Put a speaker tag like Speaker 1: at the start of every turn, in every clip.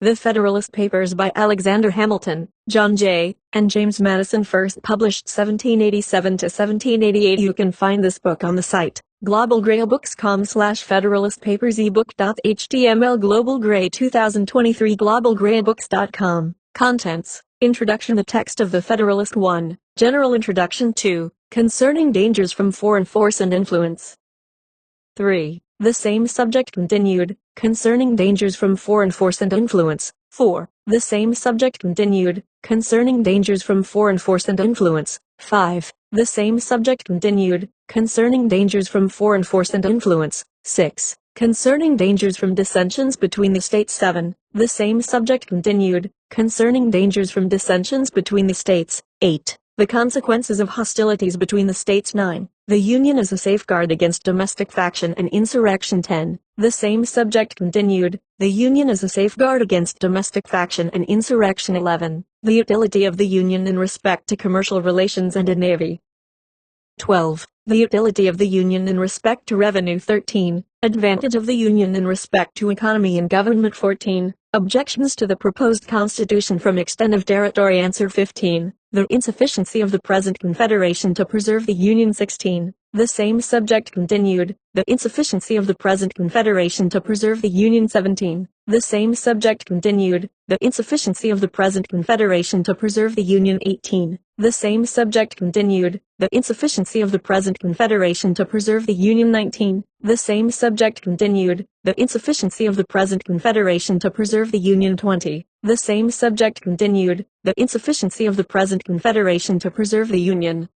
Speaker 1: The Federalist Papers by Alexander Hamilton, John J., and James Madison, first published 1787 to 1788. You can find this book on the site globalgraybooks.com/Federalist Papers ebook.html Global Gray 2023 globalgraybooks.com. Contents: Introduction. The text of the Federalist. 1. General Introduction. 2. Concerning dangers from foreign force and influence. 3. The same subject continued, concerning dangers from foreign force and influence. 4. The same subject continued, concerning dangers from foreign force and influence. 5. The same subject continued, concerning dangers from foreign force and influence. 6. Concerning dangers from dissensions between the states. 7. The same subject continued, concerning dangers from dissensions between the states. 8. The consequences of hostilities between the states. 9. The Union as a safeguard against domestic faction and insurrection. 10. The same subject continued, the Union as a safeguard against domestic faction and insurrection. 11. The utility of the Union in respect to commercial relations and a navy. 12. The utility of the Union in respect to revenue. 13. Advantage of the Union in respect to economy and government. 14. Objections to the proposed Constitution from extent of territory. Answer. 15. The insufficiency of the present Confederation to preserve the Union. 16. The same subject continued, the insufficiency of the present Confederation to preserve the Union. 17. The same subject continued, the insufficiency of the present Confederation to preserve the Union. 18. The same subject continued, the insufficiency of the present Confederation to preserve the Union. 19. The same subject continued, the insufficiency of the present Confederation to preserve the Union. 20. The same subject continued, the insufficiency of the present Confederation to preserve the Union.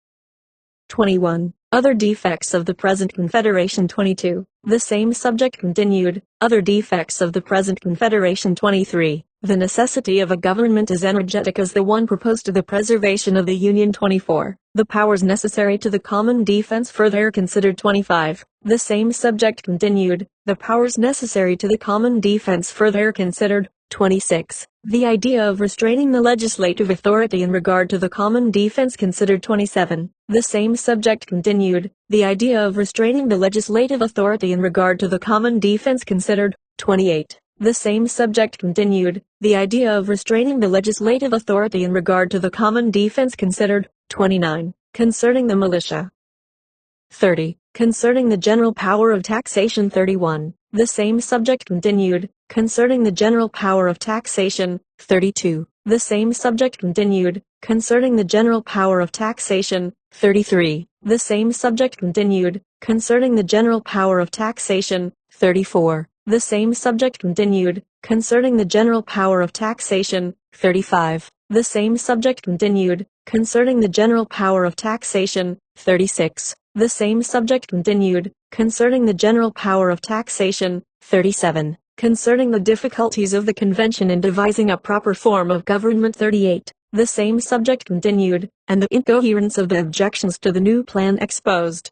Speaker 1: 21. Other defects of the present Confederation. 22. The same subject continued, other defects of the present Confederation. 23. The necessity of a government as energetic as the one proposed to the preservation of the Union. 24. The powers necessary to the common defense further considered. 25. The same subject continued, the powers necessary to the common defense further considered. 26. The idea of restraining the legislative authority in regard to the common defense considered. 27. The same subject continued, the idea of restraining the legislative authority in regard to the common defense considered. 28. The same subject continued, the idea of restraining the legislative authority in regard to the common defense considered. 29. Concerning the militia. 30. Concerning the general power of taxation. 31. The same subject continued, concerning the general power of taxation. 32. The same subject continued, concerning the general power of taxation. 33. The same subject continued, concerning the general power of taxation. 34. The same subject continued, concerning the general power of taxation. 35. The same subject continued, concerning the general power of taxation. 36. The same subject continued, concerning the general power of taxation. 37. Concerning the difficulties of the convention in devising a proper form of government. 38. The same subject continued, and the incoherence of the objections to the new plan exposed.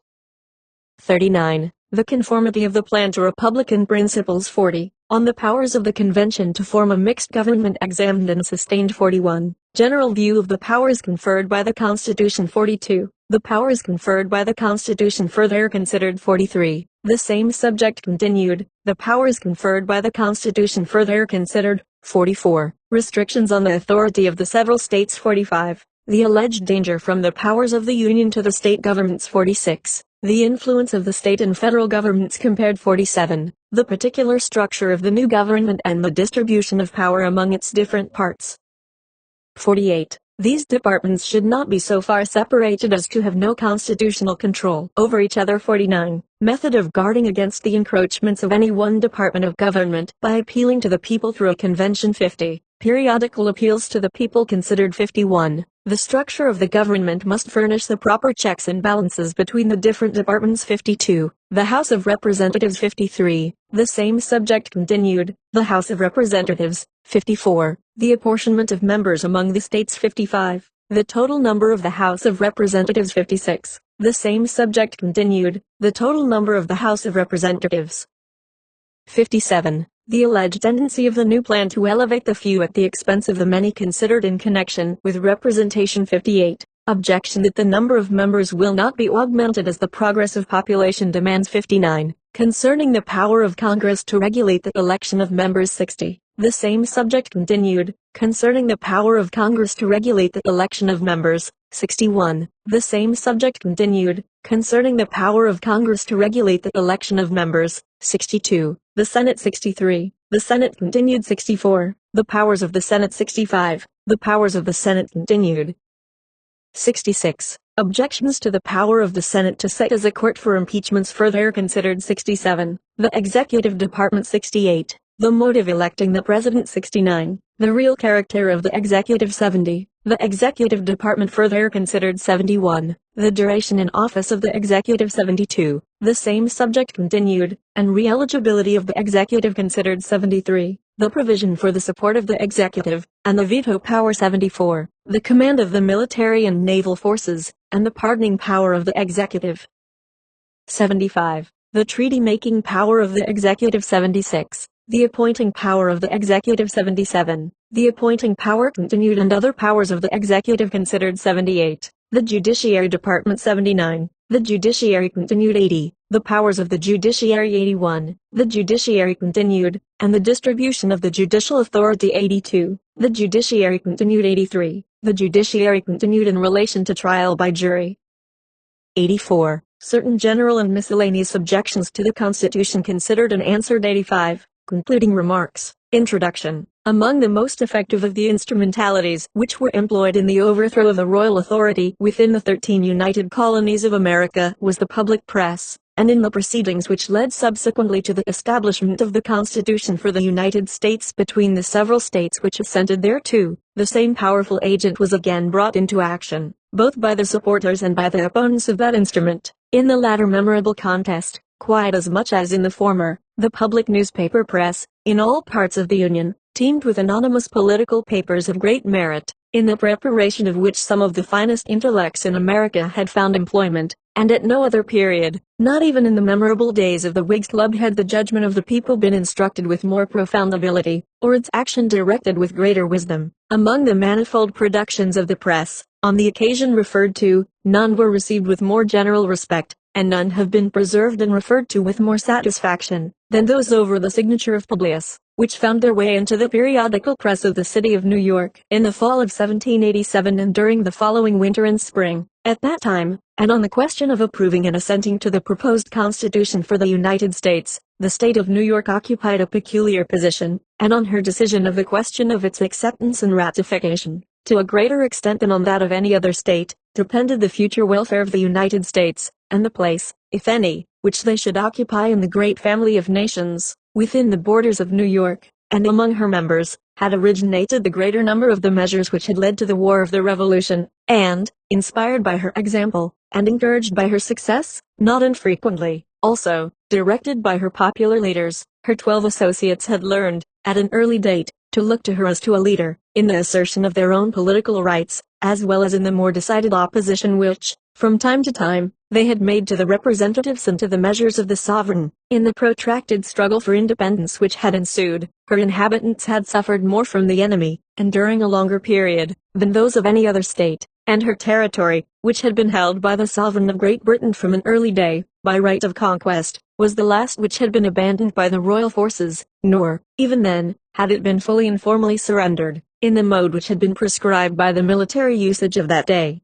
Speaker 1: 39. The conformity of the plan to Republican principles. 40. On the powers of the convention to form a mixed government examined and sustained. 41. General view of the powers conferred by the Constitution. 42. The powers conferred by the Constitution further considered. 43. The same subject continued, the powers conferred by the Constitution further considered. 44. Restrictions on the authority of the several states. 45. The alleged danger from the powers of the Union to the state governments. 46. The influence of the state and federal governments compared. 47. The particular structure of the new government and the distribution of power among its different parts. 48. These departments should not be so far separated as to have no constitutional control over each other. 49. Method of guarding against the encroachments of any one department of government by appealing to the people through a convention. 50. Periodical appeals to the people considered. 51. The structure of the government must furnish the proper checks and balances between the different departments. 52. The House of Representatives. 53. The same subject continued, the House of Representatives. 54. The apportionment of members among the states. 55. The total number of the House of Representatives. 56. The same subject continued, the total number of the House of Representatives. 57. The alleged tendency of the new plan to elevate the few at the expense of the many considered in connection with representation. 58. Objection that the number of members will not be augmented as the progress of population demands. 59. Concerning the power of Congress to regulate the election of members. 60. The same subject continued, concerning the power of Congress to regulate the election of members. 61. The same subject continued, concerning the power of Congress to regulate the election of members. 62. The Senate. 63. The Senate continued. 64. The powers of the Senate. 65. The powers of the Senate continued. 66. Objections to the power of the Senate to sit as a court for impeachments further considered. 67. The Executive Department. 68. The mode of electing the President. 69. The real character of the Executive. 70. The Executive Department further considered. 71. The duration in office of the Executive. 72. The same subject continued, and re-eligibility of the Executive considered. 73. The provision for the support of the Executive, and the veto power. 74. The command of the military and naval forces, and the pardoning power of the Executive. 75. The treaty-making power of the Executive. 76. The appointing power of the Executive. 77. The appointing power continued and other powers of the Executive considered. 78. The Judiciary Department. 79. The Judiciary continued. 80. The powers of the Judiciary. 81. The Judiciary continued, and the distribution of the judicial authority. 82. The Judiciary continued. 83. The Judiciary continued in relation to trial by jury. 84. Certain general and miscellaneous objections to the Constitution considered and answered. 85. Concluding remarks. Introduction. Among the most effective of the instrumentalities which were employed in the overthrow of the royal authority within the 13 United Colonies of America was the public press, and in the proceedings which led subsequently to the establishment of the Constitution for the United States between the several states which assented thereto, the same powerful agent was again brought into action, both by the supporters and by the opponents of that instrument. In the latter memorable contest, quite as much as in the former, the public newspaper press, in all parts of the Union, teemed with anonymous political papers of great merit, in the preparation of which some of the finest intellects in America had found employment, and at no other period, not even in the memorable days of the Whigs Club, had the judgment of the people been instructed with more profound ability, or its action directed with greater wisdom. Among the manifold productions of the press, on the occasion referred to, none were received with more general respect, and none have been preserved and referred to with more satisfaction, than those over the signature of Publius, which found their way into the periodical press of the city of New York in the fall of 1787 and during the following winter and spring. At that time, and on the question of approving and assenting to the proposed Constitution for the United States, the state of New York occupied a peculiar position, and on her decision of the question of its acceptance and ratification, to a greater extent than on that of any other state, depended the future welfare of the United States, and the place, if any, which they should occupy in the great family of nations, within the borders of New York, and among her members, had originated the greater number of the measures which had led to the War of the Revolution, and, inspired by her example, and encouraged by her success, not infrequently, also, directed by her popular leaders, her 12 associates had learned, at an early date, to look to her as to a leader, in the assertion of their own political rights, as well as in the more decided opposition which, from time to time, they had made to the representatives and to the measures of the sovereign. In the protracted struggle for independence which had ensued, her inhabitants had suffered more from the enemy, and during a longer period, than those of any other state, and her territory, which had been held by the sovereign of Great Britain from an early day, by right of conquest, was the last which had been abandoned by the royal forces, nor, even then, had it been fully and formally surrendered, in the mode which had been prescribed by the military usage of that day.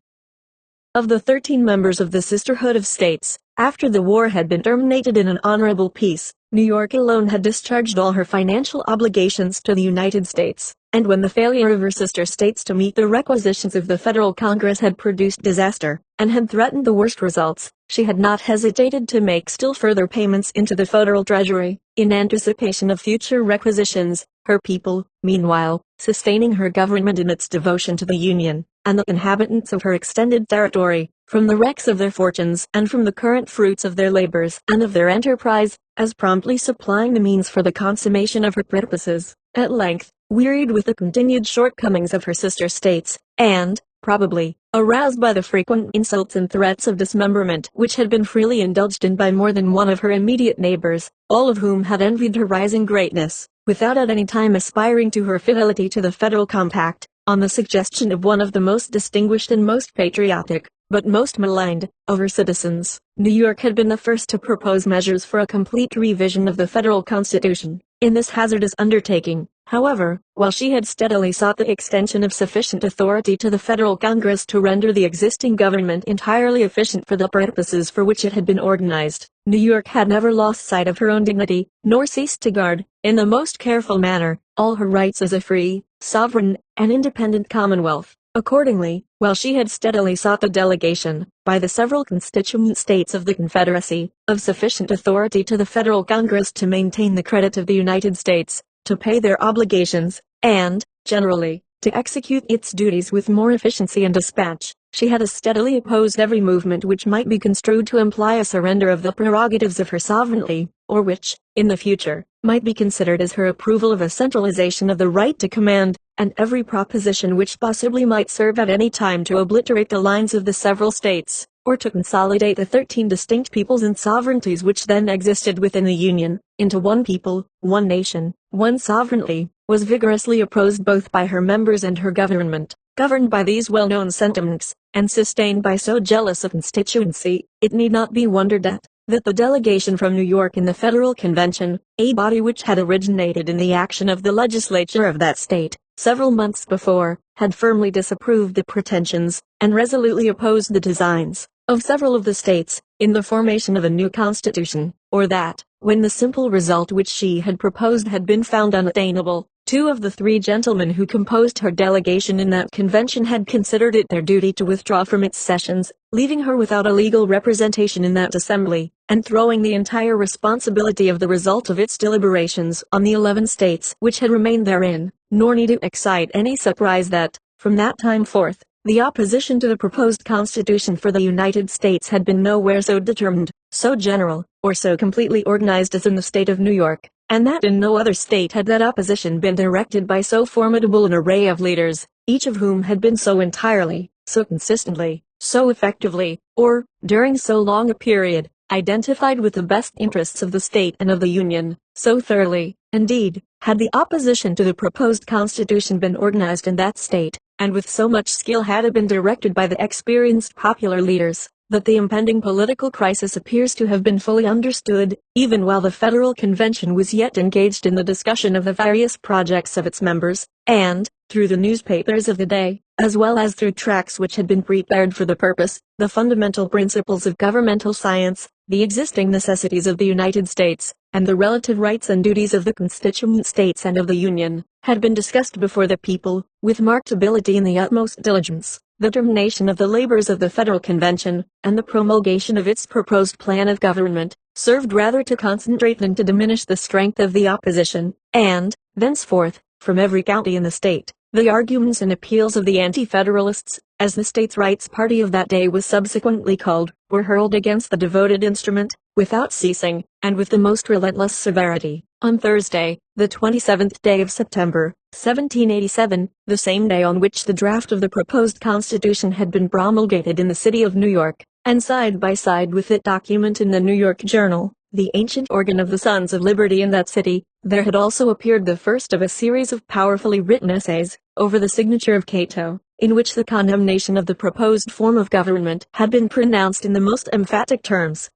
Speaker 1: Of the 13 members of the Sisterhood of States, after the war had been terminated in an honorable peace, New York alone had discharged all her financial obligations to the United States, and when the failure of her sister states to meet the requisitions of the Federal Congress had produced disaster, and had threatened the worst results, she had not hesitated to make still further payments into the federal treasury, in anticipation of future requisitions, her people, meanwhile, sustaining her government in its devotion to the Union, and the inhabitants of her extended territory, from the wrecks of their fortunes and from the current fruits of their labors and of their enterprise, as promptly supplying the means for the consummation of her purposes. At length, wearied with the continued shortcomings of her sister states, and, probably, aroused by the frequent insults and threats of dismemberment which had been freely indulged in by more than one of her immediate neighbors, all of whom had envied her rising greatness, without at any time aspiring to her fidelity to the federal compact, on the suggestion of one of the most distinguished and most patriotic, but most maligned, of her citizens, New York had been the first to propose measures for a complete revision of the federal Constitution. In this hazardous undertaking, However, while she had steadily sought the extension of sufficient authority to the federal Congress to render the existing government entirely efficient for the purposes for which it had been organized, New York had never lost sight of her own dignity, nor ceased to guard, in the most careful manner, all her rights as a free, sovereign, and independent commonwealth. Accordingly, while she had steadily sought the delegation, by the several constituent states of the Confederacy, of sufficient authority to the federal Congress to maintain the credit of the United States, to pay their obligations, and, generally, to execute its duties with more efficiency and dispatch, she had steadily opposed every movement which might be construed to imply a surrender of the prerogatives of her sovereignty, or which, in the future, might be considered as her approval of a centralization of the right to command, and every proposition which possibly might serve at any time to obliterate the lines of the several states, or to consolidate the 13 distinct peoples and sovereignties which then existed within the Union, into one people, one nation, one sovereignty, was vigorously opposed both by her members and her government. Governed by these well-known sentiments, and sustained by so jealous a constituency, it need not be wondered at that the delegation from New York in the Federal Convention, a body which had originated in the action of the legislature of that state, several months before, had firmly disapproved the pretensions, and resolutely opposed the designs, of several of the states, in the formation of a new constitution, or that, when the simple result which she had proposed had been found unattainable, 2 of the 3 gentlemen who composed her delegation in that convention had considered it their duty to withdraw from its sessions, leaving her without a legal representation in that assembly, and throwing the entire responsibility of the result of its deliberations on the 11 states which had remained therein. Nor need it excite any surprise that, from that time forth, the opposition to the proposed Constitution for the United States had been nowhere so determined, so general, or so completely organized as in the state of New York, and that in no other state had that opposition been directed by so formidable an array of leaders, each of whom had been so entirely, so consistently, so effectively, or, during so long a period, identified with the best interests of the state and of the Union, so thoroughly, indeed, had the opposition to the proposed Constitution been organized in that state, and with so much skill had it been directed by the experienced popular leaders, that the impending political crisis appears to have been fully understood, even while the Federal Convention was yet engaged in the discussion of the various projects of its members, and, through the newspapers of the day, as well as through tracts which had been prepared for the purpose, the fundamental principles of governmental science, the existing necessities of the United States, and the relative rights and duties of the constituent states and of the Union, had been discussed before the people, with marked ability and the utmost diligence. The termination of the labors of the Federal Convention, and the promulgation of its proposed plan of government, served rather to concentrate than to diminish the strength of the opposition, and, thenceforth, from every county in the state, the arguments and appeals of the anti-federalists, as the states' rights party of that day was subsequently called, were hurled against the devoted instrument, without ceasing, and with the most relentless severity. On Thursday, the 27th day of September, 1787, the same day on which the draft of the proposed Constitution had been promulgated in the city of New York, and side by side with it document in the New York Journal, the ancient organ of the Sons of Liberty in that city, there had also appeared the first of a series of powerfully written essays, over the signature of Cato, in which the condemnation of the proposed form of government had been pronounced in the most emphatic terms.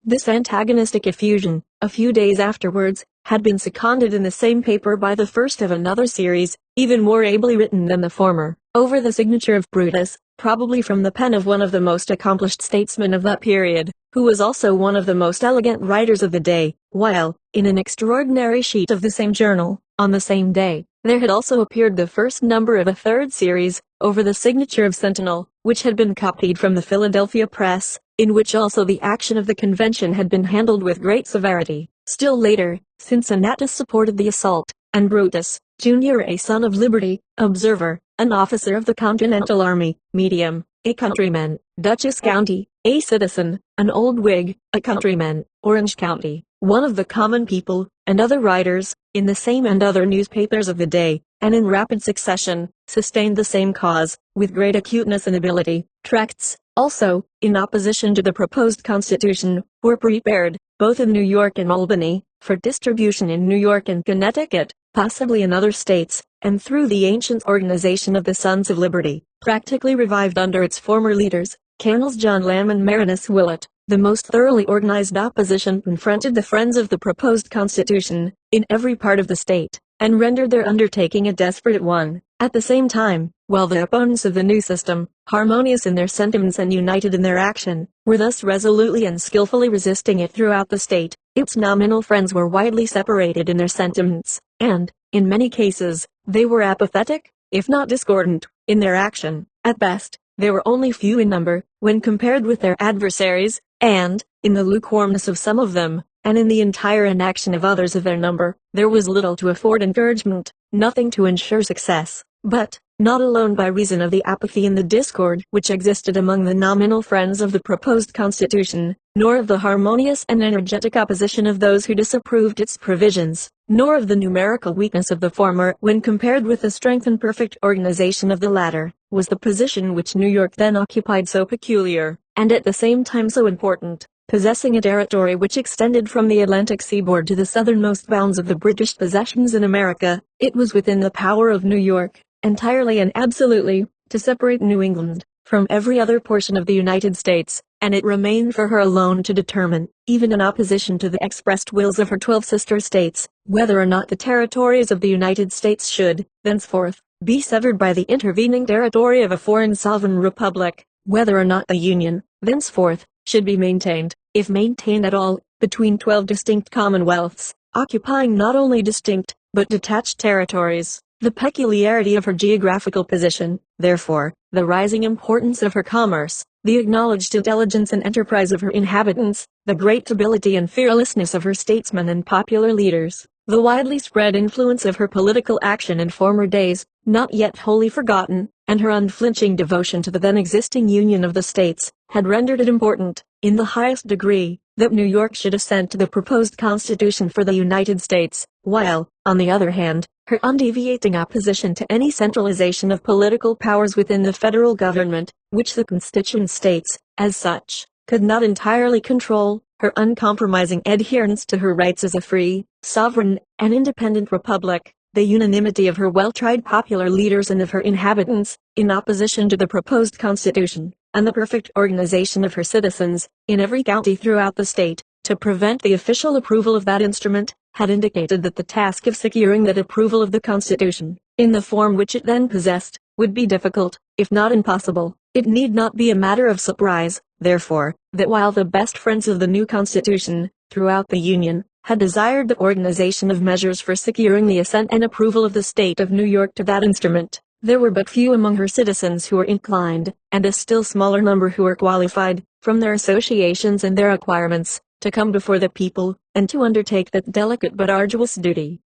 Speaker 1: This antagonistic effusion, a few days afterwards, had been seconded in the same paper by the first of another series, even more ably written than the former, over the signature of Brutus, probably from the pen of one of the most accomplished statesmen of that period, who was also one of the most elegant writers of the day, while, in an extraordinary sheet of the same journal, on the same day, there had also appeared the first number of a third series, over the signature of Sentinel, which had been copied from the Philadelphia press, in which also the action of the convention had been handled with great severity. Still later, Cincinnatus supported the assault, and Brutus, Jr., a son of liberty, observer, an officer of the Continental Army, medium, a countryman, Dutchess County, a citizen, an old Whig, a countryman, Orange County, one of the common people, and other writers, in the same and other newspapers of the day, and in rapid succession, sustained the same cause, with great acuteness and ability. Tracts, also, in opposition to the proposed Constitution, were prepared, both in New York and Albany, for distribution in New York and Connecticut, possibly in other states, and through the ancient organization of the Sons of Liberty, practically revived under its former leaders, Colonels John Lamb and Marinus Willett. The most thoroughly organized opposition confronted the friends of the proposed Constitution, in every part of the state. and rendered their undertaking a desperate one. At the same time, while the opponents of the new system, harmonious in their sentiments and united in their action, were thus resolutely and skillfully resisting it throughout the state, its nominal friends were widely separated in their sentiments, and, in many cases, they were apathetic, if not discordant, in their action. At best, they were only few in number, when compared with their adversaries, and, in the lukewarmness of some of them, and in the entire inaction of others of their number, there was little to afford encouragement, nothing to ensure success. But, not alone by reason of the apathy and the discord which existed among the nominal friends of the proposed constitution, nor of the harmonious and energetic opposition of those who disapproved its provisions, nor of the numerical weakness of the former when compared with the strength and perfect organization of the latter, was the position which New York then occupied so peculiar, and at the same time so important. Possessing a territory which extended from the Atlantic seaboard to the southernmost bounds of the British possessions in America, it was within the power of New York, entirely and absolutely, to separate New England from every other portion of the United States, and it remained for her alone to determine, even in opposition to the expressed wills of her 12 sister states, whether or not the territories of the United States should, thenceforth, be severed by the intervening territory of a foreign sovereign republic, whether or not the Union, thenceforth, should be maintained, if maintained at all, between 12 distinct commonwealths, occupying not only distinct, but detached territories. The peculiarity of her geographical position, therefore, the rising importance of her commerce, the acknowledged intelligence and enterprise of her inhabitants, the great ability and fearlessness of her statesmen and popular leaders, the widely spread influence of her political action in former days, not yet wholly forgotten, and her unflinching devotion to the then existing union of the states, had rendered it important, in the highest degree, that New York should assent to the proposed Constitution for the United States, while, on the other hand, her undeviating opposition to any centralization of political powers within the federal government, which the constituent states, as such, could not entirely control, her uncompromising adherence to her rights as a free, sovereign, and independent republic, the unanimity of her well-tried popular leaders and of her inhabitants, in opposition to the proposed Constitution, and the perfect organization of her citizens, in every county throughout the state, to prevent the official approval of that instrument, had indicated that the task of securing that approval of the Constitution, in the form which it then possessed, would be difficult, if not impossible. It need not be a matter of surprise, therefore, that while the best friends of the new Constitution, throughout the Union, had desired the organization of measures for securing the assent and approval of the state of New York to that instrument, there were but few among her citizens who were inclined, and a still smaller number who were qualified, from their associations and their acquirements, to come before the people, and to undertake that delicate but arduous duty.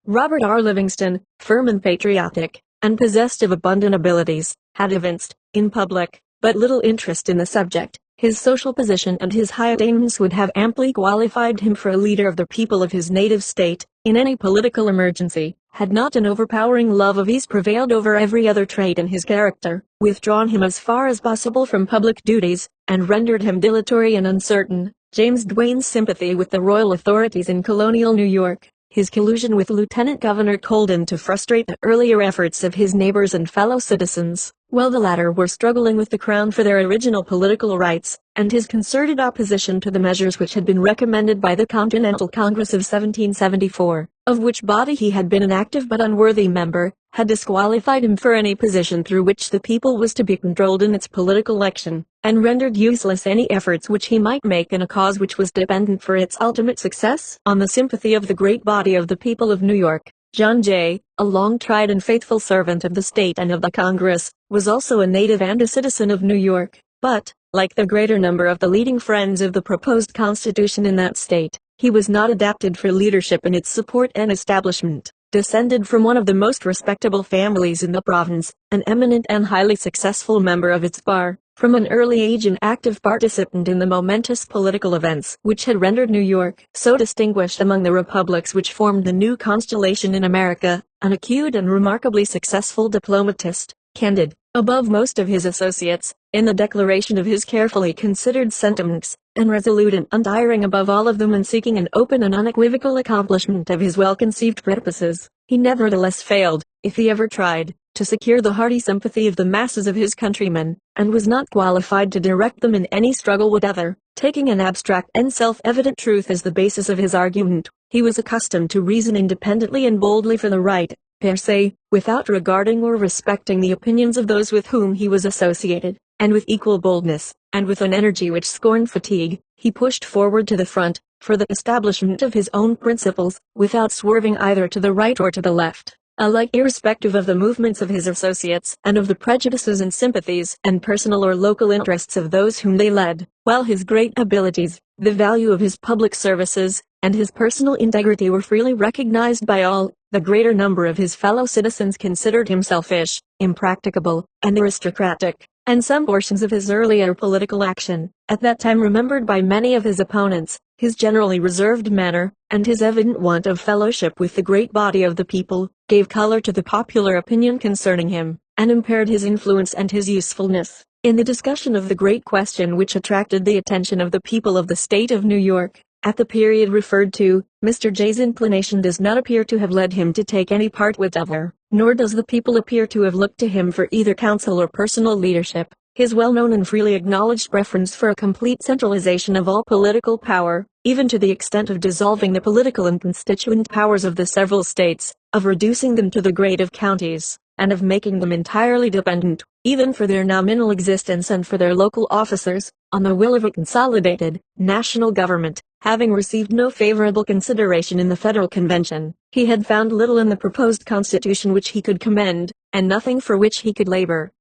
Speaker 1: Robert R. Livingston, firm and patriotic, and possessed of abundant abilities, had evinced, in public, but little interest in the subject. His social position and his high attainments would have amply qualified him for a leader of the people of his native state, in any political emergency, had not an overpowering love of ease prevailed over every other trait in his character, withdrawn him as far as possible from public duties, and rendered him dilatory and uncertain. James Duane's sympathy with the royal authorities in colonial New York, his collusion with Lieutenant Governor Colden to frustrate the earlier efforts of his neighbors and fellow citizens, while the latter were struggling with the crown for their original political rights, and his concerted opposition to the measures which had been recommended by the Continental Congress of 1774, of which body he had been an active but unworthy member, had disqualified him for any position through which the people was to be controlled in its political action, and rendered useless any efforts which he might make in a cause which was dependent for its ultimate success on the sympathy of the great body of the people of New York. John Jay, a long-tried and faithful servant of the state and of the Congress, was also a native and a citizen of New York, but, like the greater number of the leading friends of the proposed Constitution in that state, he was not adapted for leadership in its support and establishment. Descended from one of the most respectable families in the province, an eminent and highly successful member of its bar, from an early age an active participant in the momentous political events which had rendered New York so distinguished among the republics which formed the new constellation in America, an acute and remarkably successful diplomatist, candid, above most of his associates, in the declaration of his carefully considered sentiments, and resolute and untiring above all of them in seeking an open and unequivocal accomplishment of his well-conceived purposes, he nevertheless failed, if he ever tried, to secure the hearty sympathy of the masses of his countrymen, and was not qualified to direct them in any struggle whatever, taking an abstract and self-evident truth as the basis of his argument, He was accustomed to reason independently and boldly for the right, per se, without regarding or respecting the opinions of those with whom he was associated, and with equal boldness, and with an energy which scorned fatigue, he pushed forward to the front, for the establishment of his own principles, without swerving either to the right or to the left, alike irrespective of the movements of his associates and of the prejudices and sympathies and personal or local interests of those whom they led, while his great abilities, the value of his public services, and his personal integrity were freely recognized by all. The greater number of his fellow citizens considered him selfish, impracticable, and aristocratic, and some portions of his earlier political action, at that time remembered by many of his opponents, his generally reserved manner, and his evident want of fellowship with the great body of the people, gave color to the popular opinion concerning him, and impaired his influence and his usefulness. In the discussion of the great question which attracted the attention of the people of the state of New York, at the period referred to, Mr. Jay's inclination does not appear to have led him to take any part whatever, nor does the people appear to have looked to him for either counsel or personal leadership. His well-known and freely acknowledged preference for a complete centralization of all political power, even to the extent of dissolving the political and constituent powers of the several states, of reducing them to the grade of counties, and of making them entirely dependent, even for their nominal existence and for their local officers, on the will of a consolidated, national government. Having received no favorable consideration in the Federal Convention, he had found little in the proposed Constitution which he could commend, and nothing for which he could labor.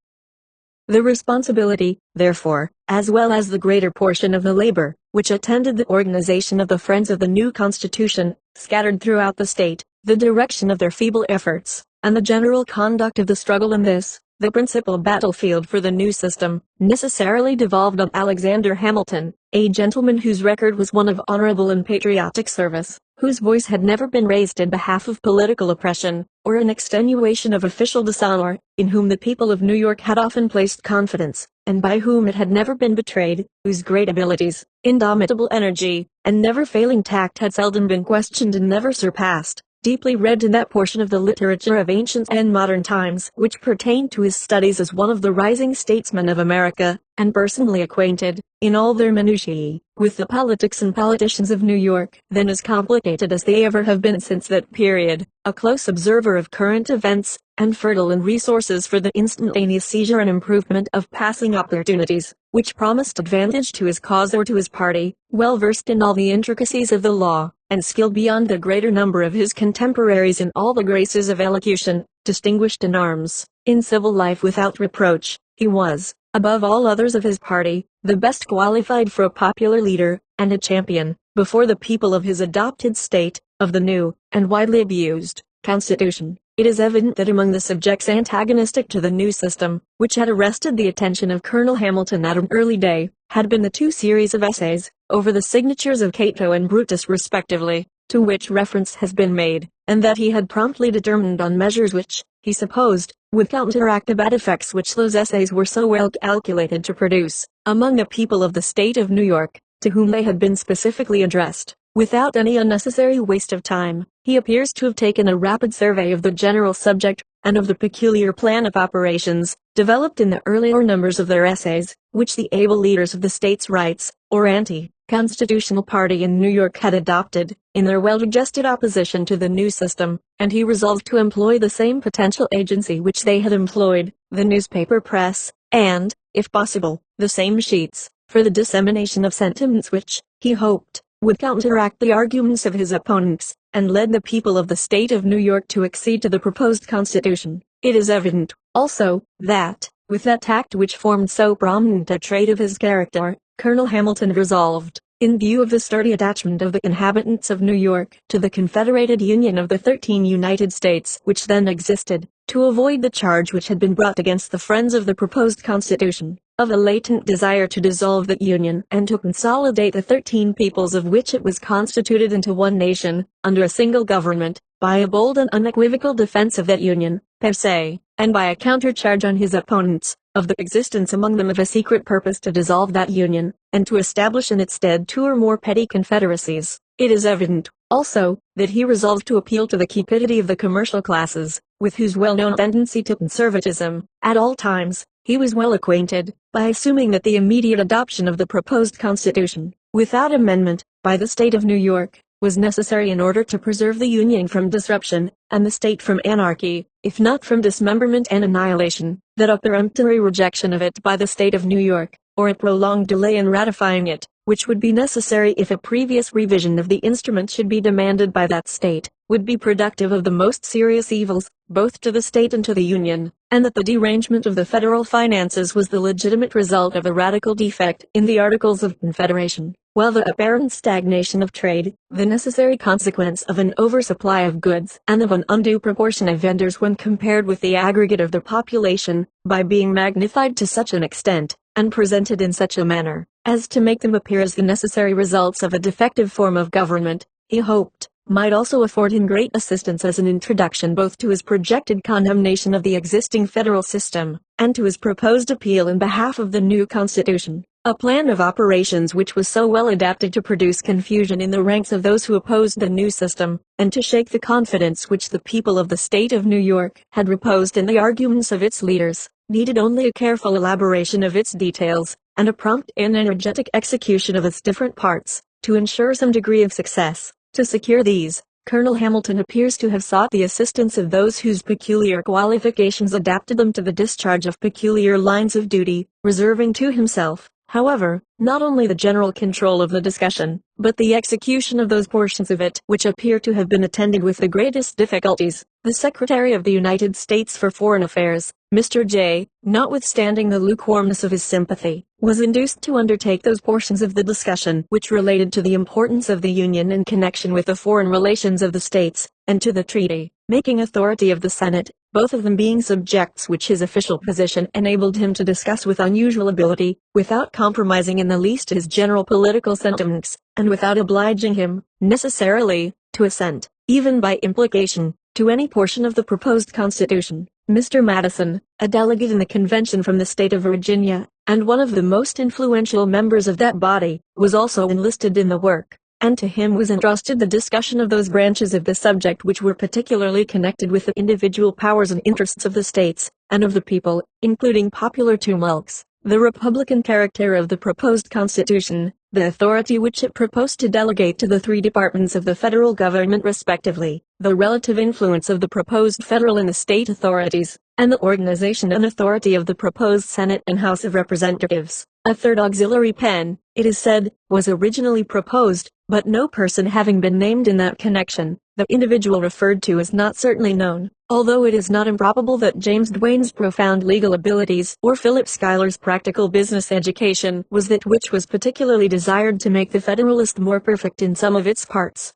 Speaker 1: The responsibility, therefore, as well as the greater portion of the labor, which attended the organization of the Friends of the new Constitution, scattered throughout the state, the direction of their feeble efforts, and the general conduct of the struggle in this, the principal battlefield for the new system, necessarily devolved on Alexander Hamilton, a gentleman whose record was one of honorable and patriotic service, whose voice had never been raised in behalf of political oppression, or in extenuation of official dishonor, in whom the people of New York had often placed confidence, and by whom it had never been betrayed, whose great abilities, indomitable energy, and never-failing tact had seldom been questioned and never surpassed. Deeply read in that portion of the literature of ancient and modern times which pertained to his studies as one of the rising statesmen of America, and personally acquainted, in all their minutiae, with the politics and politicians of New York, then as complicated as they ever have been since that period, a close observer of current events, and fertile in resources for the instantaneous seizure and improvement of passing opportunities, which promised advantage to his cause or to his party, well versed in all the intricacies of the law, and skilled beyond the greater number of his contemporaries in all the graces of elocution, distinguished in arms, in civil life without reproach, he was, above all others of his party, the best qualified for a popular leader, and a champion, before the people of his adopted state, of the new, and widely abused, Constitution. It is evident that among the subjects antagonistic to the new system, which had arrested the attention of Colonel Hamilton at an early day, had been the two series of essays, over the signatures of Cato and Brutus respectively, to which reference has been made, and that he had promptly determined on measures which, he supposed, would counteract the bad effects which those essays were so well calculated to produce, among the people of the state of New York, to whom they had been specifically addressed. Without any unnecessary waste of time, he appears to have taken a rapid survey of the general subject, and of the peculiar plan of operations, developed in the earlier numbers of their essays, which the able leaders of the states' rights, or anti-constitutional party in New York had adopted, in their well-digested opposition to the new system, and he resolved to employ the same potential agency which they had employed, the newspaper press, and, if possible, the same sheets, for the dissemination of sentiments which, he hoped, would counteract the arguments of his opponents, and led the people of the state of New York to accede to the proposed Constitution. It is evident, also, that, with that tact which formed so prominent a trait of his character, Colonel Hamilton resolved, in view of the sturdy attachment of the inhabitants of New York to the Confederated Union of the 13 United States which then existed, to avoid the charge which had been brought against the friends of the proposed Constitution, of a latent desire to dissolve that union and to consolidate the 13 peoples of which it was constituted into one nation, under a single government, by a bold and unequivocal defense of that union, per se, and by a countercharge on his opponents, of the existence among them of a secret purpose to dissolve that union, and to establish in its stead 2 or more petty confederacies. It is evident, also, that he resolved to appeal to the cupidity of the commercial classes, with whose well-known tendency to conservatism, at all times, he was well acquainted, by assuming that the immediate adoption of the proposed Constitution, without amendment, by the state of New York, was necessary in order to preserve the Union from disruption, and the state from anarchy, if not from dismemberment and annihilation, that a peremptory rejection of it by the state of New York, or a prolonged delay in ratifying it, which would be necessary if a previous revision of the instrument should be demanded by that state, would be productive of the most serious evils, both to the state and to the Union, and that the derangement of the federal finances was the legitimate result of a radical defect in the Articles of Confederation, while the apparent stagnation of trade, the necessary consequence of an oversupply of goods and of an undue proportion of vendors when compared with the aggregate of the population, by being magnified to such an extent, and presented in such a manner, as to make them appear as the necessary results of a defective form of government, he hoped, might also afford him great assistance as an introduction both to his projected condemnation of the existing federal system, and to his proposed appeal in behalf of the new Constitution, a plan of operations which was so well adapted to produce confusion in the ranks of those who opposed the new system, and to shake the confidence which the people of the state of New York had reposed in the arguments of its leaders, needed only a careful elaboration of its details, and a prompt and energetic execution of its different parts, to ensure some degree of success. To secure these, Colonel Hamilton appears to have sought the assistance of those whose peculiar qualifications adapted them to the discharge of peculiar lines of duty, reserving to himself, however, not only the general control of the discussion, but the execution of those portions of it which appear to have been attended with the greatest difficulties. The Secretary of the United States for Foreign Affairs, Mr. J., notwithstanding the lukewarmness of his sympathy, was induced to undertake those portions of the discussion which related to the importance of the Union in connection with the foreign relations of the states, and to the treaty making authority of the Senate, both of them being subjects which his official position enabled him to discuss with unusual ability, without compromising in the least his general political sentiments, and without obliging him, necessarily, to assent, even by implication, to any portion of the proposed Constitution. Mr. Madison, a delegate in the convention from the state of Virginia, and one of the most influential members of that body, was also enlisted in the work, and to him was entrusted the discussion of those branches of the subject which were particularly connected with the individual powers and interests of the states, and of the people, including popular tumults, the republican character of the proposed Constitution, the authority which it proposed to delegate to the three departments of the federal government respectively, the relative influence of the proposed federal and the state authorities, and the organization and authority of the proposed Senate and House of Representatives. A third auxiliary pen, it is said, was originally proposed, but no person having been named in that connection, the individual referred to is not certainly known, although it is not improbable that James Duane's profound legal abilities or Philip Schuyler's practical business education was that which was particularly desired to make the Federalist more perfect in some of its parts.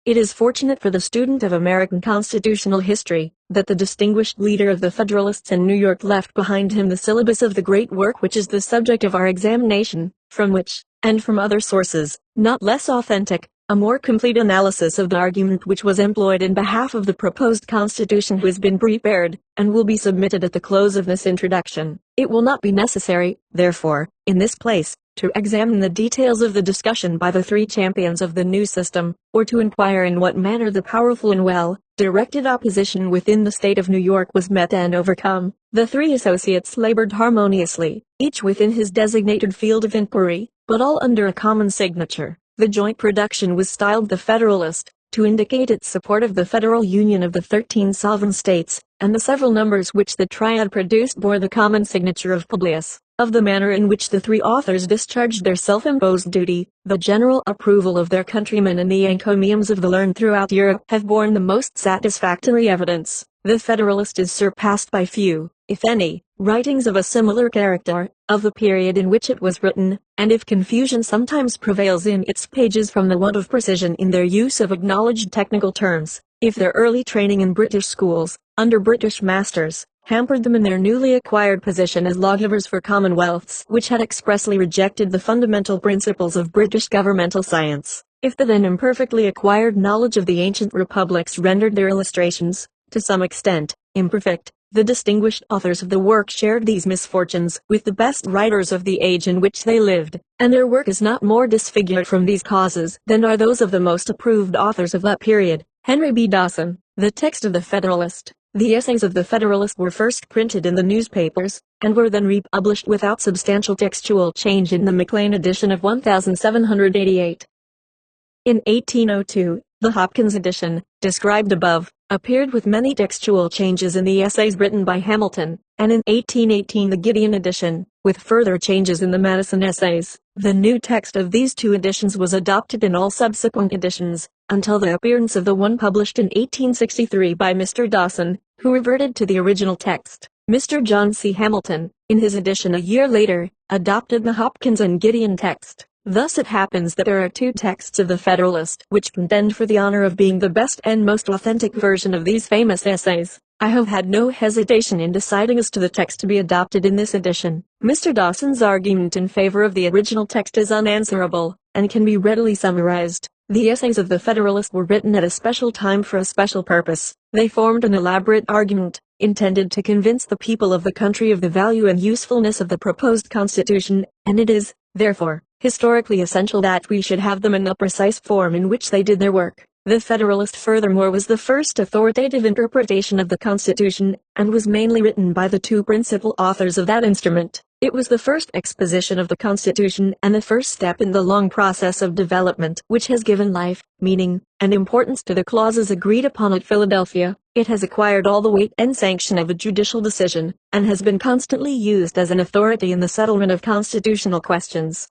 Speaker 1: It is fortunate for the student of American constitutional history, that the distinguished leader of the Federalists in New York left behind him the syllabus of the great work which is the subject of our examination, from which, and from other sources, not less authentic, a more complete analysis of the argument which was employed in behalf of the proposed Constitution has been prepared, and will be submitted at the close of this introduction. It will not be necessary, therefore, in this place, to examine the details of the discussion by the three champions of the new system, or to inquire in what manner the powerful and well-directed opposition within the state of New York was met and overcome. The three associates labored harmoniously, each within his designated field of inquiry, but all under a common signature. The joint production was styled the Federalist, to indicate its support of the federal union of the 13 sovereign states, and the several numbers which the triad produced bore the common signature of Publius. Of the manner in which the three authors discharged their self-imposed duty, the general approval of their countrymen and the encomiums of the learned throughout Europe have borne the most satisfactory evidence. The Federalist is surpassed by few, if any, writings of a similar character, of the period in which it was written, and if confusion sometimes prevails in its pages from the want of precision in their use of acknowledged technical terms, if their early training in British schools, under British masters, hampered them in their newly acquired position as lawgivers for commonwealths which had expressly rejected the fundamental principles of British governmental science, if the then imperfectly acquired knowledge of the ancient republics rendered their illustrations, to some extent, imperfect. The distinguished authors of the work shared these misfortunes with the best writers of the age in which they lived, and their work is not more disfigured from these causes than are those of the most approved authors of that period. Henry B. Dawson, the text of the Federalist. The essays of the Federalist were first printed in the newspapers, and were then republished without substantial textual change in the Maclean edition of 1788. In 1802, the Hopkins edition, described above, appeared with many textual changes in the essays written by Hamilton, and in 1818 the Gideon edition, with further changes in the Madison essays. The new text of these two editions was adopted in all subsequent editions, until the appearance of the one published in 1863 by Mr. Dawson, who reverted to the original text. Mr. John C. Hamilton, in his edition a year later, adopted the Hopkins and Gideon text. Thus it happens that there are two texts of the Federalist which contend for the honor of being the best and most authentic version of these famous essays. I have had no hesitation in deciding as to the text to be adopted in this edition. Mr. Dawson's argument in favor of the original text is unanswerable, and can be readily summarized. The essays of the Federalist were written at a special time for a special purpose. They formed an elaborate argument, intended to convince the people of the country of the value and usefulness of the proposed Constitution, and it is, therefore, historically essential that we should have them in the precise form in which they did their work. The Federalist furthermore was the first authoritative interpretation of the Constitution, and was mainly written by the two principal authors of that instrument. It was the first exposition of the Constitution and the first step in the long process of development which has given life, meaning, and importance to the clauses agreed upon at Philadelphia. It has acquired all the weight and sanction of a judicial decision, and has been constantly used as an authority in the settlement of constitutional questions.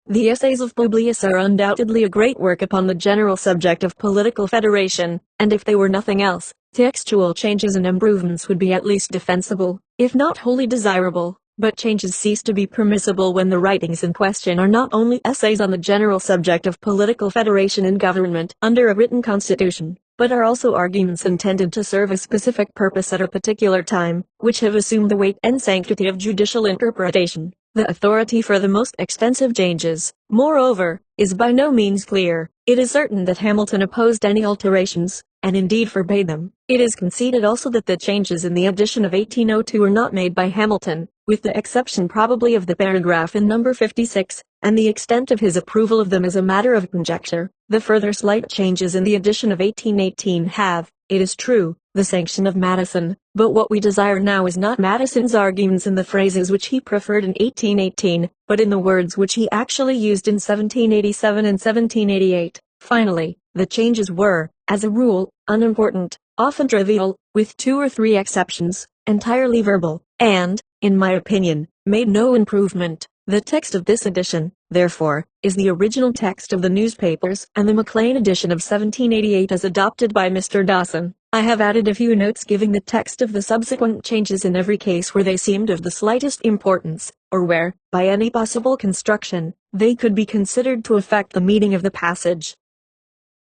Speaker 1: The essays of Publius are undoubtedly a great work upon the general subject of political federation, and if they were nothing else, textual changes and improvements would be at least defensible, if not wholly desirable. But changes cease to be permissible when the writings in question are not only essays on the general subject of political federation and government under a written constitution, but are also arguments intended to serve a specific purpose at a particular time, which have assumed the weight and sanctity of judicial interpretation. The authority for the most extensive changes, moreover, is by no means clear. It is certain that Hamilton opposed any alterations, and indeed forbade them. It is conceded also that the changes in the edition of 1802 were not made by Hamilton, with the exception probably of the paragraph in number 56, and the extent of his approval of them is a matter of conjecture. The further slight changes in the edition of 1818 have, it is true, the sanction of Madison, but what we desire now is not Madison's arguments in the phrases which he preferred in 1818, but in the words which he actually used in 1787 and 1788. Finally, the changes were, as a rule, unimportant, often trivial, with 2 or 3 exceptions, entirely verbal, and, in my opinion, made no improvement. The text of this edition, therefore, is the original text of the newspapers and the Maclean edition of 1788 as adopted by Mr. Dawson. I have added a few notes giving the text of the subsequent changes in every case where they seemed of the slightest importance, or where, by any possible construction, they could be considered to affect the meaning of the passage.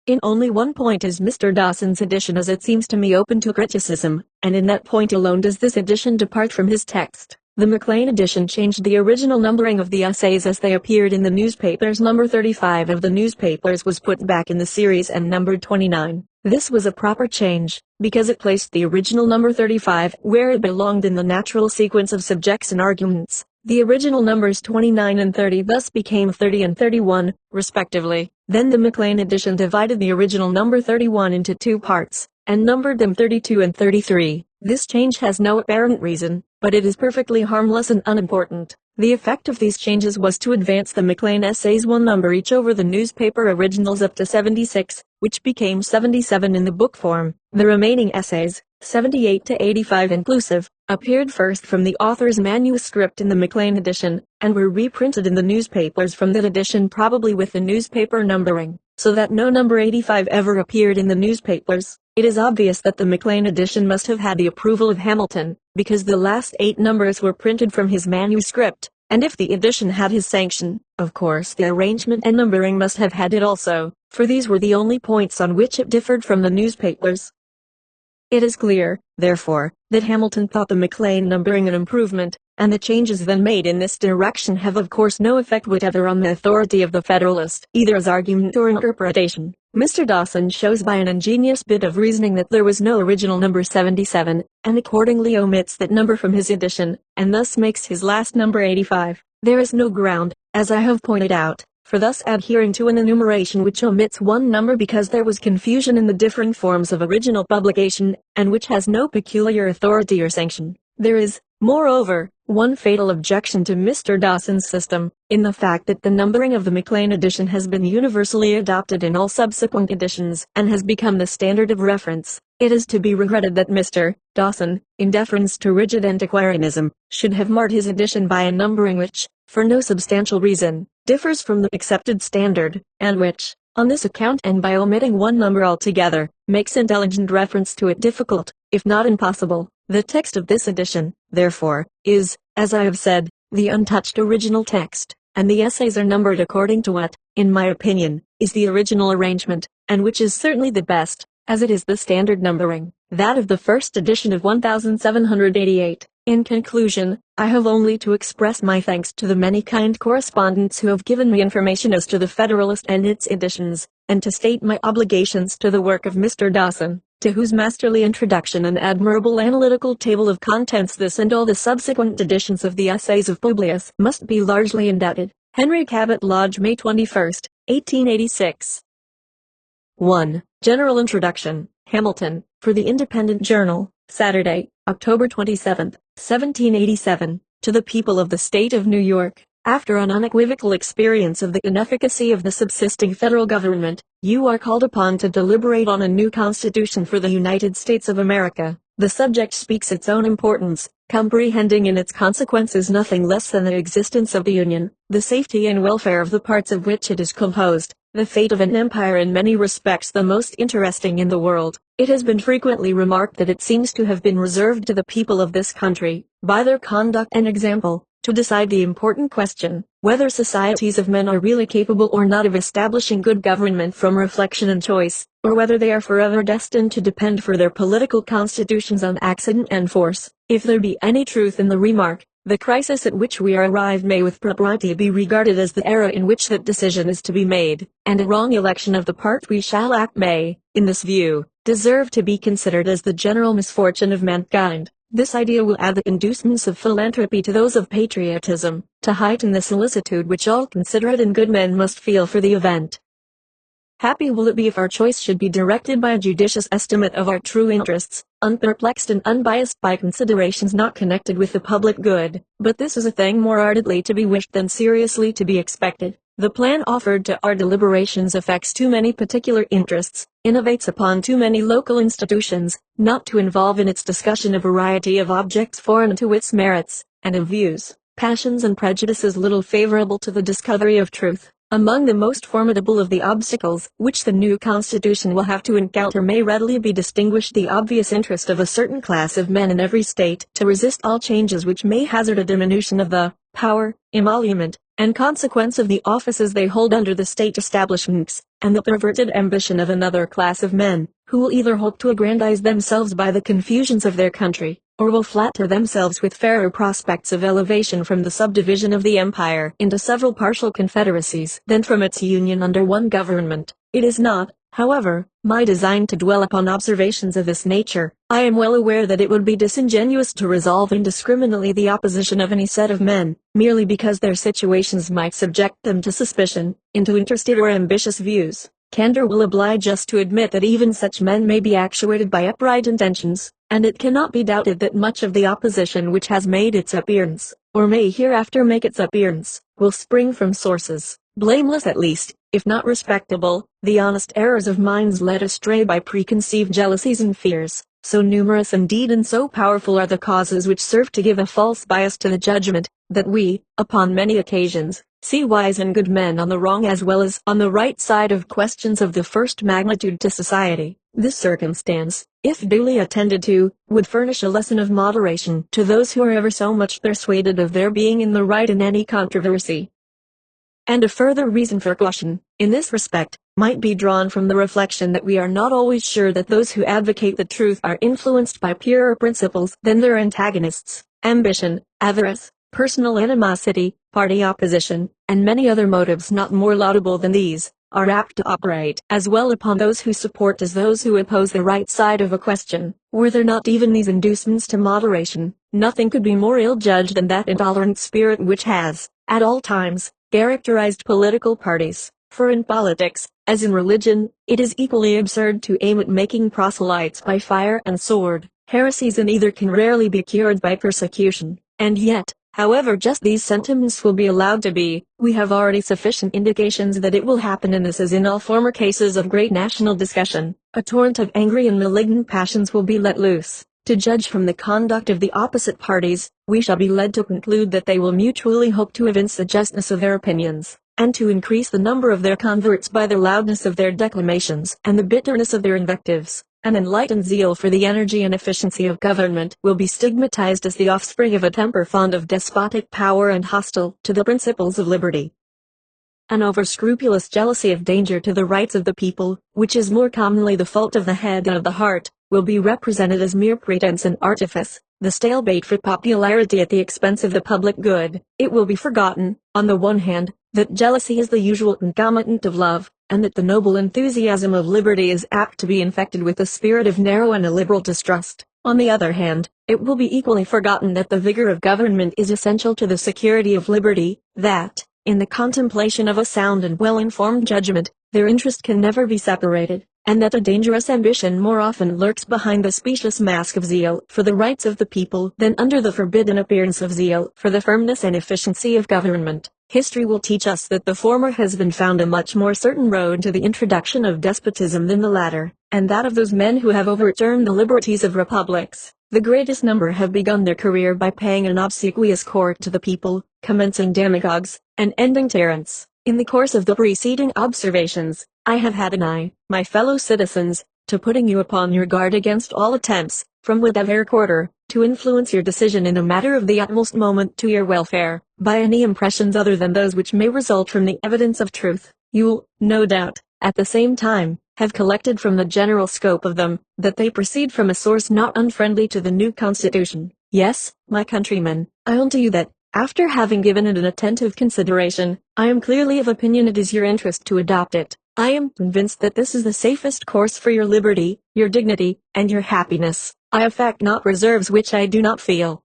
Speaker 1: In only one point is Mr. Dawson's edition as it seems to me open to criticism, and in that point alone does this edition depart from his text. The Maclean edition changed the original numbering of the essays as they appeared in the newspapers. Number 35 of the newspapers was put back in the series and numbered 29. This was a proper change, because it placed the original number 35 where it belonged in the natural sequence of subjects and arguments. The original numbers 29 and 30 thus became 30 and 31, respectively. Then the Maclean edition divided the original number 31 into 2 parts, and numbered them 32 and 33. This change has no apparent reason, but it is perfectly harmless and unimportant. The effect of these changes was to advance the Maclean essays 1 number each over the newspaper originals up to 76, which became 77 in the book form. The remaining essays, 78 to 85 inclusive, appeared first from the author's manuscript in the Maclean edition, and were reprinted in the newspapers from that edition probably with the newspaper numbering, so that no number 85 ever appeared in the newspapers. It is obvious that the Maclean edition must have had the approval of Hamilton, because the last 8 numbers were printed from his manuscript, and if the edition had his sanction, of course the arrangement and numbering must have had it also, for these were the only points on which it differed from the newspapers. It is clear, therefore, that Hamilton thought the Maclean numbering an improvement, and the changes then made in this direction have of course no effect whatever on the authority of the Federalist, either as argument or interpretation. Mr. Dawson shows by an ingenious bit of reasoning that there was no original number 77, and accordingly omits that number from his edition, and thus makes his last number 85. There is no ground, as I have pointed out, for thus adhering to an enumeration which omits one number because there was confusion in the different forms of original publication, and which has no peculiar authority or sanction. There is, moreover, one fatal objection to Mr. Dawson's system, in the fact that the numbering of the Maclean edition has been universally adopted in all subsequent editions and has become the standard of reference. It is to be regretted that Mr. Dawson, in deference to rigid antiquarianism, should have marred his edition by a numbering which, for no substantial reason, differs from the accepted standard, and which, on this account and by omitting one number altogether, makes intelligent reference to it difficult, if not impossible. The text of this edition, therefore, is, as I have said, the untouched original text, and the essays are numbered according to what, in my opinion, is the original arrangement, and which is certainly the best, as it is the standard numbering, that of the first edition of 1788. In conclusion, I have only to express my thanks to the many kind correspondents who have given me information as to the Federalist and its editions, and to state my obligations to the work of Mr. Dawson, to whose masterly introduction and admirable analytical table of contents this and all the subsequent editions of the Essays of Publius must be largely indebted. Henry Cabot Lodge, May 21, 1886. 1. General Introduction. Hamilton, for the Independent Journal, Saturday, October 27, 1787, to the people of the State of New York. After an unequivocal experience of the inefficacy of the subsisting federal government, you are called upon to deliberate on a new constitution for the United States of America. The subject speaks its own importance, comprehending in its consequences nothing less than the existence of the Union, the safety and welfare of the parts of which it is composed, the fate of an empire in many respects the most interesting in the world. It has been frequently remarked that it seems to have been reserved to the people of this country, by their conduct and example, to decide the important question, whether societies of men are really capable or not of establishing good government from reflection and choice, or whether they are forever destined to depend for their political constitutions on accident and force. If there be any truth in the remark, the crisis at which we are arrived may with propriety be regarded as the era in which that decision is to be made, and a wrong election of the part we shall act may, in this view, deserve to be considered as the general misfortune of mankind. This idea will add the inducements of philanthropy to those of patriotism, to heighten the solicitude which all considerate and good men must feel for the event. Happy will it be if our choice should be directed by a judicious estimate of our true interests, unperplexed and unbiased by considerations not connected with the public good, but this is a thing more ardently to be wished than seriously to be expected. The plan offered to our deliberations affects too many particular interests, innovates upon too many local institutions, not to involve in its discussion a variety of objects foreign to its merits, and of views, passions and prejudices little favorable to the discovery of truth. Among the most formidable of the obstacles which the new Constitution will have to encounter may readily be distinguished the obvious interest of a certain class of men in every state to resist all changes which may hazard a diminution of the power, emolument, and consequence of the offices they hold under the state establishments, and the perverted ambition of another class of men, who will either hope to aggrandize themselves by the confusions of their country, or will flatter themselves with fairer prospects of elevation from the subdivision of the empire into several partial confederacies than from its union under one government. It is not, however, my design to dwell upon observations of this nature. I am well aware that it would be disingenuous to resolve indiscriminately the opposition of any set of men, merely because their situations might subject them to suspicion, into interested or ambitious views. Candor will oblige us to admit that even such men may be actuated by upright intentions, and it cannot be doubted that much of the opposition which has made its appearance, or may hereafter make its appearance, will spring from sources, blameless at least, if not respectable, the honest errors of minds led astray by preconceived jealousies and fears. So numerous indeed and so powerful are the causes which serve to give a false bias to the judgment, that we, upon many occasions, see wise and good men on the wrong as well as on the right side of questions of the first magnitude to society. This circumstance, if duly attended to, would furnish a lesson of moderation to those who are ever so much persuaded of their being in the right in any controversy. And a further reason for caution, in this respect, might be drawn from the reflection that we are not always sure that those who advocate the truth are influenced by purer principles than their antagonists. Ambition, avarice, personal animosity, party opposition, and many other motives not more laudable than these, are apt to operate as well upon those who support as those who oppose the right side of a question. Were there not even these inducements to moderation, nothing could be more ill-judged than that intolerant spirit which has, at all times, characterized political parties. For in politics, as in religion, it is equally absurd to aim at making proselytes by fire and sword. Heresies in either can rarely be cured by persecution, And yet, however just these sentiments will be allowed to be, we have already sufficient indications that it will happen, and this as in all former cases of great national discussion, a torrent of angry and malignant passions will be let loose. To judge from the conduct of the opposite parties, we shall be led to conclude that they will mutually hope to evince the justness of their opinions, and to increase the number of their converts by the loudness of their declamations and the bitterness of their invectives. An enlightened zeal for the energy and efficiency of government will be stigmatized as the offspring of a temper fond of despotic power and hostile to the principles of liberty. An over-scrupulous jealousy of danger to the rights of the people, which is more commonly the fault of the head than of the heart, will be represented as mere pretense and artifice, the stale bait for popularity at the expense of the public good. It will be forgotten, on the one hand, that jealousy is the usual concomitant of love, and that the noble enthusiasm of liberty is apt to be infected with the spirit of narrow and illiberal distrust. On the other hand, it will be equally forgotten that the vigor of government is essential to the security of liberty, that, in the contemplation of a sound and well-informed judgment, their interest can never be separated, and that a dangerous ambition more often lurks behind the specious mask of zeal for the rights of the people than under the forbidden appearance of zeal for the firmness and efficiency of government. History will teach us that the former has been found a much more certain road to the introduction of despotism than the latter, and that of those men who have overturned the liberties of republics, the greatest number have begun their career by paying an obsequious court to the people, commencing demagogues, and ending tyrants. In the course of the preceding observations, I have had an eye, my fellow citizens, to putting you upon your guard against all attempts, from whatever quarter, to influence your decision in a matter of the utmost moment to your welfare, by any impressions other than those which may result from the evidence of truth. You will, no doubt, at the same time, have collected from the general scope of them, that they proceed from a source not unfriendly to the new Constitution. Yes, my countrymen, I own to you that, after having given it an attentive consideration, I am clearly of opinion it is your interest to adopt it. I am convinced that this is the safest course for your liberty, your dignity, and your happiness. I affect not reserves which I do not feel.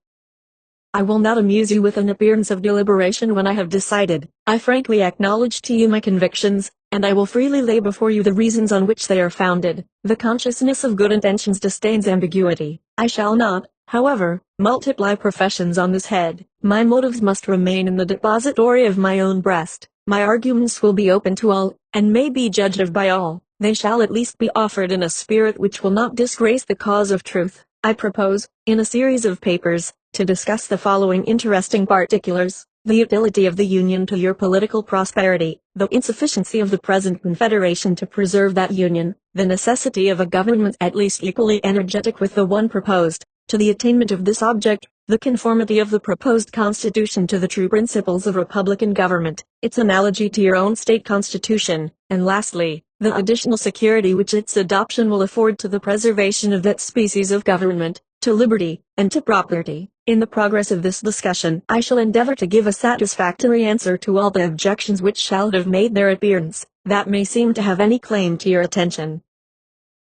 Speaker 1: I will not amuse you with an appearance of deliberation when I have decided. I frankly acknowledge to you my convictions, and I will freely lay before you the reasons on which they are founded. The consciousness of good intentions disdains ambiguity. I shall not, however, multiply professions on this head. My motives must remain in the depository of my own breast. My arguments will be open to all, and may be judged of by all. They shall at least be offered in a spirit which will not disgrace the cause of truth. I propose, in a series of papers, to discuss the following interesting particulars: the utility of the Union to your political prosperity, the insufficiency of the present Confederation to preserve that Union, the necessity of a government at least equally energetic with the one proposed, to the attainment of this object, the conformity of the proposed Constitution to the true principles of republican government, its analogy to your own state constitution, and lastly, the additional security which its adoption will afford to the preservation of that species of government, to liberty, and to property. In the progress of this discussion, I shall endeavor to give a satisfactory answer to all the objections which shall have made their appearance, that may seem to have any claim to your attention.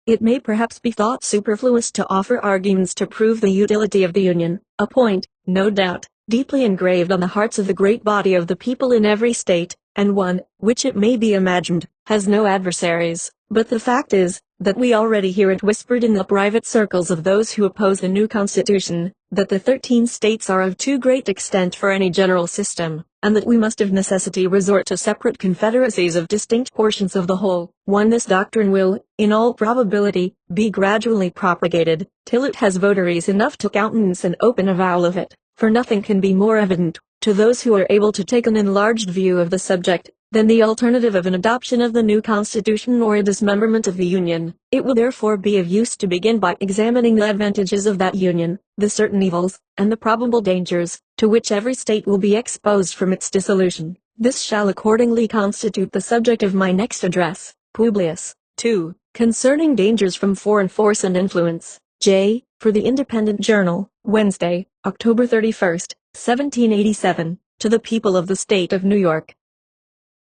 Speaker 1: It may perhaps be thought superfluous to offer arguments to prove the utility of the Union, a point, no doubt, deeply engraved on the hearts of the great body of the people in every state, and one, which it may be imagined, has no adversaries. But the fact is, that we already hear it whispered in the private circles of those who oppose the new Constitution, that the 13 states are of too great extent for any general system, and that we must of necessity resort to separate confederacies of distinct portions of the whole. This doctrine will, in all probability, be gradually propagated, till it has votaries enough to countenance an open avowal of it, for nothing can be more evident, to those who are able to take an enlarged view of the subject, than the alternative of an adoption of the new Constitution or a dismemberment of the Union. It will therefore be of use to begin by examining the advantages of that Union, the certain evils, and the probable dangers, to which every state will be exposed from its dissolution. This shall accordingly constitute the subject of my next address. Publius, 2. Concerning dangers from foreign force and influence. J. For the Independent Journal, Wednesday, October 31st, 1787, to the people of the State of New York.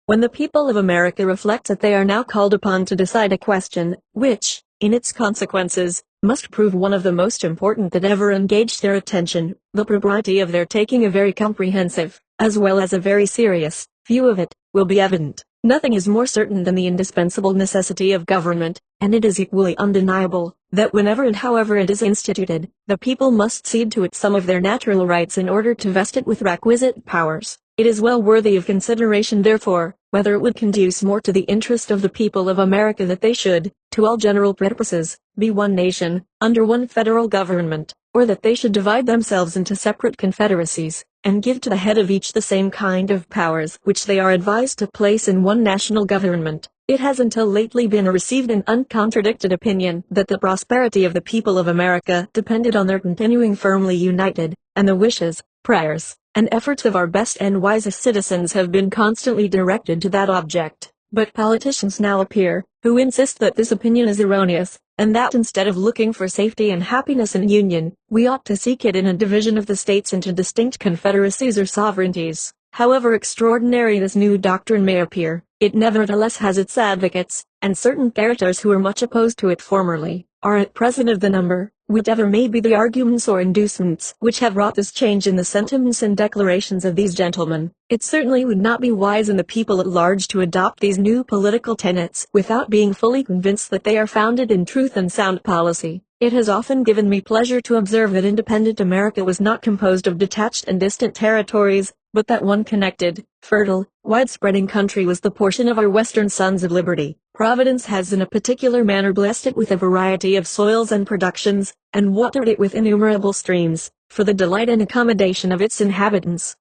Speaker 1: When the people of America reflect that they are now called upon to decide a question, which, in its consequences, must prove one of the most important that ever engaged their attention, the propriety of their taking a very comprehensive, as well as a very serious, view of it, will be evident. Nothing is more certain than the indispensable necessity of government, and it is equally undeniable that whenever and however it is instituted, the people must cede to it some of their natural rights in order to vest it with requisite powers. It is well worthy of consideration, therefore, whether it would conduce more to the interest of the people of America that they should, to all general purposes, be one nation, under one federal government, or that they should divide themselves into separate confederacies, and give to the head of each the same kind of powers which they are advised to place in one national government. It has until lately been received an uncontradicted opinion that the prosperity of the people of America depended on their continuing firmly united, and the wishes, prayers, and efforts of our best and wisest citizens have been constantly directed to that object. But politicians now appear, who insist that this opinion is erroneous, and that instead of looking for safety and happiness in union, we ought to seek it in a division of the states into distinct confederacies or sovereignties. However extraordinary this new doctrine may appear, it nevertheless has its advocates, and certain characters who were much opposed to it formerly, are at present of the number, whatever may be the arguments or inducements which have wrought this change in the sentiments and declarations of these gentlemen. It certainly would not be wise in the people at large to adopt these new political tenets without being fully convinced that they are founded in truth and sound policy. It has often given me pleasure to observe that independent America was not composed of detached and distant territories, but that one connected, fertile, wide-spreading country was the portion of our Western sons of liberty. Providence has in a particular manner blessed it with a variety of soils and productions, and watered it with innumerable streams, for the delight and accommodation of its inhabitants.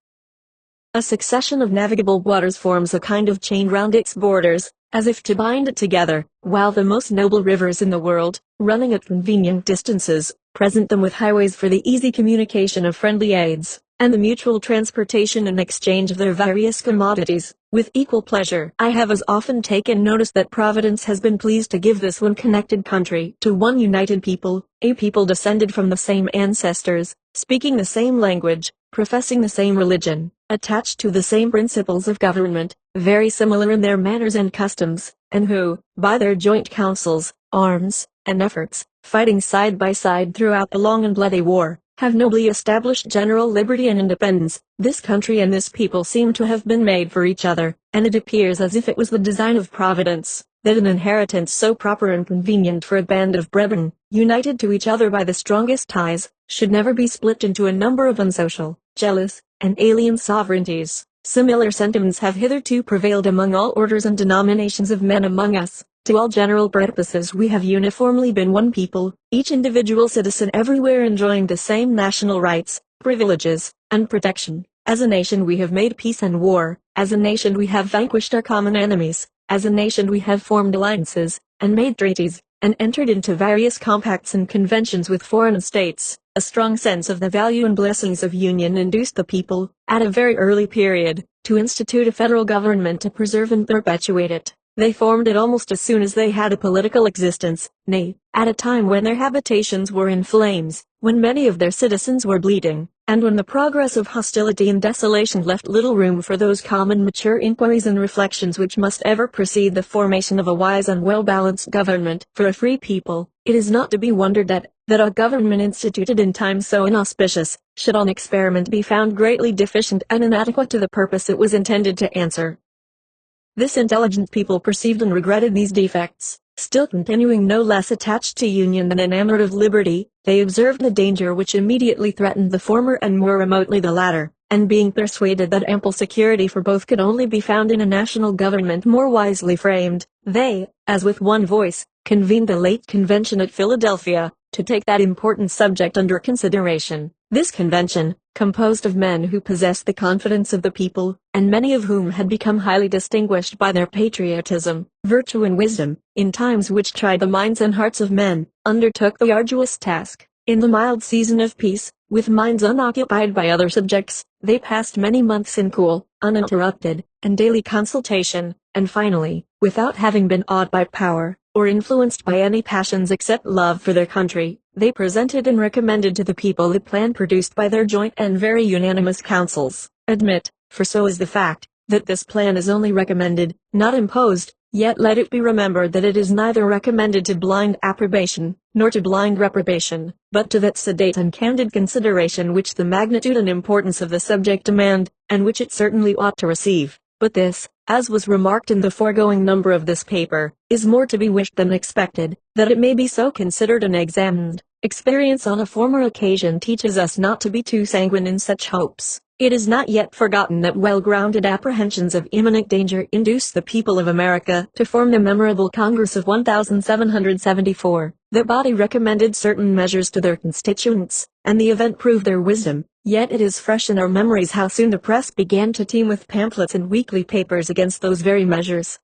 Speaker 1: A succession of navigable waters forms a kind of chain round its borders, as if to bind it together, while the most noble rivers in the world, running at convenient distances, present them with highways for the easy communication of friendly aids, and the mutual transportation and exchange of their various commodities, with equal pleasure. I have as often taken notice that Providence has been pleased to give this one connected country to one united people, a people descended from the same ancestors, speaking the same language, professing the same religion, attached to the same principles of government, very similar in their manners and customs, and who, by their joint counsels, arms, and efforts, fighting side by side throughout the long and bloody war, have nobly established general liberty and independence. This country and this people seem to have been made for each other, and it appears as if it was the design of Providence, that an inheritance so proper and convenient for a band of brethren, united to each other by the strongest ties, should never be split into a number of unsocial, jealous, and alien sovereignties. Similar sentiments have hitherto prevailed among all orders and denominations of men among us. To all general purposes we have uniformly been one people, each individual citizen everywhere enjoying the same national rights, privileges, and protection. As a nation we have made peace and war, as a nation we have vanquished our common enemies, as a nation we have formed alliances, and made treaties, and entered into various compacts and conventions with foreign states. A strong sense of the value and blessings of union induced the people, at a very early period, to institute a federal government to preserve and perpetuate it. They formed it almost as soon as they had a political existence, nay, at a time when their habitations were in flames, when many of their citizens were bleeding, and when the progress of hostility and desolation left little room for those common mature inquiries and reflections which must ever precede the formation of a wise and well-balanced government. For a free people, it is not to be wondered at, that a government instituted in times so inauspicious, should on experiment be found greatly deficient and inadequate to the purpose it was intended to answer. This intelligent people perceived and regretted these defects. Still continuing no less attached to union than enamored of liberty, they observed the danger which immediately threatened the former and more remotely the latter, and being persuaded that ample security for both could only be found in a national government more wisely framed, they, as with one voice, convened the late convention at Philadelphia, to take that important subject under consideration. This convention, composed of men who possessed the confidence of the people, and many of whom had become highly distinguished by their patriotism, virtue and wisdom, in times which tried the minds and hearts of men, undertook the arduous task. In the mild season of peace, with minds unoccupied by other subjects, they passed many months in cool, uninterrupted, and daily consultation, and finally, without having been awed by power, or influenced by any passions except love for their country, they presented and recommended to the people the plan produced by their joint and very unanimous councils. Admit, for so is the fact, that this plan is only recommended, not imposed, yet let it be remembered that it is neither recommended to blind approbation, nor to blind reprobation, but to that sedate and candid consideration which the magnitude and importance of the subject demand, and which it certainly ought to receive. But this, as was remarked in the foregoing number of this paper, is more to be wished than expected, that it may be so considered and examined. Experience on a former occasion teaches us not to be too sanguine in such hopes. It is not yet forgotten that well-grounded apprehensions of imminent danger induced the people of America to form the memorable Congress of 1774. That body recommended certain measures to their constituents, and the event proved their wisdom. Yet it is fresh in our memories how soon the press began to teem with pamphlets and weekly papers against those very measures.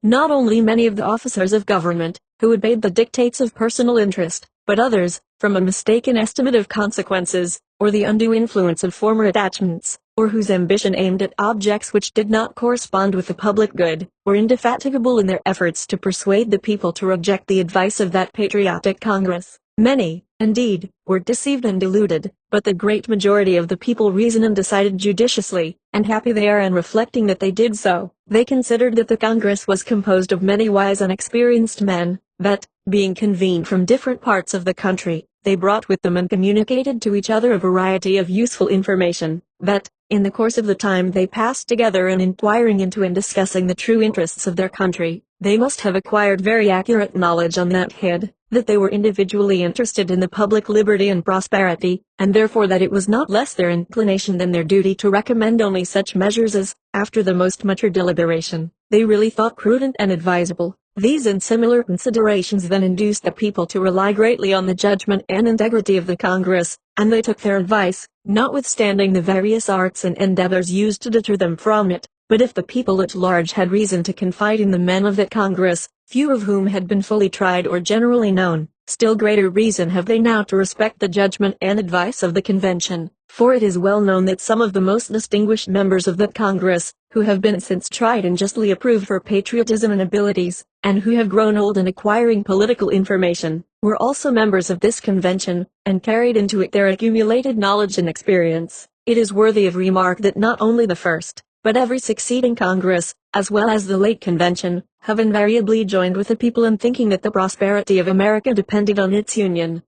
Speaker 1: Not only many of the officers of government, who obeyed the dictates of personal interest, but others, from a mistaken estimate of consequences, or the undue influence of former attachments, or whose ambition aimed at objects which did not correspond with the public good, were indefatigable in their efforts to persuade the people to reject the advice of that patriotic Congress. Many, indeed, were deceived and deluded, but the great majority of the people reasoned and decided judiciously, and happy they are in reflecting that they did so. They considered that the Congress was composed of many wise and experienced men, that, being convened from different parts of the country, they brought with them and communicated to each other a variety of useful information, that, in the course of the time they passed together in inquiring into and discussing the true interests of their country, they must have acquired very accurate knowledge on that head, that they were individually interested in the public liberty and prosperity, and therefore that it was not less their inclination than their duty to recommend only such measures as, after the most mature deliberation, they really thought prudent and advisable. These and similar considerations then induced the people to rely greatly on the judgment and integrity of the Congress, and they took their advice, notwithstanding the various arts and endeavors used to deter them from it. But if the people at large had reason to confide in the men of that Congress, few of whom had been fully tried or generally known, still greater reason have they now to respect the judgment and advice of the convention, for it is well known that some of the most distinguished members of that Congress, who have been since tried and justly approved for patriotism and abilities, and who have grown old in acquiring political information, were also members of this convention, and carried into it their accumulated knowledge and experience. It is worthy of remark that not only the first, but every succeeding Congress, as well as the late convention, have invariably joined with the people in thinking that the prosperity of America depended on its union.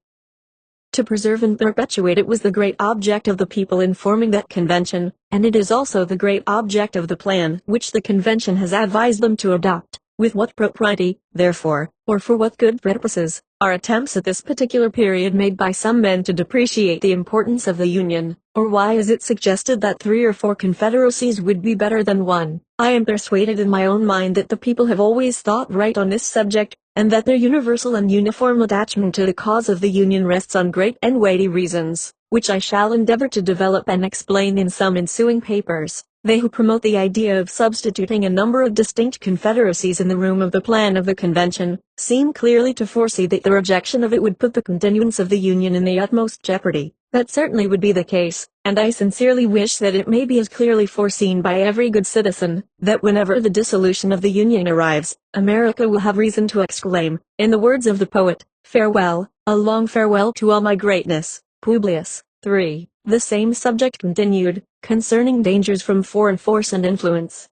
Speaker 1: To preserve and perpetuate it was the great object of the people in forming that convention, and it is also the great object of the plan which the convention has advised them to adopt. With what propriety, therefore, or for what good purposes, are attempts at this particular period made by some men to depreciate the importance of the Union, or why is it suggested that 3 or 4 confederacies would be better than one? I am persuaded in my own mind that the people have always thought right on this subject, and that their universal and uniform attachment to the cause of the Union rests on great and weighty reasons, which I shall endeavor to develop and explain in some ensuing papers. They who promote the idea of substituting a number of distinct confederacies in the room of the plan of the convention, seem clearly to foresee that the rejection of it would put the continuance of the Union in the utmost jeopardy. That certainly would be the case, and I sincerely wish that it may be as clearly foreseen by every good citizen, that whenever the dissolution of the Union arrives, America will have reason to exclaim, in the words of the poet, "Farewell, a long farewell to all my greatness." Publius. 3. The same subject continued, concerning dangers from foreign force and influence.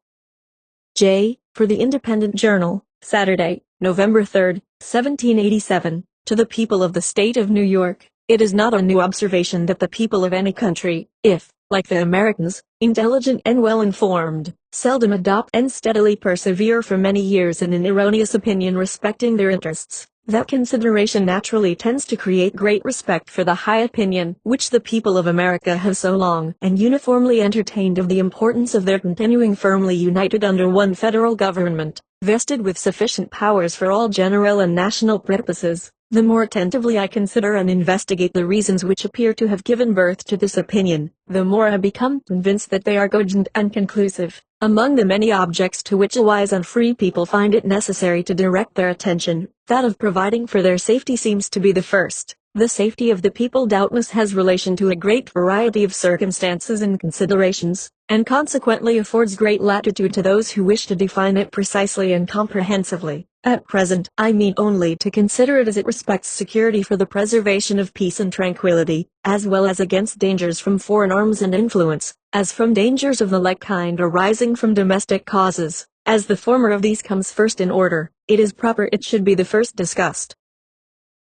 Speaker 1: J. For the Independent Journal, Saturday, November 3, 1787, to the people of the State of New York. It is not a new observation that the people of any country, if, like the Americans, intelligent and well informed, seldom adopt and steadily persevere for many years in an erroneous opinion respecting their interests, that consideration naturally tends to create great respect for the high opinion which the people of America have so long and uniformly entertained of the importance of their continuing firmly united under one federal government, vested with sufficient powers for all general and national purposes. The more attentively I consider and investigate the reasons which appear to have given birth to this opinion, the more I become convinced that they are cogent and conclusive. Among the many objects to which a wise and free people find it necessary to direct their attention, that of providing for their safety seems to be the first. The safety of the people doubtless has relation to a great variety of circumstances and considerations, and consequently affords great latitude to those who wish to define it precisely and comprehensively. At present, I mean only to consider it as it respects security for the preservation of peace and tranquility, as well as against dangers from foreign arms and influence, as from dangers of the like kind arising from domestic causes. As the former of these comes first in order, it is proper it should be the first discussed.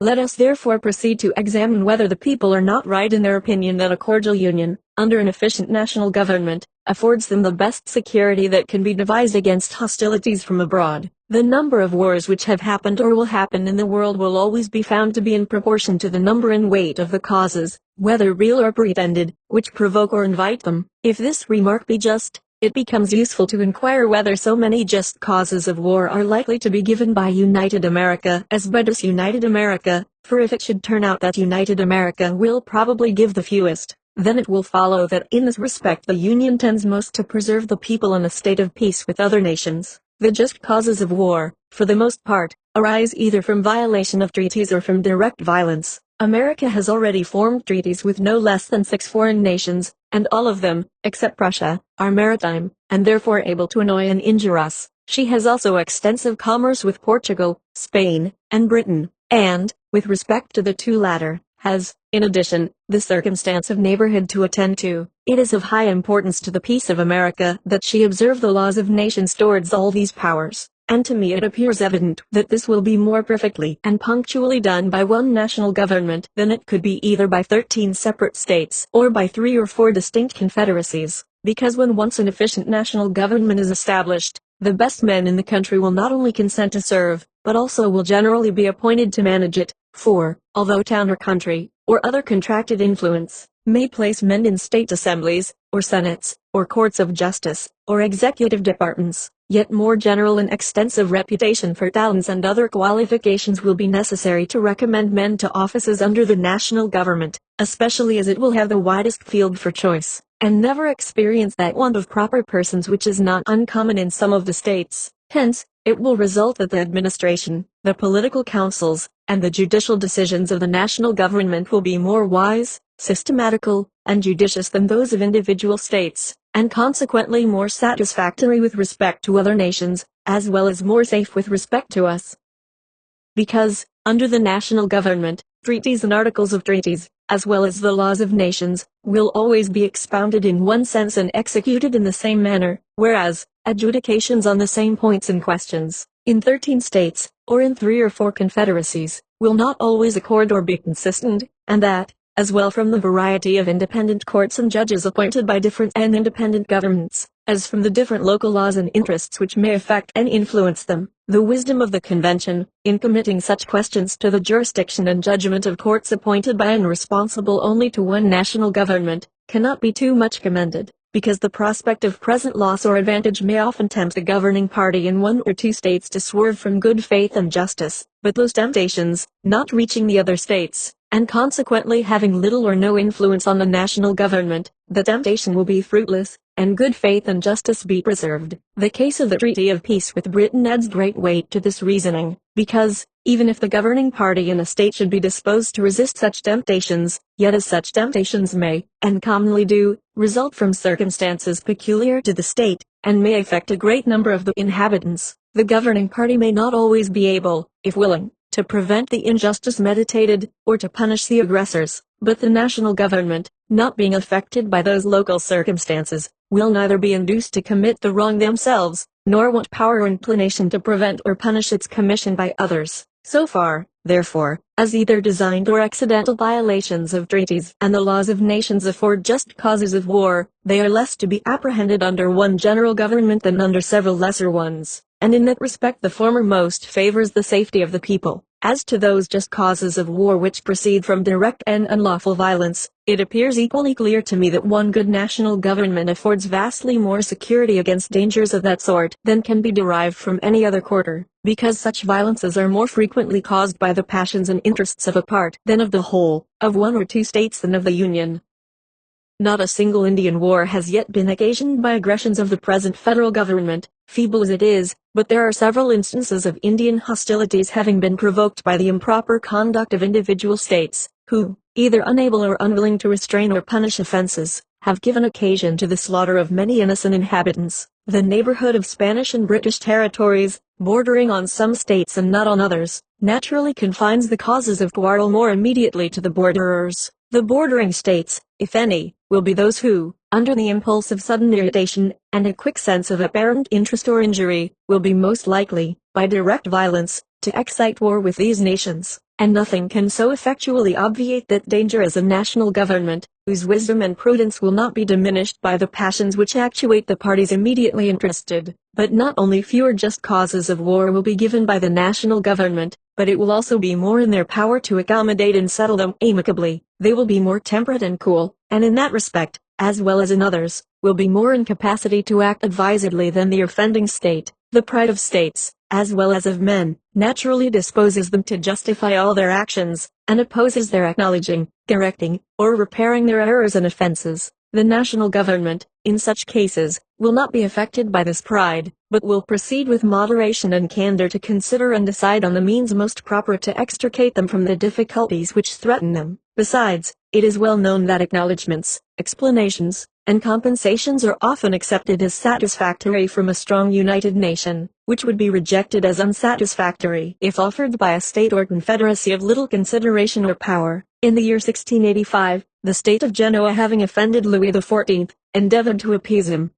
Speaker 1: Let us therefore proceed to examine whether the people are not right in their opinion that a cordial union, under an efficient national government, affords them the best security that can be devised against hostilities from abroad. The number of wars which have happened or will happen in the world will always be found to be in proportion to the number and weight of the causes, whether real or pretended, which provoke or invite them. If this remark be just, it becomes useful to inquire whether so many just causes of war are likely to be given by United America as by disunited America, for if it should turn out that United America will probably give the fewest, then it will follow that in this respect the Union tends most to preserve the people in a state of peace with other nations. The just causes of war, for the most part, arise either from violation of treaties or from direct violence. America has already formed treaties with no less than 6 foreign nations, and all of them, except Prussia, are maritime, and therefore able to annoy and injure us. She has also extensive commerce with Portugal, Spain, and Britain, and, with respect to the two latter, has, in addition, the circumstance of neighborhood to attend to. It is of high importance to the peace of America that she observe the laws of nations towards all these powers. And to me it appears evident that this will be more perfectly and punctually done by one national government than it could be either by 13 separate states or by 3 or 4 distinct confederacies, because when once an efficient national government is established, the best men in the country will not only consent to serve, but also will generally be appointed to manage it, for, although town or country, or other contracted influence, may place men in state assemblies, or senates, or courts of justice, or executive departments, yet more general and extensive reputation for talents and other qualifications will be necessary to recommend men to offices under the national government, especially as it will have the widest field for choice, and never experience that want of proper persons which is not uncommon in some of the states. Hence, it will result that the administration, the political councils, and the judicial decisions of the national government will be more wise, systematical, and judicious than those of individual states, and consequently more satisfactory with respect to other nations, as well as more safe with respect to us. Because, under the national government, treaties and articles of treaties, as well as the laws of nations, will always be expounded in one sense and executed in the same manner, whereas, adjudications on the same points and questions, in 13 states, or in 3 or 4 confederacies, will not always accord or be consistent, and that, as well from the variety of independent courts and judges appointed by different and independent governments, as from the different local laws and interests which may affect and influence them. The wisdom of the convention, in committing such questions to the jurisdiction and judgment of courts appointed by and responsible only to one national government, cannot be too much commended, because the prospect of present loss or advantage may often tempt the governing party in 1 or 2 states to swerve from good faith and justice, but those temptations, not reaching the other states, and consequently having little or no influence on the national government, the temptation will be fruitless, and good faith and justice be preserved. The case of the Treaty of Peace with Britain adds great weight to this reasoning, because, even if the governing party in a state should be disposed to resist such temptations, yet as such temptations may, and commonly do, result from circumstances peculiar to the state, and may affect a great number of the inhabitants, the governing party may not always be able, if willing, to prevent the injustice meditated, or to punish the aggressors, but the national government, not being affected by those local circumstances, will neither be induced to commit the wrong themselves, nor want power or inclination to prevent or punish its commission by others. So far, therefore, as either designed or accidental violations of treaties and the laws of nations afford just causes of war, they are less to be apprehended under one general government than under several lesser ones, and in that respect the former most favors the safety of the people. As to those just causes of war which proceed from direct and unlawful violence, it appears equally clear to me that one good national government affords vastly more security against dangers of that sort than can be derived from any other quarter, because such violences are more frequently caused by the passions and interests of a part than of the whole, of 1 or 2 states than of the Union. Not a single Indian war has yet been occasioned by aggressions of the present federal government, feeble as it is, but there are several instances of Indian hostilities having been provoked by the improper conduct of individual states, who, either unable or unwilling to restrain or punish offenses, have given occasion to the slaughter of many innocent inhabitants. The neighborhood of Spanish and British territories, bordering on some states and not on others, naturally confines the causes of quarrel more immediately to the borderers. The bordering states, if any, will be those who, under the impulse of sudden irritation, and a quick sense of apparent interest or injury, will be most likely, by direct violence, to excite war with these nations. and nothing can so effectually obviate that danger as a national government, whose wisdom and prudence will not be diminished by the passions which actuate the parties immediately interested. But not only fewer just causes of war will be given by the national government, but it will also be more in their power to accommodate and settle them amicably. They will be more temperate and cool, and in that respect, as well as in others, will be more in capacity to act advisedly than the offending state. The pride of states, as well as of men, naturally disposes them to justify all their actions, and opposes their acknowledging, correcting, or repairing their errors and offenses. The national government, in such cases, will not be affected by this pride, but will proceed with moderation and candor to consider and decide on the means most proper to extricate them from the difficulties which threaten them. Besides, it is well known that acknowledgments, explanations, and compensations are often accepted as satisfactory from a strong united nation, which would be rejected as unsatisfactory if offered by a state or confederacy of little consideration or power. In the year 1685, the state of Genoa, having offended Louis XIV, endeavored to appease him.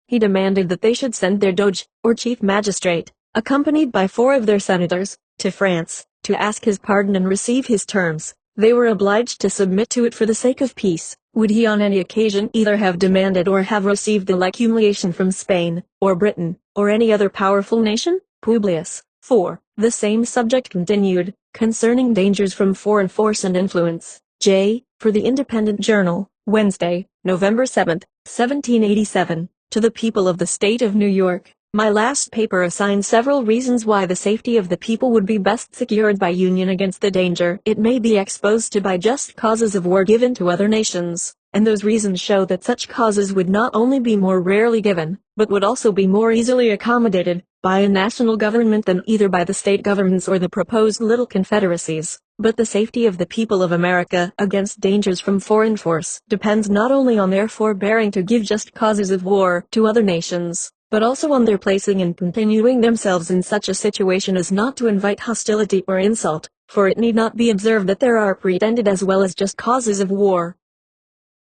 Speaker 1: He demanded that they should send their doge, or chief magistrate, accompanied by 4 of their senators, to France, to ask his pardon and receive his terms. They were obliged to submit to it for the sake of peace. Would he on any occasion either have demanded or have received the like humiliation from Spain, or Britain, or any other powerful nation? Publius. 4. The same subject continued, concerning dangers from foreign force and influence. J. For the Independent Journal, Wednesday, November 7, 1787. To the people of the State of New York. My last paper assigns several reasons why the safety of the people would be best secured by union against the danger it may be exposed to by just causes of war given to other nations, and those reasons show that such causes would not only be more rarely given, but would also be more easily accommodated, by a national government than either by the state governments or the proposed little confederacies. But the safety of the people of America against dangers from foreign force depends not only on their forbearing to give just causes of war to other nations, but also on their placing and continuing themselves in such a situation as not to invite hostility or insult, for it need not be observed that there are pretended as well as just causes of war.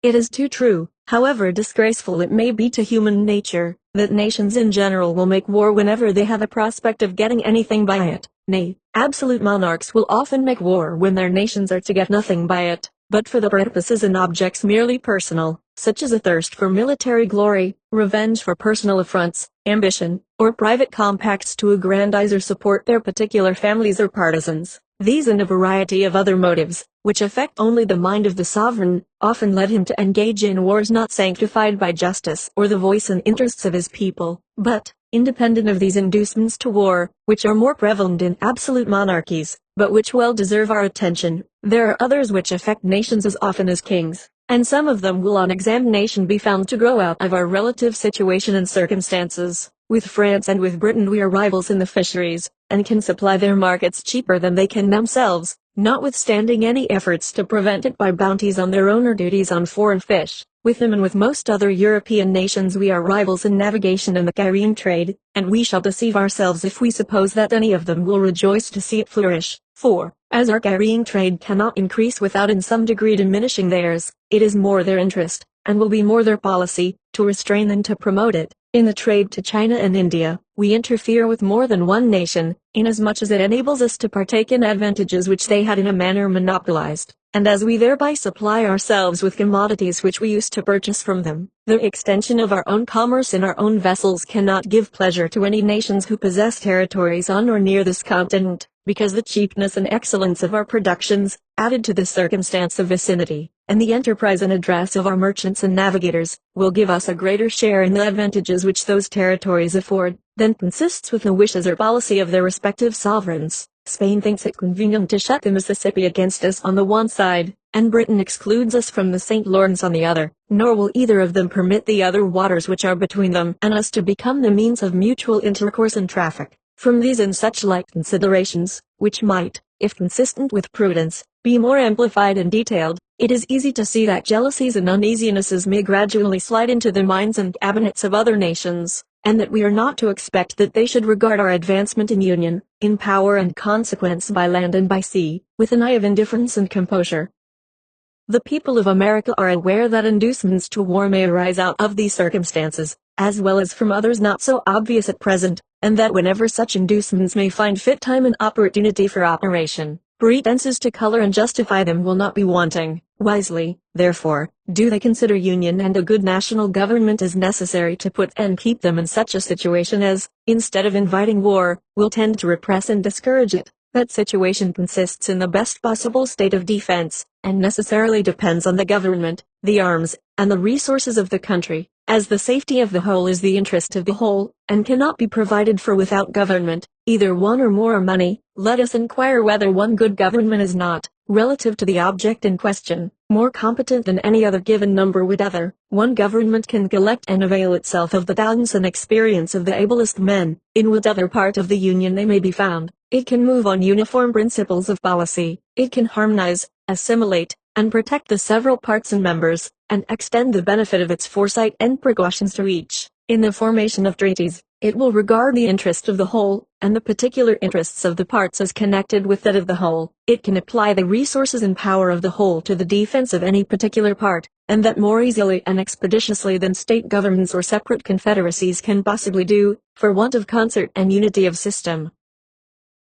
Speaker 1: It is too true, however disgraceful it may be to human nature, that nations in general will make war whenever they have a prospect of getting anything by it. Nay, absolute monarchs will often make war when their nations are to get nothing by it, but for the purposes and objects merely personal, such as a thirst for military glory, revenge for personal affronts, ambition, or private compacts to aggrandize or support their particular families or partisans. These and a variety of other motives, which affect only the mind of the sovereign, often led him to engage in wars not sanctified by justice or the voice and interests of his people. But, independent of these inducements to war, which are more prevalent in absolute monarchies, but which well deserve our attention, there are others which affect nations as often as kings, and some of them will on examination be found to grow out of our relative situation and circumstances. With France and with Britain we are rivals in the fisheries, and can supply their markets cheaper than they can themselves, notwithstanding any efforts to prevent it by bounties on their own or duties on foreign fish. With them and with most other European nations we are rivals in navigation and the carrying trade, and we shall deceive ourselves if we suppose that any of them will rejoice to see it flourish. For, as our carrying trade cannot increase without in some degree diminishing theirs, it is more their interest, and will be more their policy, to restrain than to promote it. In the trade to China and India, we interfere with more than one nation, inasmuch as it enables us to partake in advantages which they had in a manner monopolized, and as we thereby supply ourselves with commodities which we used to purchase from them. The extension of our own commerce in our own vessels cannot give pleasure to any nations who possess territories on or near this continent, because the cheapness and excellence of our productions, added to the circumstance of vicinity, and the enterprise and address of our merchants and navigators, will give us a greater share in the advantages which those territories afford, than consists with the wishes or policy of their respective sovereigns. Spain thinks it convenient to shut the Mississippi against us on the one side, and Britain excludes us from the St. Lawrence on the other, nor will either of them permit the other waters which are between them and us to become the means of mutual intercourse and traffic. From these and such like considerations, which might, if consistent with prudence, be more amplified and detailed, it is easy to see that jealousies and uneasinesses may gradually slide into the minds and cabinets of other nations, and that we are not to expect that they should regard our advancement in union, in power and consequence by land and by sea, with an eye of indifference and composure. The people of America are aware that inducements to war may arise out of these circumstances, as well as from others not so obvious at present, and that whenever such inducements may find fit time and opportunity for operation, Pretenses to color and justify them will not be wanting. Wisely, therefore, do they consider union and a good national government as necessary to put and keep them in such a situation as, instead of inviting war, will tend to repress and discourage it. That situation consists in the best possible state of defense, and necessarily depends on the government, the arms, and the resources of the country, as the safety of the whole is the interest of the whole, and cannot be provided for without government, either one or more money. Let us inquire whether one good government is not, relative to the object in question, more competent than any other given number whatever. One government can collect and avail itself of the talents and experience of the ablest men, in whatever part of the Union they may be found. It can move on uniform principles of policy. It can harmonize, assimilate, and protect the several parts and members, and extend the benefit of its foresight and precautions to each. In the formation of treaties, it will regard the interest of the whole, and the particular interests of the parts as connected with that of the whole. It can apply the resources and power of the whole to the defense of any particular part, and that more easily and expeditiously than state governments or separate confederacies can possibly do, for want of concert and unity of system.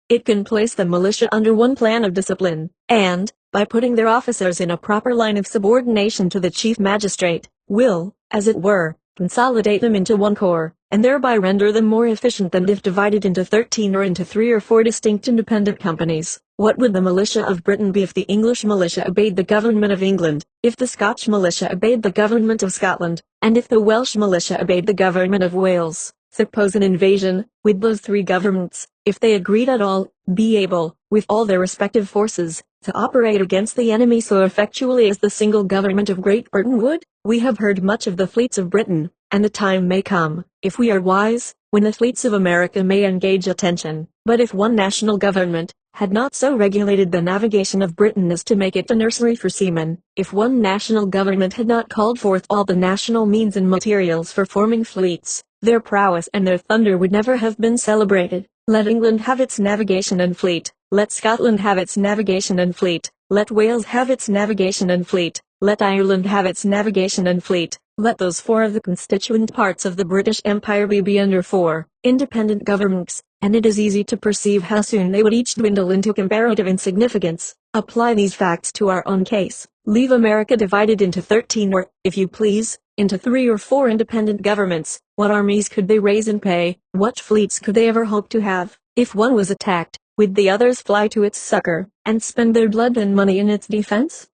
Speaker 1: It can place the militia under one plan of discipline, and, by putting their officers in a proper line of subordination to the chief magistrate, will, as it were, consolidate them into one corps, and thereby render them more efficient than if divided into 13 or into 3 or 4 distinct independent companies. What would the militia of Britain be if the English militia obeyed the government of England, if the Scotch militia obeyed the government of Scotland, and if the Welsh militia obeyed the government of Wales? Suppose an invasion, with those 3 governments, if they agreed at all, be able, with all their respective forces, to operate against the enemy so effectually as the single government of Great Britain would? We have heard much of the fleets of Britain, and the time may come, if we are wise, when the fleets of America may engage attention. But if one national government had not so regulated the navigation of Britain as to make it a nursery for seamen, if one national government had not called forth all the national means and materials for forming fleets, their prowess and their thunder would never have been celebrated. Let England have its navigation and fleet, let Scotland have its navigation and fleet, let Wales have its navigation and fleet, let Ireland have its navigation and fleet, let those 4 of the constituent parts of the British Empire be under 4 independent governments, and it is easy to perceive how soon they would each dwindle into comparative insignificance. Apply these facts to our own case. Leave America divided into 13 or, if you please, into 3 or 4 independent governments. What armies could they raise and pay? What fleets could they ever hope to have? If one was attacked, would the others fly to its succor, and spend their blood and money in its defense?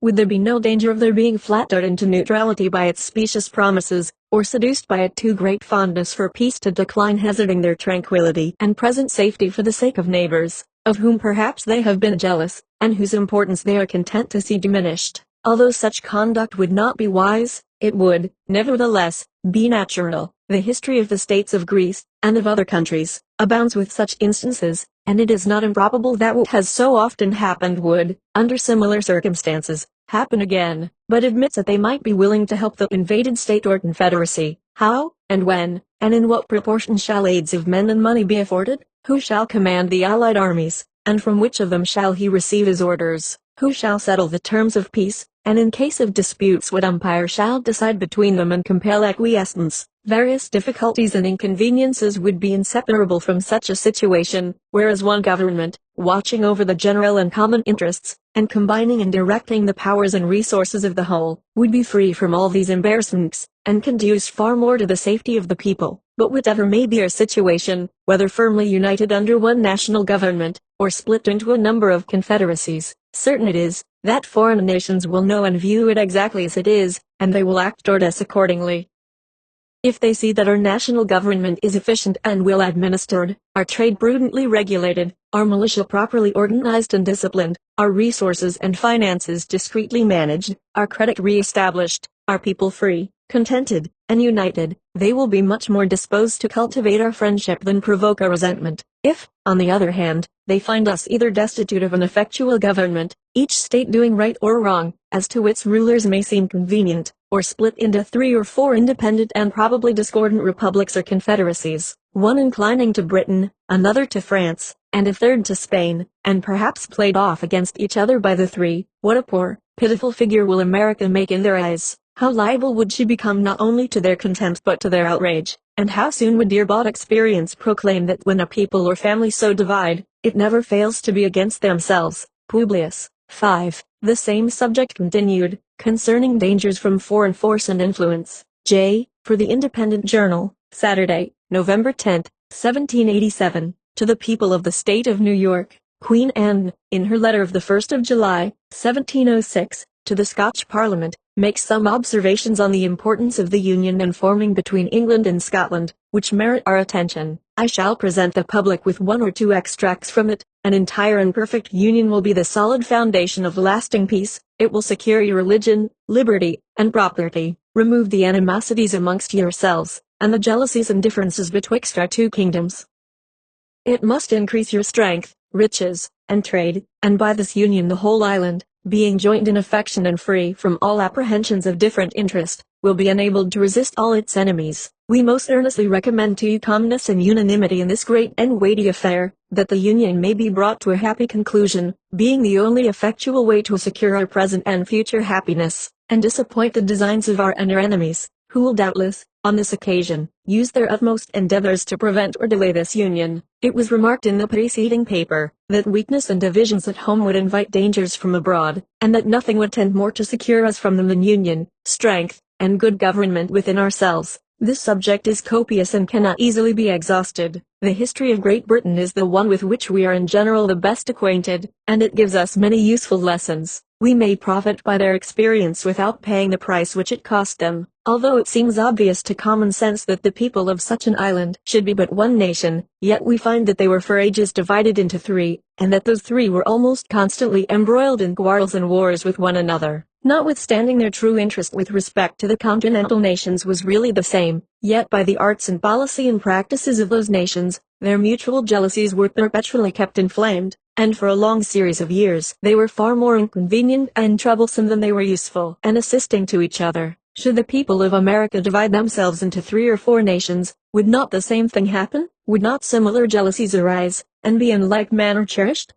Speaker 1: Would there be no danger of their being flattered into neutrality by its specious promises, or seduced by a too great fondness for peace to decline hazarding their tranquility and present safety for the sake of neighbors, of whom perhaps they have been jealous, and whose importance they are content to see diminished? Although such conduct would not be wise, it would, nevertheless, be natural. The history of the states of Greece, and of other countries, abounds with such instances, and it is not improbable that what has so often happened would, under similar circumstances, happen again, but admits that they might be willing to help the invaded state or confederacy. How, and when, and in what proportion shall aids of men and money be afforded? Who shall command the allied armies, and from which of them shall he receive his orders? Who shall settle the terms of peace, and in case of disputes what umpire shall decide between them and compel acquiescence? Various difficulties and inconveniences would be inseparable from such a situation, whereas one government, watching over the general and common interests, and combining and directing the powers and resources of the whole, would be free from all these embarrassments, and conduce far more to the safety of the people. But whatever may be our situation, whether firmly united under one national government, or split into a number of confederacies, certain it is, that foreign nations will know and view it exactly as it is, and they will act toward us accordingly. If they see that our national government is efficient and well administered, our trade prudently regulated, our militia properly organized and disciplined, our resources and finances discreetly managed, our credit re-established, our people free, contented, and united, they will be much more disposed to cultivate our friendship than provoke our resentment. If, on the other hand, they find us either destitute of an effectual government, each state doing right or wrong, as to its rulers may seem convenient, or split into 3 or 4 independent and probably discordant republics or confederacies, one inclining to Britain, another to France, and a third to Spain, and perhaps played off against each other by the 3, what a poor, pitiful figure will America make in their eyes! How liable would she become not only to their contempt but to their outrage! And how soon would dear-bought experience proclaim that when a people or family so divide, it never fails to be against themselves. Publius. 5. The same subject continued, concerning dangers from foreign force and influence. J. For the Independent Journal, Saturday, November 10, 1787, to the people of the state of New York, Queen Anne, in her letter of the 1st of July, 1706, to the Scotch Parliament, makes some observations on the importance of the union then forming between England and Scotland, which merit our attention. I shall present the public with one or two extracts from it. An entire and perfect union will be the solid foundation of lasting peace. It will secure your religion, liberty, and property, remove the animosities amongst yourselves, and the jealousies and differences betwixt our two kingdoms. It must increase your strength, riches, and trade, and by this union the whole island, being joined in affection and free from all apprehensions of different interest, will be enabled to resist all its enemies. We most earnestly recommend to you calmness and unanimity in this great and weighty affair, that the union may be brought to a happy conclusion, being the only effectual way to secure our present and future happiness, and disappoint the designs of our enemies, who will doubtless, on this occasion, use their utmost endeavors to prevent or delay this union. It was remarked in the preceding paper, that weakness and divisions at home would invite dangers from abroad, and that nothing would tend more to secure us from them than union, strength, and good government within ourselves. This subject is copious and cannot easily be exhausted. The history of Great Britain is the one with which we are in general the best acquainted, and it gives us many useful lessons. We may profit by their experience without paying the price which it cost them. Although it seems obvious to common sense that the people of such an island should be but one nation, yet we find that they were for ages divided into three, and that those three were almost constantly embroiled in quarrels and wars with one another. Notwithstanding their true interest with respect to the continental nations was really the same, yet by the arts and policy and practices of those nations, their mutual jealousies were perpetually kept inflamed, and for a long series of years they were far more inconvenient and troublesome than they were useful and assisting to each other. Should the people of America divide themselves into 3 or 4 nations, would not the same thing happen? Would not similar jealousies arise, and be in like manner cherished?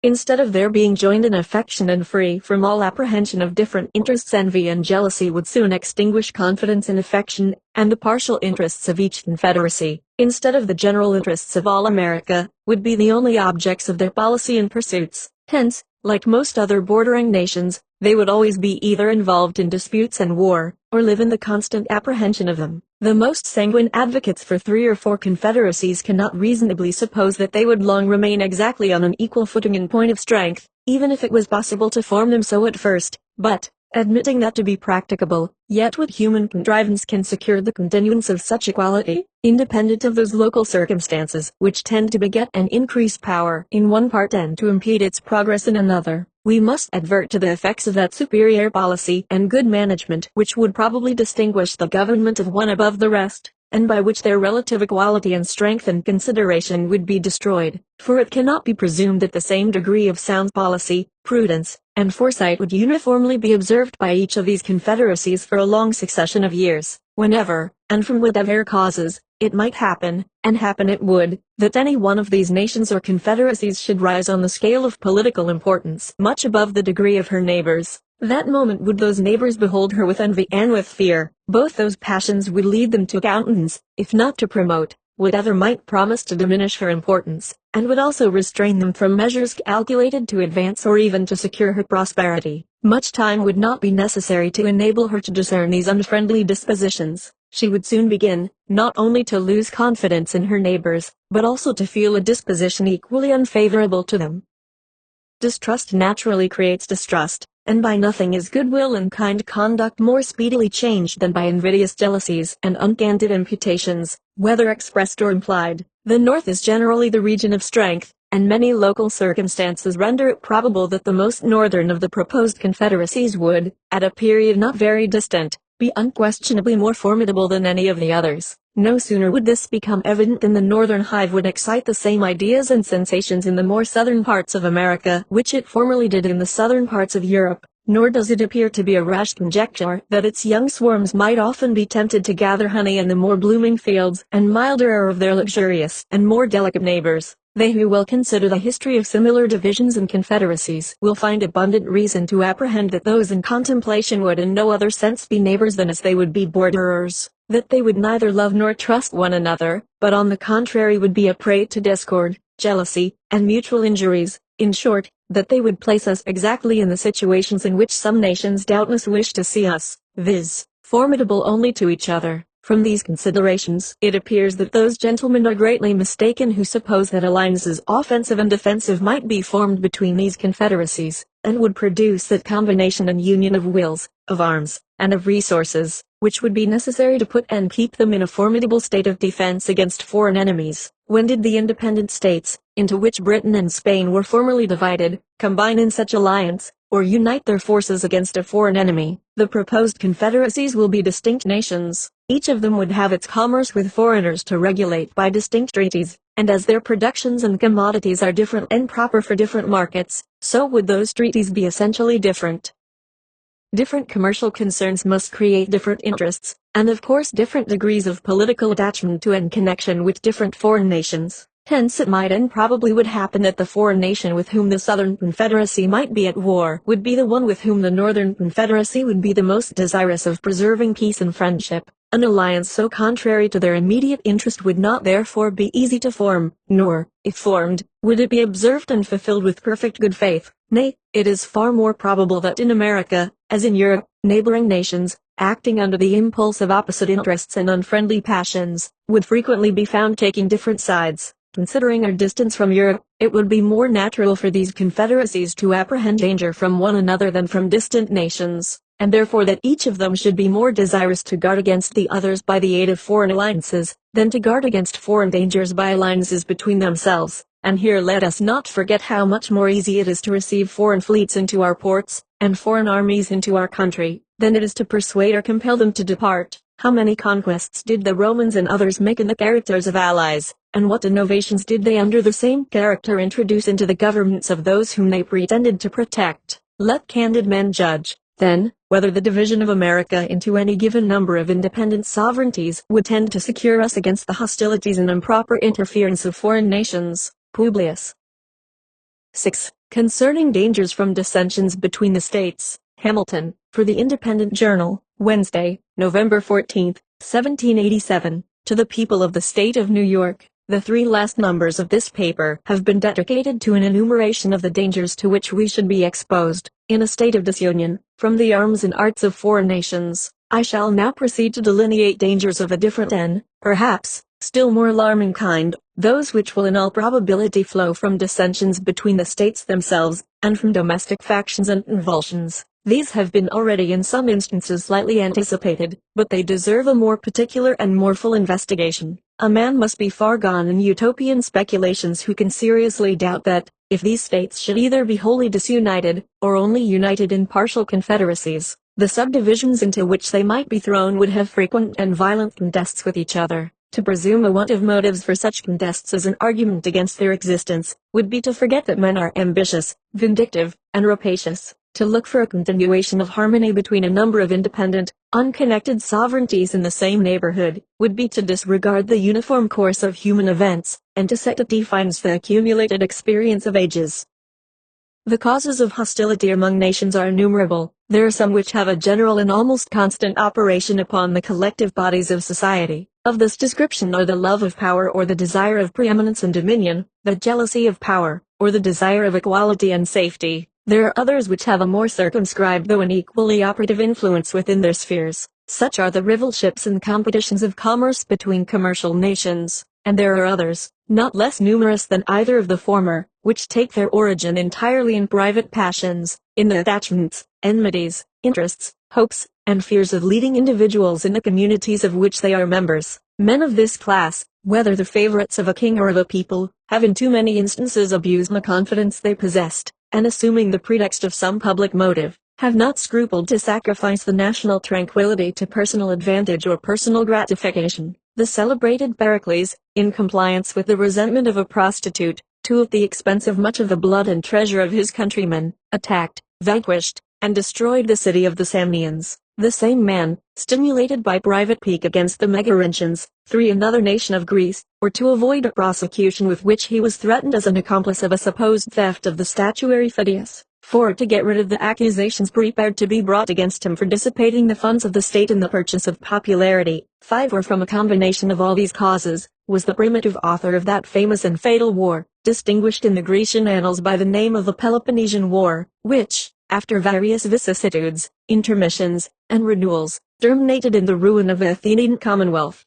Speaker 1: Instead of their being joined in affection and free from all apprehension of different interests, envy and jealousy would soon extinguish confidence and affection, and the partial interests of each confederacy, instead of the general interests of all America, would be the only objects of their policy and pursuits. Hence, like most other bordering nations, they would always be either involved in disputes and war, or live in the constant apprehension of them. The most sanguine advocates for 3 or 4 confederacies cannot reasonably suppose that they would long remain exactly on an equal footing in point of strength, even if it was possible to form them so at first. But, admitting that to be practicable, yet what human contrivance can secure the continuance of such equality, independent of those local circumstances which tend to beget and increase power in one part and to impede its progress in another? We must advert to the effects of that superior policy and good management which would probably distinguish the government of one above the rest, and by which their relative equality and strength and consideration would be destroyed. For it cannot be presumed that the same degree of sound policy, prudence, and foresight would uniformly be observed by each of these confederacies for a long succession of years, whenever, and from whatever causes, it might happen, and happen it would, that any one of these nations or confederacies should rise on the scale of political importance much above the degree of her neighbors. That moment would those neighbors behold her with envy and with fear. Both those passions would lead them to countenance, if not to promote, whatever might promise to diminish her importance, and would also restrain them from measures calculated to advance or even to secure her prosperity. Much time would not be necessary to enable her to discern these unfriendly dispositions. She would soon begin, not only to lose confidence in her neighbors, but also to feel a disposition equally unfavorable to them. Distrust naturally creates distrust, and by nothing is goodwill and kind conduct more speedily changed than by invidious jealousies and uncandid imputations, whether expressed or implied. The North is generally the region of strength, and many local circumstances render it probable that the most northern of the proposed confederacies would, at a period not very distant, be unquestionably more formidable than any of the others. No sooner would this become evident than the northern hive would excite the same ideas and sensations in the more southern parts of America which it formerly did in the southern parts of Europe, nor does it appear to be a rash conjecture that its young swarms might often be tempted to gather honey in the more blooming fields and milder air of their luxurious and more delicate neighbors. They who will consider the history of similar divisions and confederacies will find abundant reason to apprehend that those in contemplation would in no other sense be neighbors than as they would be borderers, that they would neither love nor trust one another, but on the contrary would be a prey to discord, jealousy, and mutual injuries. In short, that they would place us exactly in the situations in which some nations doubtless wish to see us, viz., formidable only to each other. From these considerations, it appears that those gentlemen are greatly mistaken who suppose that alliances offensive and defensive might be formed between these confederacies, and would produce that combination and union of wills, of arms, and of resources, which would be necessary to put and keep them in a formidable state of defense against foreign enemies. When did the independent states, into which Britain and Spain were formerly divided, combine in such alliance, or unite their forces against a foreign enemy? The proposed confederacies will be distinct nations. Each of them would have its commerce with foreigners to regulate by distinct treaties, and as their productions and commodities are different and proper for different markets, so would those treaties be essentially different. Different commercial concerns must create different interests, and of course different degrees of political attachment to and connection with different foreign nations. Hence it might and probably would happen that the foreign nation with whom the Southern Confederacy might be at war would be the one with whom the Northern Confederacy would be the most desirous of preserving peace and friendship. An alliance so contrary to their immediate interest would not therefore be easy to form, nor, if formed, would it be observed and fulfilled with perfect good faith. Nay, it is far more probable that in America, as in Europe, neighboring nations, acting under the impulse of opposite interests and unfriendly passions, would frequently be found taking different sides. Considering our distance from Europe, it would be more natural for these confederacies to apprehend danger from one another than from distant nations, and therefore that each of them should be more desirous to guard against the others by the aid of foreign alliances, than to guard against foreign dangers by alliances between themselves. And here let us not forget how much more easy it is to receive foreign fleets into our ports, and foreign armies into our country, than it is to persuade or compel them to depart. How many conquests did the Romans and others make in the characters of allies, and what innovations did they under the same character introduce into the governments of those whom they pretended to protect? Let candid men judge, then, whether the division of America into any given number of independent sovereignties would tend to secure us against the hostilities and improper interference of foreign nations. Publius. 6. Concerning dangers from dissensions between the states. Hamilton, for the Independent Journal, Wednesday, November 14, 1787, to the people of the state of New York. The 3 last numbers of this paper have been dedicated to an enumeration of the dangers to which we should be exposed, in a state of disunion, from the arms and arts of foreign nations. I shall now proceed to delineate dangers of a different and, perhaps, still more alarming kind, those which will in all probability flow from dissensions between the states themselves, and from domestic factions and convulsions. These have been already in some instances slightly anticipated, but they deserve a more particular and more full investigation. A man must be far gone in utopian speculations who can seriously doubt that, if these states should either be wholly disunited, or only united in partial confederacies, the subdivisions into which they might be thrown would have frequent and violent contests with each other. To presume a want of motives for such contests as an argument against their existence, would be to forget that men are ambitious, vindictive, and rapacious. To look for a continuation of harmony between a number of independent, unconnected sovereignties in the same neighborhood, would be to disregard the uniform course of human events, and to set at defiance the accumulated experience of ages. The causes of hostility among nations are innumerable. There are some which have a general and almost constant operation upon the collective bodies of society. Of this description are the love of power or the desire of preeminence and dominion, the jealousy of power, or the desire of equality and safety. There are others which have a more circumscribed though an equally operative influence within their spheres. Such are the rivalships and competitions of commerce between commercial nations, and there are others, not less numerous than either of the former, which take their origin entirely in private passions, in the attachments, enmities, interests, hopes, and fears of leading individuals in the communities of which they are members. Men of this class, whether the favorites of a king or of a people, have in too many instances abused the confidence they possessed, and assuming the pretext of some public motive, have not scrupled to sacrifice the national tranquility to personal advantage or personal gratification. The celebrated Pericles, in compliance with the resentment of a prostitute, to at the expense of much of the blood and treasure of his countrymen, attacked, vanquished, and destroyed the city of the Samnians. The same man, stimulated by private pique against the Megarintians, 3 another nation of Greece, or to avoid a prosecution with which he was threatened as an accomplice of a supposed theft of the statuary Phidias, 4 to get rid of the accusations prepared to be brought against him for dissipating the funds of the state in the purchase of popularity, 5 or from a combination of all these causes, was the primitive author of that famous and fatal war, distinguished in the Grecian annals by the name of the Peloponnesian War, which, after various vicissitudes, intermissions, and renewals, terminated in the ruin of the Athenian Commonwealth.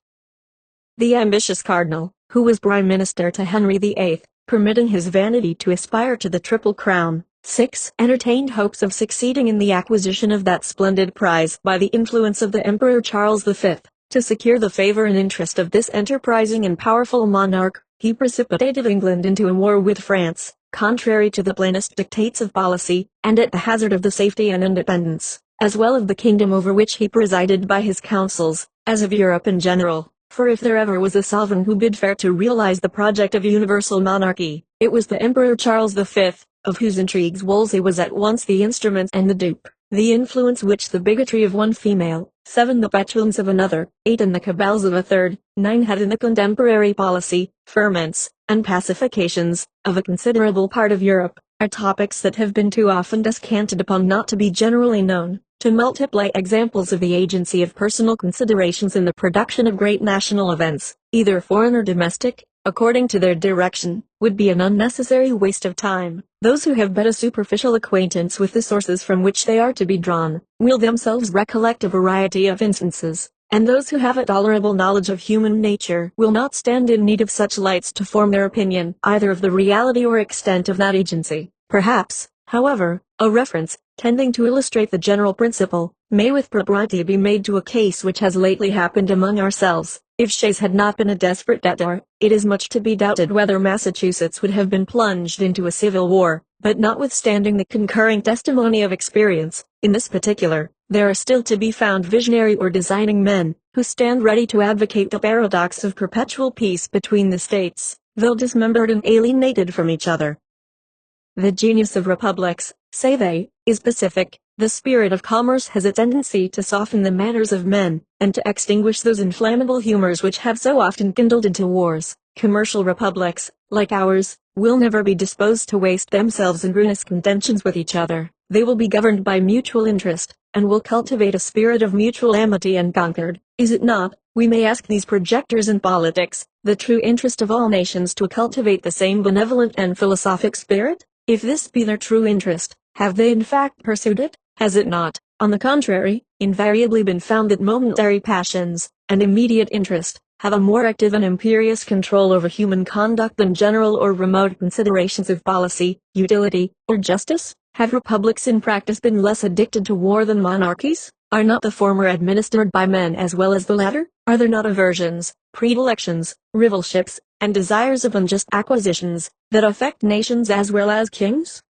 Speaker 1: The ambitious cardinal, who was prime minister to Henry VIII, permitting his vanity to aspire to the triple crown, 6. entertained hopes of succeeding in the acquisition of that splendid prize by the influence of the Emperor Charles V. To secure the favor and interest of this enterprising and powerful monarch, he precipitated England into a war with France, contrary to the plainest dictates of policy, and at the hazard of the safety and independence, as well of the kingdom over which he presided by his counsels, as of Europe in general. For if there ever was a sovereign who bid fair to realize the project of universal monarchy, it was the Emperor Charles V, of whose intrigues Wolsey was at once the instrument and the dupe. The influence which the bigotry of one female, 7 the petulance of another, 8 and the cabals of a third, 9 had in the contemporary policy, ferments, and pacifications, of a considerable part of Europe, are topics that have been too often descanted upon not to be generally known. To multiply examples of the agency of personal considerations in the production of great national events, either foreign or domestic, according to their direction, would be an unnecessary waste of time. Those who have but a superficial acquaintance with the sources from which they are to be drawn, will themselves recollect a variety of instances, and those who have a tolerable knowledge of human nature will not stand in need of such lights to form their opinion either of the reality or extent of that agency. Perhaps, however, a reference, tending to illustrate the general principle, may with propriety be made to a case which has lately happened among ourselves. If Shays had not been a desperate debtor, it is much to be doubted whether Massachusetts would have been plunged into a civil war, but notwithstanding the concurring testimony of experience, in this particular, there are still to be found visionary or designing men, who stand ready to advocate the paradox of perpetual peace between the states, though dismembered and alienated from each other. The genius of republics, say they, is pacific. The spirit of commerce has a tendency to soften the manners of men, and to extinguish those inflammable humors which have so often kindled into wars. Commercial republics, like ours, will never be disposed to waste themselves in ruinous contentions with each other. They will be governed by mutual interest, and will cultivate a spirit of mutual amity and concord. Is it not, we may ask these projectors in politics, the true interest of all nations to cultivate the same benevolent and philosophic spirit? If this be their true interest, have they in fact pursued it? Has it not, on the contrary, invariably been found that momentary passions, and immediate interest, have a more active and imperious control over human conduct than general or remote considerations of policy, utility, or justice? Have republics in practice been less addicted to war than monarchies? Are not the former administered by men as well as the latter? Are there not aversions, predilections, rivalships, and desires of unjust acquisitions, that affect nations as well as kings?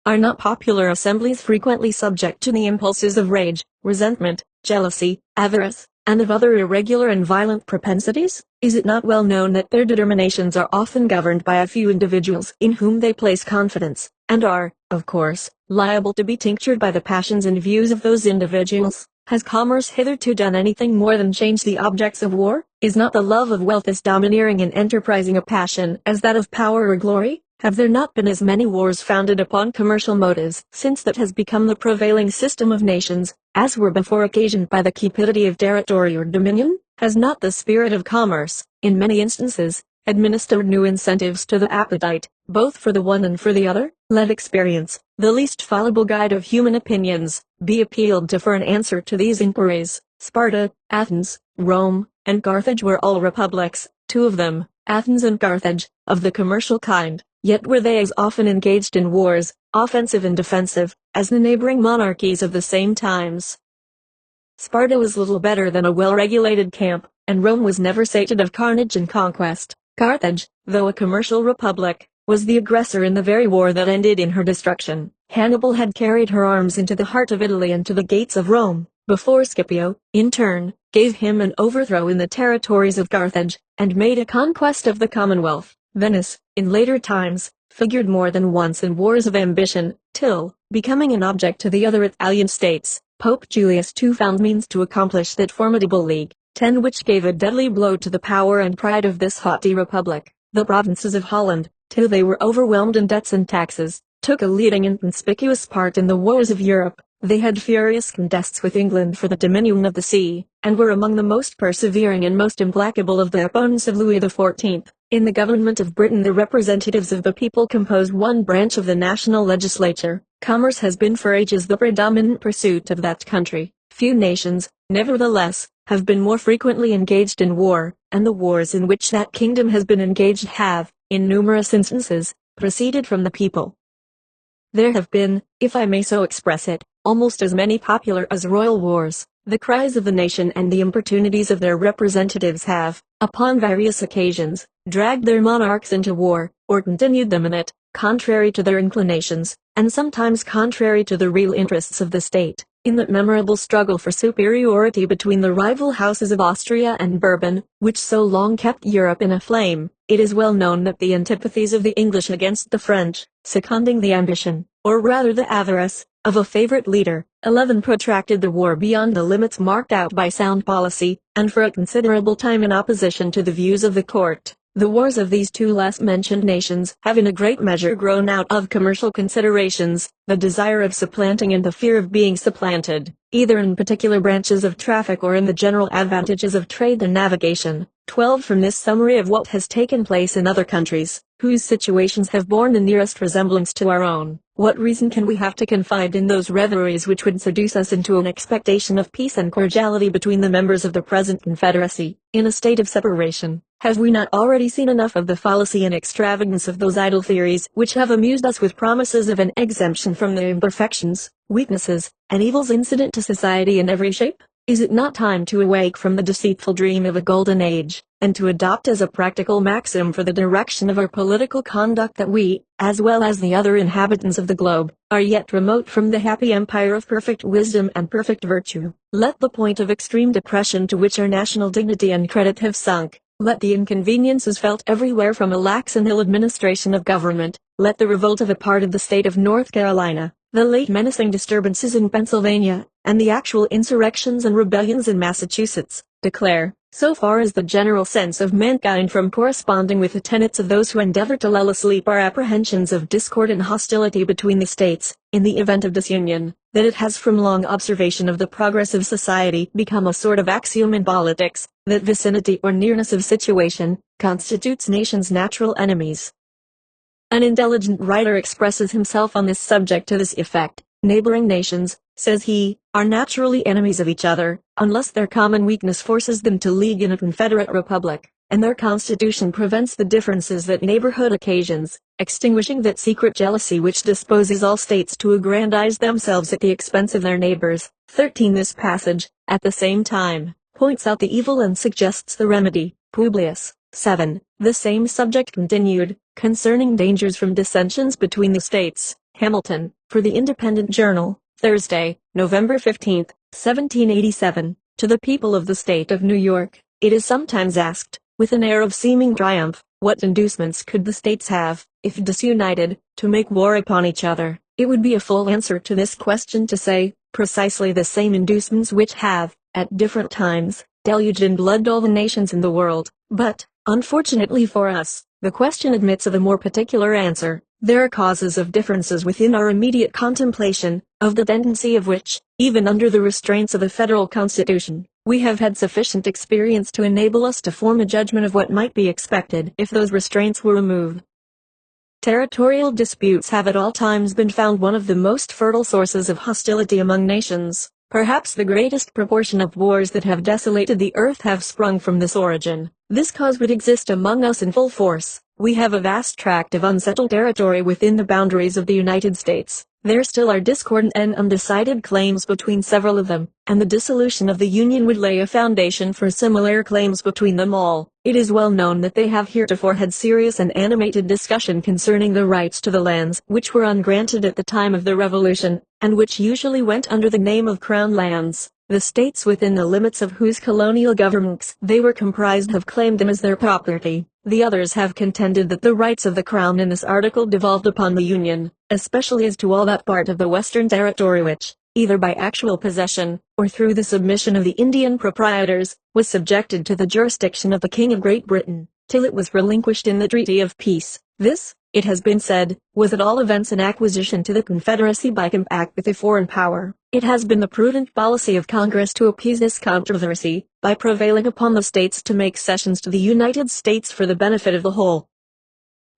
Speaker 1: Are not popular assemblies frequently subject to the impulses of rage, resentment, jealousy, avarice, and of other irregular and violent propensities? Is it not well known that their determinations are often governed by a few individuals in whom they place confidence, and are, of course, liable to be tinctured by the passions and views of those individuals? Has commerce hitherto done anything more than change the objects of war? Is not the love of wealth as domineering and enterprising a passion as that of power or glory? Have there not been as many wars founded upon commercial motives, since that has become the prevailing system of nations, as were before occasioned by the cupidity of territory or dominion? Has not the spirit of commerce, in many instances, administered new incentives to the appetite, both for the one and for the other? Let experience, the least fallible guide of human opinions, be appealed to for an answer to these inquiries. Sparta, Athens, Rome, and Carthage were all republics, 2 of them, Athens and Carthage, of the commercial kind. Yet were they as often engaged in wars, offensive and defensive, as the neighboring monarchies of the same times. Sparta was little better than a well-regulated camp, and Rome was never sated of carnage and conquest. Carthage, though a commercial republic, was the aggressor in the very war that ended in her destruction. Hannibal had carried her arms into the heart of Italy and to the gates of Rome, before Scipio, in turn, gave him an overthrow in the territories of Carthage, and made a conquest of the Commonwealth. Venice, in later times, figured more than once in wars of ambition, till, becoming an object to the other Italian states, Pope Julius II found means to accomplish that formidable league, 10 which gave a deadly blow to the power and pride of this haughty republic. The provinces of Holland, till they were overwhelmed in debts and taxes, took a leading and conspicuous part in the wars of Europe. They had furious contests with England for the dominion of the sea, and were among the most persevering and most implacable of the opponents of Louis XIV. In the government of Britain, the representatives of the people compose one branch of the national legislature. Commerce has been for ages the predominant pursuit of that country. Few nations, nevertheless, have been more frequently engaged in war, and the wars in which that kingdom has been engaged have, in numerous instances, proceeded from the people. There have been, if I may so express it, almost as many popular as royal wars. The cries of the nation and the importunities of their representatives have, upon various occasions, dragged their monarchs into war, or continued them in it, contrary to their inclinations, and sometimes contrary to the real interests of the state. In that memorable struggle for superiority between the rival houses of Austria and Bourbon, which so long kept Europe in a flame, it is well known that the antipathies of the English against the French, seconding the ambition, or rather the avarice, of a favorite leader, 11 protracted the war beyond the limits marked out by sound policy, and for a considerable time in opposition to the views of the court. The wars of these two last-mentioned nations have in a great measure grown out of commercial considerations, the desire of supplanting and the fear of being supplanted, either in particular branches of traffic or in the general advantages of trade and navigation. 12. From this summary of what has taken place in other countries, whose situations have borne the nearest resemblance to our own, what reason can we have to confide in those reveries which would seduce us into an expectation of peace and cordiality between the members of the present Confederacy, in a state of separation? Have we not already seen enough of the fallacy and extravagance of those idle theories which have amused us with promises of an exemption from the imperfections, weaknesses, and evils incident to society in every shape? Is it not time to awake from the deceitful dream of a golden age, and to adopt as a practical maxim for the direction of our political conduct that we, as well as the other inhabitants of the globe, are yet remote from the happy empire of perfect wisdom and perfect virtue? Let the point of extreme depression to which our national dignity and credit have sunk, let the inconveniences felt everywhere from a lax and ill administration of government, let the revolt of a part of the state of North Carolina, the late menacing disturbances in Pennsylvania, and the actual insurrections and rebellions in Massachusetts, declare, so far as the general sense of mankind from corresponding with the tenets of those who endeavor to lull asleep our apprehensions of discord and hostility between the states, in the event of disunion, that it has from long observation of the progress of society become a sort of axiom in politics, that vicinity or nearness of situation, constitutes nations' natural enemies. An intelligent writer expresses himself on this subject to this effect: neighboring nations, says he, are naturally enemies of each other, unless their common weakness forces them to league in a confederate republic, and their constitution prevents the differences that neighborhood occasions, extinguishing that secret jealousy which disposes all states to aggrandize themselves at the expense of their neighbors. 13. This passage, at the same time, points out the evil and suggests the remedy. Publius. 7. The same subject continued, concerning dangers from dissensions between the states. Hamilton, for the Independent Journal, Thursday, November 15, 1787. To the people of the state of New York, it is sometimes asked, with an air of seeming triumph, what inducements could the states have, if disunited, to make war upon each other? It would be a full answer to this question to say, precisely the same inducements which have, at different times, deluged in blood all the nations in the world. But, unfortunately for us, the question admits of a more particular answer. There are causes of differences within our immediate contemplation, of the tendency of which, even under the restraints of a federal constitution, we have had sufficient experience to enable us to form a judgment of what might be expected if those restraints were removed. Territorial disputes have at all times been found one of the most fertile sources of hostility among nations. Perhaps the greatest proportion of wars that have desolated the earth have sprung from this origin. This cause would exist among us in full force. We have a vast tract of unsettled territory within the boundaries of the United States. There still are discordant and undecided claims between several of them, and the dissolution of the Union would lay a foundation for similar claims between them all. It is well known that they have heretofore had serious and animated discussion concerning the rights to the lands which were ungranted at the time of the Revolution, and which usually went under the name of Crown lands. the states within the limits of whose colonial governments they were comprised have claimed them as their property. The others have contended that the rights of the Crown in this article devolved upon the Union, especially as to all that part of the Western Territory which, either by actual possession, or through the submission of the Indian proprietors, was subjected to the jurisdiction of the King of Great Britain, till it was relinquished in the Treaty of Peace. This, it has been said, was at all events an acquisition to the Confederacy by compact with a foreign power. It has been the prudent policy of Congress to appease this controversy, by prevailing upon the states to make cessions to the United States for the benefit of the whole.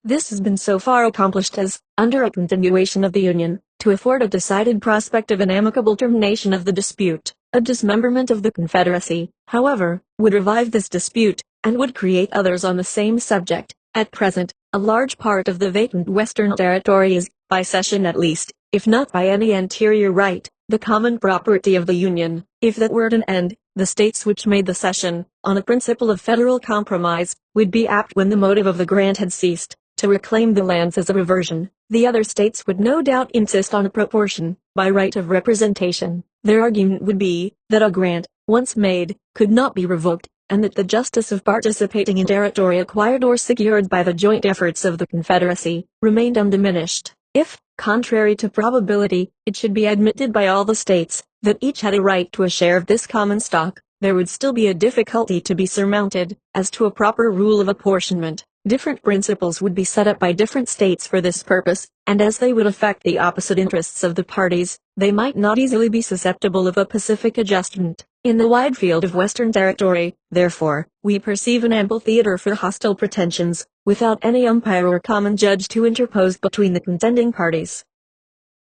Speaker 1: This has been so far accomplished as, under a continuation of the Union, to afford a decided prospect of an amicable termination of the dispute. A dismemberment of the Confederacy, however, would revive this dispute, and would create others on the same subject. At present, a large part of the vacant Western Territory is, by cession at least, if not by any anterior right, the common property of the Union. If that were at an end, the states which made the cession, on a principle of federal compromise, would be apt when the motive of the grant had ceased, to reclaim the lands as a reversion. The other states would no doubt insist on a proportion, by right of representation. Their argument would be, that a grant, once made, could not be revoked, and that the justice of participating in territory acquired or secured by the joint efforts of the Confederacy, remained undiminished. If, contrary to probability, it should be admitted by all the states, that each had a right to a share of this common stock, there would still be a difficulty to be surmounted, as to a proper rule of apportionment. Different principles would be set up by different states for this purpose, and as they would affect the opposite interests of the parties, they might not easily be susceptible of a pacific adjustment. In the wide field of Western Territory, therefore, we perceive an ample theater for hostile pretensions, without any umpire or common judge to interpose between the contending parties.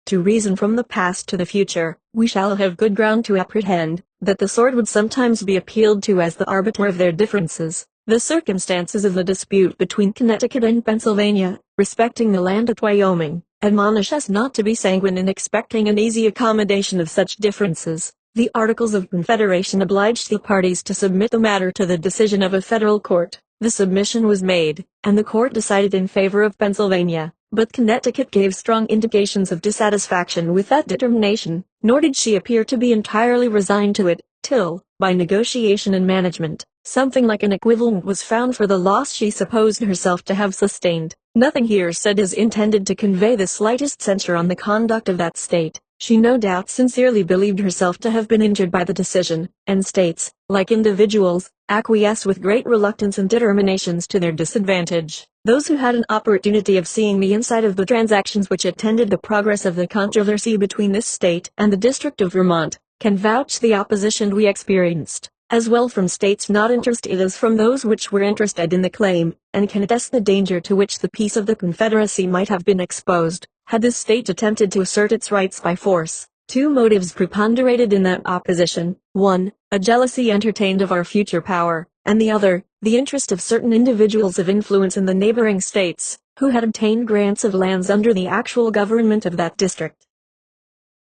Speaker 1: To reason from the past to the future, we shall have good ground to apprehend, that the sword would sometimes be appealed to as the arbiter of their differences. The circumstances of the dispute between Connecticut and Pennsylvania, respecting the land at Wyoming, admonish us not to be sanguine in expecting an easy accommodation of such differences. The Articles of Confederation obliged the parties to submit the matter to the decision of a federal court. The submission was made, and the court decided in favor of Pennsylvania, but Connecticut gave strong indications of dissatisfaction with that determination, nor did she appear to be entirely resigned to it, till, by negotiation and management, something like an equivalent was found for the loss she supposed herself to have sustained. Nothing here said is intended to convey the slightest censure on the conduct of that state. She no doubt sincerely believed herself to have been injured by the decision, and states, like individuals, acquiesce with great reluctance and determinations to their disadvantage. Those who had an opportunity of seeing the inside of the transactions which attended the progress of the controversy between this state and the District of Vermont, can vouch the opposition we experienced, as well from states not interested as from those which were interested in the claim, and can attest the danger to which the peace of the Confederacy might have been exposed, had this state attempted to assert its rights by force. Two motives preponderated in that opposition: one, a jealousy entertained of our future power, and the other, the interest of certain individuals of influence in the neighboring states, who had obtained grants of lands under the actual government of that district.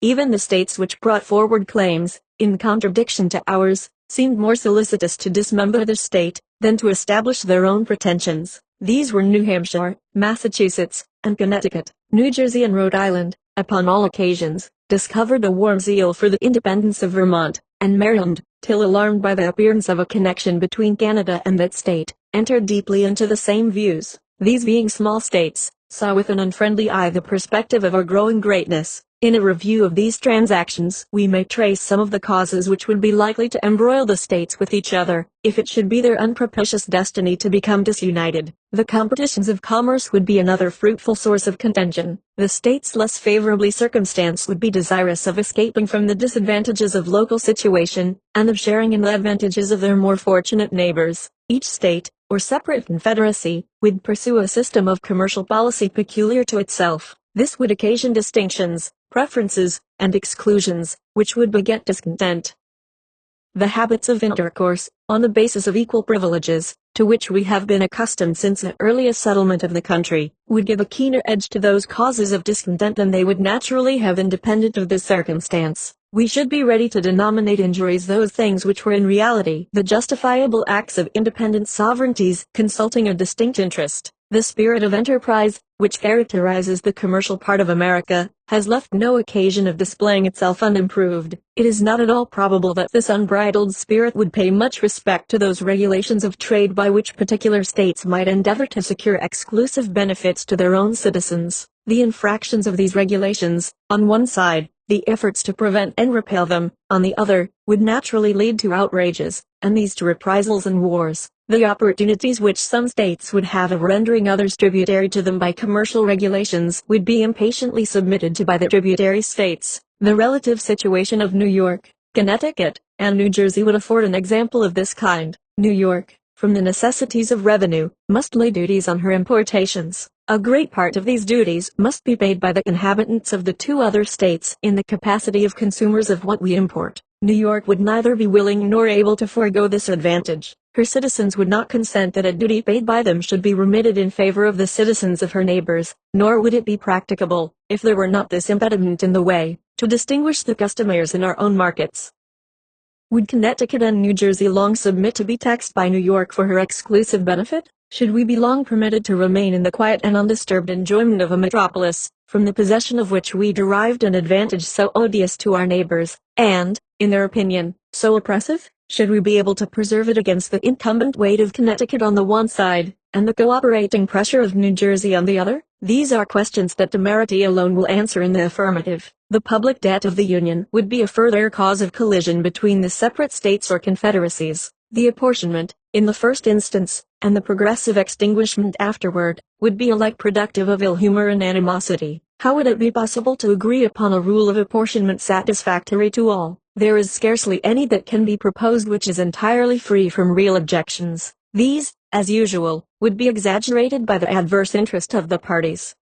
Speaker 1: Even the states which brought forward claims, in contradiction to ours, seemed more solicitous to dismember the state, than to establish their own pretensions. These were New Hampshire, Massachusetts, and Connecticut. New Jersey and Rhode Island, upon all occasions, discovered a warm zeal for the independence of Vermont, and Maryland, till alarmed by the appearance of a connection between Canada and that state, entered deeply into the same views. These being small states, saw with an unfriendly eye the perspective of our growing greatness. In a review of these transactions, we may trace some of the causes which would be likely to embroil the states with each other, if it should be their unpropitious destiny to become disunited. The competitions of commerce would be another fruitful source of contention. The states less favorably circumstanced would be desirous of escaping from the disadvantages of local situation, and of sharing in the advantages of their more fortunate neighbors. Each state, or separate confederacy, would pursue a system of commercial policy peculiar to itself. This would occasion distinctions, preferences, and exclusions, which would beget discontent. The habits of intercourse, on the basis of equal privileges, to which we have been accustomed since the earliest settlement of the country, would give a keener edge to those causes of discontent than they would naturally have independent of this circumstance. We should be ready to denominate injuries those things which were in reality the justifiable acts of independent sovereignties consulting a distinct interest. The spirit of enterprise, which characterizes the commercial part of America, has left no occasion of displaying itself unimproved. It is not at all probable that this unbridled spirit would pay much respect to those regulations of trade by which particular states might endeavor to secure exclusive benefits to their own citizens. The infractions of these regulations, on one side, the efforts to prevent and repel them, on the other, would naturally lead to outrages, and these to reprisals and wars. The opportunities which some states would have of rendering others tributary to them by commercial regulations would be impatiently submitted to by the tributary states. The relative situation of New York, Connecticut, and New Jersey would afford an example of this kind. New York, from the necessities of revenue, must lay duties on her importations. A great part of these duties must be paid by the inhabitants of the two other states in the capacity of consumers of what we import. New York would neither be willing nor able to forego this advantage. Her citizens would not consent that a duty paid by them should be remitted in favor of the citizens of her neighbors, nor would it be practicable, if there were not this impediment in the way, to distinguish the customers in our own markets. Would Connecticut and New Jersey long submit to be taxed by New York for her exclusive benefit? Should we be long permitted to remain in the quiet and undisturbed enjoyment of a metropolis, from the possession of which we derived an advantage so odious to our neighbors, and, in their opinion, so oppressive? Should we be able to preserve it against the incumbent weight of Connecticut on the one side, and the cooperating pressure of New Jersey on the other? These are questions that temerity alone will answer in the affirmative. The public debt of the Union would be a further cause of collision between the separate states or confederacies. The apportionment, in the first instance, and the progressive extinguishment afterward, would be alike productive of ill humor and animosity. How would it be possible to agree upon a rule of apportionment satisfactory to all? There is scarcely any that can be proposed which is entirely free from real objections. These, as usual, would be exaggerated by the adverse interest of the parties.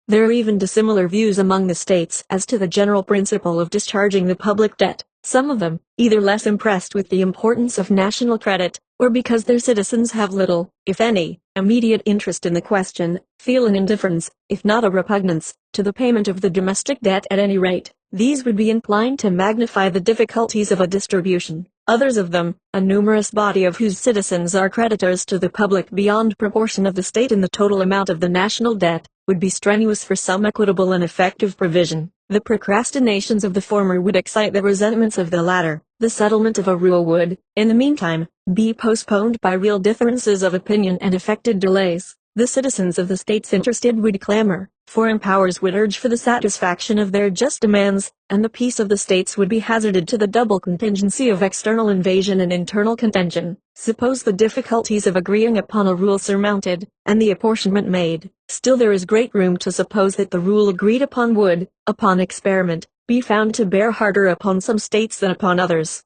Speaker 1: There are even dissimilar views among the states as to the general principle of discharging the public debt. Some of them, either less impressed with the importance of national credit, or because their citizens have little, if any, immediate interest in the question, feel an indifference, if not a repugnance, to the payment of the domestic debt at any rate. These would be inclined to magnify the difficulties of a distribution. Others of them, a numerous body of whose citizens are creditors to the public beyond proportion of the state in the total amount of the national debt, would be strenuous for some equitable and effective provision. The procrastinations of the former would excite the resentments of the latter. The settlement of a rule would, in the meantime, be postponed by real differences of opinion and affected delays. The citizens of the states interested would clamor, foreign powers would urge for the satisfaction of their just demands, and the peace of the states would be hazarded to the double contingency of external invasion and internal contention. Suppose the difficulties of agreeing upon a rule surmounted, and the apportionment made, still there is great room to suppose that the rule agreed upon would, upon experiment, be found to bear harder upon some states than upon others.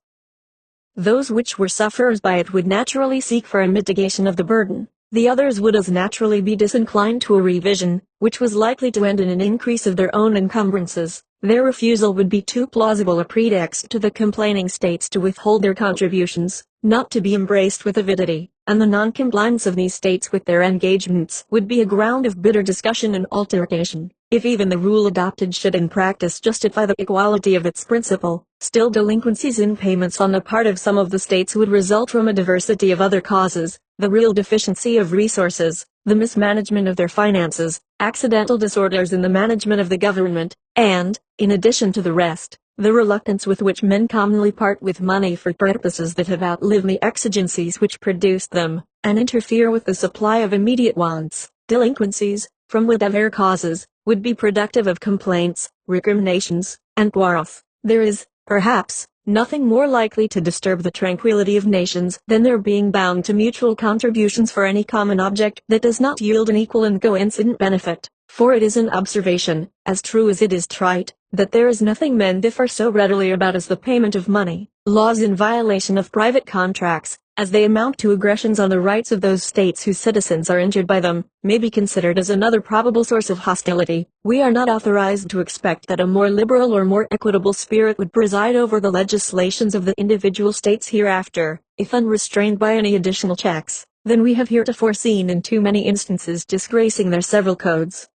Speaker 1: Those which were sufferers by it would naturally seek for a mitigation of the burden. The others would as naturally be disinclined to a revision, which was likely to end in an increase of their own encumbrances. Their refusal would be too plausible a pretext to the complaining states to withhold their contributions, not to be embraced with avidity, and the non-compliance of these states with their engagements would be a ground of bitter discussion and altercation. If even the rule adopted should in practice justify the equality of its principle, still delinquencies in payments on the part of some of the states would result from a diversity of other causes, the real deficiency of resources, the mismanagement of their finances, accidental disorders in the management of the government, and, in addition to the rest, the reluctance with which men commonly part with money for purposes that have outlived the exigencies which produced them, and interfere with the supply of immediate wants. Delinquencies, from whatever causes, would be productive of complaints, recriminations, and quarrels. There is, perhaps, nothing more likely to disturb the tranquility of nations than their being bound to mutual contributions for any common object that does not yield an equal and coincident benefit. For it is an observation, as true as it is trite, that there is nothing men differ so readily about as the payment of money. Laws in violation of private contracts, as they amount to aggressions on the rights of those states whose citizens are injured by them, may be considered as another probable source of hostility. We are not authorized to expect that a more liberal or more equitable spirit would preside over the legislations of the individual states hereafter, if unrestrained by any additional checks, than we have heretofore seen in too many instances disgracing their several codes.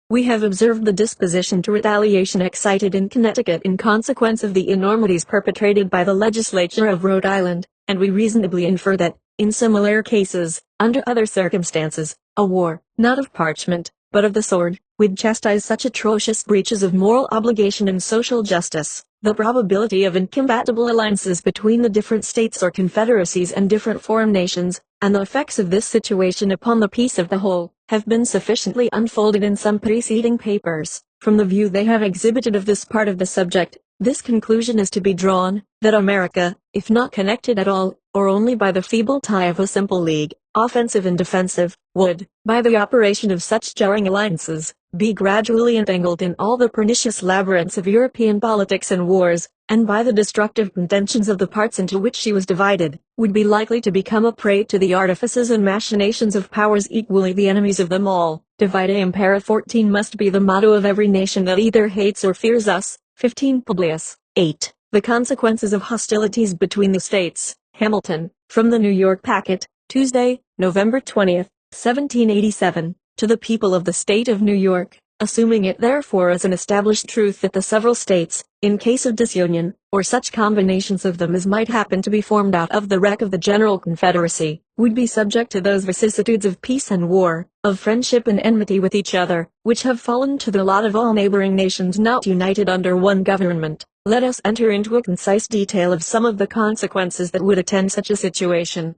Speaker 1: We have observed the disposition to retaliation excited in Connecticut in consequence of the enormities perpetrated by the legislature of Rhode Island, and we reasonably infer that, in similar cases, under other circumstances, A war, not of parchment, but of the sword, would chastise such atrocious breaches of moral obligation and social justice. The probability of incompatible alliances between the different states or confederacies and different foreign nations, and the effects of this situation upon the peace of the whole, have been sufficiently unfolded in some preceding papers. From the view they have exhibited of this part of the subject, this conclusion is to be drawn, that America, if not connected at all, or only by the feeble tie of a simple league, offensive and defensive, would, by the operation of such jarring alliances, be gradually entangled in all the pernicious labyrinths of European politics and wars, and by the destructive contentions of the parts into which she was divided, would be likely to become a prey to the artifices and machinations of powers equally the enemies of them all. Divide Impera 14 must be the motto of every nation that either hates or fears us. 15 Publius. 8. The consequences of hostilities between the states. Hamilton, from the New York Packet, Tuesday, November 20, 1787, to the people of the state of New York, assuming it therefore as an established truth that the several states, in case of disunion, or such combinations of them as might happen to be formed out of the wreck of the general confederacy, would be subject to those vicissitudes of peace and war, of friendship and enmity with each other, which have fallen to the lot of all neighboring nations not united under one government. Let us enter into a concise detail of some of the consequences that would attend such a situation.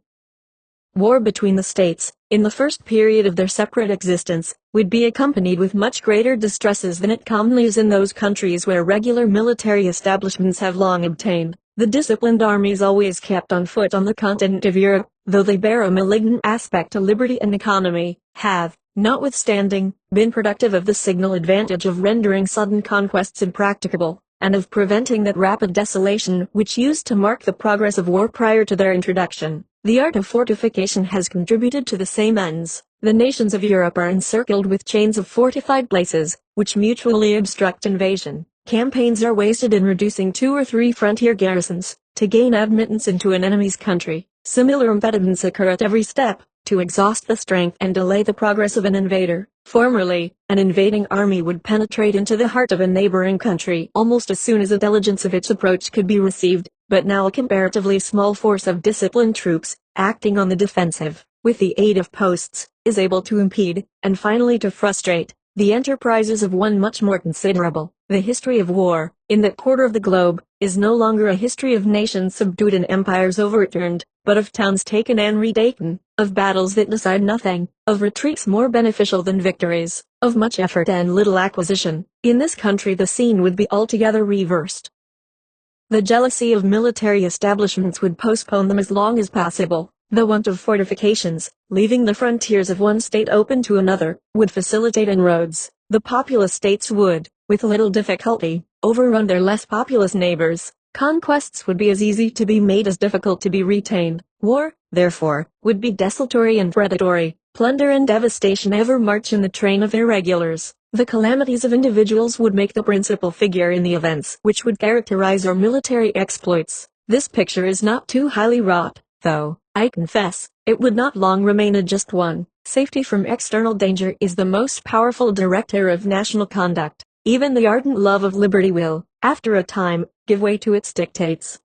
Speaker 1: War between the states, in the first period of their separate existence, would be accompanied with much greater distresses than it commonly is in those countries where regular military establishments have long obtained. The disciplined armies always kept on foot on the continent of Europe, though they bear a malignant aspect to liberty and economy, have, notwithstanding, been productive of the signal advantage of rendering sudden conquests impracticable, and of preventing that rapid desolation which used to mark the progress of war prior to their introduction. The art of fortification has contributed to the same ends. The nations of Europe are encircled with chains of fortified places, which mutually obstruct invasion. Campaigns are wasted in reducing 2 or 3 frontier garrisons, to gain admittance into an enemy's country. Similar impediments occur at every step, to exhaust the strength and delay the progress of an invader. Formerly, an invading army would penetrate into the heart of a neighboring country almost as soon as intelligence of its approach could be received, but now a comparatively small force of disciplined troops, acting on the defensive, with the aid of posts, is able to impede, and finally to frustrate, the enterprises of one much more considerable. The history of war, in that quarter of the globe, is no longer a history of nations subdued and empires overturned, but of towns taken and retaken, of battles that decide nothing, of retreats more beneficial than victories, of much effort and little acquisition. In this country the scene would be altogether reversed. The jealousy of military establishments would postpone them as long as possible. The want of fortifications, leaving the frontiers of one state open to another, would facilitate inroads. The populous states would, with little difficulty, overrun their less populous neighbors. Conquests would be as easy to be made as difficult to be retained. War, therefore, would be desultory and predatory. Plunder and devastation ever march in the train of irregulars. The calamities of individuals would make the principal figure in the events which would characterize our military exploits. This picture is not too highly wrought, though, I confess, it would not long remain a just one. Safety from external danger is the most powerful director of national conduct. Even the ardent love of liberty will, after a time, give way to its dictates.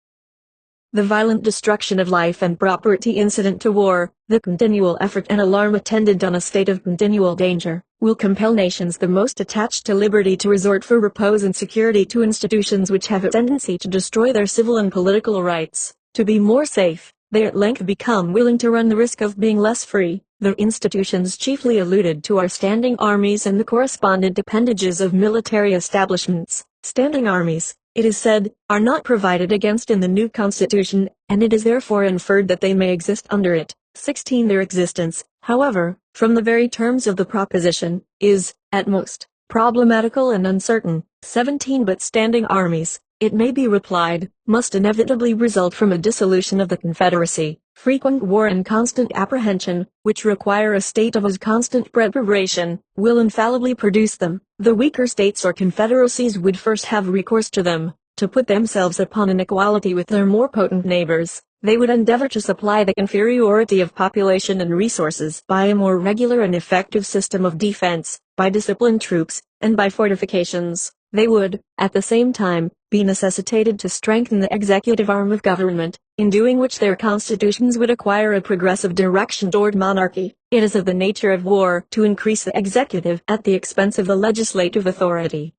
Speaker 1: The violent destruction of life and property incident to war, the continual effort and alarm attendant on a state of continual danger, will compel nations the most attached to liberty to resort for repose and security to institutions which have a tendency to destroy their civil and political rights. To be more safe, they at length become willing to run the risk of being less free. The institutions chiefly alluded to are standing armies and the correspondent appendages of military establishments. Standing armies, it is said, are not provided against in the new Constitution, and it is therefore inferred that they may exist under it. 16. Their existence, however, from the very terms of the proposition, is, at most, problematical and uncertain. 17. But standing armies, it may be replied, must inevitably result from a dissolution of the Confederacy. Frequent war and constant apprehension, which require a state of as constant preparation, will infallibly produce them. The weaker states or confederacies would first have recourse to them, to put themselves upon an equality with their more potent neighbors. They would endeavor to supply the inferiority of population and resources by a more regular and effective system of defense, by disciplined troops, and by fortifications. They would, at the same time, be necessitated to strengthen the executive arm of government, in doing which their constitutions would acquire a progressive direction toward monarchy. It is of the nature of war to increase the executive at the expense of the legislative authority.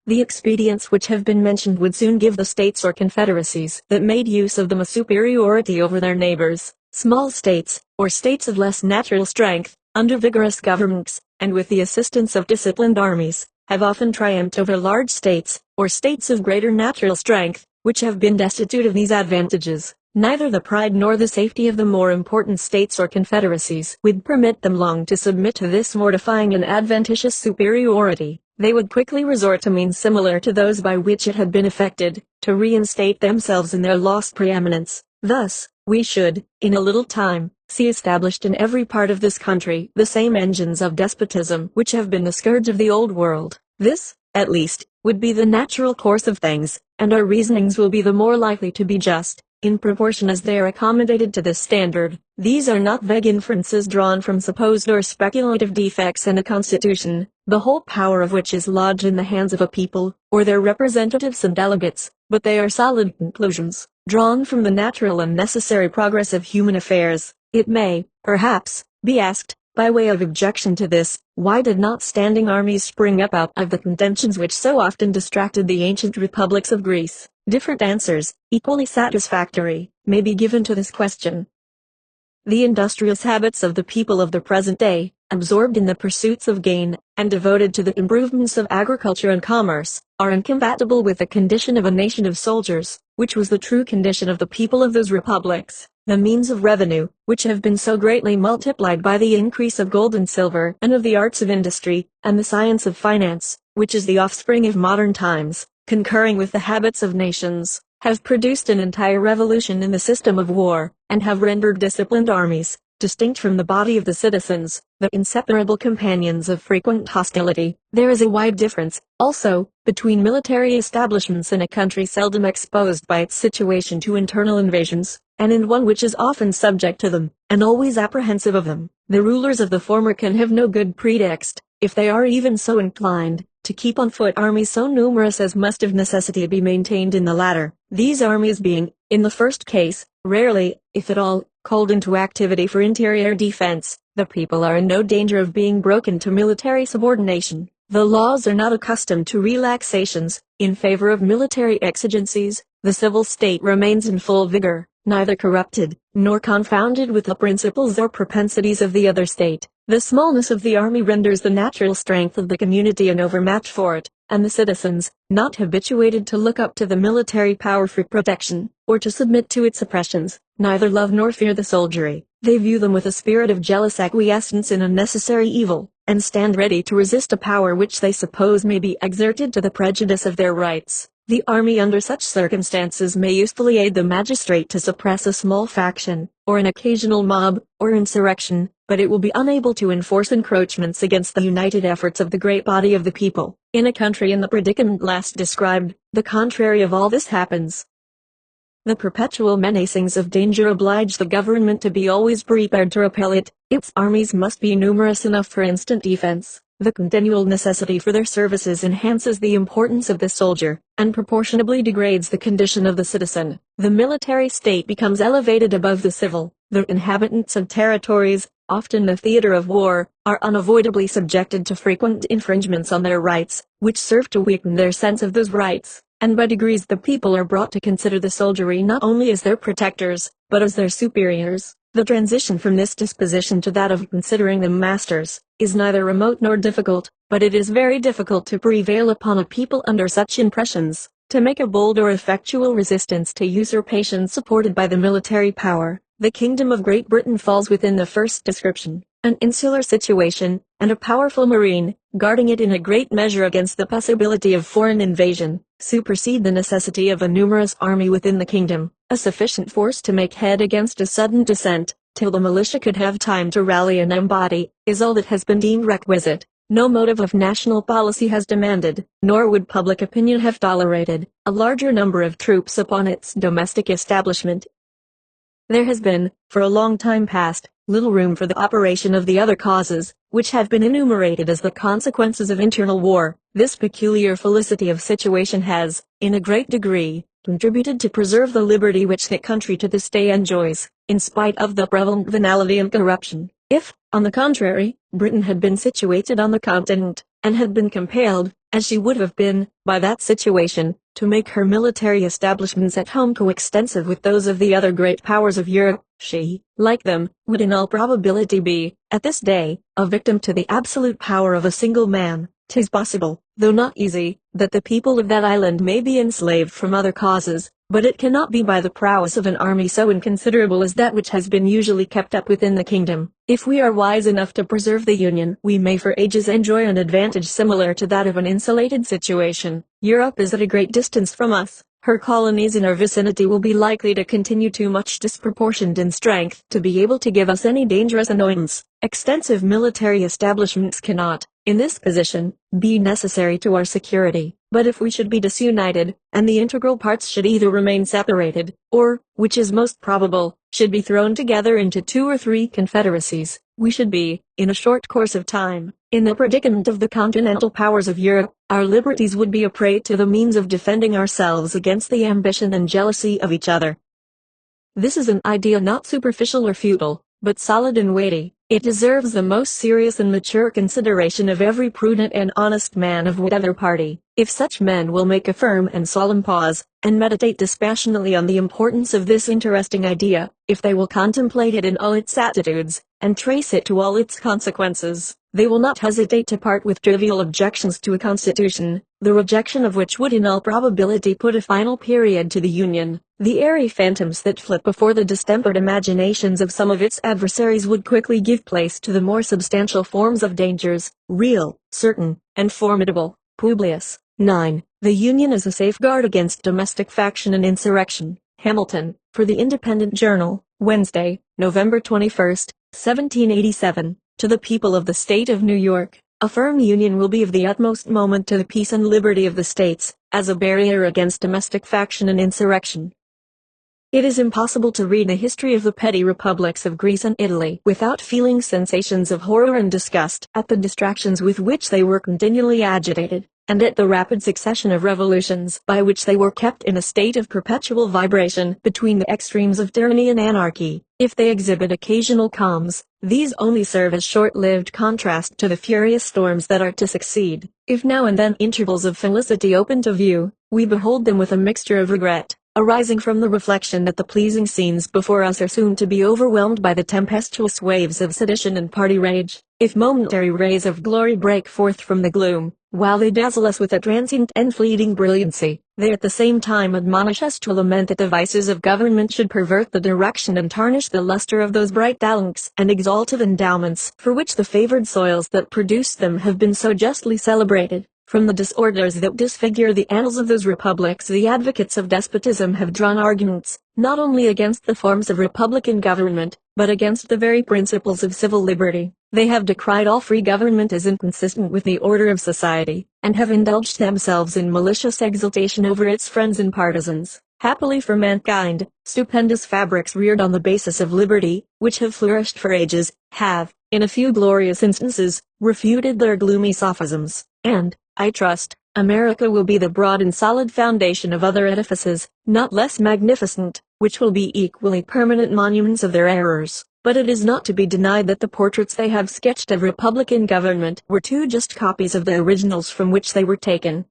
Speaker 1: The expedients which have been mentioned would soon give the states or confederacies that made use of them a superiority over their neighbors. Small states, or states of less natural strength, under vigorous governments, and with the assistance of disciplined armies, have often triumphed over large states, or states of greater natural strength, which have been destitute of these advantages. Neither the pride nor the safety of the more important states or confederacies would permit them long to submit to this mortifying and adventitious superiority. They would quickly resort to means similar to those by which it had been effected, to reinstate themselves in their lost preeminence. Thus, we should, in a little time, see established in every part of this country the same engines of despotism which have been the scourge of the old world. This, at least, would be the natural course of things, and our reasonings will be the more likely to be just, in proportion as they are accommodated to this standard. These are not vague inferences drawn from supposed or speculative defects in a constitution, the whole power of which is lodged in the hands of a people, or their representatives and delegates, but they are solid conclusions, drawn from the natural and necessary progress of human affairs. It may, perhaps, be asked, by way of objection to this, why did not standing armies spring up out of the contentions which so often distracted the ancient republics of Greece? Different answers, equally satisfactory, may be given to this question. The industrious habits of the people of the present day, absorbed in the pursuits of gain, and devoted to the improvements of agriculture and commerce, are incompatible with the condition of a nation of soldiers, which was the true condition of the people of those republics. The means of revenue, which have been so greatly multiplied by the increase of gold and silver, and of the arts of industry, and the science of finance, which is the offspring of modern times, concurring with the habits of nations, have produced an entire revolution in the system of war, and have rendered disciplined armies, distinct from the body of the citizens, the inseparable companions of frequent hostility. There is a wide difference, also, between military establishments in a country seldom exposed by its situation to internal invasions, and in one which is often subject to them, and always apprehensive of them. The rulers of the former can have no good pretext, if they are even so inclined, to keep on foot armies so numerous as must of necessity be maintained in the latter. These armies being, in the first case, rarely, if at all, called into activity for interior defense, the people are in no danger of being broken to military subordination. The laws are not accustomed to relaxations, in favor of military exigencies. The civil state remains in full vigor, neither corrupted, nor confounded with the principles or propensities of the other state. The smallness of the army renders the natural strength of the community an overmatch for it, and the citizens, not habituated to look up to the military power for protection, or to submit to its oppressions, neither love nor fear the soldiery. They view them with a spirit of jealous acquiescence in a necessary evil, and stand ready to resist a power which they suppose may be exerted to the prejudice of their rights. The army under such circumstances may usefully aid the magistrate to suppress a small faction, or an occasional mob, or insurrection, but it will be unable to enforce encroachments against the united efforts of the great body of the people. In a country in the predicament last described, the contrary of all this happens. The perpetual menacings of danger oblige the government to be always prepared to repel it. Its armies must be numerous enough for instant defense. The continual necessity for their services enhances the importance of the soldier, and proportionably degrades the condition of the citizen. The military state becomes elevated above the civil. The inhabitants of territories, often the theater of war, are unavoidably subjected to frequent infringements on their rights, which serve to weaken their sense of those rights, and by degrees the people are brought to consider the soldiery not only as their protectors, but as their superiors. The transition from this disposition to that of considering them masters, is neither remote nor difficult, but it is very difficult to prevail upon a people under such impressions, to make a bold or effectual resistance to usurpation supported by the military power. The kingdom of Great Britain falls within the first description. An insular situation, and a powerful marine, guarding it in a great measure against the possibility of foreign invasion, supersede the necessity of a numerous army within the kingdom. A sufficient force to make head against a sudden descent, till the militia could have time to rally and embody, is all that has been deemed requisite. No motive of national policy has demanded, nor would public opinion have tolerated, a larger number of troops upon its domestic establishment. There has been, for a long time past, little room for the operation of the other causes, which have been enumerated as the consequences of internal war. This peculiar felicity of situation has, in a great degree, contributed to preserve the liberty which the country to this day enjoys, in spite of the prevalent venality and corruption. If, on the contrary, Britain had been situated on the continent, and had been compelled, as she would have been, by that situation, to make her military establishments at home coextensive with those of the other great powers of Europe, she, like them, would in all probability be, at this day, a victim to the absolute power of a single man. 'Tis possible, though not easy, that the people of that island may be enslaved from other causes, but it cannot be by the prowess of an army so inconsiderable as that which has been usually kept up within the kingdom. If we are wise enough to preserve the Union, we may for ages enjoy an advantage similar to that of an insulated situation. Europe is at a great distance from us. Her colonies in our vicinity will be likely to continue too much disproportioned in strength to be able to give us any dangerous annoyance. Extensive military establishments cannot, in this position, be necessary to our security. But if we should be disunited, and the integral parts should either remain separated, or, which is most probable, should be thrown together into 2 or 3 confederacies, we should be, in a short course of time, in the predicament of the continental powers of Europe. Our liberties would be a prey to the means of defending ourselves against the ambition and jealousy of each other. This is an idea not superficial or futile, but solid and weighty. It deserves the most serious and mature consideration of every prudent and honest man of whatever party. If such men will make a firm and solemn pause, and meditate dispassionately on the importance of this interesting idea, if they will contemplate it in all its attitudes, and trace it to all its consequences, they will not hesitate to part with trivial objections to a constitution, the rejection of which would in all probability put a final period to the Union. The airy phantoms that flit before the distempered imaginations of some of its adversaries would quickly give place to the more substantial forms of dangers, real, certain, and formidable. Publius. 9. The Union is a safeguard against domestic faction and insurrection. Hamilton, for the Independent Journal, Wednesday, November 21, 1787. To the people of the state of New York, a firm union will be of the utmost moment to the peace and liberty of the states, as a barrier against domestic faction and insurrection. It is impossible to read the history of the petty republics of Greece and Italy without feeling sensations of horror and disgust at the distractions with which they were continually agitated, and at the rapid succession of revolutions by which they were kept in a state of perpetual vibration between the extremes of tyranny and anarchy. If they exhibit occasional calms, these only serve as short-lived contrast to the furious storms that are to succeed. If now and then intervals of felicity open to view, we behold them with a mixture of regret, arising from the reflection that the pleasing scenes before us are soon to be overwhelmed by the tempestuous waves of sedition and party rage. If momentary rays of glory break forth from the gloom, while they dazzle us with a transient and fleeting brilliancy, they at the same time admonish us to lament that the vices of government should pervert the direction and tarnish the luster of those bright talents and exalted endowments for which the favored soils that produced them have been so justly celebrated. From the disorders that disfigure the annals of those republics, the advocates of despotism have drawn arguments, not only against the forms of republican government, but against the very principles of civil liberty. They have decried all free government as inconsistent with the order of society, and have indulged themselves in malicious exultation over its friends and partisans. Happily for mankind, stupendous fabrics reared on the basis of liberty, which have flourished for ages, have, in a few glorious instances, refuted their gloomy sophisms, and, I trust, America will be the broad and solid foundation of other edifices, not less magnificent, which will be equally permanent monuments of their errors. But it is not to be denied that the portraits they have sketched of republican government were too just copies of the originals from which they were taken.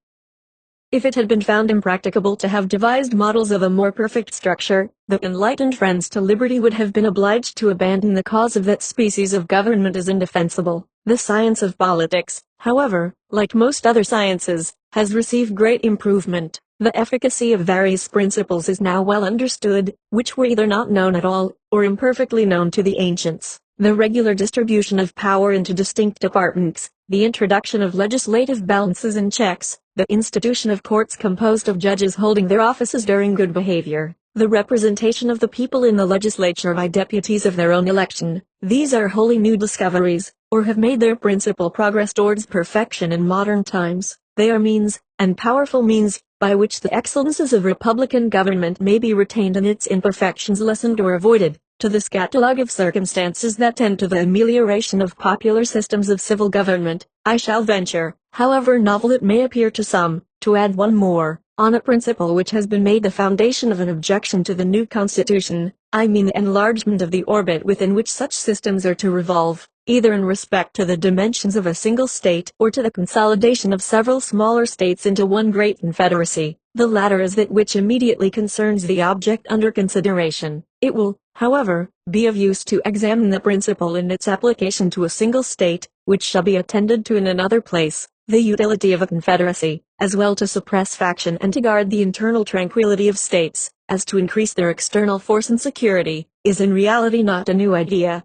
Speaker 1: If it had been found impracticable to have devised models of a more perfect structure, the enlightened friends to liberty would have been obliged to abandon the cause of that species of government as indefensible. The science of politics, however, like most other sciences, has received great improvement. The efficacy of various principles is now well understood, which were either not known at all, or imperfectly known to the ancients. The regular distribution of power into distinct departments, the introduction of legislative balances and checks, the institution of courts composed of judges holding their offices during good behavior, the representation of the people in the legislature by deputies of their own election, these are wholly new discoveries, or have made their principal progress towards perfection in modern times. They are means, and powerful means, by which the excellences of republican government may be retained and its imperfections lessened or avoided. To this catalogue of circumstances that tend to the amelioration of popular systems of civil government, I shall venture, however novel it may appear to some, to add one more, on a principle which has been made the foundation of an objection to the new constitution, I mean the enlargement of the orbit within which such systems are to revolve, either in respect to the dimensions of a single state or to the consolidation of several smaller states into one great confederacy. The latter is that which immediately concerns the object under consideration. It will, however, be of use to examine the principle in its application to a single state, which shall be attended to in another place. The utility of a confederacy, as well to suppress faction and to guard the internal tranquility of states, as to increase their external force and security, is in reality not a new idea.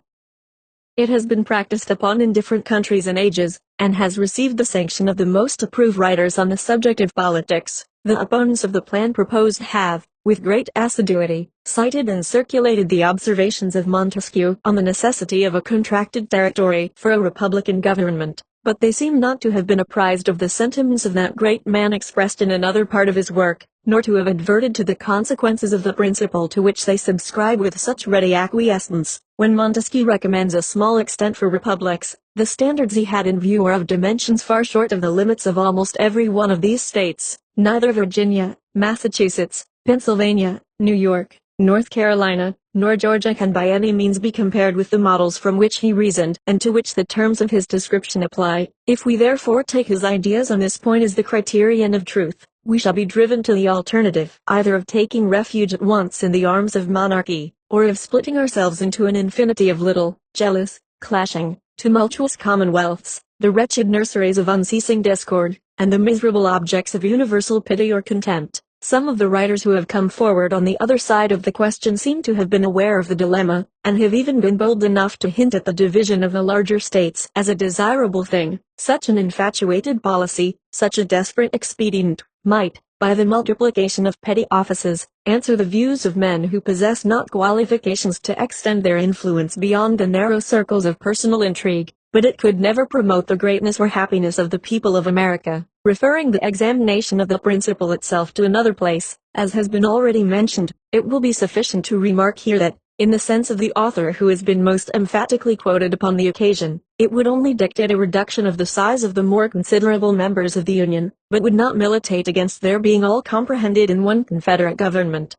Speaker 1: It has been practiced upon in different countries and ages, and has received the sanction of the most approved writers on the subject of politics. The opponents of the plan proposed have, with great assiduity, cited and circulated the observations of Montesquieu on the necessity of a contracted territory for a republican government, but they seem not to have been apprised of the sentiments of that great man expressed in another part of his work, nor to have adverted to the consequences of the principle to which they subscribe with such ready acquiescence. When Montesquieu recommends a small extent for republics, the standards he had in view are of dimensions far short of the limits of almost every one of these states. Neither Virginia, Massachusetts, Pennsylvania, New York, North Carolina, nor Georgia can by any means be compared with the models from which he reasoned and to which the terms of his description apply. If we therefore take his ideas on this point as the criterion of truth, we shall be driven to the alternative either of taking refuge at once in the arms of monarchy, or of splitting ourselves into an infinity of little, jealous, clashing, tumultuous commonwealths, the wretched nurseries of unceasing discord, and the miserable objects of universal pity or contempt. Some of the writers who have come forward on the other side of the question seem to have been aware of the dilemma, and have even been bold enough to hint at the division of the larger states as a desirable thing. Such an infatuated policy, such a desperate expedient, might, by the multiplication of petty offices, answer the views of men who possess not qualifications to extend their influence beyond the narrow circles of personal intrigue, but it could never promote the greatness or happiness of the people of America. Referring the examination of the principle itself to another place, as has been already mentioned, it will be sufficient to remark here that, in the sense of the author who has been most emphatically quoted upon the occasion, it would only dictate a reduction of the size of the more considerable members of the Union, but would not militate against their being all comprehended in one confederate government.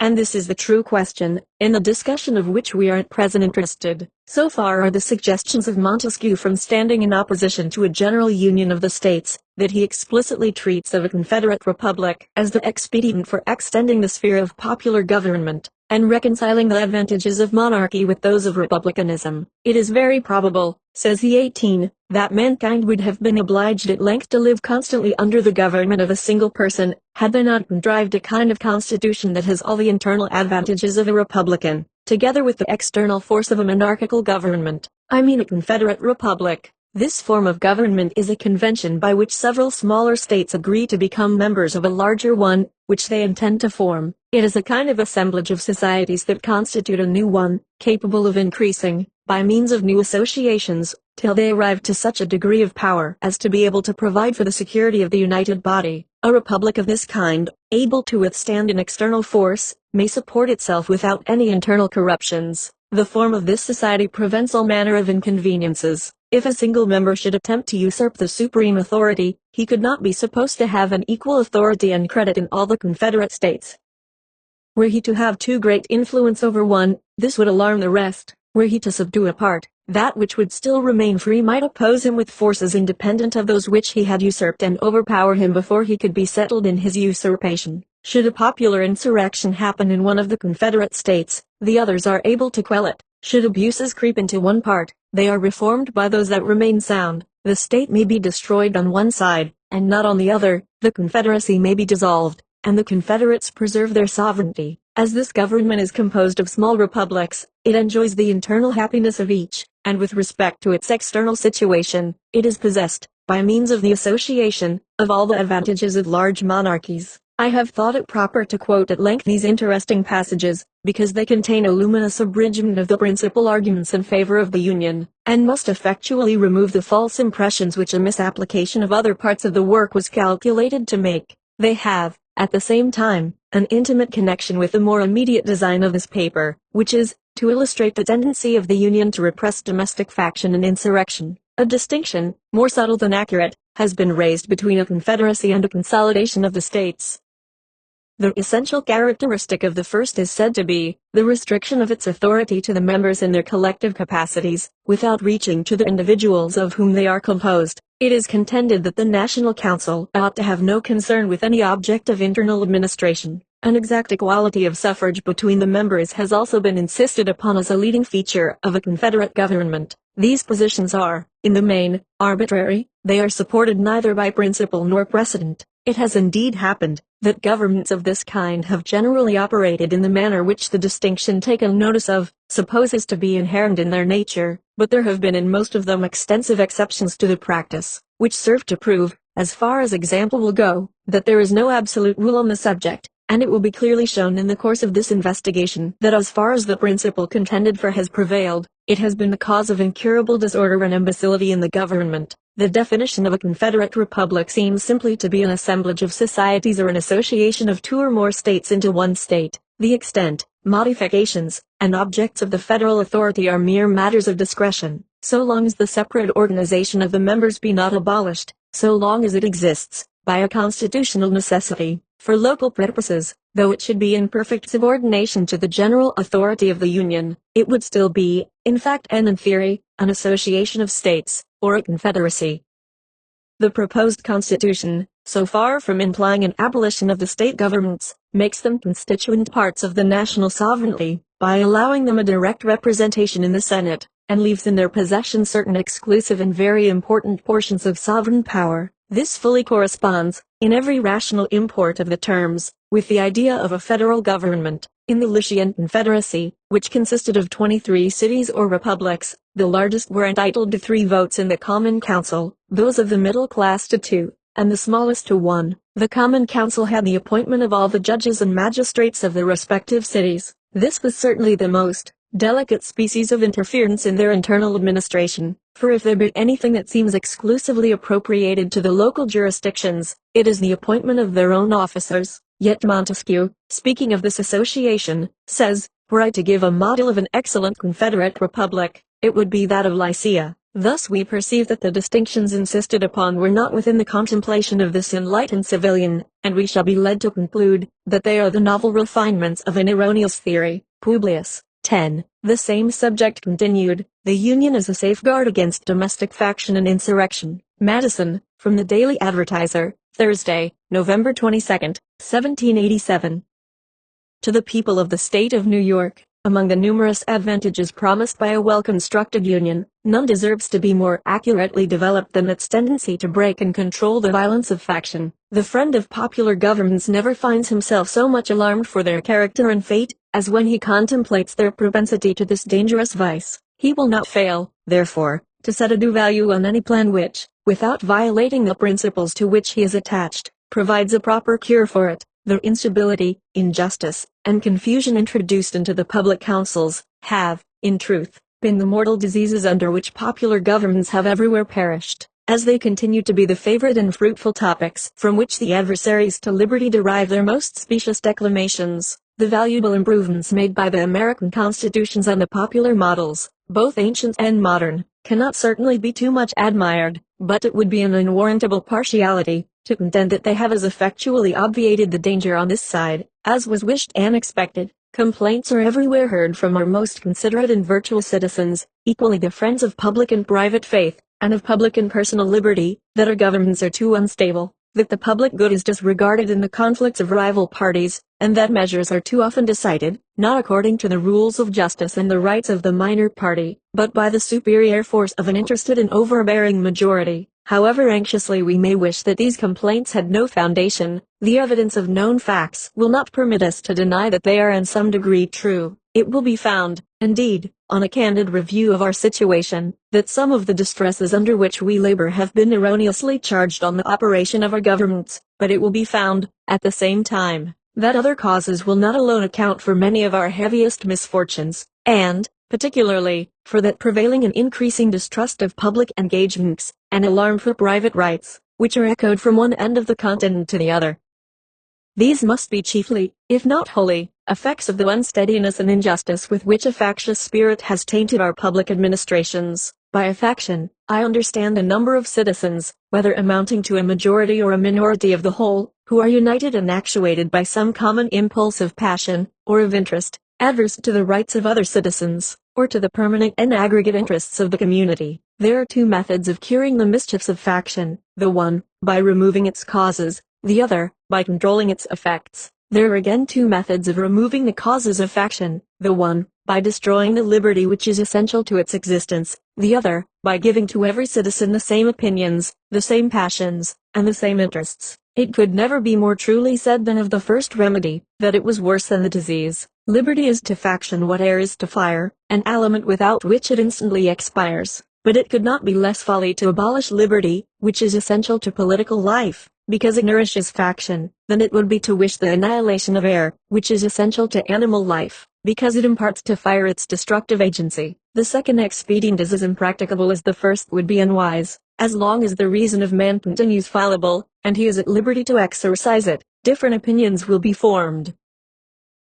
Speaker 1: And this is the true question, in the discussion of which we are at present interested. So far are the suggestions of Montesquieu from standing in opposition to a general union of the states, that he explicitly treats of a confederate republic as the expedient for extending the sphere of popular government, and reconciling the advantages of monarchy with those of republicanism. It is very probable, says he 18, that mankind would have been obliged at length to live constantly under the government of a single person, had they not contrived a kind of constitution that has all the internal advantages of a republican, together with the external force of a monarchical government, I mean a confederate republic. This form of government is a convention by which several smaller states agree to become members of a larger one, which they intend to form. It is a kind of assemblage of societies that constitute a new one, capable of increasing, by means of new associations, till they arrive to such a degree of power as to be able to provide for the security of the united body. A republic of this kind, able to withstand an external force, may support itself without any internal corruptions. The form of this society prevents all manner of inconveniences. If a single member should attempt to usurp the supreme authority, he could not be supposed to have an equal authority and credit in all the Confederate States. Were he to have too great influence over one, this would alarm the rest. Were he to subdue a part, that which would still remain free might oppose him with forces independent of those which he had usurped and overpower him before he could be settled in his usurpation. Should a popular insurrection happen in one of the Confederate States, the others are able to quell it. Should abuses creep into one part, they are reformed by those that remain sound. The state may be destroyed on one side, and not on the other. The Confederacy may be dissolved, and the Confederates preserve their sovereignty. As this government is composed of small republics, it enjoys the internal happiness of each, and with respect to its external situation, it is possessed, by means of the association, of all the advantages of large monarchies. I have thought it proper to quote at length these interesting passages, because they contain a luminous abridgment of the principal arguments in favor of the Union, and must effectually remove the false impressions which a misapplication of other parts of the work was calculated to make. They have, at the same time, an intimate connection with the more immediate design of this paper, which is, to illustrate the tendency of the Union to repress domestic faction and insurrection, a distinction, more subtle than accurate, has been raised between a confederacy and a consolidation of the states. The essential characteristic of the first is said to be the restriction of its authority to the members in their collective capacities, without reaching to the individuals of whom they are composed. It is contended that the National Council ought to have no concern with any object of internal administration. An exact equality of suffrage between the members has also been insisted upon as a leading feature of a confederate government. These positions are, in the main, arbitrary. They are supported neither by principle nor precedent. It has indeed happened that governments of this kind have generally operated in the manner which the distinction taken notice of supposes to be inherent in their nature, but there have been in most of them extensive exceptions to the practice, which serve to prove, as far as example will go, that there is no absolute rule on the subject, and it will be clearly shown in the course of this investigation that as far as the principle contended for has prevailed, it has been the cause of incurable disorder and imbecility in the government. The definition of a confederate republic seems simply to be an assemblage of societies or an association of two or more states into one state. The extent, modifications, and objects of the federal authority are mere matters of discretion, so long as the separate organization of the members be not abolished, so long as it exists, by a constitutional necessity, for local purposes, though it should be in perfect subordination to the general authority of the Union, it would still be, in fact and in theory, an association of states, or a confederacy. The proposed constitution, so far from implying an abolition of the state governments, makes them constituent parts of the national sovereignty, by allowing them a direct representation in the Senate, and leaves in their possession certain exclusive and very important portions of sovereign power. This fully corresponds, in every rational import of the terms, with the idea of a federal government. In the Lycian Confederacy, which consisted of 23 cities or republics, the largest were entitled to 3 votes in the Common Council, those of the middle class to 2, and the smallest to 1. The Common Council had the appointment of all the judges and magistrates of the respective cities. This was certainly the most delicate species of interference in their internal administration, for if there be anything that seems exclusively appropriated to the local jurisdictions, it is the appointment of their own officers. Yet Montesquieu, speaking of this association, says, "Were I to give a model of an excellent confederate republic, it would be that of Lycia." Thus we perceive that the distinctions insisted upon were not within the contemplation of this enlightened civilian, and we shall be led to conclude that they are the novel refinements of an erroneous theory. Publius, 10. The same subject continued. The Union is a safeguard against domestic faction and insurrection. Madison, from the Daily Advertiser, Thursday, November 22, 1787. To the people of the state of New York, among the numerous advantages promised by a well-constructed union, none deserves to be more accurately developed than its tendency to break and control the violence of faction. The friend of popular governments never finds himself so much alarmed for their character and fate, as when he contemplates their propensity to this dangerous vice. He will not fail, therefore, to set a due value on any plan which, without violating the principles to which he is attached, provides a proper cure for it. The instability, injustice, and confusion introduced into the public councils, have, in truth, been the mortal diseases under which popular governments have everywhere perished, as they continue to be the favorite and fruitful topics from which the adversaries to liberty derive their most specious declamations. The valuable improvements made by the American constitutions on the popular models, both ancient and modern, cannot certainly be too much admired, but it would be an unwarrantable partiality to contend that they have as effectually obviated the danger on this side, as was wished and expected. Complaints are everywhere heard from our most considerate and virtuous citizens, equally the friends of public and private faith, and of public and personal liberty, that our governments are too unstable, that the public good is disregarded in the conflicts of rival parties, and that measures are too often decided, not according to the rules of justice and the rights of the minor party, but by the superior force of an interested and overbearing majority. However anxiously we may wish that these complaints had no foundation, the evidence of known facts will not permit us to deny that they are in some degree true. It will be found, indeed, on a candid review of our situation, that some of the distresses under which we labor have been erroneously charged on the operation of our governments, but it will be found, at the same time, that other causes will not alone account for many of our heaviest misfortunes, and, particularly, for that prevailing and increasing distrust of public engagements, and alarm for private rights, which are echoed from one end of the continent to the other. These must be chiefly, if not wholly, effects of the unsteadiness and injustice with which a factious spirit has tainted our public administrations. By a faction, I understand a number of citizens, whether amounting to a majority or a minority of the whole, who are united and actuated by some common impulse of passion, or of interest, adverse to the rights of other citizens, or to the permanent and aggregate interests of the community. There are two methods of curing the mischiefs of faction, the one, by removing its causes, the other, by controlling its effects. There are again two methods of removing the causes of faction, the one, by destroying the liberty which is essential to its existence, the other, by giving to every citizen the same opinions, the same passions, and the same interests. It could never be more truly said than of the first remedy, that it was worse than the disease. Liberty is to faction what air is to fire, an aliment without which it instantly expires. But it could not be less folly to abolish liberty, which is essential to political life, because it nourishes faction, than it would be to wish the annihilation of air, which is essential to animal life, because it imparts to fire its destructive agency. The second expedient is as impracticable as the first would be unwise. As long as the reason of man continues fallible, and he is at liberty to exercise it, different opinions will be formed.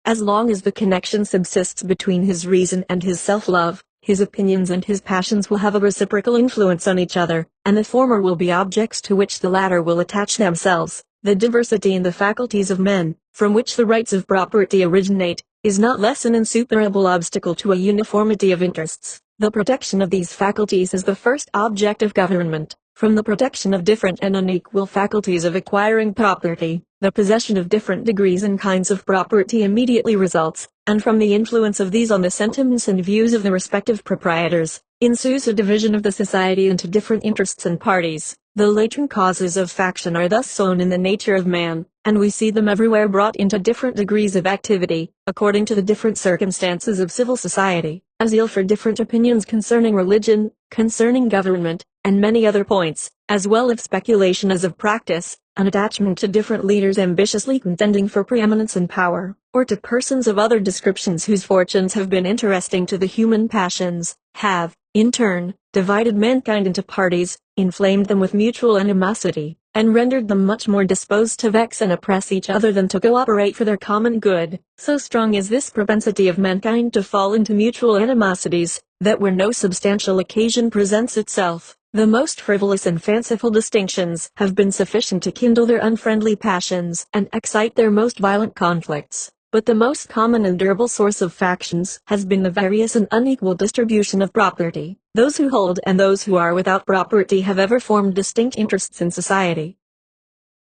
Speaker 1: As long as the connection subsists between his reason and his self-love, his opinions and his passions will have a reciprocal influence on each other, and the former will be objects to which the latter will attach themselves. The diversity in the faculties of men, from which the rights of property originate, is not less an insuperable obstacle to a uniformity of interests. The protection of these faculties is the first object of government. From the protection of different and unequal faculties of acquiring property, the possession of different degrees and kinds of property immediately results, and from the influence of these on the sentiments and views of the respective proprietors, ensues a division of the society into different interests and parties. The latent causes of faction are thus sown in the nature of man, and we see them everywhere brought into different degrees of activity, according to the different circumstances of civil society, a zeal for different opinions concerning religion, concerning government, and many other points, as well of speculation as of practice, an attachment to different leaders ambitiously contending for preeminence and power, or to persons of other descriptions whose fortunes have been interesting to the human passions, have, in turn, divided mankind into parties, inflamed them with mutual animosity, and rendered them much more disposed to vex and oppress each other than to cooperate for their common good. So strong is this propensity of mankind to fall into mutual animosities, that where no substantial occasion presents itself, the most frivolous and fanciful distinctions have been sufficient to kindle their unfriendly passions and excite their most violent conflicts. But the most common and durable source of factions has been the various and unequal distribution of property. Those who hold and those who are without property have ever formed distinct interests in society.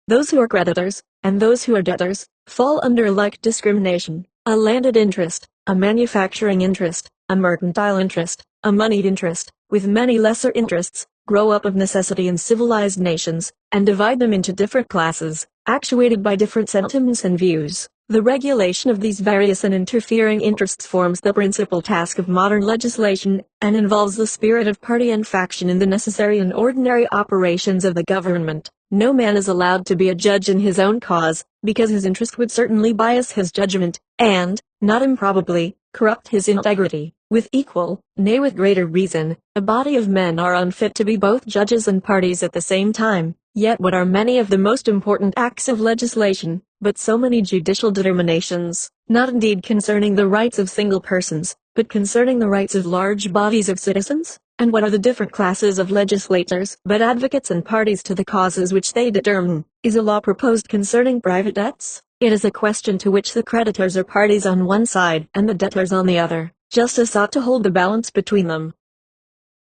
Speaker 1: Those who are creditors, and those who are debtors, fall under like discrimination. A landed interest, a manufacturing interest, a mercantile interest, a moneyed interest, with many lesser interests, grow up of necessity in civilized nations, and divide them into different classes, actuated by different sentiments and views. The regulation of these various and interfering interests forms the principal task of modern legislation, and involves the spirit of party and faction in the necessary and ordinary operations of the government. No man is allowed to be a judge in his own cause, because his interest would certainly bias his judgment, and, not improbably, corrupt his integrity. With equal, nay with greater reason, a body of men are unfit to be both judges and parties at the same time. Yet what are many of the most important acts of legislation, but so many judicial determinations, not indeed concerning the rights of single persons, but concerning the rights of large bodies of citizens? And what are the different classes of legislators, but advocates and parties to the causes which they determine? Is a law proposed concerning private debts? It is a question to which the creditors are parties on one side and the debtors on the other. Justice ought to hold the balance between them.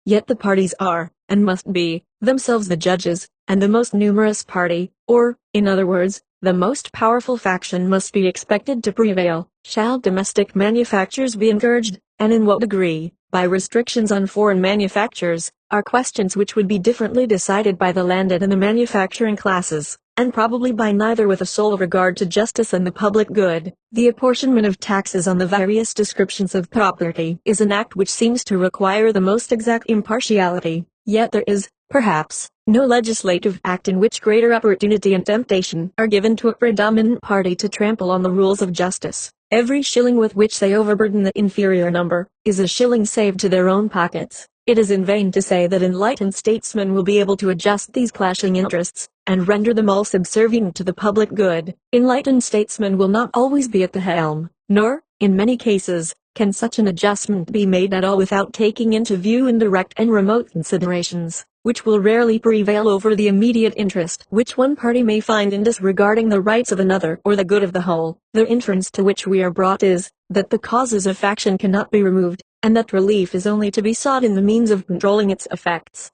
Speaker 1: Yet the parties are, and must be, themselves the judges, and the most numerous party, or, in other words, the most powerful faction must be expected to prevail. Shall domestic manufactures be encouraged, and in what degree, by restrictions on foreign manufactures, are questions which would be differently decided by the landed and the manufacturing classes, and probably by neither with a sole regard to justice and the public good. The apportionment of taxes on the various descriptions of property is an act which seems to require the most exact impartiality, yet there is, perhaps, no legislative act in which greater opportunity and temptation are given to a predominant party to trample on the rules of justice. Every shilling with which they overburden the inferior number, is a shilling saved to their own pockets. It is in vain to say that enlightened statesmen will be able to adjust these clashing interests, and render them all subservient to the public good. Enlightened statesmen will not always be at the helm, nor, in many cases, can such an adjustment be made at all without taking into view indirect and remote considerations, which will rarely prevail over the immediate interest which one party may find in disregarding the rights of another or the good of the whole? The inference to which we are brought is, that the causes of faction cannot be removed, and that relief is only to be sought in the means of controlling its effects.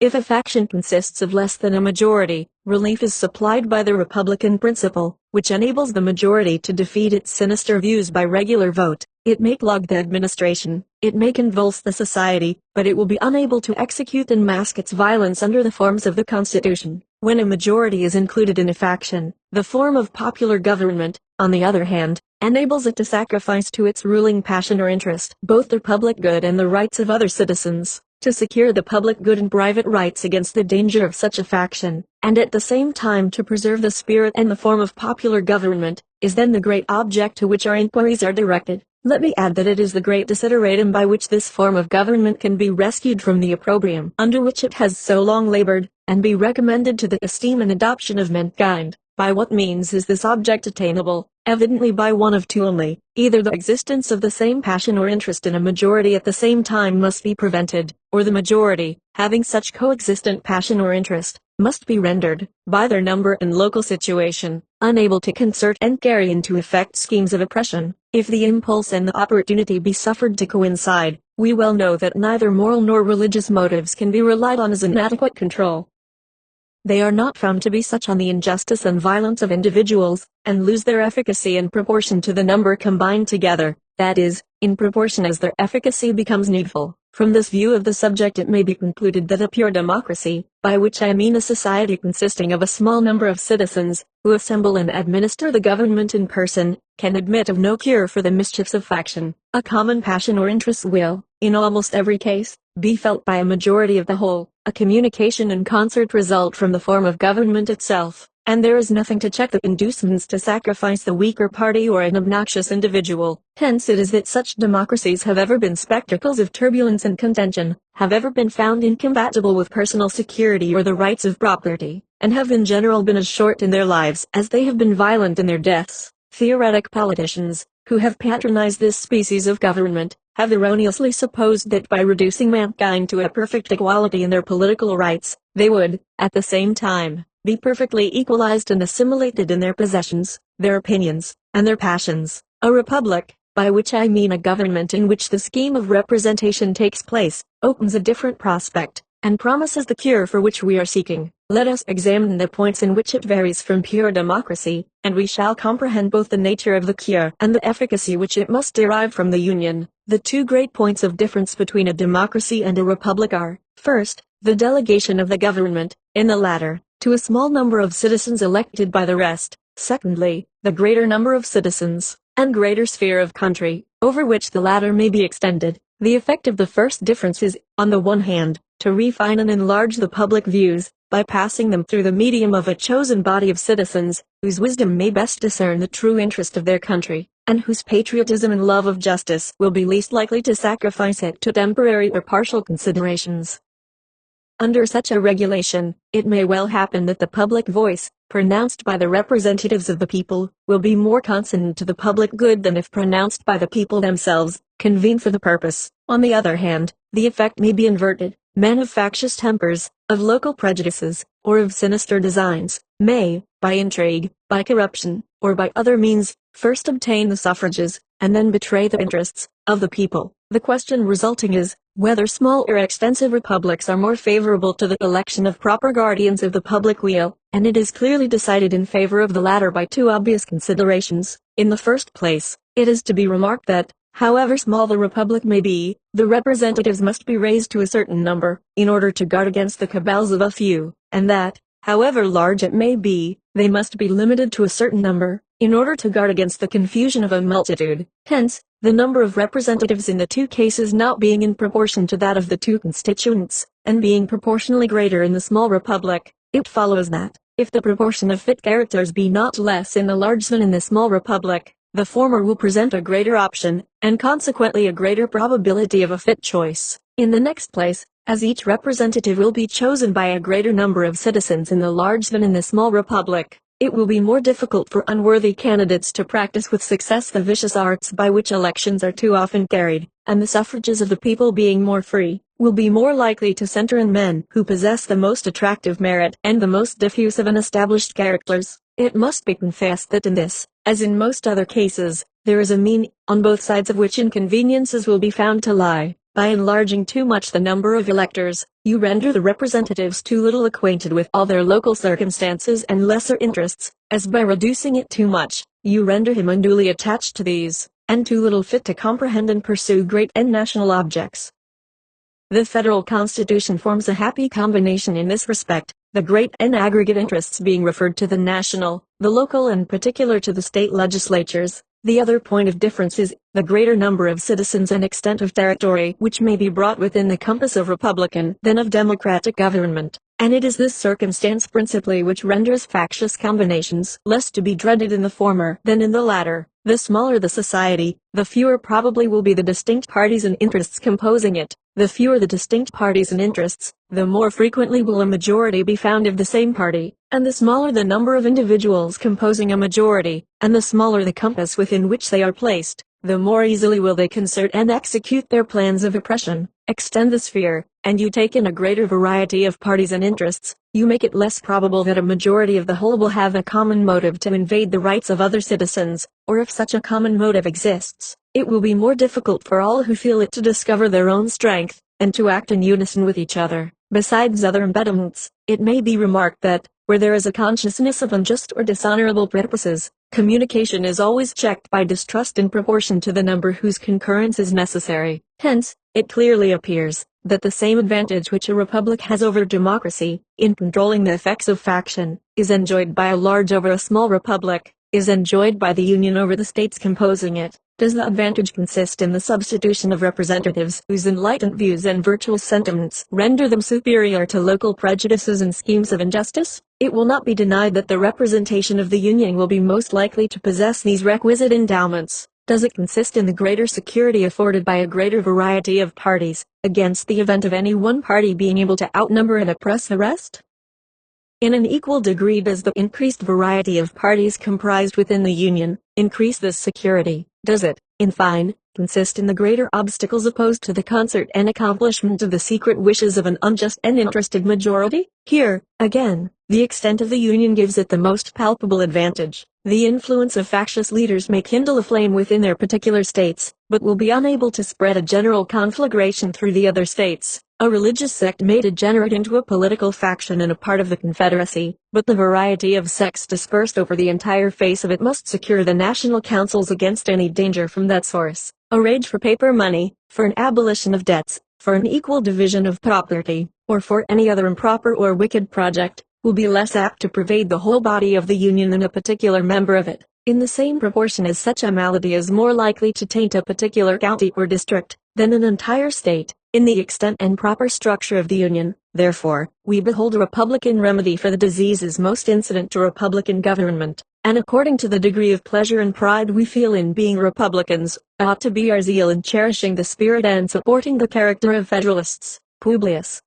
Speaker 1: If a faction consists of less than a majority, relief is supplied by the Republican principle, which enables the majority to defeat its sinister views by regular vote. It may clog the administration, it may convulse the society, but it will be unable to execute and mask its violence under the forms of the Constitution. When a majority is included in a faction, the form of popular government, on the other hand, enables it to sacrifice to its ruling passion or interest both the public good and the rights of other citizens, to secure the public good and private rights against the danger of such a faction, and at the same time to preserve the spirit and the form of popular government, is then the great object to which our inquiries are directed. Let me add that it is the great desideratum by which this form of government can be rescued from the opprobrium under which it has so long labored, and be recommended to the esteem and adoption of mankind. By what means is this object attainable? Evidently by one of two only. Either the existence of the same passion or interest in a majority at the same time must be prevented, or the majority, having such coexistent passion or interest, must be rendered, by their number and local situation, unable to concert and carry into effect schemes of oppression. If the impulse and the opportunity be suffered to coincide, we well know that neither moral nor religious motives can be relied on as an adequate control. They are not found to be such on the injustice and violence of individuals, and lose their efficacy in proportion to the number combined together, that is, in proportion as their efficacy becomes needful. From this view of the subject it may be concluded that a pure democracy, by which I mean a society consisting of a small number of citizens, who assemble and administer the government in person, can admit of no cure for the mischiefs of faction. A common passion or interest will, in almost every case, be felt by a majority of the whole. A communication and concert result from the form of government itself, and there is nothing to check the inducements to sacrifice the weaker party or an obnoxious individual. Hence it is that such democracies have ever been spectacles of turbulence and contention, have ever been found incompatible with personal security or the rights of property, and have in general been as short in their lives as they have been violent in their deaths. Theoretic politicians, who have patronized this species of government, have erroneously supposed that by reducing mankind to a perfect equality in their political rights, they would, at the same time, be perfectly equalized and assimilated in their possessions, their opinions, and their passions. A republic, by which I mean a government in which the scheme of representation takes place, opens a different prospect, and promises the cure for which we are seeking. Let us examine the points in which it varies from pure democracy, and we shall comprehend both the nature of the cure and the efficacy which it must derive from the union. The two great points of difference between a democracy and a republic are, first, the delegation of the government, in the latter, to a small number of citizens elected by the rest; secondly, the greater number of citizens, and greater sphere of country, over which the latter may be extended. The effect of the first difference is, on the one hand, to refine and enlarge the public views, by passing them through the medium of a chosen body of citizens, whose wisdom may best discern the true interest of their country, and whose patriotism and love of justice will be least likely to sacrifice it to temporary or partial considerations. Under such a regulation, it may well happen that the public voice, pronounced by the representatives of the people, will be more consonant to the public good than if pronounced by the people themselves, convened for the purpose. On the other hand, the effect may be inverted. Men of factious tempers, of local prejudices, or of sinister designs, may, by intrigue, by corruption, or by other means, first obtain the suffrages, and then betray the interests, of the people. The question resulting is, whether small or extensive republics are more favorable to the election of proper guardians of the public weal, and it is clearly decided in favor of the latter by two obvious considerations. In the first place, it is to be remarked that, however small the republic may be, the representatives must be raised to a certain number, in order to guard against the cabals of a few, and that, however large it may be, they must be limited to a certain number, in order to guard against the confusion of a multitude. Hence, the number of representatives in the two cases not being in proportion to that of the two constituents, and being proportionally greater in the small republic, it follows that, if the proportion of fit characters be not less in the large than in the small republic, the former will present a greater option, and consequently a greater probability of a fit choice. In the next place, as each representative will be chosen by a greater number of citizens in the large than in the small republic, it will be more difficult for unworthy candidates to practice with success the vicious arts by which elections are too often carried, and the suffrages of the people being more free, will be more likely to center in men who possess the most attractive merit and the most diffusive and established characters. It must be confessed that in this, as in most other cases, there is a mean, on both sides of which inconveniences will be found to lie. By enlarging too much the number of electors, you render the representatives too little acquainted with all their local circumstances and lesser interests, as by reducing it too much, you render him unduly attached to these, and too little fit to comprehend and pursue great and national objects. The federal constitution forms a happy combination in this respect, the great and aggregate interests being referred to the national, the local and particular to the state legislatures. The other point of difference is the greater number of citizens and extent of territory which may be brought within the compass of republican than of democratic government, and it is this circumstance principally which renders factious combinations less to be dreaded in the former than in the latter. The smaller the society, the fewer probably will be the distinct parties and interests composing it. The fewer the distinct parties and interests, the more frequently will a majority be found of the same party, and the smaller the number of individuals composing a majority, and the smaller the compass within which they are placed, the more easily will they concert and execute their plans of oppression. Extend the sphere, and you take in a greater variety of parties and interests, you make it less probable that a majority of the whole will have a common motive to invade the rights of other citizens, or if such a common motive exists, it will be more difficult for all who feel it to discover their own strength, and to act in unison with each other. Besides other impediments, it may be remarked that, where there is a consciousness of unjust or dishonorable purposes, communication is always checked by distrust in proportion to the number whose concurrence is necessary. Hence, it clearly appears that the same advantage which a republic has over democracy, in controlling the effects of faction, is enjoyed by a large over a small republic, is enjoyed by the Union over the states composing it. Does the advantage consist in the substitution of representatives whose enlightened views and virtuous sentiments render them superior to local prejudices and schemes of injustice? It will not be denied that the representation of the Union will be most likely to possess these requisite endowments. Does it consist in the greater security afforded by a greater variety of parties, against the event of any one party being able to outnumber and oppress the rest? In an equal degree does the increased variety of parties comprised within the Union increase this security. Does it, in fine, consist in the greater obstacles opposed to the concert and accomplishment of the secret wishes of an unjust and interested majority? Here, again, the extent of the Union gives it the most palpable advantage. The influence of factious leaders may kindle a flame within their particular states, but will be unable to spread a general conflagration through the other states. A religious sect may degenerate into a political faction in a part of the Confederacy, but the variety of sects dispersed over the entire face of it must secure the national councils against any danger from that source. A rage for paper money, for an abolition of debts, for an equal division of property, or for any other improper or wicked project, will be less apt to pervade the whole body of the Union than a particular member of it, in the same proportion as such a malady is more likely to taint a particular county or district, than an entire state. In the extent and proper structure of the Union, therefore, we behold a republican remedy for the diseases most incident to republican government, and according to the degree of pleasure and pride we feel in being republicans, ought to be our zeal in cherishing the spirit and supporting the character of Federalists. Publius.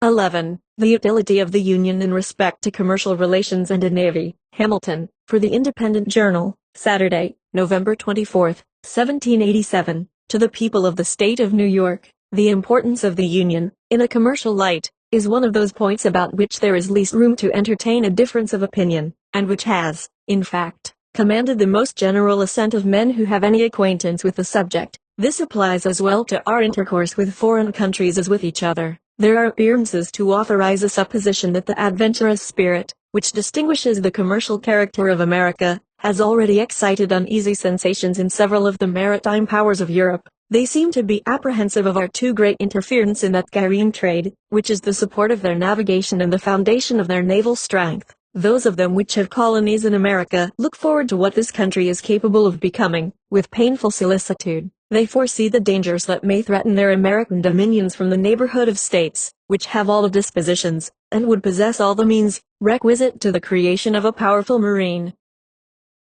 Speaker 1: 11. The utility of the Union in respect to commercial relations and a navy. Hamilton, for the Independent Journal, Saturday, November 24, 1787. To the people of the state of New York, the importance of the Union, in a commercial light, is one of those points about which there is least room to entertain a difference of opinion, and which has, in fact, commanded the most general assent of men who have any acquaintance with the subject. This applies as well to our intercourse with foreign countries as with each other. There are appearances to authorize a supposition that the adventurous spirit, which distinguishes the commercial character of America, has already excited uneasy sensations in several of the maritime powers of Europe. They seem to be apprehensive of our too great interference in that carrying trade, which is the support of their navigation and the foundation of their naval strength. Those of them which have colonies in America look forward to what this country is capable of becoming, with painful solicitude. They foresee the dangers that may threaten their American dominions from the neighborhood of states, which have all the dispositions, and would possess all the means, requisite to the creation of a powerful marine.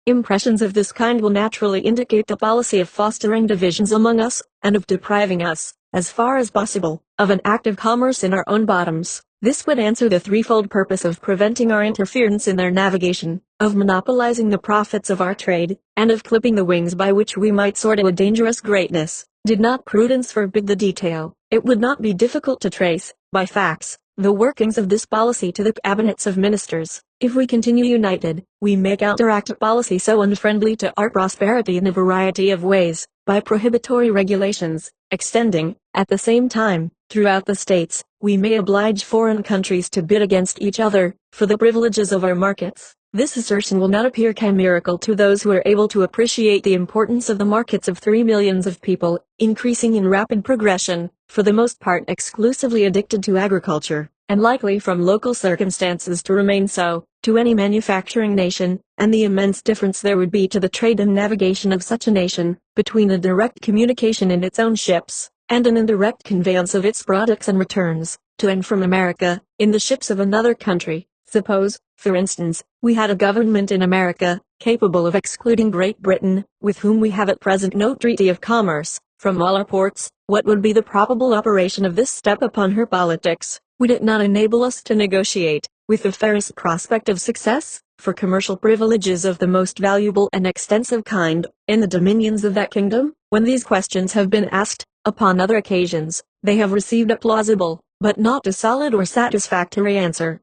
Speaker 1: Impressions of this kind will naturally indicate the policy of fostering divisions among us, and of depriving us, as far as possible, of an active commerce in our own bottoms. This would answer the threefold purpose of preventing our interference in their navigation, of monopolizing the profits of our trade, and of clipping the wings by which we might soar to a dangerous greatness. Did not prudence forbid the detail, it would not be difficult to trace, by facts, the workings of this policy to the cabinets of ministers. If we continue united, we may counteract a policy so unfriendly to our prosperity in a variety of ways, by prohibitory regulations, extending, at the same time, throughout the states. We may oblige foreign countries to bid against each other, for the privileges of our markets. This assertion will not appear chimerical to those who are able to appreciate the importance of the markets of 3 millions of people, increasing in rapid progression, for the most part exclusively addicted to agriculture, and likely from local circumstances to remain so, to any manufacturing nation, and the immense difference there would be to the trade and navigation of such a nation, between a direct communication in its own ships, and an indirect conveyance of its products and returns, to and from America, in the ships of another country. Suppose, for instance, we had a government in America, capable of excluding Great Britain, with whom we have at present no treaty of commerce, from all our ports. What would be the probable operation of this step upon her politics? Would it not enable us to negotiate, with the fairest prospect of success, for commercial privileges of the most valuable and extensive kind, in the dominions of that kingdom? When these questions have been asked, upon other occasions, they have received a plausible, but not a solid or satisfactory answer.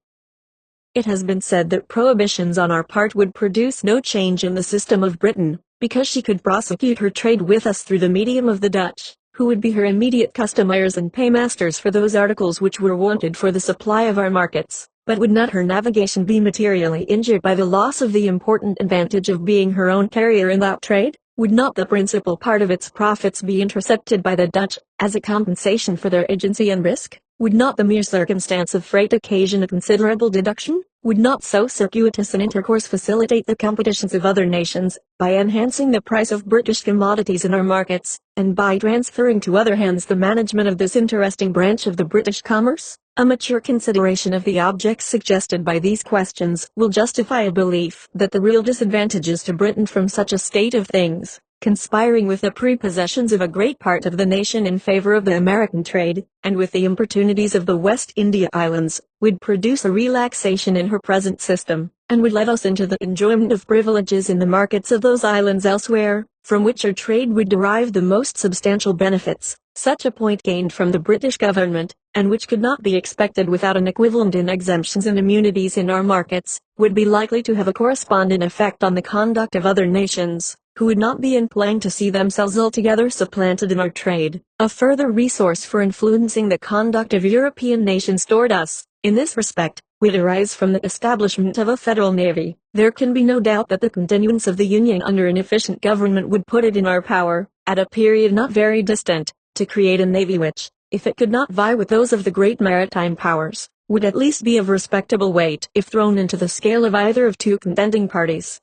Speaker 1: It has been said that prohibitions on our part would produce no change in the system of Britain, because she could prosecute her trade with us through the medium of the Dutch, who would be her immediate customers and paymasters for those articles which were wanted for the supply of our markets. But would not her navigation be materially injured by the loss of the important advantage of being her own carrier in that trade? Would not the principal part of its profits be intercepted by the Dutch, as a compensation for their agency and risk? Would not the mere circumstance of freight occasion a considerable deduction? Would not so circuitous an intercourse facilitate the competitions of other nations, by enhancing the price of British commodities in our markets, and by transferring to other hands the management of this interesting branch of the British commerce? A mature consideration of the objects suggested by these questions will justify a belief that the real disadvantages to Britain from such a state of things, conspiring with the prepossessions of a great part of the nation in favor of the American trade, and with the importunities of the West India Islands, would produce a relaxation in her present system, and would let us into the enjoyment of privileges in the markets of those islands elsewhere, from which our trade would derive the most substantial benefits. Such a point gained from the British government, and which could not be expected without an equivalent in exemptions and immunities in our markets, would be likely to have a correspondent effect on the conduct of other nations, who would not be inclined to see themselves altogether supplanted in our trade. A further resource for influencing the conduct of European nations toward us, in this respect, would arise from the establishment of a federal navy. There can be no doubt that the continuance of the Union under an efficient government would put it in our power, at a period not very distant, to create a navy which, if it could not vie with those of the great maritime powers, would at least be of respectable weight if thrown into the scale of either of two contending parties.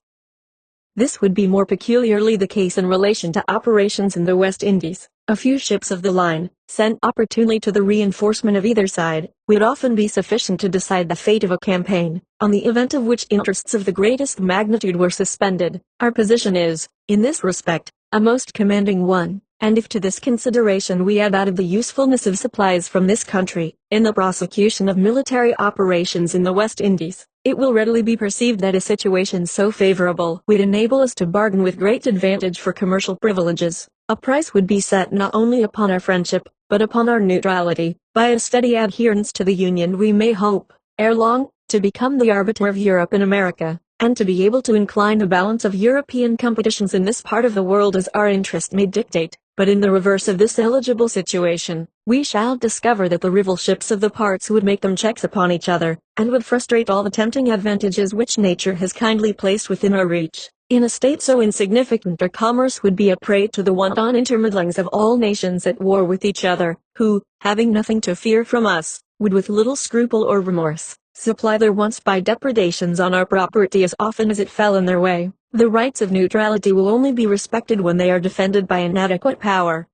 Speaker 1: This would be more peculiarly the case in relation to operations in the West Indies. A few ships of the line, sent opportunely to the reinforcement of either side, would often be sufficient to decide the fate of a campaign, on the event of which interests of the greatest magnitude were suspended. Our position is, in this respect, a most commanding one, and if to this consideration we add added the usefulness of supplies from this country, in the prosecution of military operations in the West Indies, it will readily be perceived that a situation so favorable would enable us to bargain with great advantage for commercial privileges. A price would be set not only upon our friendship, but upon our neutrality. By a steady adherence to the Union we may hope, ere long, to become the arbiter of Europe and America, and to be able to incline the balance of European competitions in this part of the world as our interest may dictate. But in the reverse of this eligible situation, we shall discover that the rival ships of the parts would make them checks upon each other, and would frustrate all the tempting advantages which nature has kindly placed within our reach. In a state so insignificant our commerce would be a prey to the wanton intermeddlings of all nations at war with each other, who, having nothing to fear from us, would with little scruple or remorse, supply their wants by depredations on our property as often as it fell in their way. The rights of neutrality will only be respected when they are defended by an adequate power.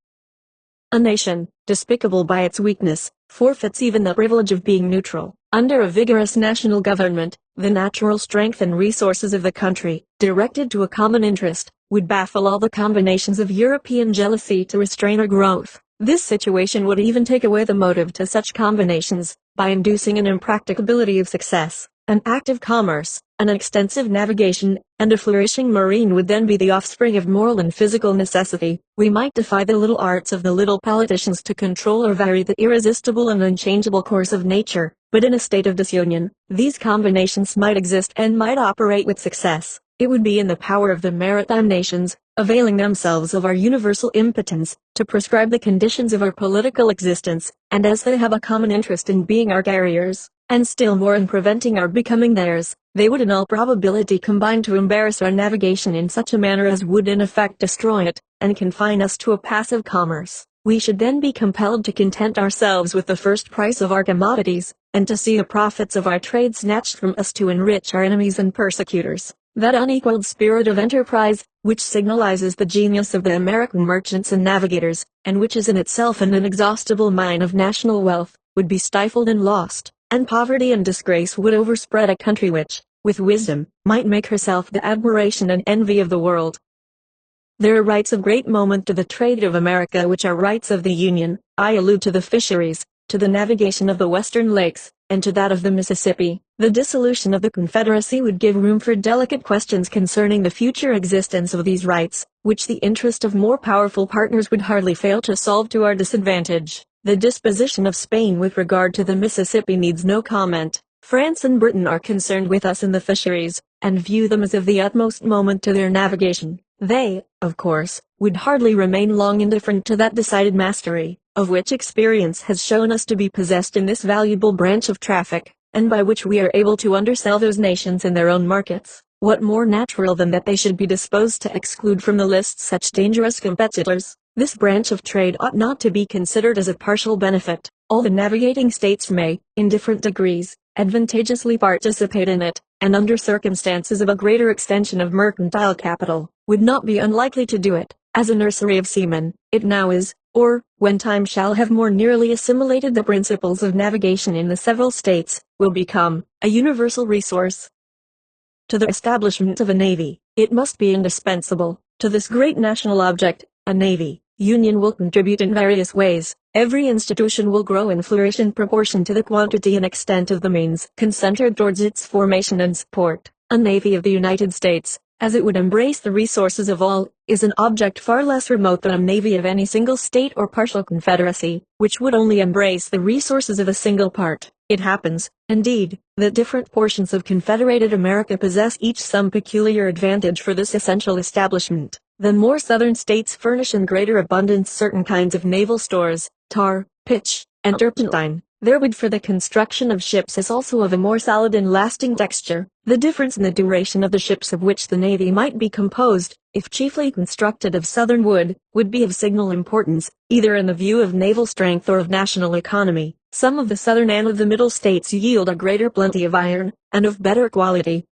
Speaker 1: A nation, despicable by its weakness, forfeits even the privilege of being neutral. Under a vigorous national government, the natural strength and resources of the country, directed to a common interest, would baffle all the combinations of European jealousy to restrain her growth. This situation would even take away the motive to such combinations, by inducing an impracticability of success, an active commerce, an extensive navigation, and a flourishing marine would then be the offspring of moral and physical necessity. We might defy the little arts of the little politicians to control or vary the irresistible and unchangeable course of nature, but in a state of disunion, these combinations might exist and might operate with success. It would be in the power of the maritime nations, availing themselves of our universal impotence, to prescribe the conditions of our political existence, and as they have a common interest in being our carriers, and still more in preventing our becoming theirs, they would in all probability combine to embarrass our navigation in such a manner as would in effect destroy it, and confine us to a passive commerce. We should then be compelled to content ourselves with the first price of our commodities, and to see the profits of our trade snatched from us to enrich our enemies and persecutors. That unequaled spirit of enterprise, which signalizes the genius of the American merchants and navigators, and which is in itself an inexhaustible mine of national wealth, would be stifled and lost, and poverty and disgrace would overspread a country which, with wisdom, might make herself the admiration and envy of the world. There are rights of great moment to the trade of America which are rights of the Union. I allude to the fisheries, to the navigation of the western lakes, and to that of the Mississippi. The dissolution of the Confederacy would give room for delicate questions concerning the future existence of these rights, which the interest of more powerful partners would hardly fail to solve to our disadvantage. The disposition of Spain with regard to the Mississippi needs no comment. France and Britain are concerned with us in the fisheries, and view them as of the utmost moment to their navigation. They, of course, would hardly remain long indifferent to that decided mastery, of which experience has shown us to be possessed in this valuable branch of traffic, and by which we are able to undersell those nations in their own markets. What more natural than that they should be disposed to exclude from the list such dangerous competitors? This branch of trade ought not to be considered as a partial benefit. All the navigating states may, in different degrees, advantageously participate in it, and under circumstances of a greater extension of mercantile capital, would not be unlikely to do it. As a nursery of seamen, it now is, or, when time shall have more nearly assimilated the principles of navigation in the several states, will become a universal resource. To the establishment of a navy, it must be indispensable, to this great national object, a navy. Union will contribute in various ways. Every institution will grow and flourish in proportion to the quantity and extent of the means concentrated towards its formation and support. A navy of the United States, as it would embrace the resources of all, is an object far less remote than a navy of any single state or partial confederacy, which would only embrace the resources of a single part. It happens, indeed, that different portions of Confederated America possess each some peculiar advantage for this essential establishment. The more southern states furnish in greater abundance certain kinds of naval stores, tar, pitch, and turpentine. Their wood for the construction of ships is also of a more solid and lasting texture. The difference in the duration of the ships of which the navy might be composed, if chiefly constructed of southern wood, would be of signal importance, either in the view of naval strength or of national economy. Some of the southern and of the middle states yield a greater plenty of iron, and of better quality.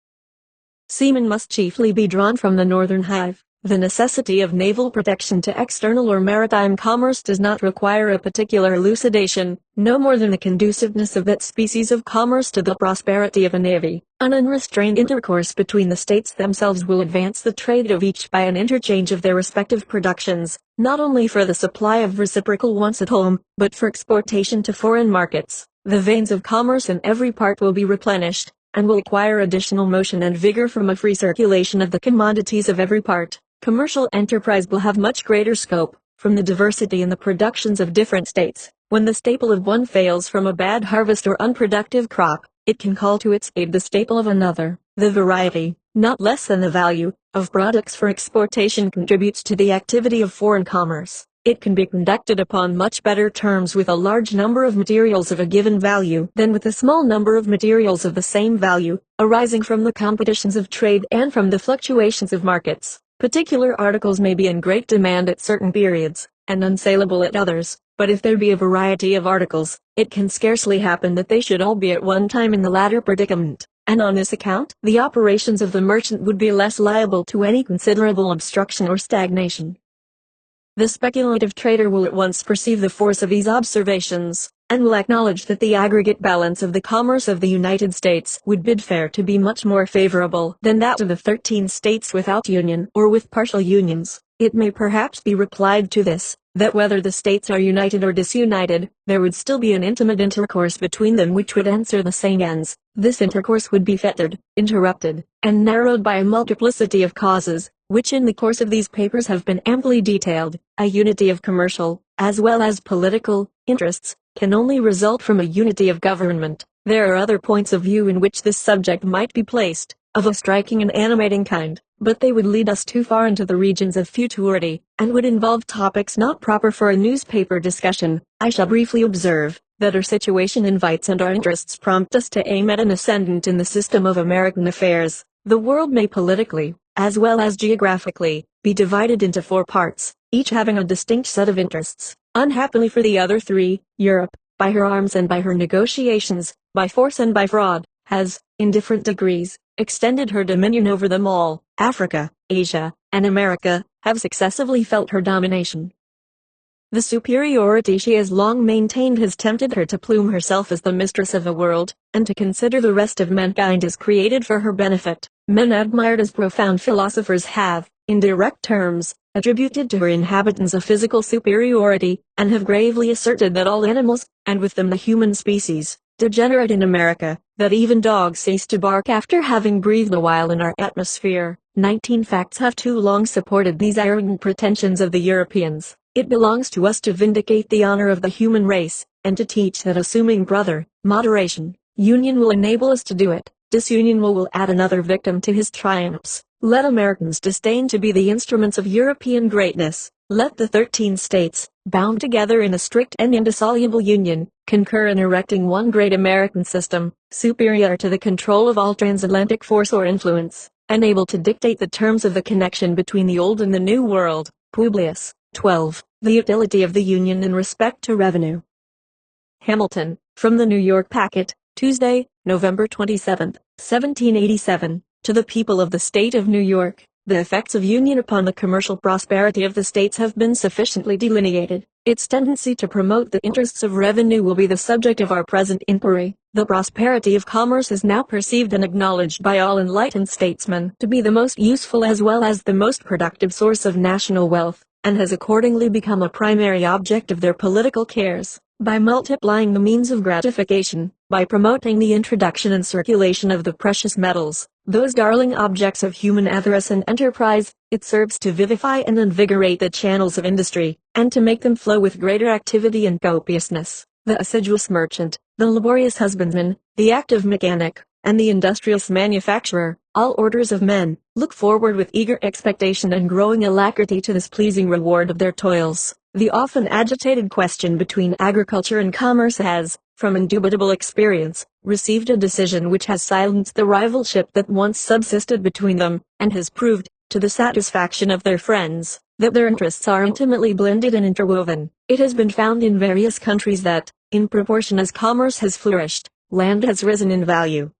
Speaker 1: Seamen must chiefly be drawn from the northern hive. The necessity of naval protection to external or maritime commerce does not require a particular elucidation, no more than the conduciveness of that species of commerce to the prosperity of a navy. An unrestrained intercourse between the states themselves will advance the trade of each by an interchange of their respective productions, not only for the supply of reciprocal wants at home, but for exportation to foreign markets. The veins of commerce in every part will be replenished, and will acquire additional motion and vigor from a free circulation of the commodities of every part. Commercial enterprise will have much greater scope, from the diversity in the productions of different states. When the staple of one fails from a bad harvest or unproductive crop, it can call to its aid the staple of another. The variety, not less than the value, of products for exportation contributes to the activity of foreign commerce. It can be conducted upon much better terms with a large number of materials of a given value than with a small number of materials of the same value, arising from the competitions of trade and from the fluctuations of markets. Particular articles may be in great demand at certain periods, and unsaleable at others, but if there be a variety of articles, it can scarcely happen that they should all be at one time in the latter predicament, and on this account, the operations of the merchant would be less liable to any considerable obstruction or stagnation. The speculative trader will at once perceive the force of these observations, and will acknowledge that the aggregate balance of the commerce of the United States would bid fair to be much more favorable than that of the 13 states without union or with partial unions. It may perhaps be replied to this, that whether the states are united or disunited, there would still be an intimate intercourse between them which would answer the same ends. This intercourse would be fettered, interrupted, and narrowed by a multiplicity of causes, which in the course of these papers have been amply detailed. A unity of commercial, as well as political, interests, can only result from a unity of government. There are other points of view in which this subject might be placed, of a striking and animating kind, but they would lead us too far into the regions of futurity, and would involve topics not proper for a newspaper discussion. I shall briefly observe that our situation invites and our interests prompt us to aim at an ascendant in the system of American affairs. The world may politically, as well as geographically, be divided into 4 parts, each having a distinct set of interests. Unhappily for the other 3, Europe, by her arms and by her negotiations, by force and by fraud, has, in different degrees, extended her dominion over them all. Africa, Asia, and America have successively felt her domination. The superiority she has long maintained has tempted her to plume herself as the mistress of the world, and to consider the rest of mankind as created for her benefit. Men admired as profound philosophers have, in direct terms, attributed to her inhabitants a physical superiority, and have gravely asserted that all animals, and with them the human species, degenerate in America, that even dogs cease to bark after having breathed a while in our atmosphere. 19 facts have too long supported these arrogant pretensions of the Europeans. It belongs to us to vindicate the honor of the human race, and to teach that assuming moderation, union will enable us to do it. Disunion will add another victim to his triumphs. Let Americans disdain to be the instruments of European greatness. Let the 13 states, bound together in a strict and indissoluble union, concur in erecting one great American system, superior to the control of all transatlantic force or influence, and able to dictate the terms of the connection between the old and the new world. Publius. 12. The utility of the Union in respect to revenue. Hamilton, from the New York Packet, Tuesday, November 27, 1787, to the people of the state of New York. The effects of union upon the commercial prosperity of the states have been sufficiently delineated. Its tendency to promote the interests of revenue will be the subject of our present inquiry. The prosperity of commerce is now perceived and acknowledged by all enlightened statesmen to be the most useful as well as the most productive source of national wealth, and has accordingly become a primary object of their political cares. By multiplying the means of gratification, by promoting the introduction and circulation of the precious metals, those darling objects of human avarice and enterprise, it serves to vivify and invigorate the channels of industry, and to make them flow with greater activity and copiousness. The assiduous merchant, the laborious husbandman, the active mechanic, and the industrious manufacturer, all orders of men, look forward with eager expectation and growing alacrity to this pleasing reward of their toils. The often agitated question between agriculture and commerce has, from indubitable experience, received a decision which has silenced the rivalship that once subsisted between them, and has proved, to the satisfaction of their friends, that their interests are intimately blended and interwoven. It has been found in various countries that, in proportion as commerce has flourished, land has risen in value.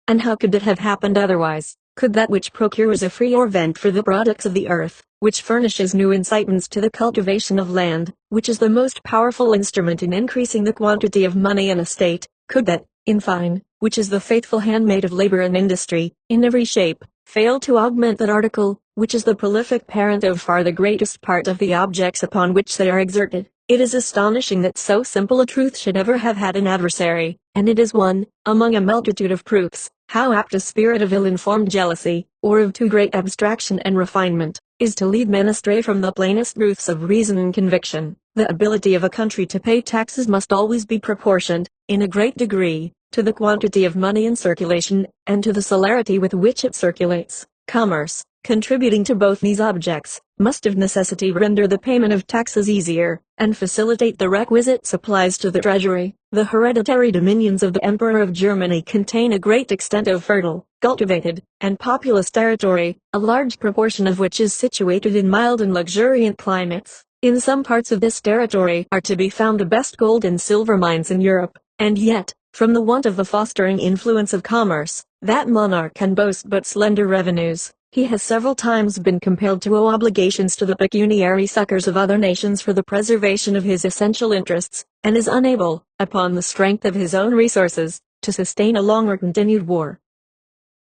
Speaker 1: And how could it have happened otherwise? Could that which procures a freer vent for the products of the earth, which furnishes new incitements to the cultivation of land, which is the most powerful instrument in increasing the quantity of money in a state, could that, in fine, which is the faithful handmaid of labor and industry, in every shape, fail to augment that article, which is the prolific parent of far the greatest part of the objects upon which they are exerted? It is astonishing that so simple a truth should ever have had an adversary, and it is one, among a multitude of proofs, how apt a spirit of ill-informed jealousy, or of too great abstraction and refinement, is to lead men astray from the plainest truths of reason and conviction. The ability of a country to pay taxes must always be proportioned, in a great degree, to the quantity of money in circulation, and to the celerity with which it circulates. Commerce, contributing to both these objects, must of necessity render the payment of taxes easier, and facilitate the requisite supplies to the treasury. The hereditary dominions of the Emperor of Germany contain a great extent of fertile, cultivated, and populous territory, a large proportion of which is situated in mild and luxuriant climates. In some parts of this territory are to be found the best gold and silver mines in Europe, and yet, from the want of the fostering influence of commerce, that monarch can boast but slender revenues. He has several times been compelled to owe obligations to the pecuniary succors of other nations for the preservation of his essential interests, and is unable, upon the strength of his own resources, to sustain a longer continued war.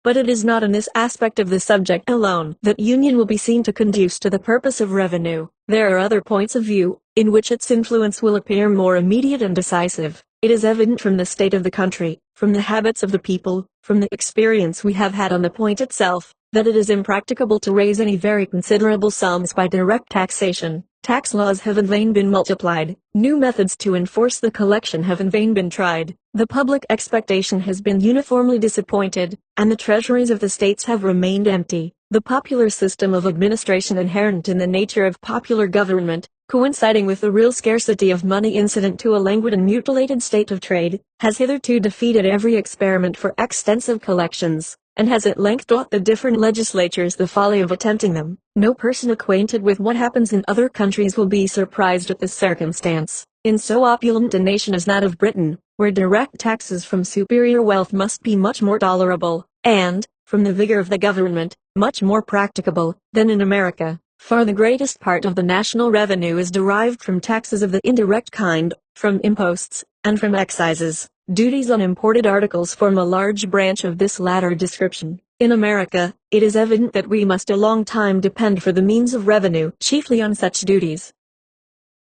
Speaker 1: But it is not in this aspect of the subject alone that union will be seen to conduce to the purpose of revenue. There are other points of view, in which its influence will appear more immediate and decisive. It is evident from the state of the country, from the habits of the people, from the experience we have had on the point itself, that it is impracticable to raise any very considerable sums by direct taxation. Tax laws have in vain been multiplied, new methods to enforce the collection have in vain been tried, the public expectation has been uniformly disappointed, and the treasuries of the states have remained empty. The popular system of administration inherent in the nature of popular government, coinciding with the real scarcity of money incident to a languid and mutilated state of trade, has hitherto defeated every experiment for extensive collections, and has at length taught the different legislatures the folly of attempting them. No person acquainted with what happens in other countries will be surprised at this circumstance. In so opulent a nation as that of Britain, where direct taxes from superior wealth must be much more tolerable, and, from the vigor of the government, much more practicable, than in America, far the greatest part of the national revenue is derived from taxes of the indirect kind, from imposts, and from excises. Duties on imported articles form a large branch of this latter description. In America, it is evident that we must a long time depend for the means of revenue chiefly on such duties.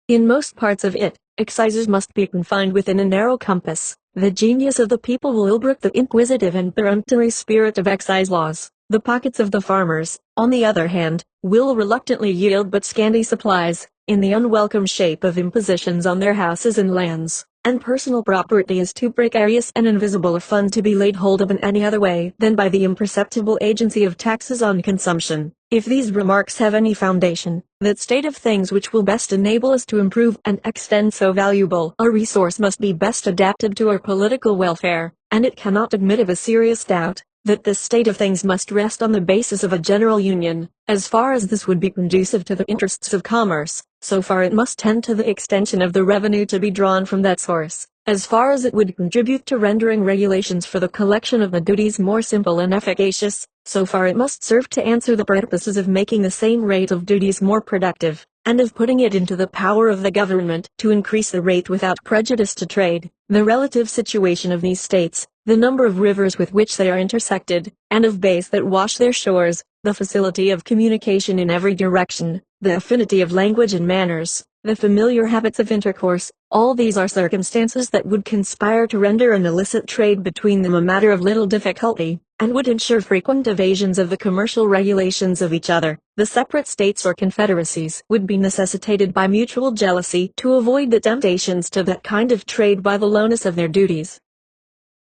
Speaker 1: In most parts of it, excises must be confined within a narrow compass. The genius of the people will ill-brook the inquisitive and peremptory spirit of excise laws. The pockets of the farmers, on the other hand, will reluctantly yield but scanty supplies, in the unwelcome shape of impositions on their houses and lands, and personal property is too precarious and invisible a fund to be laid hold of in any other way than by the imperceptible agency of taxes on consumption. If these remarks have any foundation, that state of things which will best enable us to improve and extend so valuable a resource must be best adapted to our political welfare, and it cannot admit of a serious doubt that this state of things must rest on the basis of a general union. As far as this would be conducive to the interests of commerce, so far it must tend to the extension of the revenue to be drawn from that source. As far as it would contribute to rendering regulations for the collection of the duties more simple and efficacious, so far it must serve to answer the purposes of making the same rate of duties more productive, and of putting it into the power of the government to increase the rate without prejudice to trade. The relative situation of these states, the number of rivers with which they are intersected, and of bays that wash their shores, the facility of communication in every direction, the affinity of language and manners, the familiar habits of intercourse, all these are circumstances that would conspire to render an illicit trade between them a matter of little difficulty, and would ensure frequent evasions of the commercial regulations of each other. The separate states or confederacies would be necessitated by mutual jealousy to avoid the temptations to that kind of trade by the lowness of their duties.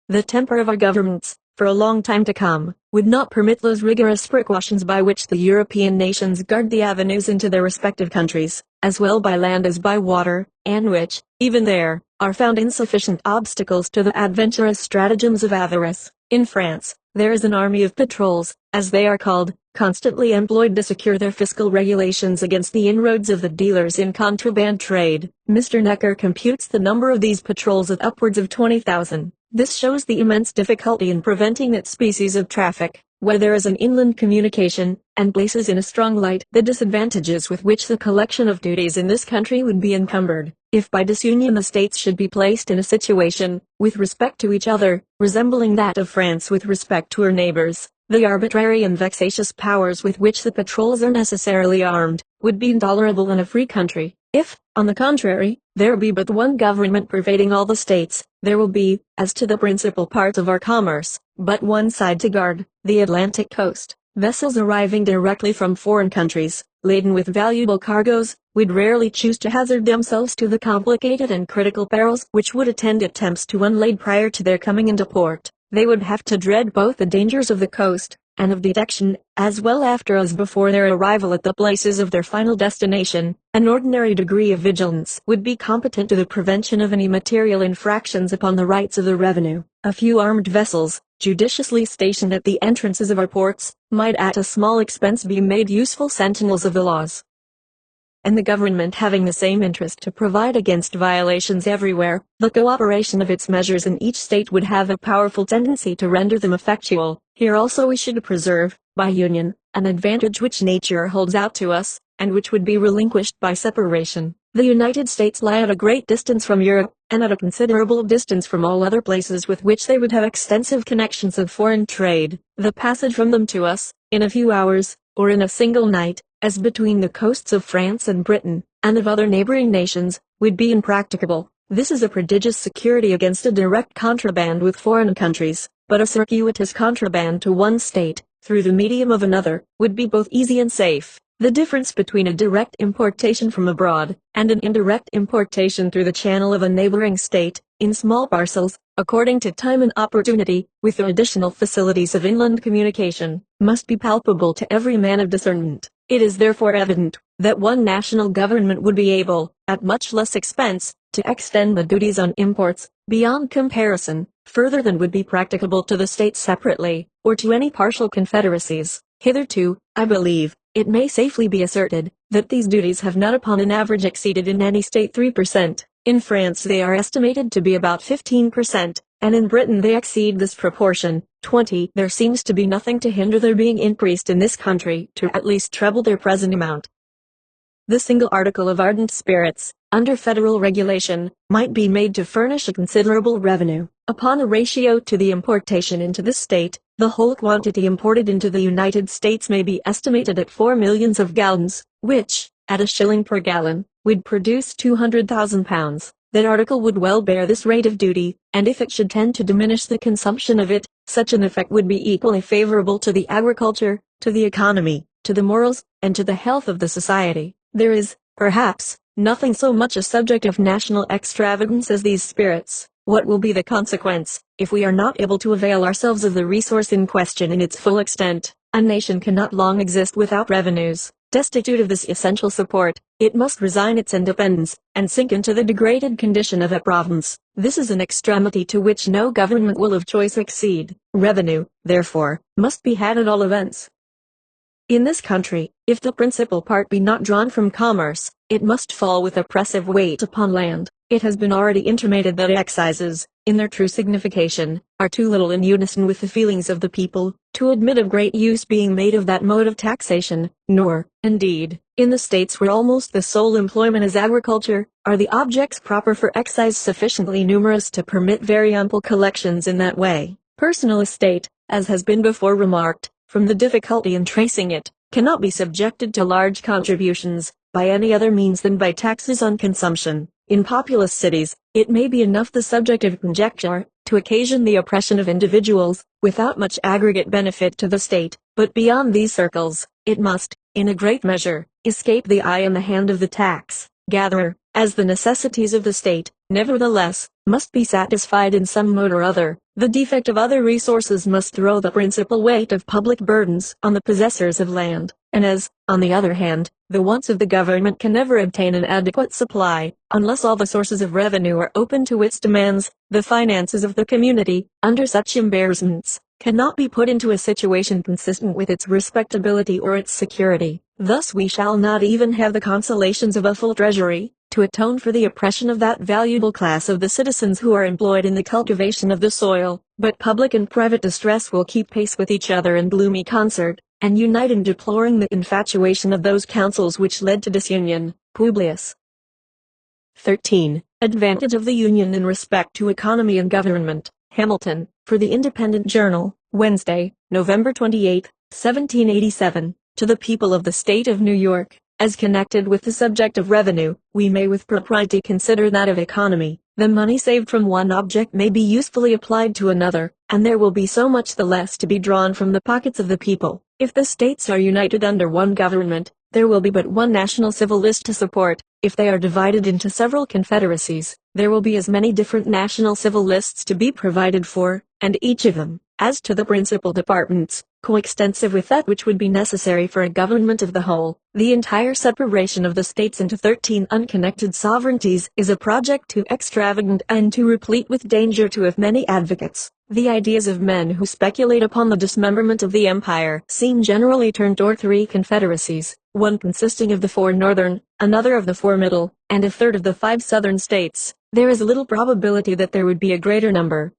Speaker 1: The temper of our governments, for a long time to come, would not permit those rigorous precautions by which the European nations guard the avenues into their respective countries, as well by land as by water, and which, even there, are found insufficient obstacles to the adventurous stratagems of avarice. In France, there is an army of patrols, as they are called, constantly employed to secure their fiscal regulations against the inroads of the dealers in contraband trade. Mr. Necker computes the number of these patrols at upwards of 20,000. This shows the immense difficulty in preventing that species of traffic, where there is an inland communication, and places in a strong light the disadvantages with which the collection of duties in this country would be encumbered, if by disunion the states should be placed in a situation, with respect to each other, resembling that of France with respect to her neighbors. The arbitrary and vexatious powers with which the patrols are necessarily armed, would be intolerable in a free country. If, on the contrary, there be but one government pervading all the states, there will be, as to the principal parts of our commerce, but one side to guard, the Atlantic coast. Vessels arriving directly from foreign countries, laden with valuable cargoes, would rarely choose to hazard themselves to the complicated and critical perils which would attend attempts to unlade prior to their coming into port. They would have to dread both the dangers of the coast, and of detection, as well after as before their arrival at the places of their final destination. An ordinary degree of vigilance would be competent to the prevention of any material infractions upon the rights of the revenue. A few armed vessels, judiciously stationed at the entrances of our ports, might at a small expense be made useful sentinels of the laws. And the government having the same interest to provide against violations everywhere, the cooperation of its measures in each state would have a powerful tendency to render them effectual. Here also we should preserve, by union, an advantage which nature holds out to us, and which would be relinquished by separation. The United States lie at a great distance from Europe, and at a considerable distance from all other places with which they would have extensive connections of foreign trade. The passage from them to us, in a few hours, or in a single night, as between the coasts of France and Britain, and of other neighboring nations, would be impracticable. This is a prodigious security against a direct contraband with foreign countries, but a circuitous contraband to one state, through the medium of another, would be both easy and safe. The difference between a direct importation from abroad, and an indirect importation through the channel of a neighboring state, in small parcels, according to time and opportunity, with the additional facilities of inland communication, must be palpable to every man of discernment. It is therefore evident, that one national government would be able, at much less expense, to extend the duties on imports, beyond comparison, further than would be practicable to the states separately, or to any partial confederacies. Hitherto, I believe, it may safely be asserted, that these duties have not upon an average exceeded in any state 3%. In France they are estimated to be about 15%, and in Britain they exceed this proportion, 20. There seems to be nothing to hinder their being increased in this country to at least treble their present amount. The single article of ardent spirits, under federal regulation, might be made to furnish a considerable revenue. Upon a ratio to the importation into this state, the whole quantity imported into the United States may be estimated at 4 millions of gallons, which, at a shilling per gallon, would produce 200,000 pounds. That article would well bear this rate of duty, and if it should tend to diminish the consumption of it, such an effect would be equally favorable to the agriculture, to the economy, to the morals, and to the health of the society. There is, perhaps, nothing so much a subject of national extravagance as these spirits. What will be the consequence, if we are not able to avail ourselves of the resource in question in its full extent? A nation cannot long exist without revenues. Destitute of this essential support, it must resign its independence, and sink into the degraded condition of a province. This is an extremity to which no government will of choice accede. Revenue, therefore, must be had at all events. In this country, if the principal part be not drawn from commerce, it must fall with oppressive weight upon land. It has been already intimated that excises, in their true signification, are too little in unison with the feelings of the people, to admit of great use being made of that mode of taxation, nor, indeed, in the states where almost the sole employment is agriculture, are the objects proper for excise sufficiently numerous to permit very ample collections in that way. Personal estate, as has been before remarked, from the difficulty in tracing it, cannot be subjected to large contributions, by any other means than by taxes on consumption. In populous cities, it may be enough the subject of conjecture, to occasion the oppression of individuals, without much aggregate benefit to the state, but beyond these circles, it must, in a great measure, escape the eye and the hand of the tax gatherer, as the necessities of the state, nevertheless, must be satisfied in some mode or other. The defect of other resources must throw the principal weight of public burdens on the possessors of land, and as, on the other hand, the wants of the government can never obtain an adequate supply, unless all the sources of revenue are open to its demands, the finances of the community, under such embarrassments, cannot be put into a situation consistent with its respectability or its security. Thus we shall not even have the consolations of a full treasury, to atone for the oppression of that valuable class of the citizens who are employed in the cultivation of the soil, but public and private distress will keep pace with each other in gloomy concert, and unite in deploring the infatuation of those councils which led to disunion. Publius. 13. Advantage of the Union in respect to economy and government. Hamilton, for the Independent Journal, Wednesday, November 28, 1787. To the people of the state of New York, as connected with the subject of revenue, we may with propriety consider that of economy. The money saved from one object may be usefully applied to another, and there will be so much the less to be drawn from the pockets of the people. If the states are united under one government, there will be but one national civil list to support. If they are divided into several confederacies, there will be as many different national civil lists to be provided for, and each of them, as to the principal departments, coextensive with that which would be necessary for a government of the whole. The entire separation of the states into 13 unconnected sovereignties is a project too extravagant and too replete with danger to have many advocates. The ideas of men who speculate upon the dismemberment of the empire seem generally turned toward 3 confederacies, one consisting of the 4 northern, another of the 4 middle, and a third of the 5 southern states. There is little probability that there would be a greater number.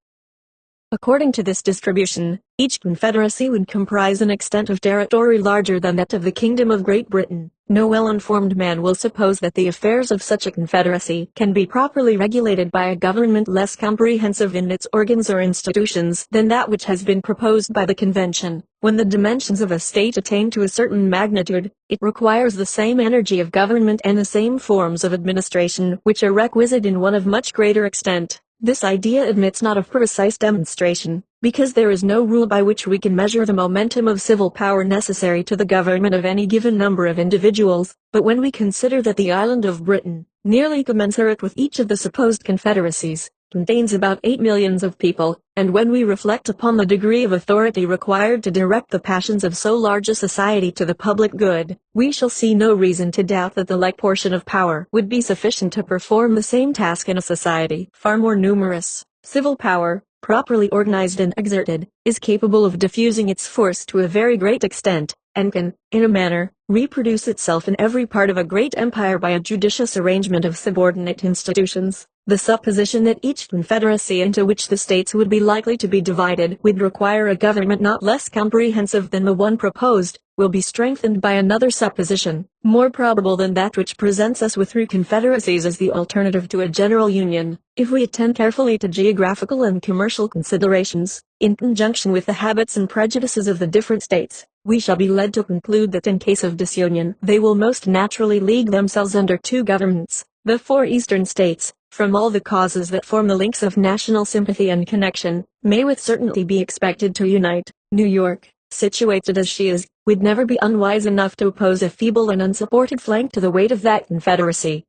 Speaker 1: According to this distribution, each confederacy would comprise an extent of territory larger than that of the Kingdom of Great Britain. No well-informed man will suppose that the affairs of such a confederacy can be properly regulated by a government less comprehensive in its organs or institutions than that which has been proposed by the convention. When the dimensions of a state attain to a certain magnitude, it requires the same energy of government and the same forms of administration which are requisite in one of much greater extent. This idea admits not of precise demonstration, because there is no rule by which we can measure the momentum of civil power necessary to the government of any given number of individuals, but when we consider that the island of Britain, nearly commensurate with each of the supposed confederacies, contains about 8 millions of people, and when we reflect upon the degree of authority required to direct the passions of so large a society to the public good, we shall see no reason to doubt that the like portion of power would be sufficient to perform the same task in a society far more numerous. Civil power, properly organized and exerted, is capable of diffusing its force to a very great extent, and can, in a manner, reproduce itself in every part of a great empire by a judicious arrangement of subordinate institutions. The supposition that each confederacy into which the states would be likely to be divided would require a government not less comprehensive than the one proposed, will be strengthened by another supposition, more probable than that which presents us with 3 confederacies as the alternative to a general union. If we attend carefully to geographical and commercial considerations, in conjunction with the habits and prejudices of the different states, we shall be led to conclude that in case of disunion they will most naturally league themselves under 2 governments. The 4 eastern states, from all the causes that form the links of national sympathy and connection, may with certainty be expected to unite. New York, situated as she is, would never be unwise enough to oppose a feeble and unsupported flank to the weight of that confederacy.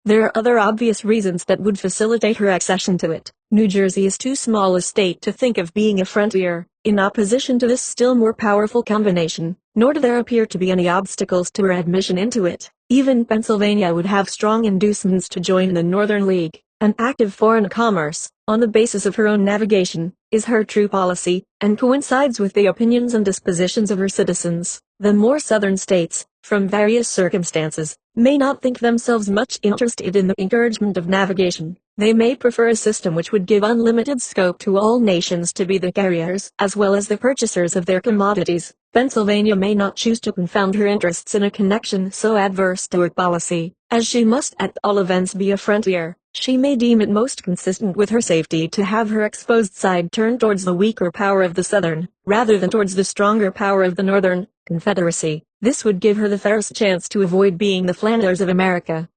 Speaker 1: There are other obvious reasons that would facilitate her accession to it. New Jersey is too small a state to think of being a frontier, in opposition to this still more powerful combination, nor do there appear to be any obstacles to her admission into it. Even Pennsylvania would have strong inducements to join the Northern League. An active foreign commerce, on the basis of her own navigation, is her true policy, and coincides with the opinions and dispositions of her citizens. The more southern states, from various circumstances, may not think themselves much interested in the encouragement of navigation. They may prefer a system which would give unlimited scope to all nations to be the carriers as well as the purchasers of their commodities. Pennsylvania may not choose to confound her interests in a connection so adverse to her policy, as she must at all events be a frontier. She may deem it most consistent with her safety to have her exposed side turned towards the weaker power of the Southern, rather than towards the stronger power of the Northern Confederacy. This would give her the fairest chance to avoid being the Flanders of America.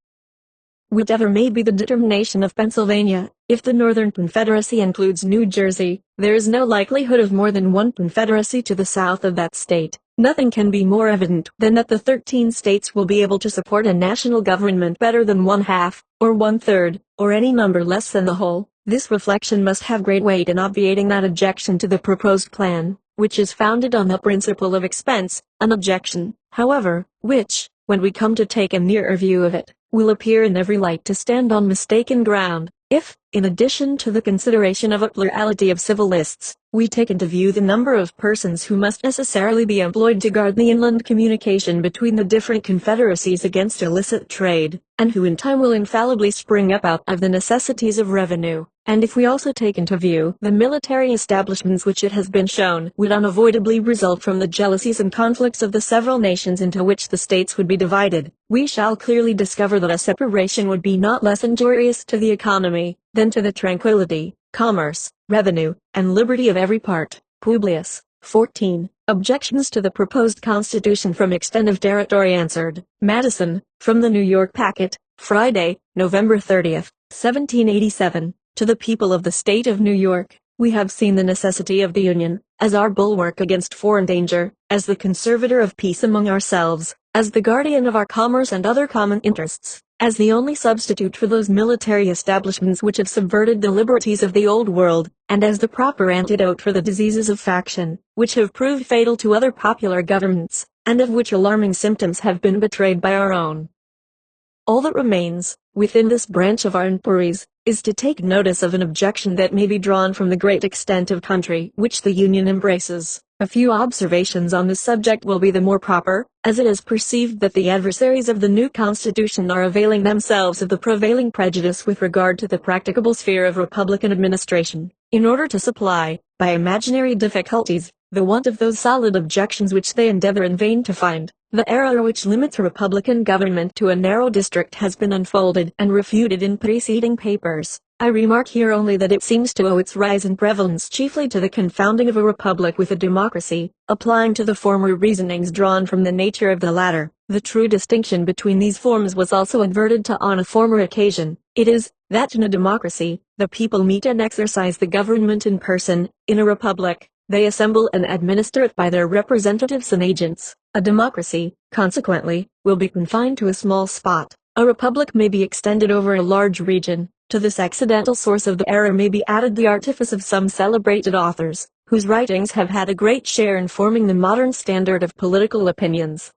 Speaker 1: Whatever may be the determination of Pennsylvania, if the Northern Confederacy includes New Jersey, there is no likelihood of more than one confederacy to the south of that state. Nothing can be more evident than that the 13 states will be able to support a national government better than 1/2, or 1/3, or any number less than the whole. This reflection must have great weight in obviating that objection to the proposed plan, which is founded on the principle of expense, an objection, however, which, when we come to take a nearer view of it, will appear in every light to stand on mistaken ground. If, in addition to the consideration of a plurality of civil lists, we take into view the number of persons who must necessarily be employed to guard the inland communication between the different confederacies against illicit trade, and who in time will infallibly spring up out of the necessities of revenue, and if we also take into view the military establishments which it has been shown would unavoidably result from the jealousies and conflicts of the several nations into which the states would be divided, we shall clearly discover that a separation would be not less injurious to the economy than to the tranquility, commerce, revenue, and liberty of every part. Publius. 14. Objections to the proposed Constitution from extent of territory answered. Madison, from the New York Packet, Friday, November 30, 1787. To the people of the state of New York, we have seen the necessity of the Union, as our bulwark against foreign danger, as the conservator of peace among ourselves, as the guardian of our commerce and other common interests, as the only substitute for those military establishments which have subverted the liberties of the old world, and as the proper antidote for the diseases of faction, which have proved fatal to other popular governments, and of which alarming symptoms have been betrayed by our own. All that remains, within this branch of our inquiries, is to take notice of an objection that may be drawn from the great extent of country which the Union embraces. A few observations on this subject will be the more proper, as it is perceived that the adversaries of the new Constitution are availing themselves of the prevailing prejudice with regard to the practicable sphere of Republican administration, in order to supply, by imaginary difficulties, the want of those solid objections which they endeavor in vain to find. The error which limits Republican government to a narrow district has been unfolded and refuted in preceding papers. I remark here only that it seems to owe its rise and prevalence chiefly to the confounding of a republic with a democracy, applying to the former reasonings drawn from the nature of the latter. The true distinction between these forms was also adverted to on a former occasion. It is, that in a democracy, the people meet and exercise the government in person. In a republic, they assemble and administer it by their representatives and agents. A democracy, consequently, will be confined to a small spot. A republic may be extended over a large region. To this accidental source of the error may be added the artifice of some celebrated authors, whose writings have had a great share in forming the modern standard of political opinions.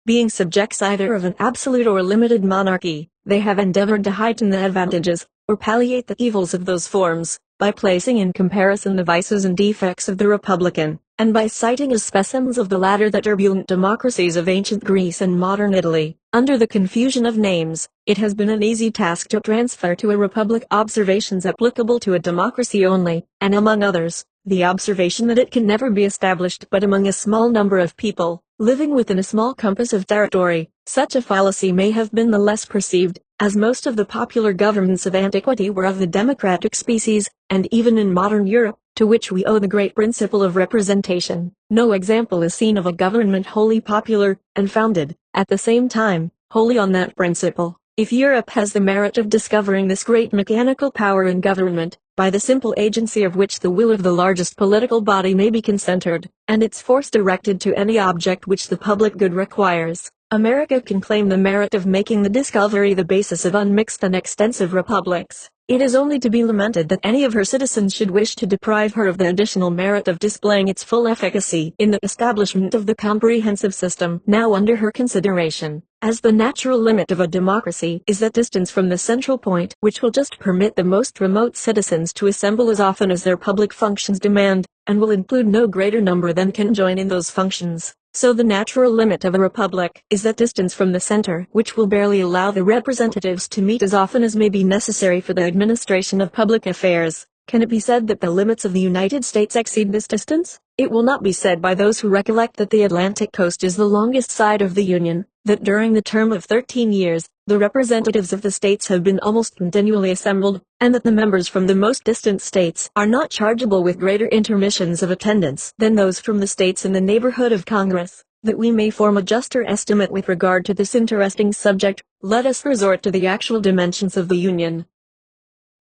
Speaker 1: Being subjects either of an absolute or limited monarchy, they have endeavored to heighten the advantages, or palliate the evils of those forms, by placing in comparison the vices and defects of the republican, and by citing as specimens of the latter the turbulent democracies of ancient Greece and modern Italy. Under the confusion of names, it has been an easy task to transfer to a republic observations applicable to a democracy only, and among others, the observation that it can never be established but among a small number of people, living within a small compass of territory. Such a fallacy may have been the less perceived, as most of the popular governments of antiquity were of the democratic species, and even in modern Europe, to which we owe the great principle of representation, no example is seen of a government wholly popular, and founded, at the same time, wholly on that principle. If Europe has the merit of discovering this great mechanical power in government, by the simple agency of which the will of the largest political body may be concentred, and its force directed to any object which the public good requires, America can claim the merit of making the discovery the basis of unmixed and extensive republics. It is only to be lamented that any of her citizens should wish to deprive her of the additional merit of displaying its full efficacy in the establishment of the comprehensive system now under her consideration, as the natural limit of a democracy is that distance from the central point which will just permit the most remote citizens to assemble as often as their public functions demand, and will include no greater number than can join in those functions. So the natural limit of a republic is that distance from the center which will barely allow the representatives to meet as often as may be necessary for the administration of public affairs. Can it be said that the limits of the United States exceed this distance? It will not be said by those who recollect that the Atlantic coast is the longest side of the Union, that during the term of 13 years, the representatives of the states have been almost continually assembled, and that the members from the most distant states are not chargeable with greater intermissions of attendance than those from the states in the neighborhood of Congress. That we may form a juster estimate with regard to this interesting subject, let us resort to the actual dimensions of the Union.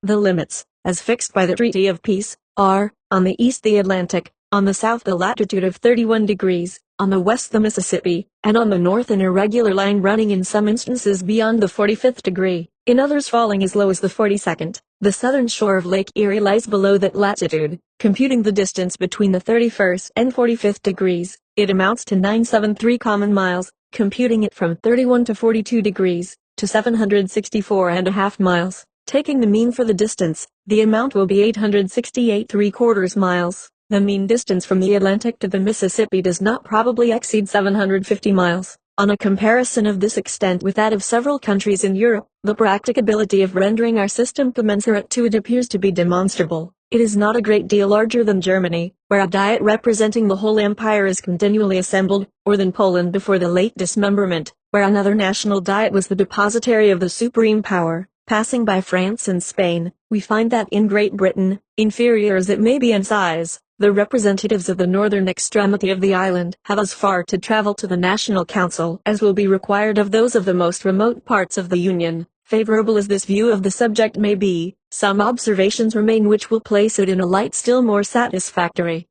Speaker 1: The limits, as fixed by the Treaty of Peace, are, on the east the Atlantic, on the south the latitude of 31 degrees, on the west the Mississippi, and on the north an irregular line running in some instances beyond the 45th degree, in others falling as low as the 42nd. The southern shore of Lake Erie lies below that latitude. Computing the distance between the 31st and 45th degrees, it amounts to 973 common miles, computing it from 31 to 42 degrees, to 764.5 miles. Taking the mean for the distance, the amount will be 868 3/4 miles. The mean distance from the Atlantic to the Mississippi does not probably exceed 750 miles. On a comparison of this extent with that of several countries in Europe, the practicability of rendering our system commensurate to it appears to be demonstrable. It is not a great deal larger than Germany, where a diet representing the whole empire is continually assembled, or than Poland before the late dismemberment, where another national diet was the depositary of the supreme power. Passing by France and Spain, we find that in Great Britain, inferior as it may be in size, the representatives of the northern extremity of the island have as far to travel to the National Council as will be required of those of the most remote parts of the Union. Favorable as this view of the subject may be, some observations remain which will place it in a light still more satisfactory.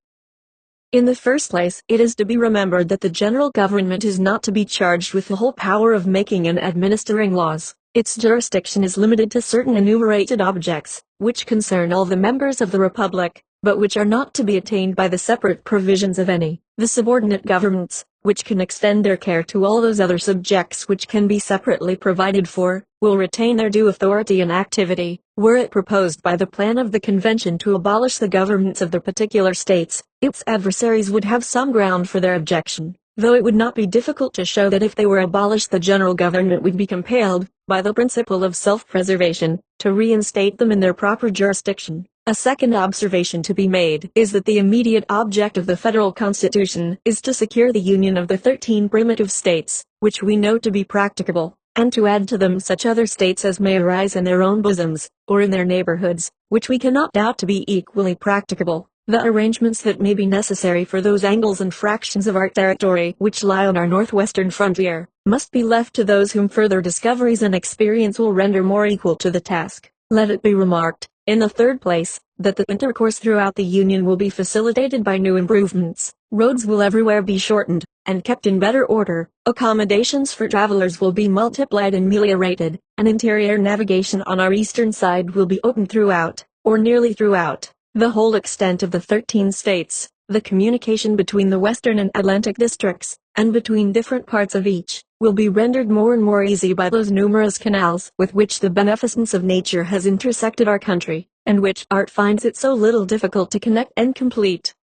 Speaker 1: In the first place, it is to be remembered that the general government is not to be charged with the whole power of making and administering laws. Its jurisdiction is limited to certain enumerated objects, which concern all the members of the Republic, but which are not to be attained by the separate provisions of any. The subordinate governments, which can extend their care to all those other subjects which can be separately provided for, will retain their due authority and activity. Were it proposed by the plan of the convention to abolish the governments of the particular states, its adversaries would have some ground for their objection, though it would not be difficult to show that if they were abolished the general government would be compelled, by the principle of self-preservation, to reinstate them in their proper jurisdiction. A second observation to be made is that the immediate object of the federal constitution is to secure the union of the 13 primitive states, which we know to be practicable, and to add to them such other states as may arise in their own bosoms, or in their neighborhoods, which we cannot doubt to be equally practicable. The arrangements that may be necessary for those angles and fractions of our territory which lie on our northwestern frontier, must be left to those whom further discoveries and experience will render more equal to the task. Let it be remarked, in the third place, that the intercourse throughout the Union will be facilitated by new improvements. Roads will everywhere be shortened, and kept in better order. Accommodations for travelers will be multiplied and ameliorated, and interior navigation on our eastern side will be opened throughout, or nearly throughout, the whole extent of the 13 states. The communication between the western and Atlantic districts, and between different parts of each, will be rendered more and more easy by those numerous canals with which the beneficence of nature has intersected our country, and which art finds it so little difficult to connect and complete.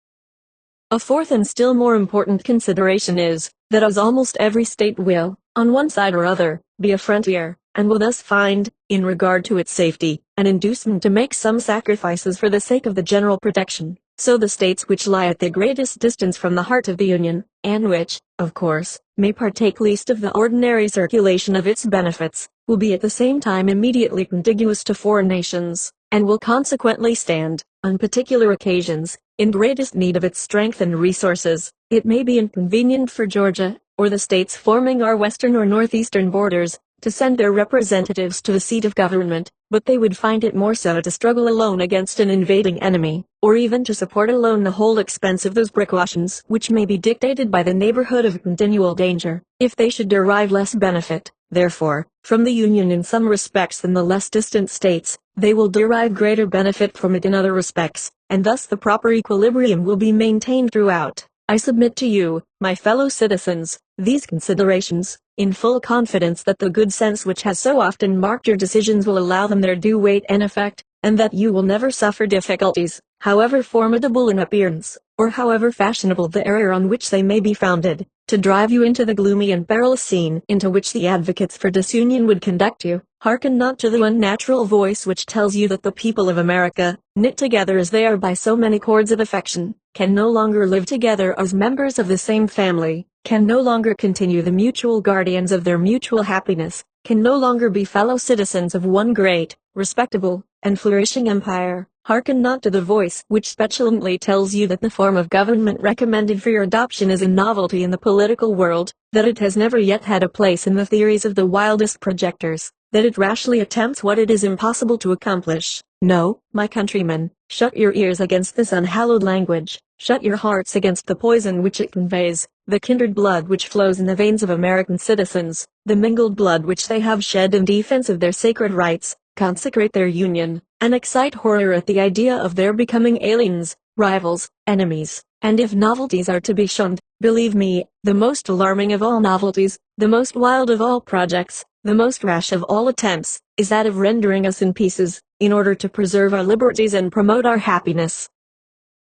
Speaker 1: A fourth and still more important consideration is, that as almost every state will, on one side or other, be a frontier, and will thus find, in regard to its safety, an inducement to make some sacrifices for the sake of the general protection, so the states which lie at the greatest distance from the heart of the Union, and which, of course, may partake least of the ordinary circulation of its benefits, will be at the same time immediately contiguous to foreign nations, and will consequently stand, on particular occasions, in greatest need of its strength and resources. It may be inconvenient for Georgia, or the states forming our western or northeastern borders, to send their representatives to the seat of government, but they would find it more so to struggle alone against an invading enemy, or even to support alone the whole expense of those precautions which may be dictated by the neighborhood of continual danger, if they should derive less benefit, therefore, from the Union in some respects than the less distant states. They will derive greater benefit from it in other respects, and thus the proper equilibrium will be maintained throughout. I submit to you, my fellow citizens, these considerations, in full confidence that the good sense which has so often marked your decisions will allow them their due weight and effect, and that you will never suffer difficulties, however formidable in appearance, or however fashionable the error on which they may be founded, to drive you into the gloomy and perilous scene into which the advocates for disunion would conduct you. Hearken not to the unnatural voice which tells you that the people of America, knit together as they are by so many cords of affection, can no longer live together as members of the same family, can no longer continue the mutual guardians of their mutual happiness, can no longer be fellow citizens of one great, respectable, and flourishing empire. Hearken not to the voice which petulantly tells you that the form of government recommended for your adoption is a novelty in the political world, that it has never yet had a place in the theories of the wildest projectors, that it rashly attempts what it is impossible to accomplish. No, my countrymen, shut your ears against this unhallowed language, shut your hearts against the poison which it conveys, the kindred blood which flows in the veins of American citizens, the mingled blood which they have shed in defense of their sacred rights, consecrate their union, and excite horror at the idea of their becoming aliens, rivals, enemies. And if novelties are to be shunned, believe me, the most alarming of all novelties, the most wild of all projects, the most rash of all attempts, is that of rendering us in pieces, in order to preserve our liberties and promote our happiness.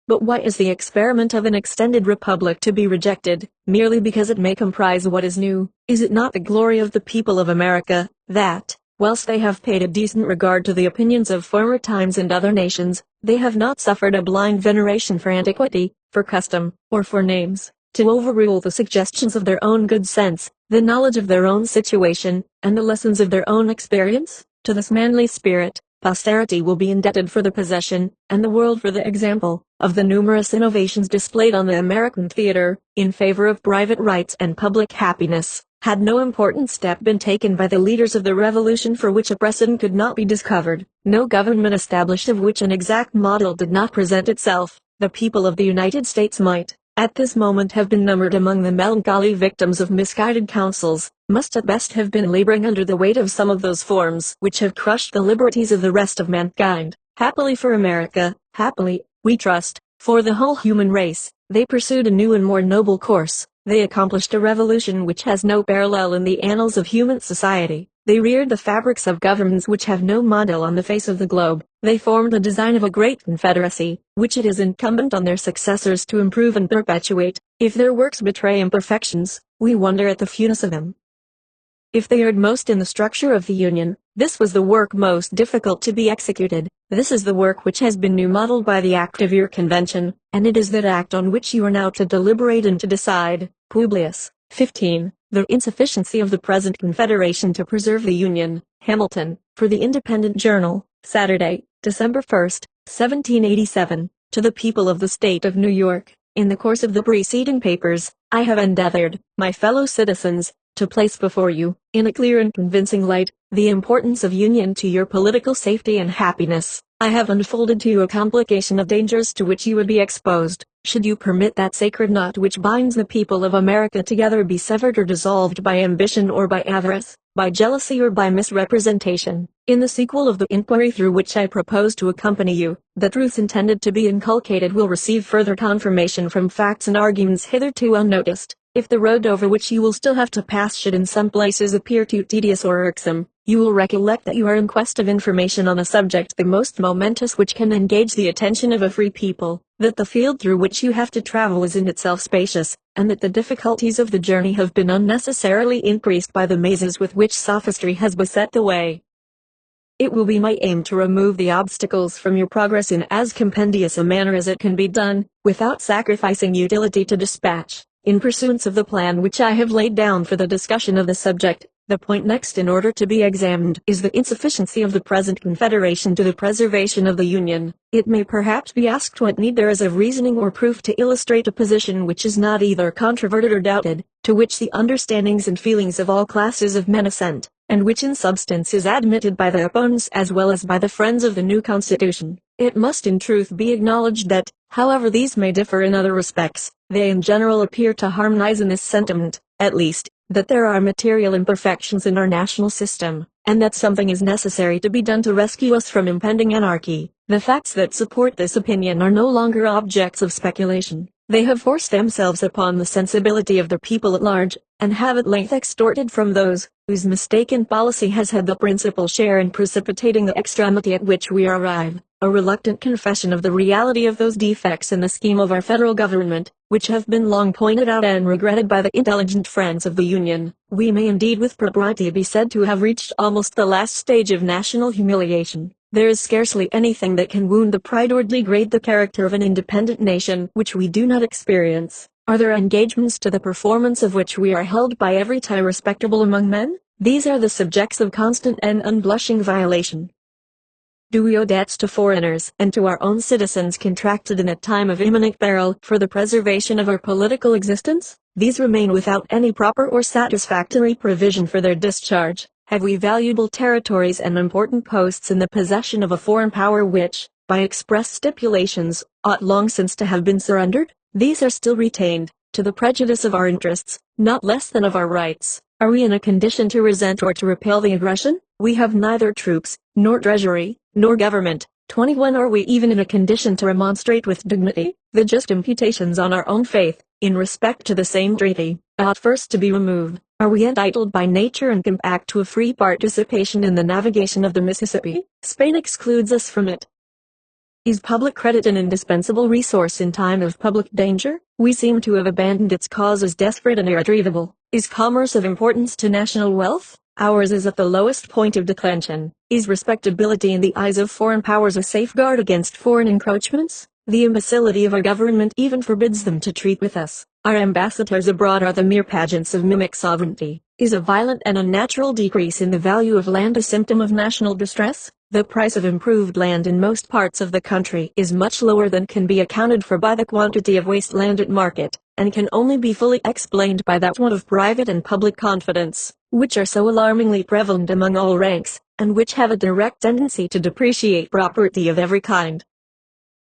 Speaker 1: But why is the experiment of an extended republic to be rejected, merely because it may comprise what is new? Is it not the glory of the people of America, that, whilst they have paid a decent regard to the opinions of former times and other nations, they have not suffered a blind veneration for antiquity, for custom, or for names, to overrule the suggestions of their own good sense, the knowledge of their own situation, and the lessons of their own experience? To this manly spirit, posterity will be indebted for the possession, and the world for the example, of the numerous innovations displayed on the American theater, in favor of private rights and public happiness. Had no important step been taken by the leaders of the Revolution for which a precedent could not be discovered, no government established of which an exact model did not present itself, the people of the United States might, at this moment, have been numbered among the melancholy victims of misguided counsels, must at best have been laboring under the weight of some of those forms which have crushed the liberties of the rest of mankind. Happily for America, happily, we trust, for the whole human race, they pursued a new and more noble course. They accomplished a revolution which has no parallel in the annals of human society. They reared the fabrics of governments which have no model on the face of the globe. They formed the design of a great confederacy, which it is incumbent on their successors to improve and perpetuate. If their works betray imperfections, we wonder at the fewness of them. If they erred most in the structure of the Union, This was the work most difficult to be executed. This is the work which has been new modeled by the act of your convention, and it is that act on which you are now to deliberate and to decide. Publius. 15. The insufficiency of the present Confederation to preserve the Union. Hamilton, for the Independent Journal, Saturday, December 1, 1787. To the people of the State of New York, in the course of the preceding papers, I have endeavored, my fellow citizens, to place before you, in a clear and convincing light, the importance of union to your political safety and happiness. I have unfolded to you a complication of dangers to which you would be exposed, should you permit that sacred knot which binds the people of America together be severed or dissolved by ambition or by avarice, by jealousy or by misrepresentation. In the sequel of the inquiry through which I propose to accompany you, the truths intended to be inculcated will receive further confirmation from facts and arguments hitherto unnoticed. If the road over which you will still have to pass should in some places appear too tedious or irksome, you will recollect that you are in quest of information on a subject the most momentous which can engage the attention of a free people, that the field through which you have to travel is in itself spacious, and that the difficulties of the journey have been unnecessarily increased by the mazes with which sophistry has beset the way. It will be my aim to remove the obstacles from your progress in as compendious a manner as it can be done, without sacrificing utility to dispatch. In pursuance of the plan which I have laid down for the discussion of the subject, the point next in order to be examined is the insufficiency of the present Confederation to the preservation of the Union. It may perhaps be asked what need there is of reasoning or proof to illustrate a position which is not either controverted or doubted, to which the understandings and feelings of all classes of men assent, and which in substance is admitted by the opponents as well as by the friends of the new Constitution. It must in truth be acknowledged that, however these may differ in other respects, they in general appear to harmonize in this sentiment, at least, that there are material imperfections in our national system, and that something is necessary to be done to rescue us from impending anarchy. The facts that support this opinion are no longer objects of speculation. They have forced themselves upon the sensibility of the people at large, and have at length extorted from those, whose mistaken policy has had the principal share in precipitating the extremity at which we arrive, a reluctant confession of the reality of those defects in the scheme of our federal government, which have been long pointed out and regretted by the intelligent friends of the Union. We may indeed with propriety be said to have reached almost the last stage of national humiliation. There is scarcely anything that can wound the pride or degrade the character of an independent nation which we do not experience. Are there engagements to the performance of which we are held by every tie respectable among men? These are the subjects of constant and unblushing violation. Do we owe debts to foreigners and to our own citizens contracted in a time of imminent peril for the preservation of our political existence? These remain without any proper or satisfactory provision for their discharge. Have we valuable territories and important posts in the possession of a foreign power which, by express stipulations, ought long since to have been surrendered? These are still retained, to the prejudice of our interests, not less than of our rights. Are we in a condition to resent or to repel the aggression? We have neither troops, nor treasury, nor government. 21. Are we even in a condition to remonstrate with dignity? The just imputations on our own faith, in respect to the same treaty, ought first to be removed. Are we entitled by nature and compact to a free participation in the navigation of the Mississippi? Spain excludes us from it. Is public credit an indispensable resource in time of public danger? We seem to have abandoned its cause as desperate and irretrievable. Is commerce of importance to national wealth? Ours is at the lowest point of declension. Is respectability in the eyes of foreign powers a safeguard against foreign encroachments? The imbecility of our government even forbids them to treat with us. Our ambassadors abroad are the mere pageants of mimic sovereignty. Is a violent and unnatural decrease in the value of land a symptom of national distress? The price of improved land in most parts of the country is much lower than can be accounted for by the quantity of waste land at market, and can only be fully explained by that want of private and public confidence, which are so alarmingly prevalent among all ranks, and which have a direct tendency to depreciate property of every kind.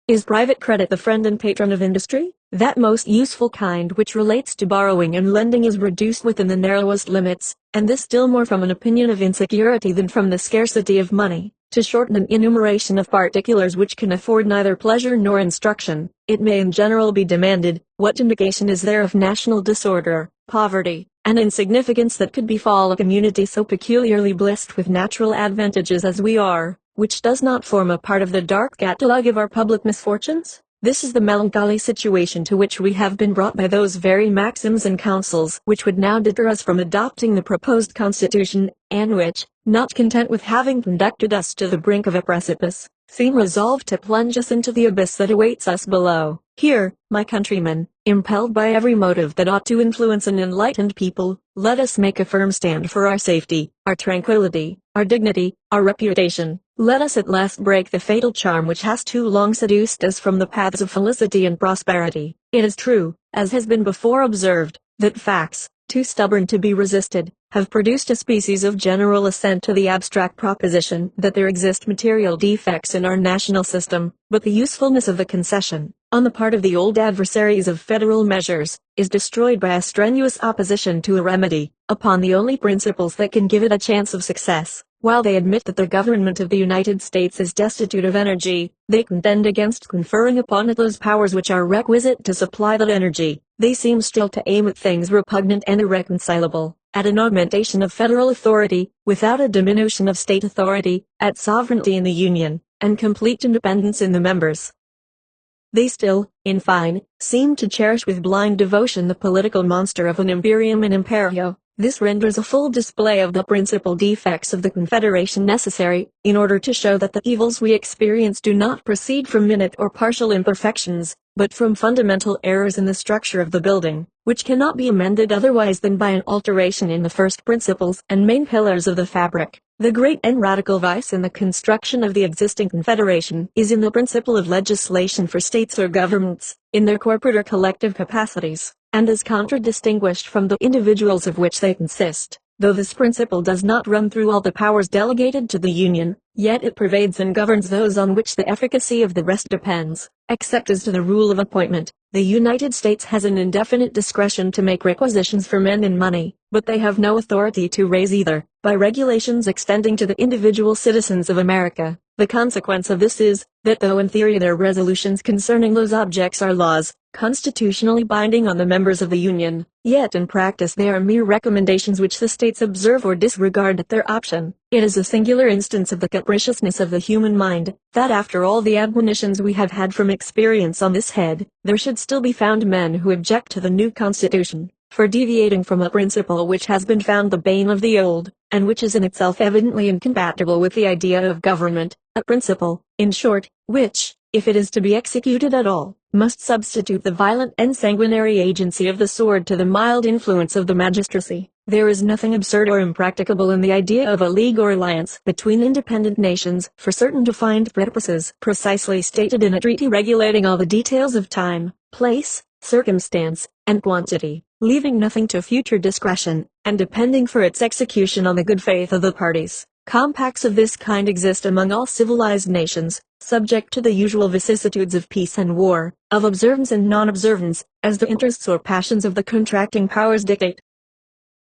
Speaker 1: Is private credit the friend and patron of industry? That most useful kind which relates to borrowing and lending is reduced within the narrowest limits, and this still more from an opinion of insecurity than from the scarcity of money. To shorten an enumeration of particulars which can afford neither pleasure nor instruction, it may in general be demanded, what indication is there of national disorder, poverty, and insignificance that could befall a community so peculiarly blessed with natural advantages as we are, which does not form a part of the dark catalogue of our public misfortunes? This is the melancholy situation to which we have been brought by those very maxims and counsels which would now deter us from adopting the proposed constitution, and which, not content with having conducted us to the brink of a precipice, seem resolved to plunge us into the abyss that awaits us below. Here, my countrymen, impelled by every motive that ought to influence an enlightened people, let us make a firm stand for our safety, our tranquility, our dignity, our reputation. Let us at last break the fatal charm which has too long seduced us from the paths of felicity and prosperity. It is true, as has been before observed, that facts, too stubborn to be resisted, have produced a species of general assent to the abstract proposition that there exist material defects in our national system, but the usefulness of the concession, on the part of the old adversaries of federal measures, is destroyed by a strenuous opposition to a remedy, upon the only principles that can give it a chance of success. While they admit that the government of the United States is destitute of energy, they contend against conferring upon it those powers which are requisite to supply that energy. They seem still to aim at things repugnant and irreconcilable, at an augmentation of federal authority, without a diminution of state authority, at sovereignty in the Union, and complete independence in the members. They still, in fine, seem to cherish with blind devotion the political monster of an imperium and imperio. This renders a full display of the principal defects of the Confederation necessary, in order to show that the evils we experience do not proceed from minute or partial imperfections, but from fundamental errors in the structure of the building, which cannot be amended otherwise than by an alteration in the first principles and main pillars of the fabric. The great and radical vice in the construction of the existing Confederation is in the principle of legislation for states or governments, in their corporate or collective capacities, and is contradistinguished from the individuals of which they consist. Though this principle does not run through all the powers delegated to the Union, yet it pervades and governs those on which the efficacy of the rest depends. Except as to the rule of appointment, the United States has an indefinite discretion to make requisitions for men and money, but they have no authority to raise either, by regulations extending to the individual citizens of America. The consequence of this is, that though in theory their resolutions concerning those objects are laws, constitutionally binding on the members of the Union, yet in practice they are mere recommendations which the states observe or disregard at their option. It is a singular instance of the capriciousness of the human mind, that after all the admonitions we have had from experience on this head, there should still be found men who object to the new Constitution, for deviating from a principle which has been found the bane of the old, and which is in itself evidently incompatible with the idea of government, a principle, in short, which, if it is to be executed at all, must substitute the violent and sanguinary agency of the sword to the mild influence of the magistracy. There is nothing absurd or impracticable in the idea of a league or alliance between independent nations for certain defined purposes precisely stated in a treaty regulating all the details of time, place, circumstance, and quantity, leaving nothing to future discretion, and depending for its execution on the good faith of the parties. Compacts of this kind exist among all civilized nations, subject to the usual vicissitudes of peace and war, of observance and non-observance, as the interests or passions of the contracting powers dictate.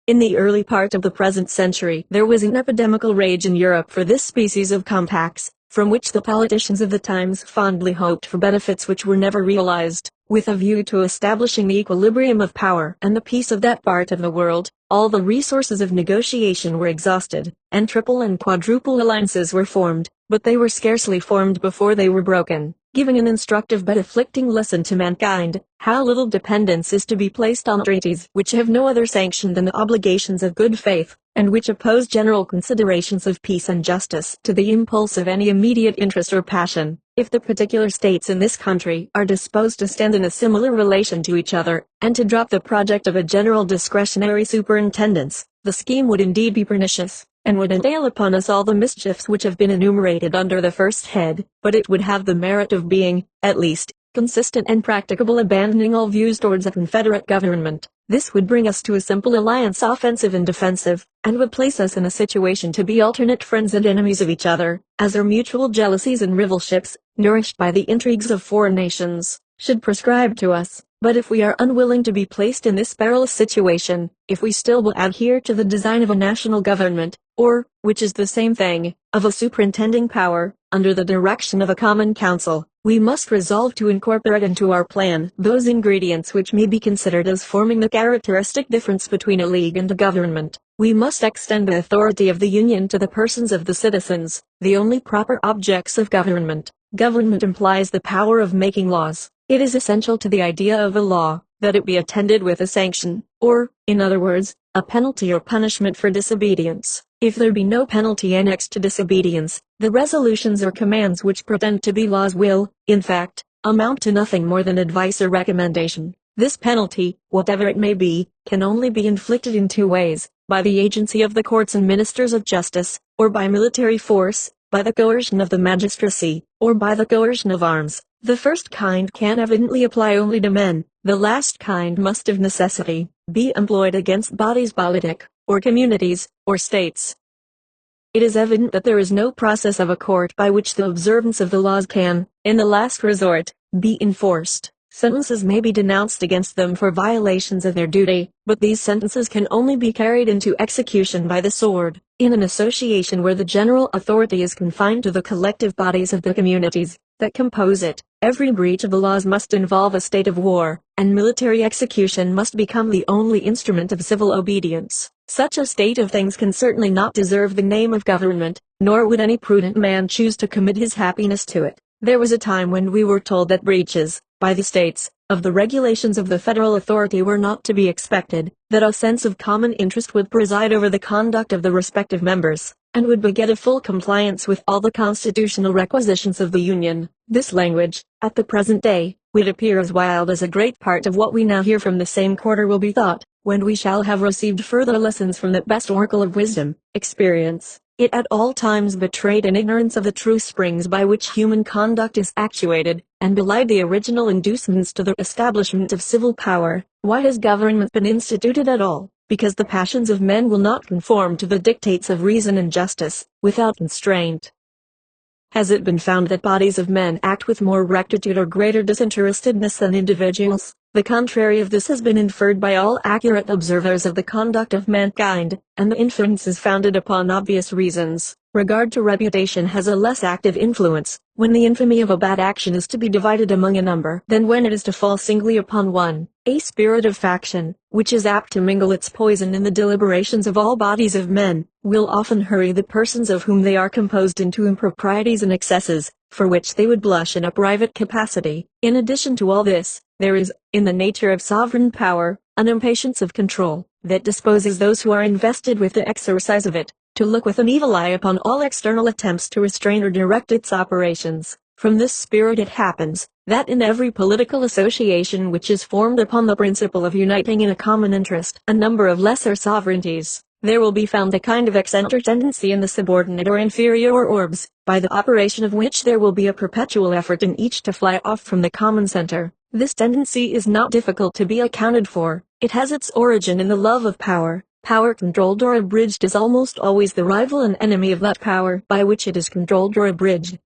Speaker 1: In the early part of the present century there was an epidemical rage in Europe for this species of compacts, from which the politicians of the times fondly hoped for benefits which were never realized. With a view to establishing the equilibrium of power and the peace of that part of the world, all the resources of negotiation were exhausted, and triple and quadruple alliances were formed, but they were scarcely formed before they were broken, giving an instructive but afflicting lesson to mankind, how little dependence is to be placed on treaties which have no other sanction than the obligations of good faith, and which oppose general considerations of peace and justice to the impulse of any immediate interest or passion. If the particular states in this country are disposed to stand in a similar relation to each other, and to drop the project of a general discretionary superintendence, the scheme would indeed be pernicious, and would entail upon us all the mischiefs which have been enumerated under the first head, but it would have the merit of being, at least, consistent and practicable, abandoning all views towards a confederate government. This would bring us to a simple alliance, offensive and defensive, and would place us in a situation to be alternate friends and enemies of each other, as our mutual jealousies and rivalships, nourished by the intrigues of foreign nations, should prescribe to us. But if we are unwilling to be placed in this perilous situation, if we still will adhere to the design of a national government, or, which is the same thing, of a superintending power, under the direction of a common council, we must resolve to incorporate into our plan those ingredients which may be considered as forming the characteristic difference between a league and a government. We must extend the authority of the Union to the persons of the citizens, the only proper objects of government, Government implies the power of making laws. It is essential to the idea of a law that it be attended with a sanction, or, in other words, a penalty or punishment for disobedience. If there be no penalty annexed to disobedience, the resolutions or commands which pretend to be laws will, in fact, amount to nothing more than advice or recommendation. This penalty, whatever it may be, can only be inflicted in two ways: by the agency of the courts and ministers of justice, or by military force, by the coercion of the magistracy, or by the coercion of arms. The first kind can evidently apply only to men. The last kind must of necessity be employed against bodies politic, or communities, or states. It is evident that there is no process of a court by which the observance of the laws can, in the last resort, be enforced. Sentences may be denounced against them for violations of their duty, but these sentences can only be carried into execution by the sword. In an association where the general authority is confined to the collective bodies of the communities that compose it, every breach of the laws must involve a state of war, and military execution must become the only instrument of civil obedience. Such a state of things can certainly not deserve the name of government, nor would any prudent man choose to commit his happiness to it. There was a time when we were told that breaches, by the states, of the regulations of the federal authority were not to be expected, that a sense of common interest would preside over the conduct of the respective members, and would beget a full compliance with all the constitutional requisitions of the Union. This language, at the present day, would appear as wild as a great part of what we now hear from the same quarter will be thought, when we shall have received further lessons from that best oracle of wisdom, experience. It at all times betrayed an ignorance of the true springs by which human conduct is actuated, and belied the original inducements to the establishment of civil power. Why has government been instituted at all? Because the passions of men will not conform to the dictates of reason and justice, without constraint. Has it been found that bodies of men act with more rectitude or greater disinterestedness than individuals? The contrary of this has been inferred by all accurate observers of the conduct of mankind, and the inference is founded upon obvious reasons. Regard to reputation has a less active influence, when the infamy of a bad action is to be divided among a number, than when it is to fall singly upon one. A spirit of faction, which is apt to mingle its poison in the deliberations of all bodies of men, will often hurry the persons of whom they are composed into improprieties and excesses, for which they would blush in a private capacity. In addition to all this, there is, in the nature of sovereign power, an impatience of control, that disposes those who are invested with the exercise of it, to look with an evil eye upon all external attempts to restrain or direct its operations. From this spirit it happens, that in every political association which is formed upon the principle of uniting in a common interest a number of lesser sovereignties, there will be found a kind of eccentric tendency in the subordinate or inferior orbs, by the operation of which there will be a perpetual effort in each to fly off from the common center. This tendency is not difficult to be accounted for. It has its origin in the love of power. Power controlled or abridged is almost always the rival and enemy of that power by which it is controlled or abridged.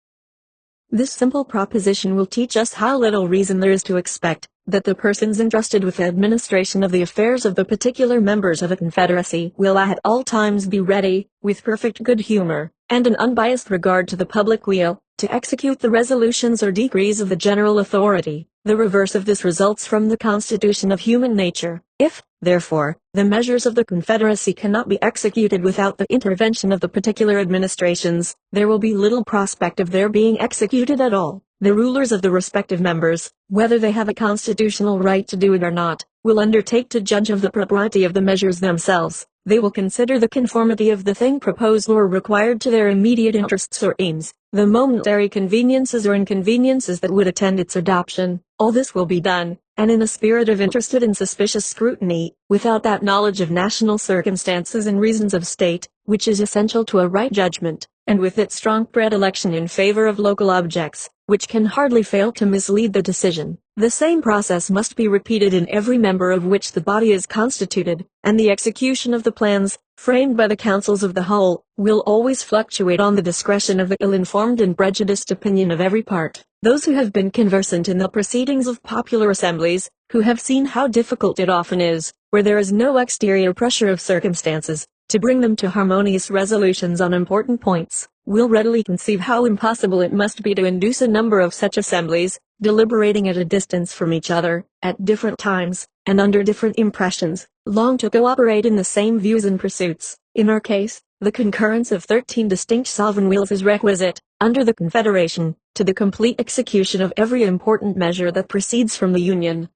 Speaker 1: This simple proposition will teach us how little reason there is to expect that the persons entrusted with the administration of the affairs of the particular members of a confederacy will at all times be ready, with perfect good humor, and an unbiased regard to the public weal, to execute the resolutions or decrees of the general authority. The reverse of this results from the constitution of human nature. If, therefore, the measures of the Confederacy cannot be executed without the intervention of the particular administrations, there will be little prospect of their being executed at all. The rulers of the respective members, whether they have a constitutional right to do it or not, will undertake to judge of the propriety of the measures themselves. They will consider the conformity of the thing proposed or required to their immediate interests or aims, the momentary conveniences or inconveniences that would attend its adoption. All this will be done, and in a spirit of interested and suspicious scrutiny, without that knowledge of national circumstances and reasons of state, which is essential to a right judgment, and with its strong predilection in favor of local objects, which can hardly fail to mislead the decision. The same process must be repeated in every member of which the body is constituted, and the execution of the plans, framed by the councils of the whole, will always fluctuate on the discretion of the ill-informed and prejudiced opinion of every part. Those who have been conversant in the proceedings of popular assemblies, who have seen how difficult it often is, where there is no exterior pressure of circumstances, to bring them to harmonious resolutions on important points, will readily conceive how impossible it must be to induce a number of such assemblies, deliberating at a distance from each other, at different times, and under different impressions, long to cooperate in the same views and pursuits. In our case, the concurrence of 13 distinct sovereign wills is requisite. Under the Confederation, to the complete execution of every important measure that proceeds from the Union.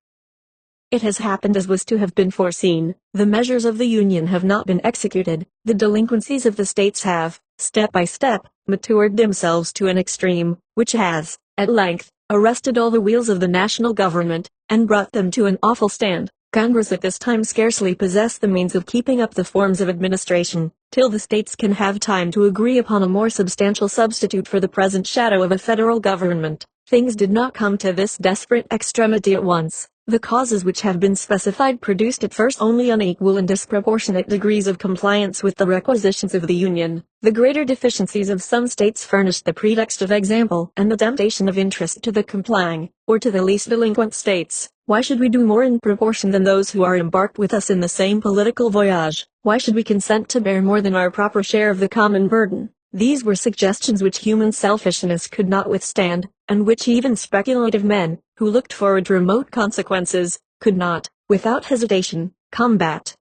Speaker 1: It has happened as was to have been foreseen. The measures of the Union have not been executed. The delinquencies of the states have, step by step, matured themselves to an extreme, which has, at length, arrested all the wheels of the national government, and brought them to an awful stand. Congress at this time scarcely possess the means of keeping up the forms of administration, till the states can have time to agree upon a more substantial substitute for the present shadow of a federal government. Things did not come to this desperate extremity at once. The causes which have been specified produced at first only unequal and disproportionate degrees of compliance with the requisitions of the Union. The greater deficiencies of some states furnished the pretext of example and the temptation of interest to the complying, or to the least delinquent states. Why should we do more in proportion than those who are embarked with us in the same political voyage? Why should we consent to bear more than our proper share of the common burden? These were suggestions which human selfishness could not withstand, and which even speculative men, who looked forward to remote consequences, could not, without hesitation, combat.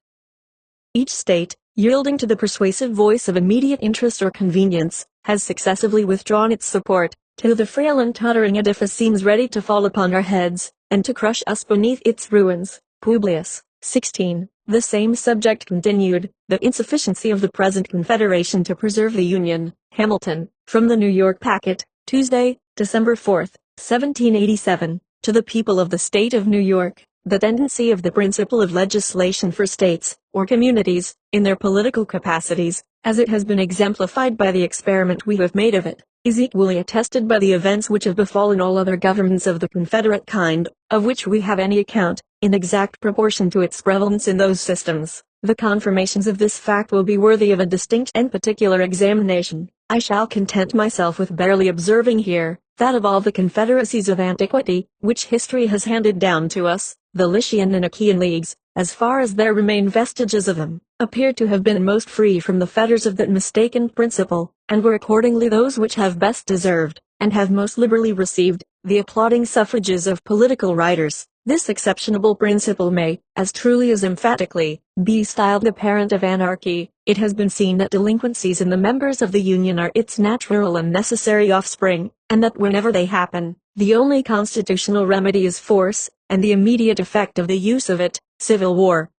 Speaker 1: Each state, yielding to the persuasive voice of immediate interest or convenience, has successively withdrawn its support, till the frail and tottering edifice seems ready to fall upon our heads, and to crush us beneath its ruins. Publius, 16. The same subject continued, the insufficiency of the present Confederation to preserve the Union. Hamilton, from the New York Packet, Tuesday, December 4, 1787, to the people of the State of New York. The tendency of the principle of legislation for states, or communities, in their political capacities, as it has been exemplified by the experiment we have made of it, is equally attested by the events which have befallen all other governments of the Confederate kind, of which we have any account, in exact proportion to its prevalence in those systems. The confirmations of this fact will be worthy of a distinct and particular examination. I shall content myself with barely observing here, that of all the confederacies of antiquity, which history has handed down to us, the Lycian and Achaean leagues, as far as there remain vestiges of them, appear to have been most free from the fetters of that mistaken principle, and were accordingly those which have best deserved, and have most liberally received, the applauding suffrages of political writers. This exceptionable principle may, as truly as emphatically, be styled the parent of anarchy. It has been seen that delinquencies in the members of the Union are its natural and necessary offspring, and that whenever they happen, the only constitutional remedy is force, and the immediate effect of the use of it, civil war.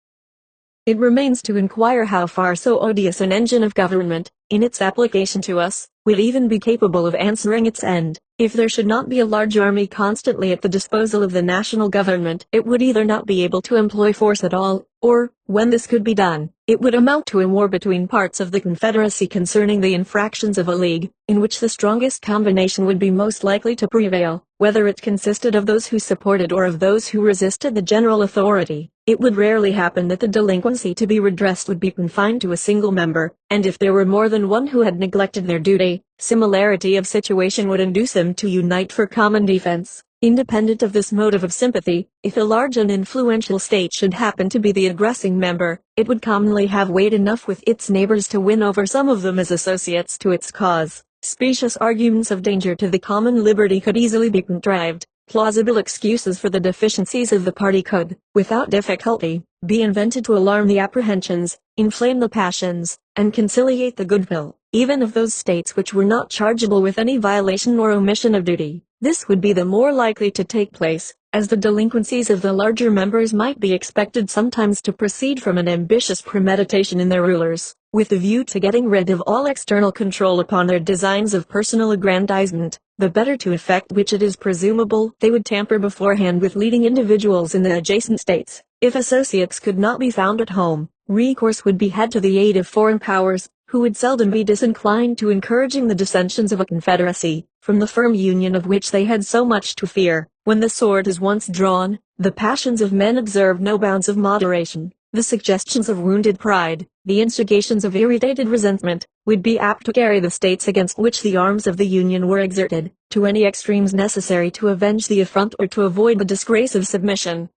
Speaker 1: It remains to inquire how far so odious an engine of government, in its application to us, would even be capable of answering its end. If there should not be a large army constantly at the disposal of the national government, it would either not be able to employ force at all, or, when this could be done, it would amount to a war between parts of the Confederacy concerning the infractions of a league, in which the strongest combination would be most likely to prevail, whether it consisted of those who supported or of those who resisted the general authority. It would rarely happen that the delinquency to be redressed would be confined to a single member, and if there were more than one who had neglected their duty, similarity of situation would induce them to unite for common defense. Independent of this motive of sympathy, if a large and influential state should happen to be the aggressing member, it would commonly have weight enough with its neighbors to win over some of them as associates to its cause. Specious arguments of danger to the common liberty could easily be contrived. Plausible excuses for the deficiencies of the party could, without difficulty, be invented to alarm the apprehensions, inflame the passions, and conciliate the goodwill, even of those states which were not chargeable with any violation or omission of duty. This would be the more likely to take place, as the delinquencies of the larger members might be expected sometimes to proceed from an ambitious premeditation in their rulers, with a view to getting rid of all external control upon their designs of personal aggrandizement, the better to effect which it is presumable they would tamper beforehand with leading individuals in the adjacent states. If associates could not be found at home, recourse would be had to the aid of foreign powers, who would seldom be disinclined to encouraging the dissensions of a confederacy, from the firm union of which they had so much to fear. When the sword is once drawn, the passions of men observe no bounds of moderation. The suggestions of wounded pride, the instigations of irritated resentment, would be apt to carry the states against which the arms of the Union were exerted, to any extremes necessary to avenge the affront or to avoid the disgrace of submission.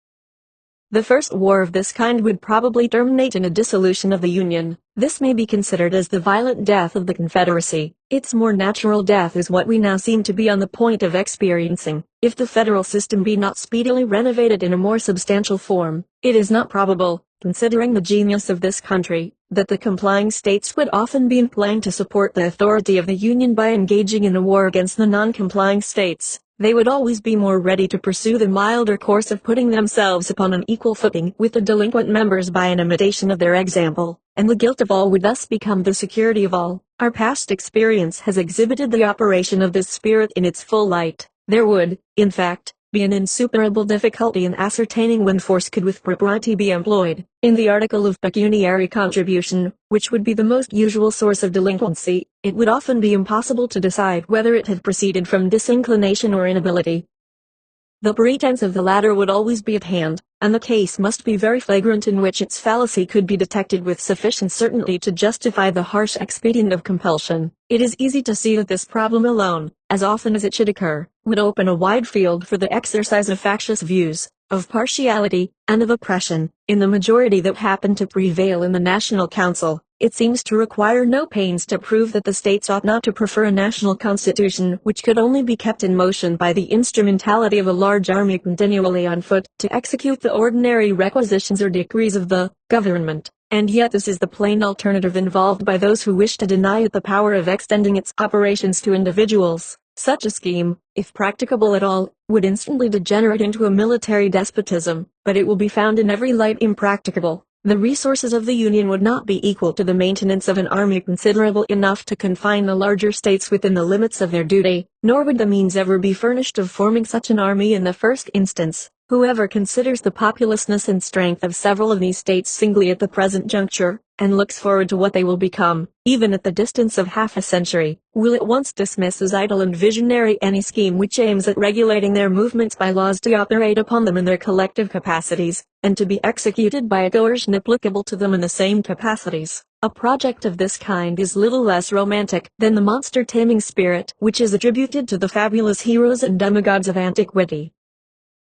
Speaker 1: The first war of this kind would probably terminate in a dissolution of the Union. This may be considered as the violent death of the Confederacy. Its more natural death is what we now seem to be on the point of experiencing. If the federal system be not speedily renovated in a more substantial form, it is not probable, considering the genius of this country, that the complying states would often be inclined to support the authority of the Union by engaging in a war against the non-complying states. They would always be more ready to pursue the milder course of putting themselves upon an equal footing with the delinquent members by an imitation of their example, and the guilt of all would thus become the security of all. Our past experience has exhibited the operation of this spirit in its full light. There would, in fact, be an insuperable difficulty in ascertaining when force could with propriety be employed. In the article of pecuniary contribution, which would be the most usual source of delinquency, it would often be impossible to decide whether it had proceeded from disinclination or inability. The pretense of the latter would always be at hand, and the case must be very flagrant in which its fallacy could be detected with sufficient certainty to justify the harsh expedient of compulsion. It is easy to see that this problem alone, as often as it should occur, would open a wide field for the exercise of factious views, of partiality, and of oppression. In the majority that happened to prevail in the National Council, it seems to require no pains to prove that the states ought not to prefer a national constitution which could only be kept in motion by the instrumentality of a large army continually on foot to execute the ordinary requisitions or decrees of the government. And yet this is the plain alternative involved by those who wish to deny it the power of extending its operations to individuals. Such a scheme, if practicable at all, would instantly degenerate into a military despotism, but it will be found in every light impracticable. The resources of the Union would not be equal to the maintenance of an army considerable enough to confine the larger states within the limits of their duty, nor would the means ever be furnished of forming such an army in the first instance. Whoever considers the populousness and strength of several of these states singly at the present juncture, and looks forward to what they will become, even at the distance of half a century, will at once dismiss as idle and visionary any scheme which aims at regulating their movements by laws to operate upon them in their collective capacities, and to be executed by a coercion applicable to them in the same capacities. A project of this kind is little less romantic than the monster-taming spirit which is attributed to the fabulous heroes and demigods of antiquity.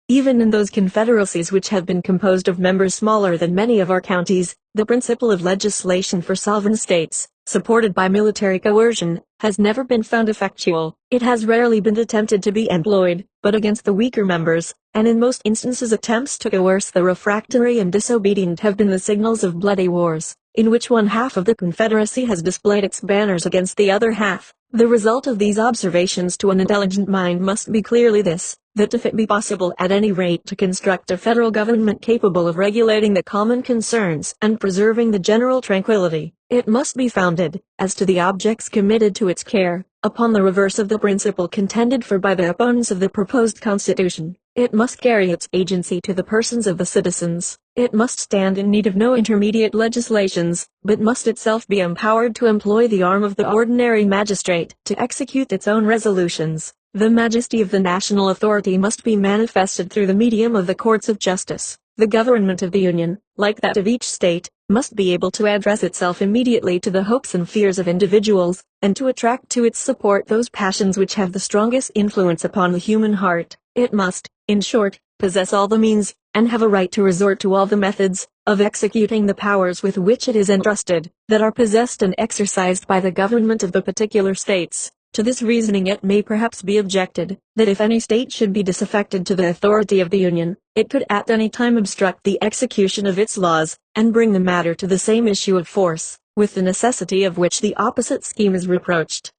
Speaker 1: Even in those confederacies which have been composed of members smaller than many of our counties, the principle of legislation for sovereign states, supported by military coercion, has never been found effectual. It has rarely been attempted to be employed, but against the weaker members, and in most instances attempts to coerce the refractory and disobedient have been the signals of bloody wars, in which one half of the confederacy has displayed its banners against the other half. The result of these observations to an intelligent mind must be clearly this, that if it be possible at any rate to construct a federal government capable of regulating the common concerns and preserving the general tranquility, it must be founded, as to the objects committed to its care, upon the reverse of the principle contended for by the opponents of the proposed constitution. It must carry its agency to the persons of the citizens. It must stand in need of no intermediate legislations, but must itself be empowered to employ the arm of the ordinary magistrate to execute its own resolutions. The majesty of the national authority must be manifested through the medium of the courts of justice. The government of the Union, like that of each state, must be able to address itself immediately to the hopes and fears of individuals, and to attract to its support those passions which have the strongest influence upon the human heart. It must, in short, possess all the means, and have a right to resort to all the methods, of executing the powers with which it is entrusted, that are possessed and exercised by the government of the particular states. To this reasoning it may perhaps be objected, that if any state should be disaffected to the authority of the Union, it could at any time obstruct the execution of its laws, and bring the matter to the same issue of force, with the necessity of which the opposite scheme is reproached.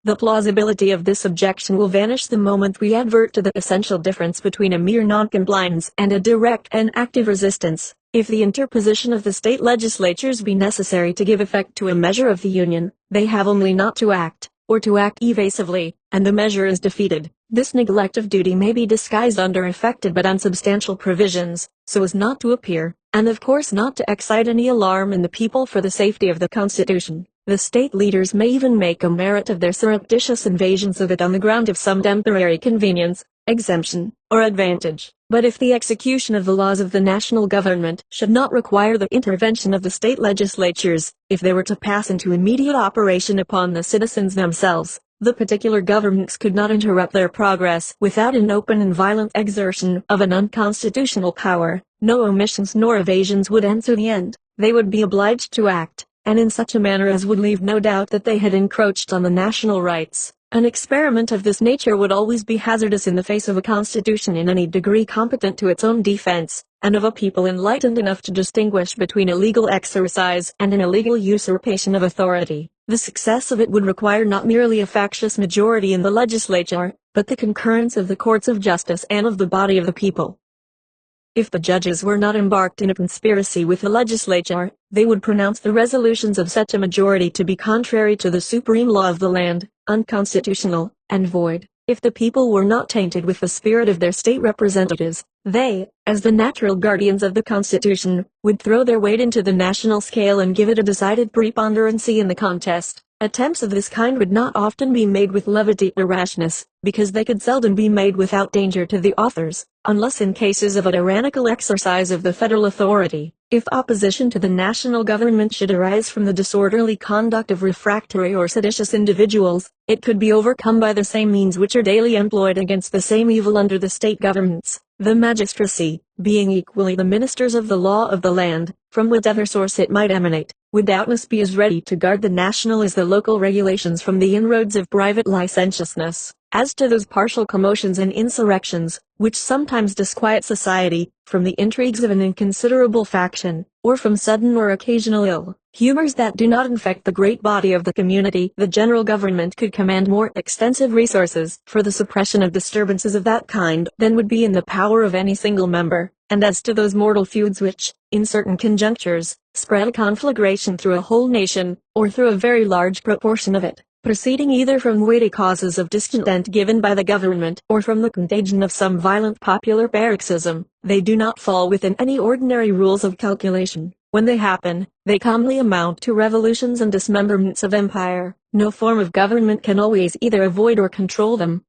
Speaker 1: The plausibility of this objection will vanish the moment we advert to the essential difference between a mere non-compliance and a direct and active resistance. If the interposition of the state legislatures be necessary to give effect to a measure of the Union, they have only not to act, or to act evasively, and the measure is defeated. This neglect of duty may be disguised under affected but unsubstantial provisions, so as not to appear, and of course not to excite any alarm in the people for the safety of the Constitution. The state leaders may even make a merit of their surreptitious invasions of it on the ground of some temporary convenience, exemption, or advantage. But if the execution of the laws of the national government should not require the intervention of the state legislatures, if they were to pass into immediate operation upon the citizens themselves, the particular governments could not interrupt their progress without an open and violent exertion of an unconstitutional power. No omissions nor evasions would answer the end. They would be obliged to act, and in such a manner as would leave no doubt that they had encroached on the national rights. An experiment of this nature would always be hazardous in the face of a constitution in any degree competent to its own defense, and of a people enlightened enough to distinguish between illegal exercise and an illegal usurpation of authority. The success of it would require not merely a factious majority in the legislature, but the concurrence of the courts of justice and of the body of the people. If the judges were not embarked in a conspiracy with the legislature, they would pronounce the resolutions of such a majority to be contrary to the supreme law of the land, unconstitutional, and void. If the people were not tainted with the spirit of their state representatives, they, as the natural guardians of the Constitution, would throw their weight into the national scale and give it a decided preponderancy in the contest. Attempts of this kind would not often be made with levity or rashness, because they could seldom be made without danger to the authors, unless in cases of a tyrannical exercise of the federal authority. If opposition to the national government should arise from the disorderly conduct of refractory or seditious individuals, it could be overcome by the same means which are daily employed against the same evil under the state governments. The magistracy, being equally the ministers of the law of the land, from whatever source it might emanate, would doubtless be as ready to guard the national as the local regulations from the inroads of private licentiousness. As to those partial commotions and insurrections, which sometimes disquiet society, from the intrigues of an inconsiderable faction, or from sudden or occasional ill-humors that do not infect the great body of the community, the general government could command more extensive resources for the suppression of disturbances of that kind than would be in the power of any single member. And as to those mortal feuds which, in certain conjunctures, spread a conflagration through a whole nation, or through a very large proportion of it, proceeding either from weighty causes of discontent given by the government or from the contagion of some violent popular paroxysm, they do not fall within any ordinary rules of calculation. When they happen, they commonly amount to revolutions and dismemberments of empire. No form of government can always either avoid or control them.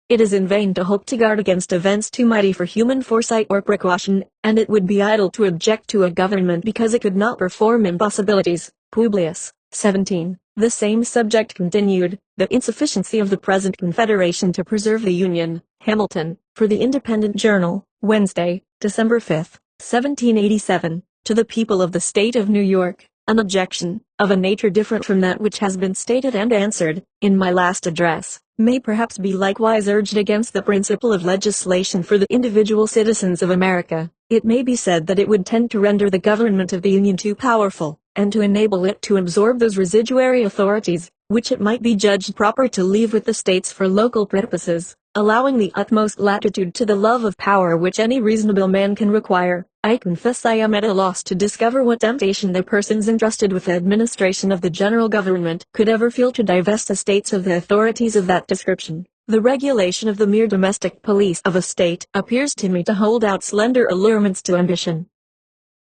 Speaker 1: It is in vain to hope to guard against events too mighty for human foresight or precaution, and it would be idle to object to a government because it could not perform impossibilities. Publius, 17. The same subject continued, the insufficiency of the present Confederation to preserve the Union. Hamilton, for the Independent Journal, Wednesday, December 5, 1787, to the people of the State of New York. An objection, of a nature different from that which has been stated and answered, in my last address, may perhaps be likewise urged against the principle of legislation for the individual citizens of America. It may be said that it would tend to render the government of the Union too powerful, and to enable it to absorb those residuary authorities, which it might be judged proper to leave with the states for local purposes, allowing the utmost latitude to the love of power which any reasonable man can require. I confess I am at a loss to discover what temptation the persons entrusted with the administration of the general government could ever feel to divest the states of the authorities of that description. The regulation of the mere domestic police of a state appears to me to hold out slender allurements to ambition.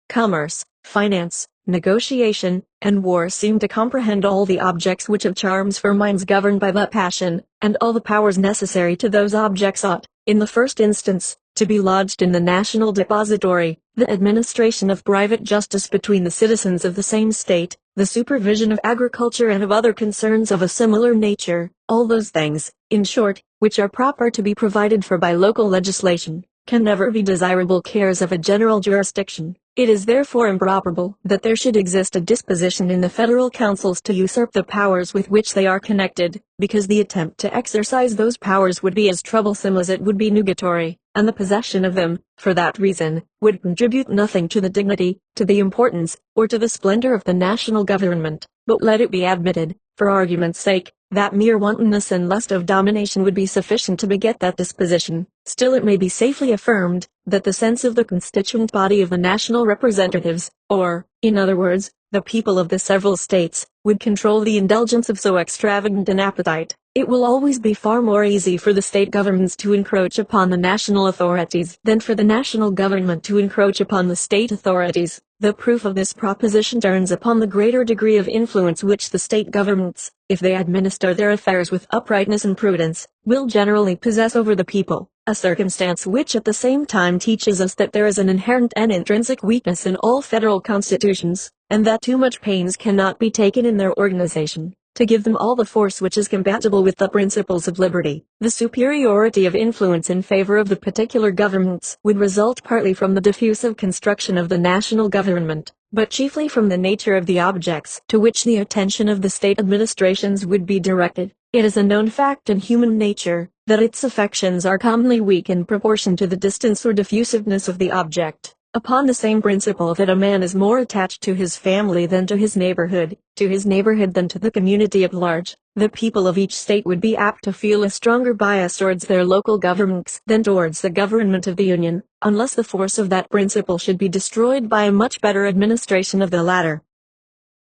Speaker 1: Commerce, finance, negotiation, and war seem to comprehend all the objects which have charms for minds governed by that passion, and all the powers necessary to those objects ought, in the first instance, to be lodged in the national depository. The administration of private justice between the citizens of the same state, the supervision of agriculture and of other concerns of a similar nature, all those things, in short, which are proper to be provided for by local legislation, can never be desirable cares of a general jurisdiction. It is therefore improbable that there should exist a disposition in the federal councils to usurp the powers with which they are connected, because the attempt to exercise those powers would be as troublesome as it would be nugatory, and the possession of them, for that reason, would contribute nothing to the dignity, to the importance, or to the splendor of the national government. But let it be admitted, for argument's sake, that mere wantonness and lust of domination would be sufficient to beget that disposition. Still it may be safely affirmed, that the sense of the constituent body of the national representatives, or, in other words, the people of the several states, would control the indulgence of so extravagant an appetite. It will always be far more easy for the state governments to encroach upon the national authorities than for the national government to encroach upon the state authorities. The proof of this proposition turns upon the greater degree of influence which the state governments, if they administer their affairs with uprightness and prudence, will generally possess over the people, a circumstance which at the same time teaches us that there is an inherent and intrinsic weakness in all federal constitutions, and that too much pains cannot be taken in their organization to give them all the force which is compatible with the principles of liberty. The superiority of influence in favor of the particular governments would result partly from the diffusive construction of the national government, but chiefly from the nature of the objects to which the attention of the state administrations would be directed. It is a known fact in human nature that its affections are commonly weak in proportion to the distance or diffusiveness of the object. Upon the same principle that a man is more attached to his family than to his neighborhood than to the community at large, the people of each state would be apt to feel a stronger bias towards their local governments than towards the government of the Union, unless the force of that principle should be destroyed by a much better administration of the latter.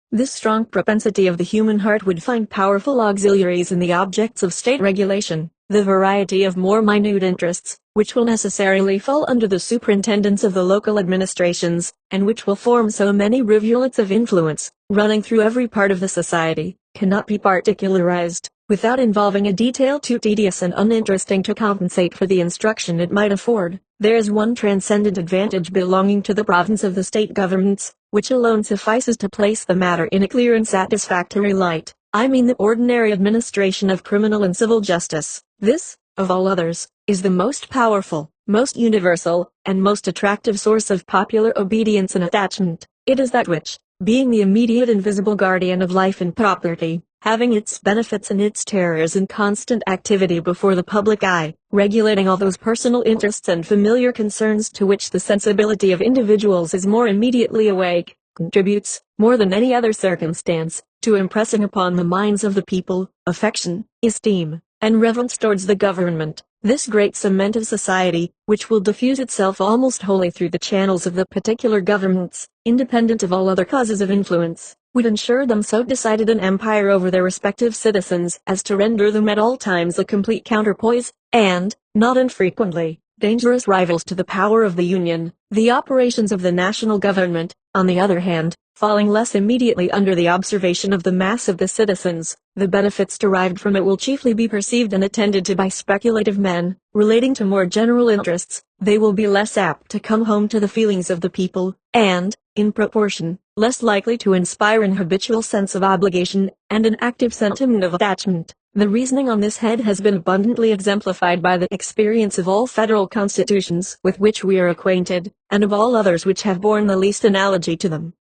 Speaker 1: This strong propensity of the human heart would find powerful auxiliaries in the objects of state regulation, the variety of more minute interests, which will necessarily fall under the superintendence of the local administrations, and which will form so many rivulets of influence, running through every part of the society, cannot be particularized, without involving a detail too tedious and uninteresting to compensate for the instruction it might afford. There is one transcendent advantage belonging to the province of the state governments, which alone suffices to place the matter in a clear and satisfactory light. I mean the ordinary administration of criminal and civil justice. This, of all others, is the most powerful, most universal, and most attractive source of popular obedience and attachment. It is that which, being the immediate and visible guardian of life and property, having its benefits and its terrors in constant activity before the public eye, regulating all those personal interests and familiar concerns to which the sensibility of individuals is more immediately awake, contributes, more than any other circumstance, to impressing upon the minds of the people, affection, esteem, and reverence towards the government. This great cement of society, which will diffuse itself almost wholly through the channels of the particular governments, independent of all other causes of influence, would ensure them so decided an empire over their respective citizens as to render them at all times a complete counterpoise, and, not infrequently, dangerous rivals to the power of the Union. The operations of the national government, on the other hand, falling less immediately under the observation of the mass of the citizens, the benefits derived from it will chiefly be perceived and attended to by speculative men, relating to more general interests. They will be less apt to come home to the feelings of the people, and, in proportion, less likely to inspire an habitual sense of obligation, and an active sentiment of attachment. The reasoning on this head has been abundantly exemplified by the experience of all federal constitutions with which we are acquainted, and of all others which have borne the least analogy to them.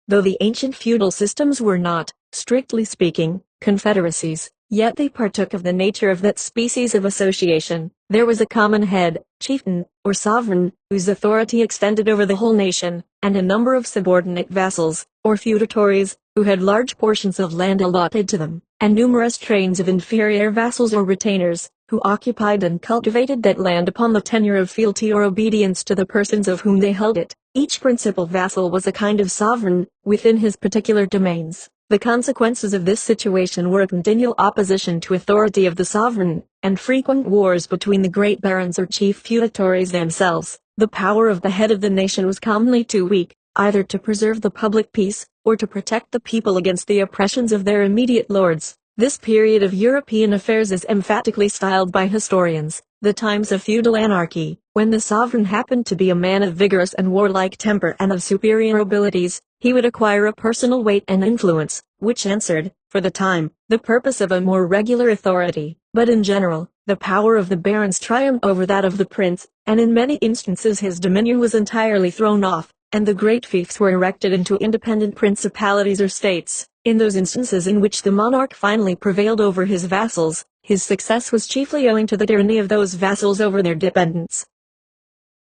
Speaker 1: Though the ancient feudal systems were not, strictly speaking, confederacies, yet they partook of the nature of that species of association. There was a common head, chieftain, or sovereign, whose authority extended over the whole nation, and a number of subordinate vassals, or feudatories, who had large portions of land allotted to them, and numerous trains of inferior vassals or retainers, who occupied and cultivated that land upon the tenure of fealty or obedience to the persons of whom they held it. Each principal vassal was a kind of sovereign, within his particular domains. The consequences of this situation were a continual opposition to authority of the sovereign, and frequent wars between the great barons or chief feudatories themselves. The power of the head of the nation was commonly too weak, either to preserve the public peace, or to protect the people against the oppressions of their immediate lords. This period of European affairs is emphatically styled by historians, the times of feudal anarchy. When the sovereign happened to be a man of vigorous and warlike temper and of superior abilities, he would acquire a personal weight and influence, which answered, for the time, the purpose of a more regular authority. But in general, the power of the barons triumphed over that of the prince, and in many instances his dominion was entirely thrown off, and the great fiefs were erected into independent principalities or states. In those instances in which the monarch finally prevailed over his vassals, his success was chiefly owing to the tyranny of those vassals over their dependents.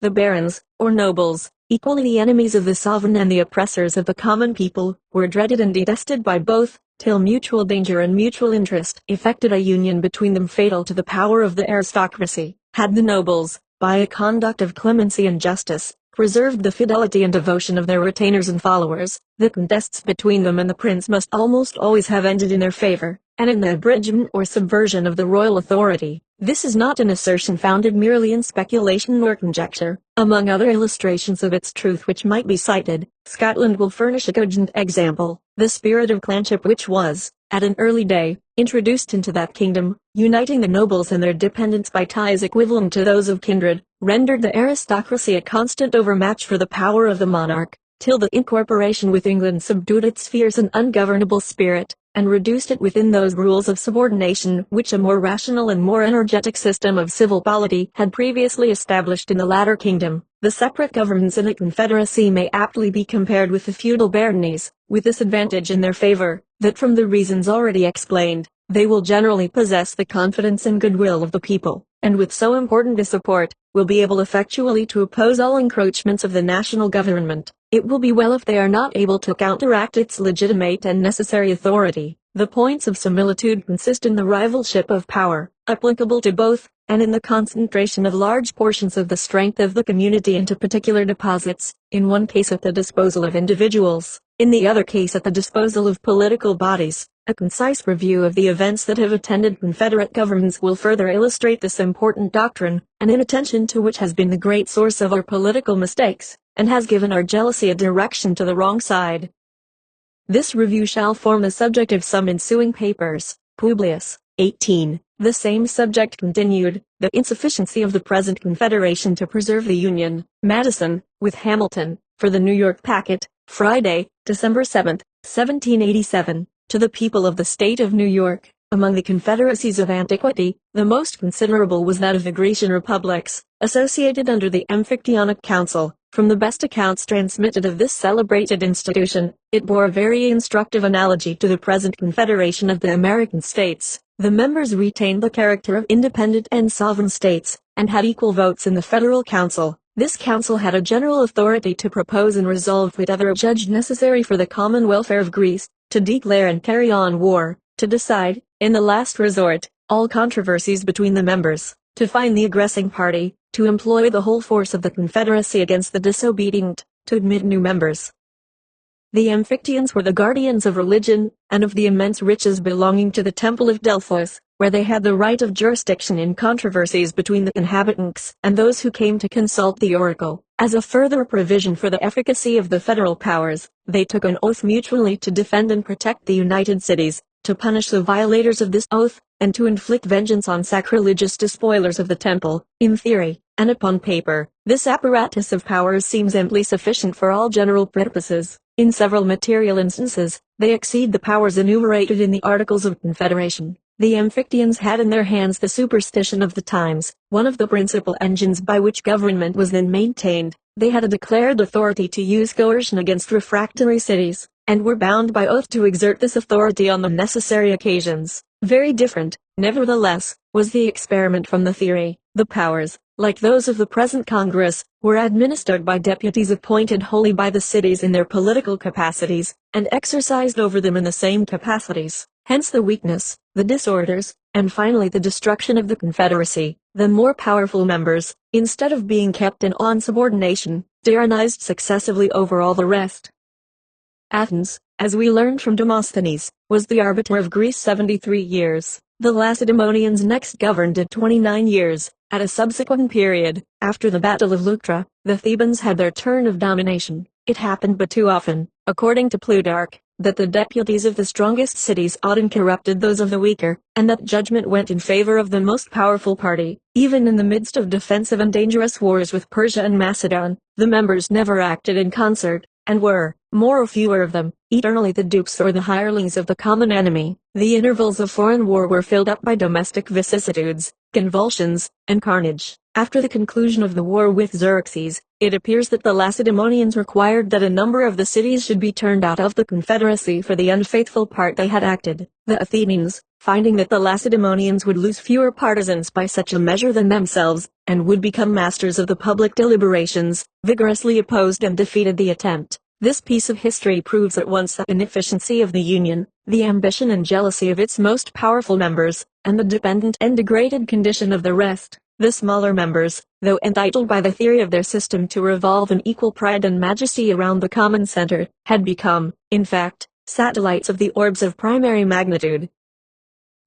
Speaker 1: The barons, or nobles, equally the enemies of the sovereign and the oppressors of the common people, were dreaded and detested by both, till mutual danger and mutual interest effected a union between them fatal to the power of the aristocracy. Had the nobles, by a conduct of clemency and justice, preserved the fidelity and devotion of their retainers and followers, the contests between them and the prince must almost always have ended in their favor, and in the abridgment or subversion of the royal authority. This is not an assertion founded merely in speculation or conjecture. Among other illustrations of its truth which might be cited, Scotland will furnish a cogent example. The spirit of clanship which was, at an early day, introduced into that kingdom, uniting the nobles and their dependents by ties equivalent to those of kindred, rendered the aristocracy a constant overmatch for the power of the monarch, till the incorporation with England subdued its fierce and ungovernable spirit, and reduced it within those rules of subordination which a more rational and more energetic system of civil polity had previously established in the latter kingdom. The separate governments in a confederacy may aptly be compared with the feudal baronies, with this advantage in their favor, that from the reasons already explained, they will generally possess the confidence and goodwill of the people, and with so important a support, will be able effectually to oppose all encroachments of the national government. It will be well if they are not able to counteract its legitimate and necessary authority. The points of similitude consist in the rivalship of power, applicable to both, and in the concentration of large portions of the strength of the community into particular deposits, in one case at the disposal of individuals, in the other case at the disposal of political bodies. A concise review of the events that have attended Confederate governments will further illustrate this important doctrine, an inattention to which has been the great source of our political mistakes, and has given our jealousy a direction to the wrong side. This review shall form the subject of some ensuing papers. Publius, 18. The same subject continued, the insufficiency of the present Confederation to preserve the Union. Madison, with Hamilton, for the New York Packet, Friday, December 7, 1787. To the people of the state of New York, among the confederacies of antiquity, the most considerable was that of the Grecian republics, associated under the Amphictyonic Council. From the best accounts transmitted of this celebrated institution, it bore a very instructive analogy to the present confederation of the American states. The members retained the character of independent and sovereign states, and had equal votes in the federal council. This council had a general authority to propose and resolve whatever it judged necessary for the common welfare of Greece, to declare and carry on war, to decide, in the last resort, all controversies between the members, to find the aggressing party, to employ the whole force of the confederacy against the disobedient, to admit new members. The Amphictyons were the guardians of religion, and of the immense riches belonging to the temple of Delphos, where they had the right of jurisdiction in controversies between the inhabitants and those who came to consult the oracle. As a further provision for the efficacy of the federal powers, they took an oath mutually to defend and protect the united cities, to punish the violators of this oath, and to inflict vengeance on sacrilegious despoilers of the temple. In theory, and upon paper, this apparatus of powers seems amply sufficient for all general purposes. In several material instances, they exceed the powers enumerated in the Articles of Confederation. The Amphictyons had in their hands the superstition of the times, one of the principal engines by which government was then maintained. They had a declared authority to use coercion against refractory cities, and were bound by oath to exert this authority on the necessary occasions. Very different, nevertheless, was the experiment from the theory. The powers, like those of the present Congress, were administered by deputies appointed wholly by the cities in their political capacities, and exercised over them in the same capacities. Hence the weakness, the disorders, and finally the destruction of the Confederacy. The more powerful members, instead of being kept in insubordination, tyrannized successively over all the rest. Athens, as we learned from Demosthenes, was the arbiter of Greece 73 years. The Lacedaemonians next governed it 29 years. At a subsequent period, after the Battle of Leuctra, the Thebans had their turn of domination. It happened but too often, according to Plutarch, that the deputies of the strongest cities often corrupted those of the weaker, and that judgment went in favor of the most powerful party. Even in the midst of defensive and dangerous wars with Persia and Macedon, the members never acted in concert, and were, more or fewer of them, eternally the dupes or the hirelings of the common enemy. The intervals of foreign war were filled up by domestic vicissitudes, convulsions, and carnage. After the conclusion of the war with Xerxes, it appears that the Lacedaemonians required that a number of the cities should be turned out of the confederacy for the unfaithful part they had acted. The Athenians, finding that the Lacedaemonians would lose fewer partisans by such a measure than themselves, and would become masters of the public deliberations, vigorously opposed and defeated the attempt. This piece of history proves at once the inefficiency of the Union, the ambition and jealousy of its most powerful members, and the dependent and degraded condition of the rest. The smaller members, though entitled by the theory of their system to revolve in equal pride and majesty around the common center, had become, in fact, satellites of the orbs of primary magnitude.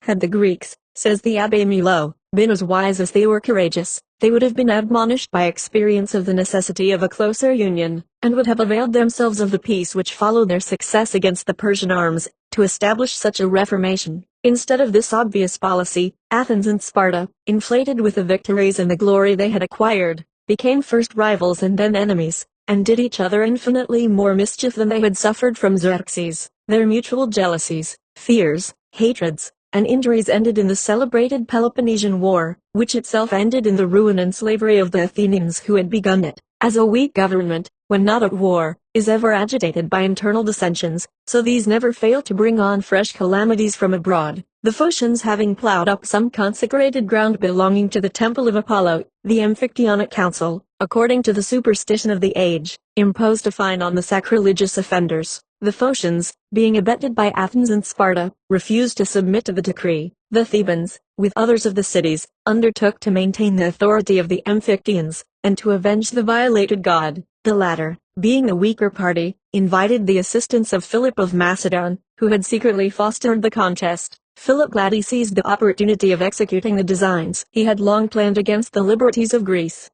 Speaker 1: Had the Greeks, says the Abbé Milo, been as wise as they were courageous, they would have been admonished by experience of the necessity of a closer union, and would have availed themselves of the peace which followed their success against the Persian arms, to establish such a reformation. Instead of this obvious policy, Athens and Sparta, inflated with the victories and the glory they had acquired, became first rivals and then enemies, and did each other infinitely more mischief than they had suffered from Xerxes. Their mutual jealousies, fears, hatreds, and injuries ended in the celebrated Peloponnesian War, which itself ended in the ruin and slavery of the Athenians who had begun it. As a weak government, when not at war, is ever agitated by internal dissensions, so these never fail to bring on fresh calamities from abroad. The Phocians, having plowed up some consecrated ground belonging to the temple of Apollo, the Amphictyonic Council, according to the superstition of the age, imposed a fine on the sacrilegious offenders. The Phocians, being abetted by Athens and Sparta, refused to submit to the decree. The Thebans, with others of the cities, undertook to maintain the authority of the Amphictyons, and to avenge the violated god. The latter, being the weaker party, invited the assistance of Philip of Macedon, who had secretly fostered the contest. Philip gladly seized the opportunity of executing the designs he had long planned against the liberties of Greece.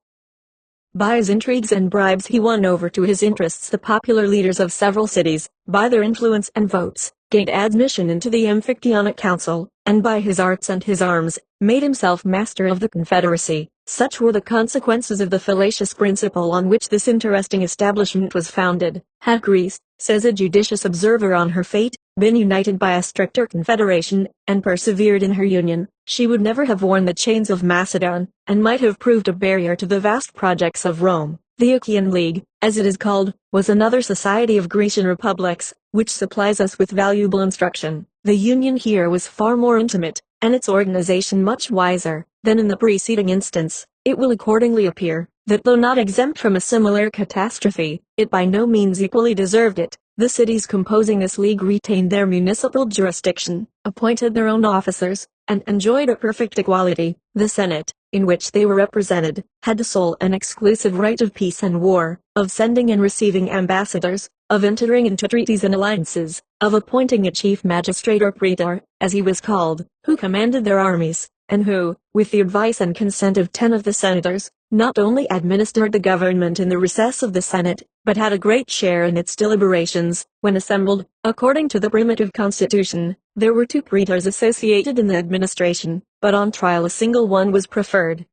Speaker 1: By his intrigues and bribes he won over to his interests the popular leaders of several cities, by their influence and votes, gained admission into the Amphictyonic Council, and by his arts and his arms, made himself master of the confederacy. Such were the consequences of the fallacious principle on which this interesting establishment was founded. Had Greece, says a judicious observer on her fate, been united by a stricter confederation, and persevered in her union, she would never have worn the chains of Macedon, and might have proved a barrier to the vast projects of Rome. The Achaean League, as it is called, was another society of Grecian republics, which supplies us with valuable instruction. The union here was far more intimate, and its organization much wiser, than in the preceding instance. It will accordingly appear, that though not exempt from a similar catastrophe, it by no means equally deserved it. The cities composing this league retained their municipal jurisdiction, appointed their own officers, and enjoyed a perfect equality. The Senate, in which they were represented, had the sole and exclusive right of peace and war, of sending and receiving ambassadors, of entering into treaties and alliances, of appointing a chief magistrate or praetor, as he was called, who commanded their armies, and who, with the advice and consent of 10 of the senators, not only administered the government in the recess of the Senate, but had a great share in its deliberations. When assembled, according to the primitive constitution, there were 2 praetors associated in the administration, but on trial a single one was preferred.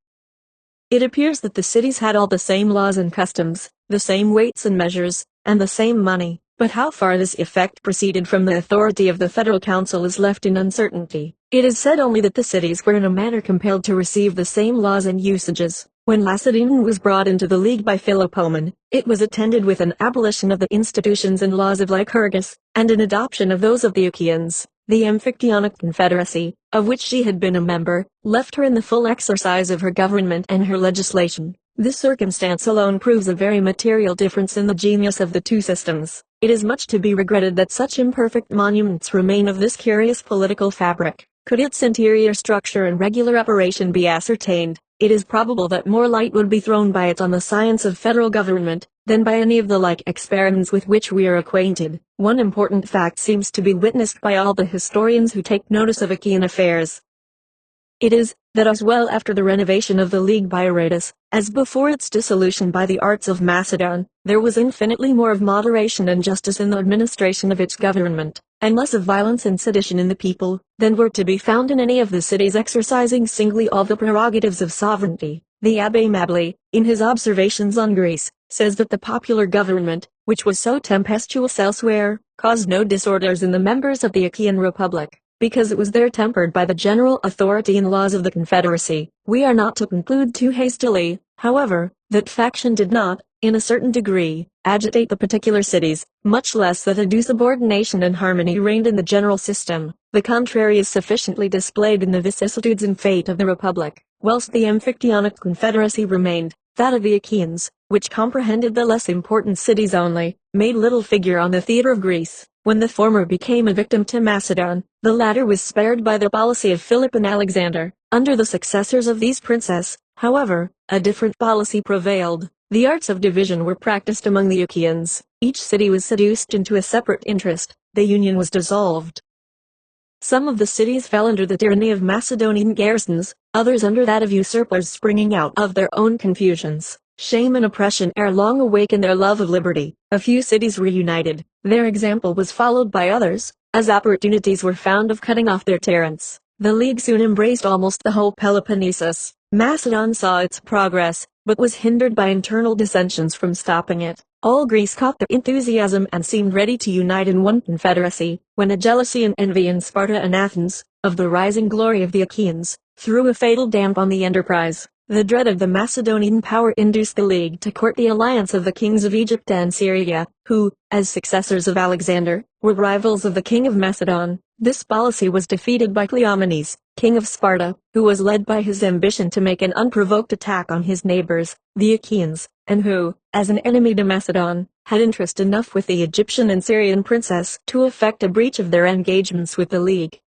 Speaker 1: It appears that the cities had all the same laws and customs, the same weights and measures, and the same money, but how far this effect proceeded from the authority of the Federal Council is left in uncertainty. It is said only that the cities were in a manner compelled to receive the same laws and usages. When Lacedaemon was brought into the league by Philopoemen, it was attended with an abolition of the institutions and laws of Lycurgus, and an adoption of those of the Achaeans. The Amphictyonic Confederacy, of which she had been a member, left her in the full exercise of her government and her legislation. This circumstance alone proves a very material difference in the genius of the 2 systems. It is much to be regretted that such imperfect monuments remain of this curious political fabric. Could its interior structure and regular operation be ascertained, it is probable that more light would be thrown by it on the science of federal government, than by any of the like experiments with which we are acquainted. One important fact seems to be witnessed by all the historians who take notice of Achaean affairs. It is, that as well after the renovation of the League by Aratus, as before its dissolution by the arts of Macedon, there was infinitely more of moderation and justice in the administration of its government, and less of violence and sedition in the people, than were to be found in any of the cities exercising singly all the prerogatives of sovereignty. The Abbé Mably, in his Observations on Greece, says that the popular government, which was so tempestuous elsewhere, caused no disorders in the members of the Achaean Republic, because it was there tempered by the general authority and laws of the confederacy. We are not to conclude too hastily, however, that faction did not, in a certain degree, agitate the particular cities, much less that a due subordination and harmony reigned in the general system. The contrary is sufficiently displayed in the vicissitudes and fate of the Republic. Whilst the Amphictyonic Confederacy remained, that of the Achaeans, which comprehended the less important cities only, made little figure on the theatre of Greece. When the former became a victim to Macedon, the latter was spared by the policy of Philip and Alexander. Under the successors of these princes, however, a different policy prevailed. The arts of division were practiced among the Achaeans. Each city was seduced into a separate interest. The union was dissolved. Some of the cities fell under the tyranny of Macedonian garrisons, others under that of usurpers springing out of their own confusions. Shame and oppression ere long awakened their love of liberty. A few cities reunited. Their example was followed by others, as opportunities were found of cutting off their tyrants. The League soon embraced almost the whole Peloponnesus. Macedon saw its progress, but was hindered by internal dissensions from stopping it. All Greece caught the enthusiasm and seemed ready to unite in one confederacy, when a jealousy and envy in Sparta and Athens, of the rising glory of the Achaeans, threw a fatal damp on the enterprise. The dread of the Macedonian power induced the League to court the alliance of the kings of Egypt and Syria, who, as successors of Alexander, were rivals of the king of Macedon. This policy was defeated by Cleomenes, king of Sparta, who was led by his ambition to make an unprovoked attack on his neighbors, the Achaeans, and who, as an enemy to Macedon, had interest enough with the Egyptian and Syrian princess to effect a breach of their engagements with the League.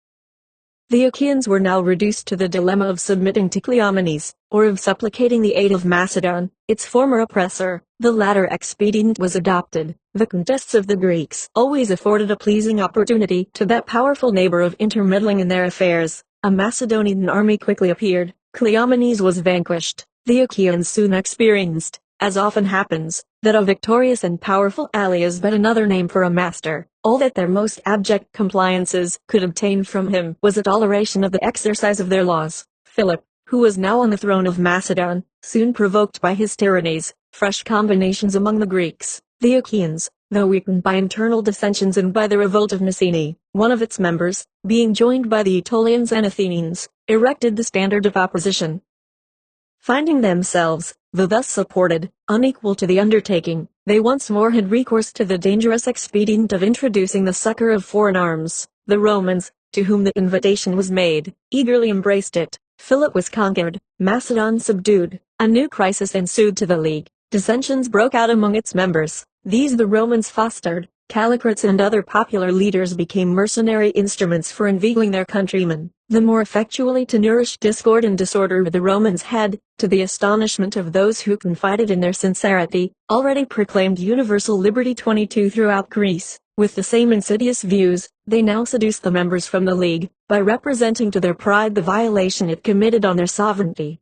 Speaker 1: The Achaeans were now reduced to the dilemma of submitting to Cleomenes, or of supplicating the aid of Macedon, its former oppressor. The latter expedient was adopted. The contests of the Greeks always afforded a pleasing opportunity to that powerful neighbor of intermeddling in their affairs. A Macedonian army quickly appeared. Cleomenes was vanquished. The Achaeans soon experienced, as often happens, that a victorious and powerful ally is but another name for a master. All that their most abject compliances could obtain from him was a toleration of the exercise of their laws. Philip, who was now on the throne of Macedon, soon provoked by his tyrannies, fresh combinations among the Greeks. The Achaeans, though weakened by internal dissensions and by the revolt of Mycenae, one of its members, being joined by the Aetolians and Athenians, erected the standard of opposition. Finding themselves, though thus supported, unequal to the undertaking, they once more had recourse to the dangerous expedient of introducing the succor of foreign arms. The Romans, to whom the invitation was made, eagerly embraced it. Philip was conquered, Macedon subdued. A new crisis ensued to the League. Dissensions broke out among its members. These the Romans fostered. Callicrates and other popular leaders became mercenary instruments for inveigling their countrymen, the more effectually to nourish discord and disorder. The Romans had, to the astonishment of those who confided in their sincerity, already proclaimed universal liberty 22 throughout Greece. With the same insidious views, they now seduced the members from the League, by representing to their pride the violation it committed on their sovereignty.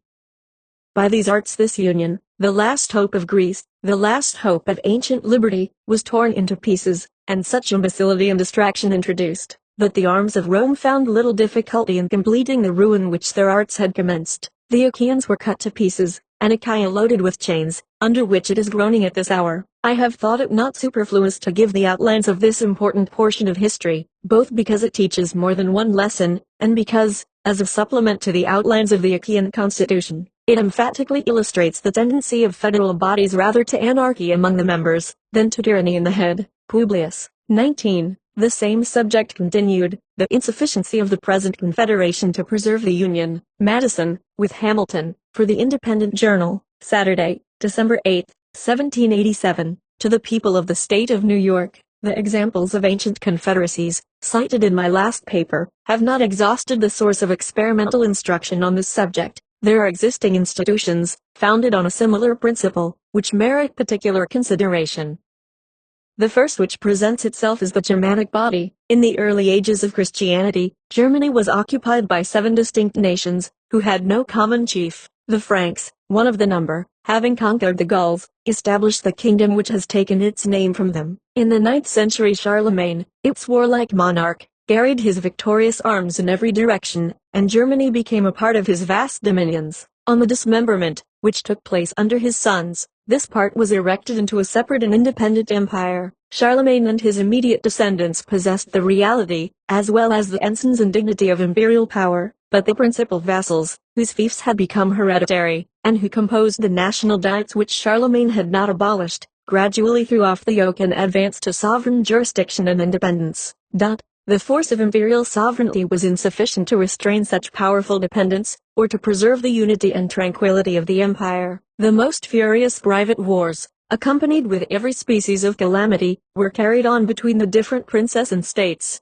Speaker 1: By these arts this union, the last hope of Greece, the last hope of ancient liberty, was torn into pieces, and such imbecility and distraction introduced, that the arms of Rome found little difficulty in completing the ruin which their arts had commenced. The Achaeans were cut to pieces, and Achaia loaded with chains, under which it is groaning at this hour. I have thought it not superfluous to give the outlines of this important portion of history, both because it teaches more than one lesson, and because, as a supplement to the outlines of the Achaean constitution, it emphatically illustrates the tendency of federal bodies rather to anarchy among the members, than to tyranny in the head. Publius, 19. The same subject continued, the insufficiency of the present confederation to preserve the Union. Madison, with Hamilton, for the Independent Journal, Saturday, December 8, 1787, to the people of the state of New York. The examples of ancient confederacies, cited in my last paper, have not exhausted the source of experimental instruction on this subject. There are existing institutions, founded on a similar principle, which merit particular consideration. The first which presents itself is the Germanic body. In the early ages of Christianity, Germany was occupied by 7 distinct nations, who had no common chief. The Franks, one of the number, having conquered the Gauls, established the kingdom which has taken its name from them. In the 9th century Charlemagne, its warlike monarch, carried his victorious arms in every direction, and Germany became a part of his vast dominions. On the dismemberment, which took place under his sons, this part was erected into a separate and independent empire. Charlemagne and his immediate descendants possessed the reality, as well as the ensigns and dignity of imperial power, but the principal vassals, whose fiefs had become hereditary, and who composed the national diets which Charlemagne had not abolished, gradually threw off the yoke and advanced to sovereign jurisdiction and independence. The force of imperial sovereignty was insufficient to restrain such powerful dependence, or to preserve the unity and tranquility of the empire. The most furious private wars, accompanied with every species of calamity, were carried on between the different princes and states.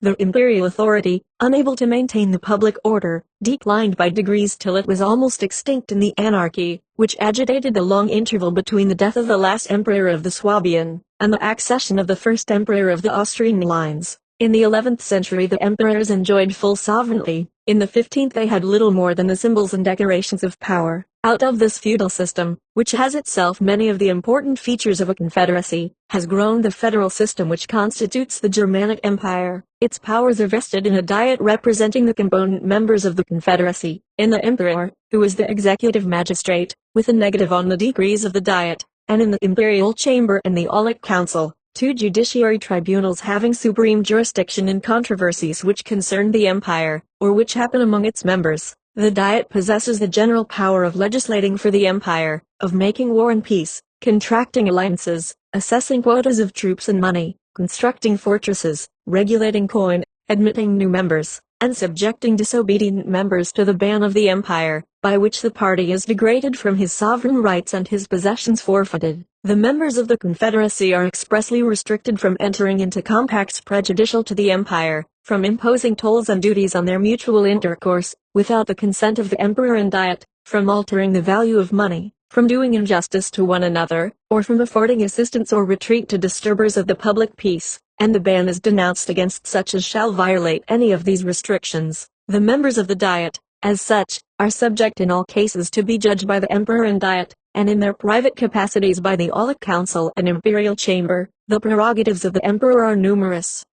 Speaker 1: The imperial authority, unable to maintain the public order, declined by degrees till it was almost extinct in the anarchy, which agitated the long interval between the death of the last emperor of the Swabian, and the accession of the first emperor of the Austrian lines. In the 11th century the emperors enjoyed full sovereignty. In the 15th they had little more than the symbols and decorations of power. Out of this feudal system, which has itself many of the important features of a confederacy, has grown the federal system which constitutes the Germanic Empire. Its powers are vested in a diet representing the component members of the confederacy, in the emperor, who is the executive magistrate, with a negative on the decrees of the diet, and in the imperial chamber and the Aulic Council, 2 judiciary tribunals having supreme jurisdiction in controversies which concern the empire, or which happen among its members. The Diet possesses the general power of legislating for the empire, of making war and peace, contracting alliances, assessing quotas of troops and money, constructing fortresses, regulating coin, admitting new members, and subjecting disobedient members to the ban of the empire, by which the party is degraded from his sovereign rights and his possessions forfeited. The members of the Confederacy are expressly restricted from entering into compacts prejudicial to the empire, from imposing tolls and duties on their mutual intercourse, without the consent of the Emperor and Diet, from altering the value of money, from doing injustice to one another, or from affording assistance or retreat to disturbers of the public peace, and the ban is denounced against such as shall violate any of these restrictions. The members of the Diet, as such, are subject in all cases to be judged by the Emperor and Diet, and in their private capacities by the Aulic Council and Imperial Chamber. The prerogatives of the Emperor are numerous.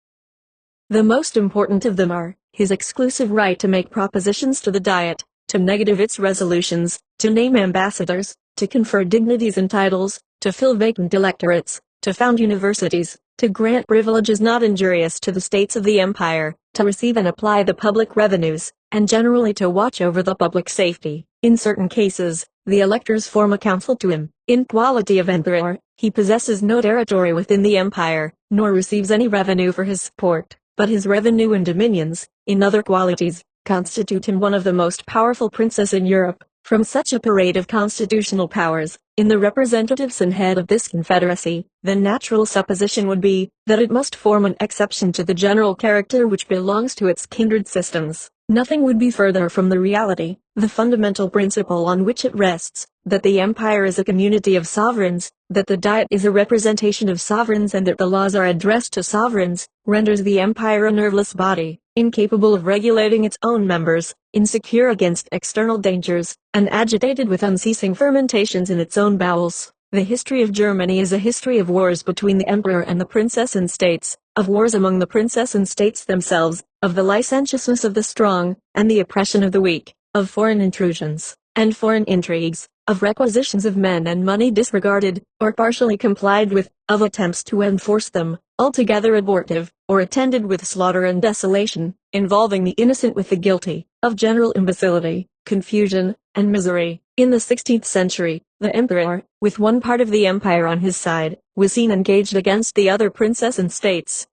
Speaker 1: The most important of them are, his exclusive right to make propositions to the Diet, to negative its resolutions, to name ambassadors, to confer dignities and titles, to fill vacant electorates, to found universities, to grant privileges not injurious to the states of the empire, to receive and apply the public revenues, and generally to watch over the public safety. In certain cases, the electors form a council to him. In quality of emperor, he possesses no territory within the empire, nor receives any revenue for his support, but his revenue and dominions, in other qualities, constitute him one of the most powerful princes in Europe. From such a parade of constitutional powers, in the representatives and head of this confederacy, the natural supposition would be, that it must form an exception to the general character which belongs to its kindred systems. Nothing would be further from the reality. The fundamental principle on which it rests, that the empire is a community of sovereigns, that the Diet is a representation of sovereigns and that the laws are addressed to sovereigns, renders the empire a nerveless body, incapable of regulating its own members, insecure against external dangers, and agitated with unceasing fermentations in its own bowels. The history of Germany is a history of wars between the emperor and the princess and states, of wars among the princess and states themselves, of the licentiousness of the strong, and the oppression of the weak, of foreign intrusions, and foreign intrigues, of requisitions of men and money disregarded, or partially complied with, of attempts to enforce them, altogether abortive, or attended with slaughter and desolation, involving the innocent with the guilty, of general imbecility, confusion, and misery. In the 16th century, the emperor, with one part of the empire on his side, was seen engaged against the other princess and states.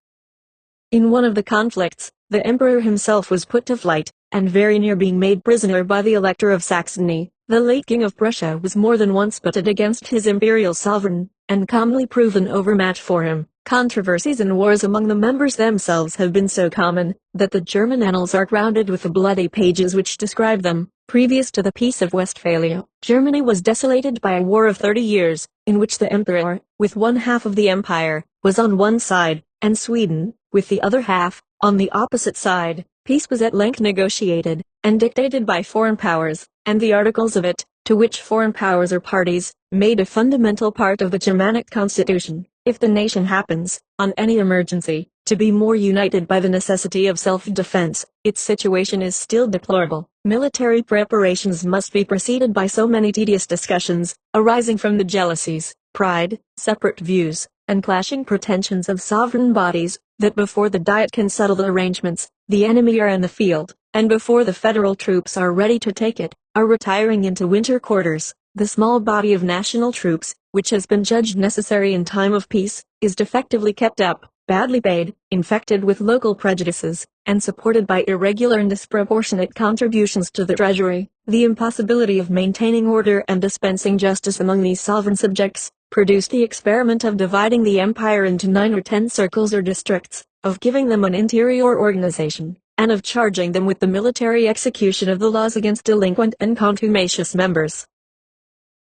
Speaker 1: In one of the conflicts, the emperor himself was put to flight, and very near being made prisoner by the Elector of Saxony. The late King of Prussia was more than once pitted against his imperial sovereign, and calmly proven overmatch for him. Controversies and wars among the members themselves have been so common, that the German annals are crowded with the bloody pages which describe them. Previous to the Peace of Westphalia, Germany was desolated by a war of 30 years, in which the emperor, with one half of the empire, was on one side, and Sweden, with the other half, on the opposite side. Peace was at length negotiated, and dictated by foreign powers, and the articles of it, to which foreign powers are parties, made a fundamental part of the Germanic constitution. If the nation happens, on any emergency, to be more united by the necessity of self-defense, its situation is still deplorable. Military preparations must be preceded by so many tedious discussions, arising from the jealousies, pride, separate views, and clashing pretensions of sovereign bodies, that before the Diet can settle the arrangements, the enemy are in the field, and before the federal troops are ready to take it, are retiring into winter quarters. The small body of national troops, which has been judged necessary in time of peace, is defectively kept up, badly paid, infected with local prejudices, and supported by irregular and disproportionate contributions to the treasury. The impossibility of maintaining order and dispensing justice among these sovereign subjects, produced the experiment of dividing the empire into 9 or 10 circles or districts, of giving them an interior organization, and of charging them with the military execution of the laws against delinquent and contumacious members.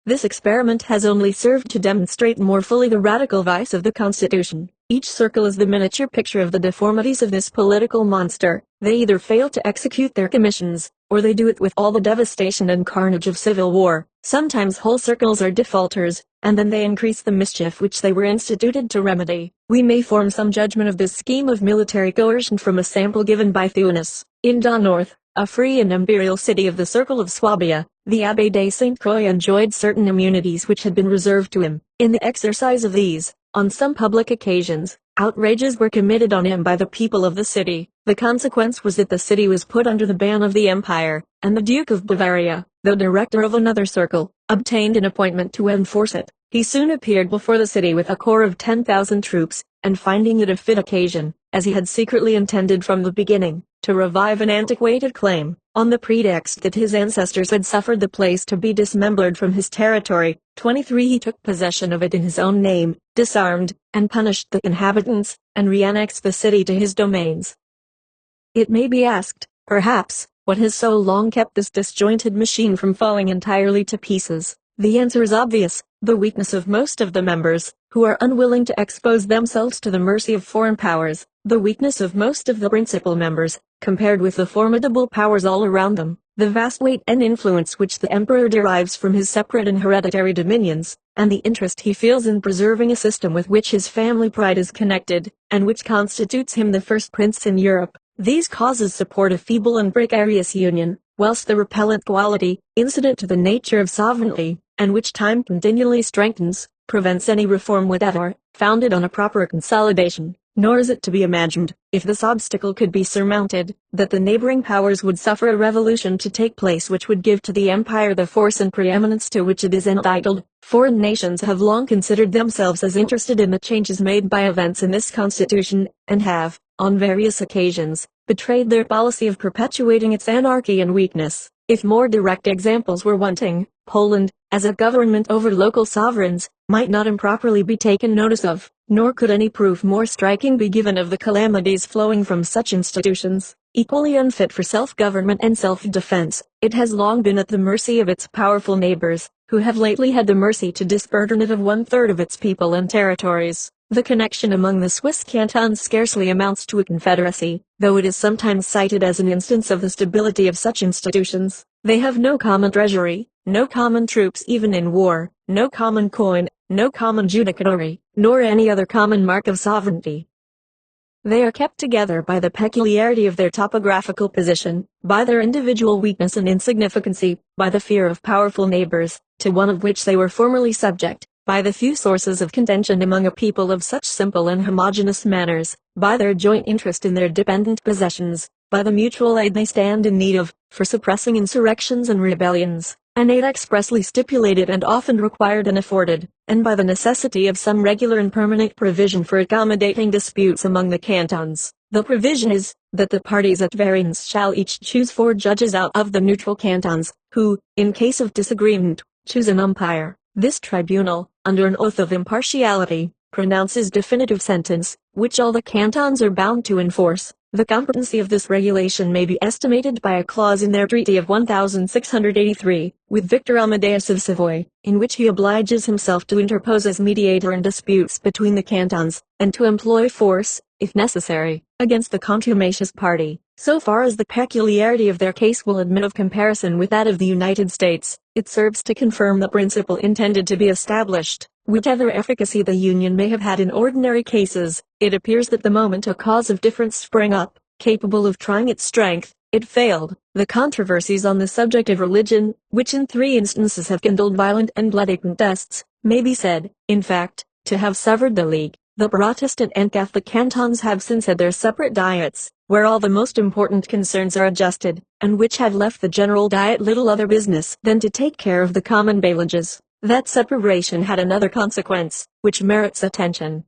Speaker 1: This experiment has only served to demonstrate more fully the radical vice of the Constitution. Each circle is the miniature picture of the deformities of this political monster. They either fail to execute their commissions, or they do it with all the devastation and carnage of civil war. Sometimes whole circles are defaulters, and then they increase the mischief which they were instituted to remedy. We may form some judgment of this scheme of military coercion from a sample given by Thuanus. In Donnorth, a free and imperial city of the circle of Swabia, the Abbé de Saint Croix enjoyed certain immunities which had been reserved to him. In the exercise of these, on some public occasions, Outrages were committed on him by the people of the city. The consequence was that the city was put under the ban of the empire, and the Duke of Bavaria, though director of another circle, obtained an appointment to enforce it. He soon appeared before the city with a corps of 10,000 troops, and finding it a fit occasion, as he had secretly intended from the beginning, to revive an antiquated claim, on the pretext that his ancestors had suffered the place to be dismembered from his territory, 23 he took possession of it in his own name, disarmed, and punished the inhabitants, and re-annexed the city to his domains. It may be asked, perhaps, what has so long kept this disjointed machine from falling entirely to pieces? The answer is obvious: the weakness of most of the members, who are unwilling to expose themselves to the mercy of foreign powers, the weakness of most of the principal members, compared with the formidable powers all around them, the vast weight and influence which the emperor derives from his separate and hereditary dominions, and the interest he feels in preserving a system with which his family pride is connected, and which constitutes him the first prince in Europe. These causes support a feeble and precarious union, whilst the repellent quality, incident to the nature of sovereignty, and which time continually strengthens, prevents any reform whatever, founded on a proper consolidation. Nor is it to be imagined, if this obstacle could be surmounted, that the neighboring powers would suffer a revolution to take place which would give to the empire the force and preeminence to which it is entitled. Foreign nations have long considered themselves as interested in the changes made by events in this constitution, and have, on various occasions, betrayed their policy of perpetuating its anarchy and weakness. If more direct examples were wanting, Poland, as a government over local sovereigns, might not improperly be taken notice of, nor could any proof more striking be given of the calamities flowing from such institutions. Equally unfit for self-government and self-defense, it has long been at the mercy of its powerful neighbors, who have lately had the mercy to disburden it of 1/3 of its people and territories. The connection among the Swiss cantons scarcely amounts to a confederacy, though it is sometimes cited as an instance of the stability of such institutions. They have no common treasury, no common troops even in war, no common coin, no common judicatory, nor any other common mark of sovereignty. They are kept together by the peculiarity of their topographical position, by their individual weakness and insignificancy, by the fear of powerful neighbors, to one of which they were formerly subject, by the few sources of contention among a people of such simple and homogeneous manners, by their joint interest in their dependent possessions, by the mutual aid they stand in need of, for suppressing insurrections and rebellions, an aid expressly stipulated and often required and afforded, and by the necessity of some regular and permanent provision for accommodating disputes among the cantons. The provision is, that the parties at variance shall each choose 4 judges out of the neutral cantons, who, in case of disagreement, choose an umpire. This tribunal, under an oath of impartiality, pronounces definitive sentence, which all the cantons are bound to enforce. The competency of this regulation may be estimated by a clause in their treaty of 1683, with Victor Amadeus of Savoy, in which he obliges himself to interpose as mediator in disputes between the cantons, and to employ force, if necessary, against the contumacious party. So far as the peculiarity of their case will admit of comparison with that of the United States, it serves to confirm the principle intended to be established. Whatever efficacy the Union may have had in ordinary cases, it appears that the moment a cause of difference sprang up, capable of trying its strength, it failed. The controversies on the subject of religion, which in 3 instances have kindled violent and bloody contests, may be said, in fact, to have severed the league. The Protestant and Catholic cantons have since had their separate diets, where all the most important concerns are adjusted, and which have left the general diet little other business than to take care of the common bailages. That separation had another consequence, which merits attention.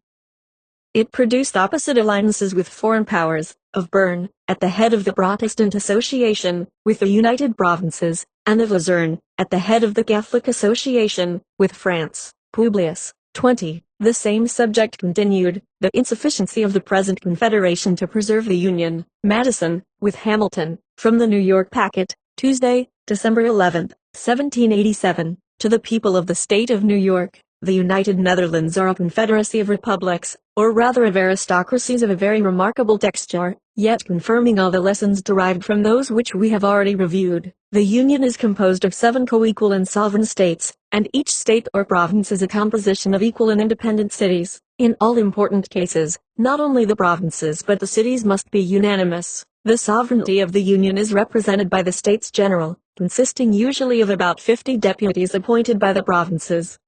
Speaker 1: It produced opposite alliances with foreign powers, of Bern, at the head of the Protestant Association, with the United Provinces, and of Luzerne, at the head of the Catholic Association, with France. Publius, 20. The same subject continued, the insufficiency of the present confederation to preserve the Union. Madison, with Hamilton, from the New York Packet, Tuesday, December 11, 1787. To the people of the state of New York, the United Netherlands are a confederacy of republics, or rather of aristocracies of a very remarkable texture, yet confirming all the lessons derived from those which we have already reviewed. The Union is composed of 7 co-equal and sovereign states, and each state or province is a composition of equal and independent cities. In all important cases, not only the provinces but the cities must be unanimous. The sovereignty of the Union is represented by the States General, consisting usually of about 50 deputies appointed by the provinces.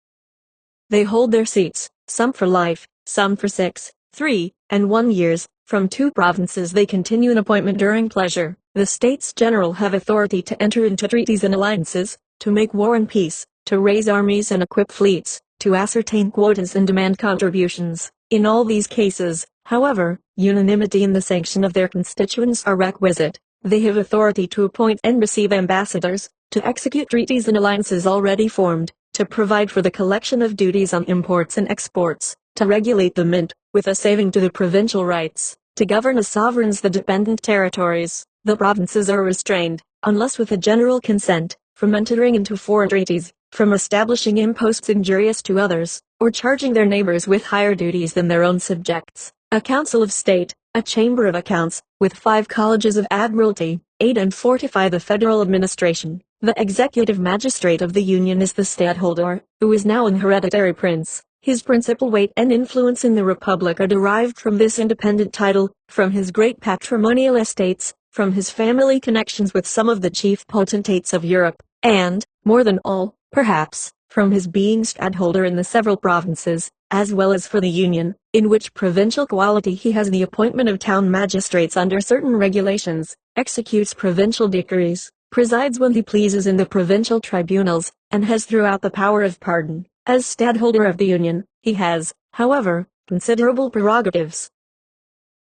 Speaker 1: They hold their seats, some for life, some for 6, 3 and 1 years. From 2 provinces they continue an appointment during pleasure. The States General have authority to enter into treaties and alliances, to make war and peace, to raise armies and equip fleets, to ascertain quotas and demand contributions. In all these cases, however, unanimity in the sanction of their constituents are requisite. They have authority to appoint and receive ambassadors, to execute treaties and alliances already formed, to provide for the collection of duties on imports and exports, to regulate the mint, with a saving to the provincial rights, to govern as sovereigns the dependent territories. The provinces are restrained, unless with a general consent, from entering into foreign treaties, from establishing imposts injurious to others, or charging their neighbors with higher duties than their own subjects. A council of state, a chamber of accounts, with 5 colleges of admiralty, 8 and fortify the federal administration. The executive magistrate of the Union is the stadtholder, who is now an hereditary prince. His principal weight and influence in the Republic are derived from this independent title, from his great patrimonial estates, from his family connections with some of the chief potentates of Europe, and, more than all, perhaps, from his being stadtholder in the several provinces, as well as for the Union, in which provincial quality he has the appointment of town magistrates under certain regulations, executes provincial decrees, presides when he pleases in the provincial tribunals, and has throughout the power of pardon. As stadtholder of the Union, he has, however, considerable prerogatives.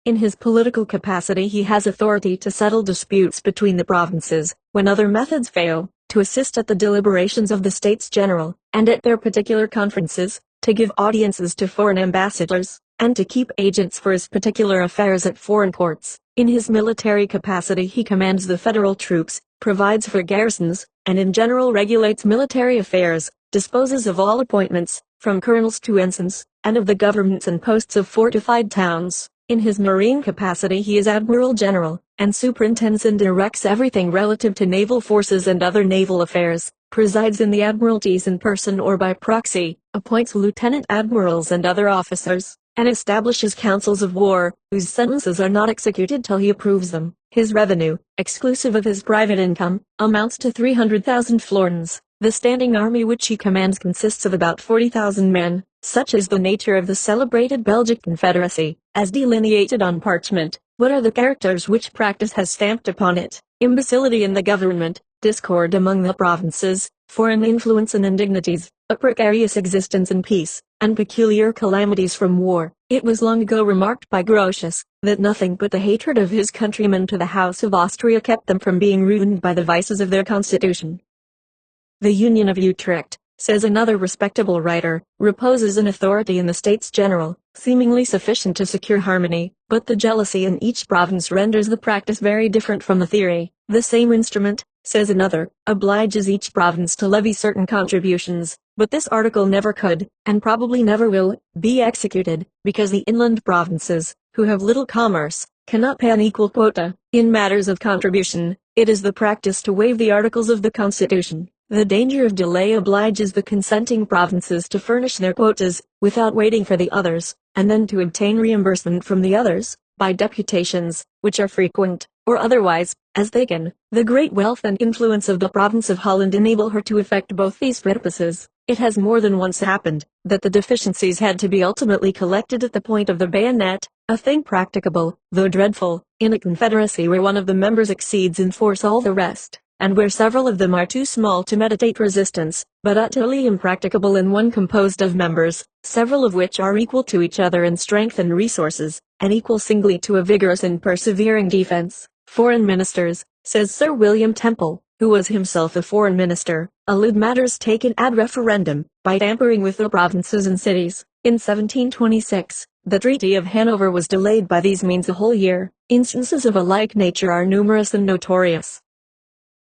Speaker 1: In his political capacity he has authority to settle disputes between the provinces, when other methods fail, to assist at the deliberations of the States General, and at their particular conferences, to give audiences to foreign ambassadors, and to keep agents for his particular affairs at foreign courts. In his military capacity he commands the federal troops, provides for garrisons, and in general regulates military affairs, disposes of all appointments, from colonels to ensigns, and of the governments and posts of fortified towns. In his marine capacity he is Admiral General, and superintends and directs everything relative to naval forces and other naval affairs, presides in the admiralties in person or by proxy, appoints lieutenant admirals and other officers, and establishes councils of war, whose sentences are not executed till he approves them. His revenue, exclusive of his private income, amounts to 300,000 florins. The standing army which he commands consists of about 40,000 men. Such is the nature of the celebrated Belgic Confederacy, as delineated on parchment. What are the characters which practice has stamped upon it? Imbecility in the government, discord among the provinces, foreign influence and indignities, a precarious existence in peace, and peculiar calamities from war. It was long ago remarked by Grotius, that nothing but the hatred of his countrymen to the House of Austria kept them from being ruined by the vices of their constitution. The Union of Utrecht, says another respectable writer, reposes an authority in the States General, seemingly sufficient to secure harmony, but the jealousy in each province renders the practice very different from the theory. The same instrument, says another, obliges each province to levy certain contributions, but this article never could, and probably never will, be executed, because the inland provinces, who have little commerce, cannot pay an equal quota. In matters of contribution, it is the practice to waive the articles of the Constitution. The danger of delay obliges the consenting provinces to furnish their quotas, without waiting for the others, and then to obtain reimbursement from the others, by deputations, which are frequent, or otherwise, as they can. The great wealth and influence of the province of Holland enable her to effect both these purposes. It has more than once happened, that the deficiencies had to be ultimately collected at the point of the bayonet, a thing practicable, though dreadful, in a confederacy where one of the members exceeds in force all the rest, and where several of them are too small to meditate resistance, but utterly impracticable in one composed of members, several of which are equal to each other in strength and resources, and equal singly to a vigorous and persevering defense. Foreign ministers, says Sir William Temple, who was himself a foreign minister, elude matters taken ad referendum, by tampering with the provinces and cities. In 1726, the Treaty of Hanover was delayed by these means a whole year. Instances of a like nature are numerous and notorious.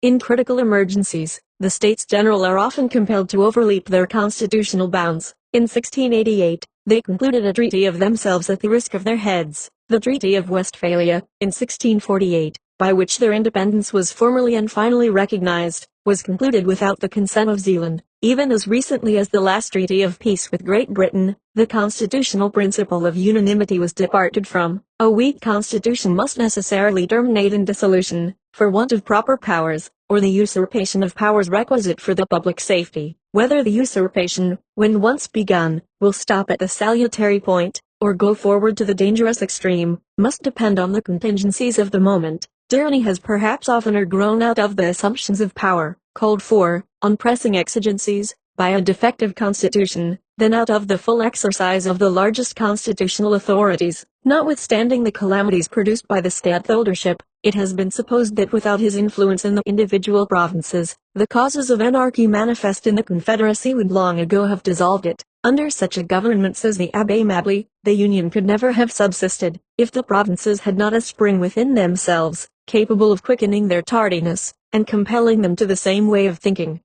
Speaker 1: In critical emergencies, the States General are often compelled to overleap their constitutional bounds. In 1688, they concluded a treaty of themselves at the risk of their heads, the Treaty of Westphalia, in 1648, by which their independence was formally and finally recognized, was concluded without the consent of Zealand. Even as recently as the last treaty of peace with Great Britain, the constitutional principle of unanimity was departed from. A weak constitution must necessarily terminate in dissolution, for want of proper powers, or the usurpation of powers requisite for the public safety. Whether the usurpation, when once begun, will stop at the salutary point, or go forward to the dangerous extreme, must depend on the contingencies of the moment. Tyranny has perhaps oftener grown out of the assumptions of power, called for, on pressing exigencies, by a defective constitution, than out of the full exercise of the largest constitutional authorities. Notwithstanding the calamities produced by the stadtholdership, it has been supposed that without his influence in the individual provinces, the causes of anarchy manifest in the Confederacy would long ago have dissolved it. Under such a government, says the Abbé Mably, the Union could never have subsisted, if the provinces had not a spring within themselves, capable of quickening their tardiness, and compelling them to the same way of thinking.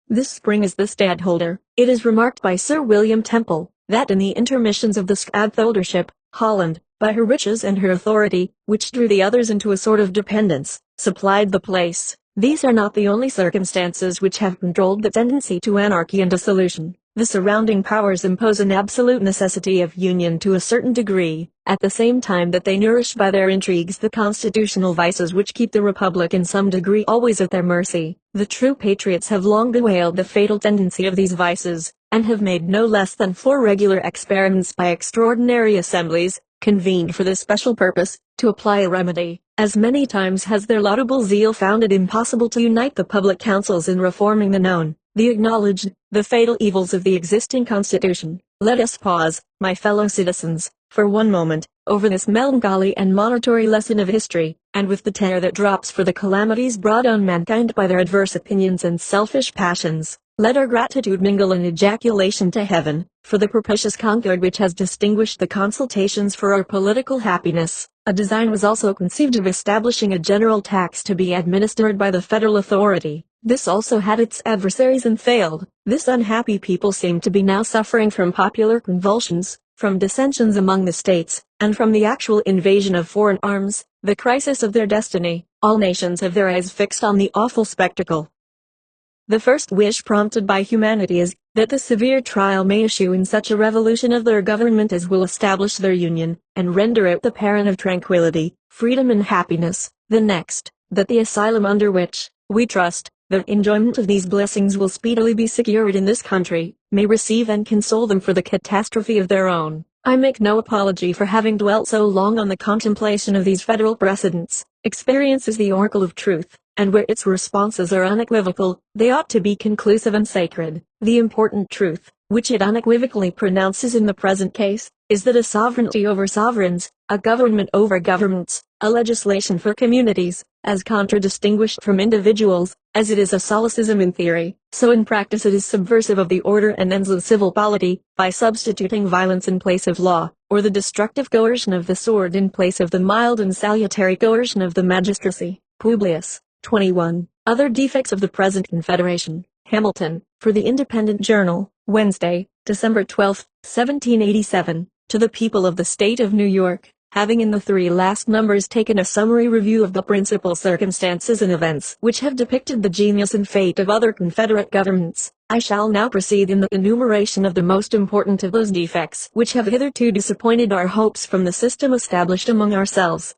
Speaker 1: This spring is the stadtholder. It is remarked by Sir William Temple, that in the intermissions of the stadtholdership, Holland, by her riches and her authority, which drew the others into a sort of dependence, supplied the place. These are not the only circumstances which have controlled the tendency to anarchy and dissolution. The surrounding powers impose an absolute necessity of union to a certain degree, at the same time that they nourish by their intrigues the constitutional vices which keep the republic in some degree always at their mercy. The true patriots have long bewailed the fatal tendency of these vices, and have made no less than 4 regular experiments by extraordinary assemblies, convened for this special purpose, to apply a remedy. As many times has their laudable zeal found it impossible to unite the public councils in reforming the known, the acknowledged, the fatal evils of the existing constitution. Let us pause, my fellow citizens, for one moment, over this melancholy and monitory lesson of history, and with the tear that drops for the calamities brought on mankind by their adverse opinions and selfish passions, let our gratitude mingle in ejaculation to heaven, for the propitious concord which has distinguished the consultations for our political happiness. A design was also conceived of establishing a general tax to be administered by the federal authority. This also had its adversaries and failed. This unhappy people seem to be now suffering from popular convulsions, from dissensions among the states, and from the actual invasion of foreign arms, the crisis of their destiny. All nations have their eyes fixed on the awful spectacle. The first wish prompted by humanity is, that the severe trial may issue in such a revolution of their government as will establish their union, and render it the parent of tranquility, freedom and happiness. The next, that the asylum under which, we trust, the enjoyment of these blessings will speedily be secured in this country, may receive and console them for the catastrophe of their own. I make no apology for having dwelt so long on the contemplation of these federal precedents. Experience is the oracle of truth, and where its responses are unequivocal, they ought to be conclusive and sacred. The important truth, which it unequivocally pronounces in the present case, is that a sovereignty over sovereigns, a government over governments, a legislation for communities, as contradistinguished from individuals, as it is a solecism in theory, so in practice it is subversive of the order and ends of civil polity, by substituting violence in place of law, or the destructive coercion of the sword in place of the mild and salutary coercion of the magistracy. Publius, 21. Other defects of the present Confederation. Hamilton, for the Independent Journal, Wednesday, December 12, 1787, to the people of the State of New York. Having in the 3 last numbers taken a summary review of the principal circumstances and events which have depicted the genius and fate of other Confederate governments, I shall now proceed in the enumeration of the most important of those defects which have hitherto disappointed our hopes from the system established among ourselves.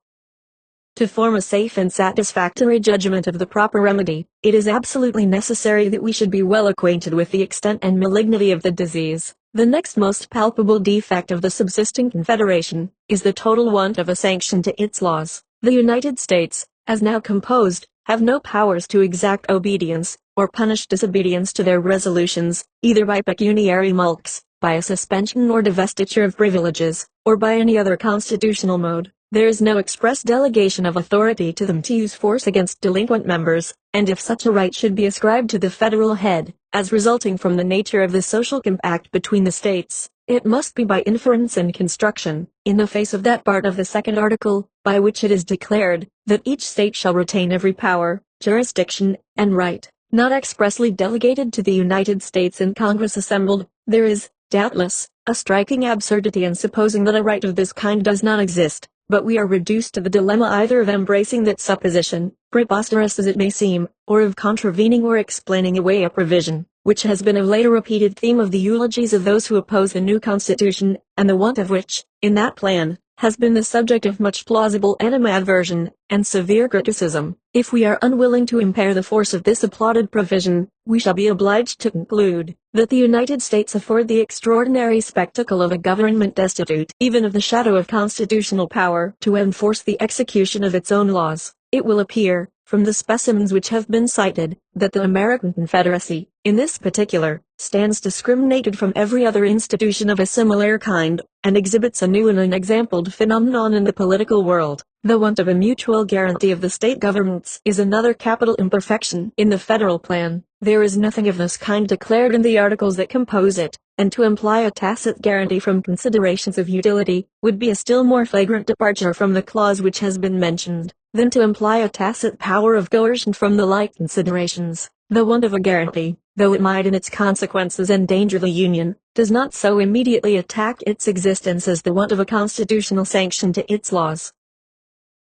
Speaker 1: To form a safe and satisfactory judgment of the proper remedy, it is absolutely necessary that we should be well acquainted with the extent and malignity of the disease. The next most palpable defect of the subsisting Confederation is the total want of a sanction to its laws. The United States, as now composed, have no powers to exact obedience, or punish disobedience to their resolutions, either by pecuniary mulcts, by a suspension or divestiture of privileges, or by any other constitutional mode. There is no express delegation of authority to them to use force against delinquent members, and if such a right should be ascribed to the federal head, as resulting from the nature of the social compact between the states, it must be by inference and construction, in the face of that part of the second article, by which it is declared, that each state shall retain every power, jurisdiction, and right, not expressly delegated to the United States in Congress assembled. There is, doubtless, a striking absurdity in supposing that a right of this kind does not exist. But we are reduced to the dilemma either of embracing that supposition, preposterous as it may seem, or of contravening or explaining away a provision, which has been of late a repeated theme of the eulogies of those who oppose the new Constitution, and the want of which, in that plan, has been the subject of much plausible animadversion and severe criticism. If we are unwilling to impair the force of this applauded provision, we shall be obliged to conclude that the United States afford the extraordinary spectacle of a government destitute even of the shadow of constitutional power to enforce the execution of its own laws. It will appear, from the specimens which have been cited, that the American Confederacy, in this particular, stands discriminated from every other institution of a similar kind, and exhibits a new and unexampled phenomenon in the political world. The want of a mutual guarantee of the state governments is another capital imperfection in the federal plan. There is nothing of this kind declared in the articles that compose it, and to imply a tacit guarantee from considerations of utility would be a still more flagrant departure from the clause which has been mentioned, than to imply a tacit power of coercion from the like considerations. The want of a guarantee, though it might in its consequences endanger the Union, does not so immediately attack its existence as the want of a constitutional sanction to its laws.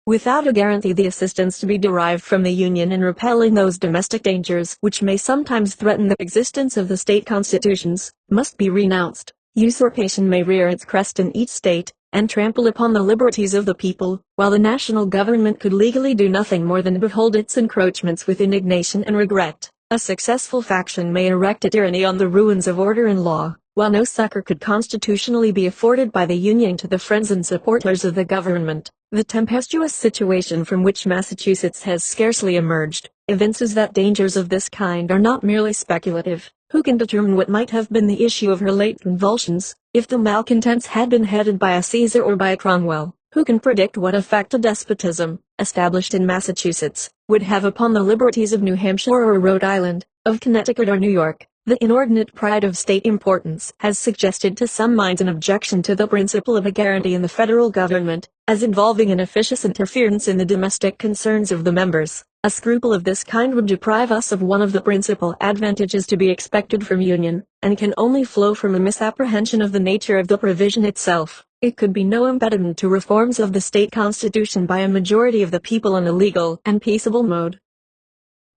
Speaker 1: Without a guarantee, the assistance to be derived from the Union in repelling those domestic dangers which may sometimes threaten the existence of the state constitutions, must be renounced. Usurpation may rear its crest in each state, and trample upon the liberties of the people, while the national government could legally do nothing more than behold its encroachments with indignation and regret. A successful faction may erect a tyranny on the ruins of order and law, while no succor could constitutionally be afforded by the Union to the friends and supporters of the government. The tempestuous situation from which Massachusetts has scarcely emerged, evinces that dangers of this kind are not merely speculative. Who can determine what might have been the issue of her late convulsions, if the malcontents had been headed by a Caesar or by a Cromwell? Who can predict what effect a despotism, established in Massachusetts, would have upon the liberties of New Hampshire or Rhode Island, of Connecticut or New York? The inordinate pride of state importance has suggested to some minds an objection to the principle of a guarantee in the federal government, as involving an officious interference in the domestic concerns of the members. A scruple of this kind would deprive us of one of the principal advantages to be expected from union, and can only flow from a misapprehension of the nature of the provision itself. It could be no impediment to reforms of the state constitution by a majority of the people in a legal and peaceable mode.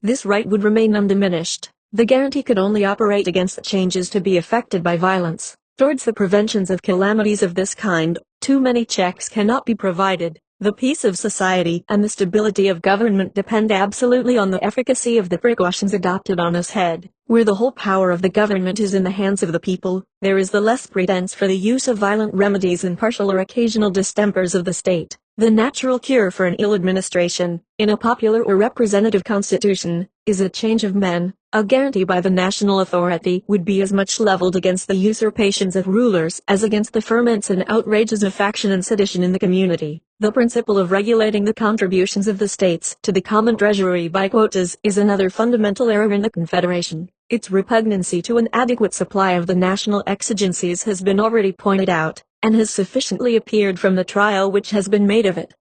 Speaker 1: This right would remain undiminished. The guarantee could only operate against the changes to be effected by violence. Towards the preventions of calamities of this kind, too many checks cannot be provided. The peace of society and the stability of government depend absolutely on the efficacy of the precautions adopted on this head. Where the whole power of the government is in the hands of the people, there is the less pretense for the use of violent remedies and partial or occasional distempers of the state. The natural cure for an ill administration, in a popular or representative constitution, is a change of men. A guarantee by the national authority would be as much leveled against the usurpations of rulers as against the ferments and outrages of faction and sedition in the community. The principle of regulating the contributions of the states to the common treasury by quotas is another fundamental error in the Confederation. Its repugnancy to an adequate supply of the national exigencies has been already pointed out, and has sufficiently appeared from the trial which has been made of it.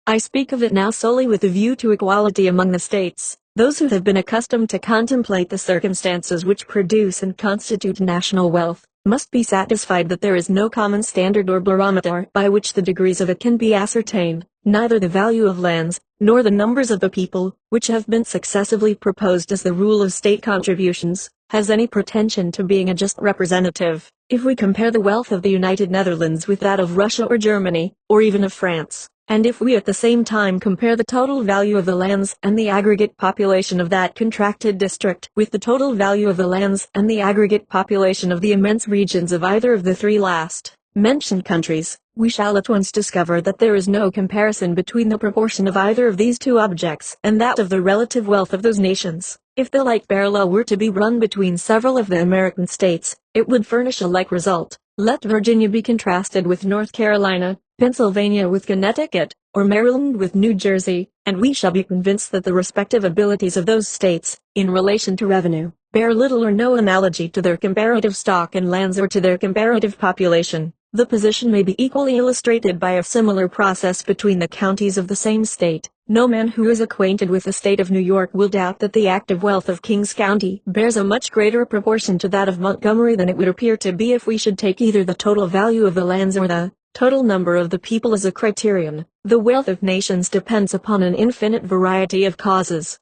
Speaker 1: I speak of it now solely with a view to equality among the states. Those who have been accustomed to contemplate the circumstances which produce and constitute national wealth, must be satisfied that there is no common standard or barometer by which the degrees of it can be ascertained. Neither the value of lands, nor the numbers of the people, which have been successively proposed as the rule of state contributions, has any pretension to being a just representative. If we compare the wealth of the United Netherlands with that of Russia or Germany, or even of France, and if we at the same time compare the total value of the lands and the aggregate population of that contracted district with the total value of the lands and the aggregate population of the immense regions of either of the three last mentioned countries, we shall at once discover that there is no comparison between the proportion of either of these two objects and that of the relative wealth of those nations. If the like parallel were to be run between several of the American states, it would furnish a like result. Let Virginia be contrasted with North Carolina, Pennsylvania with Connecticut, or Maryland with New Jersey, and we shall be convinced that the respective abilities of those states, in relation to revenue, bear little or no analogy to their comparative stock and lands or to their comparative population. The position may be equally illustrated by a similar process between the counties of the same state. No man who is acquainted with the state of New York will doubt that the active wealth of Kings County bears a much greater proportion to that of Montgomery than it would appear to be if we should take either the total value of the lands or the total number of the people as a criterion. The wealth of nations depends upon an infinite variety of causes.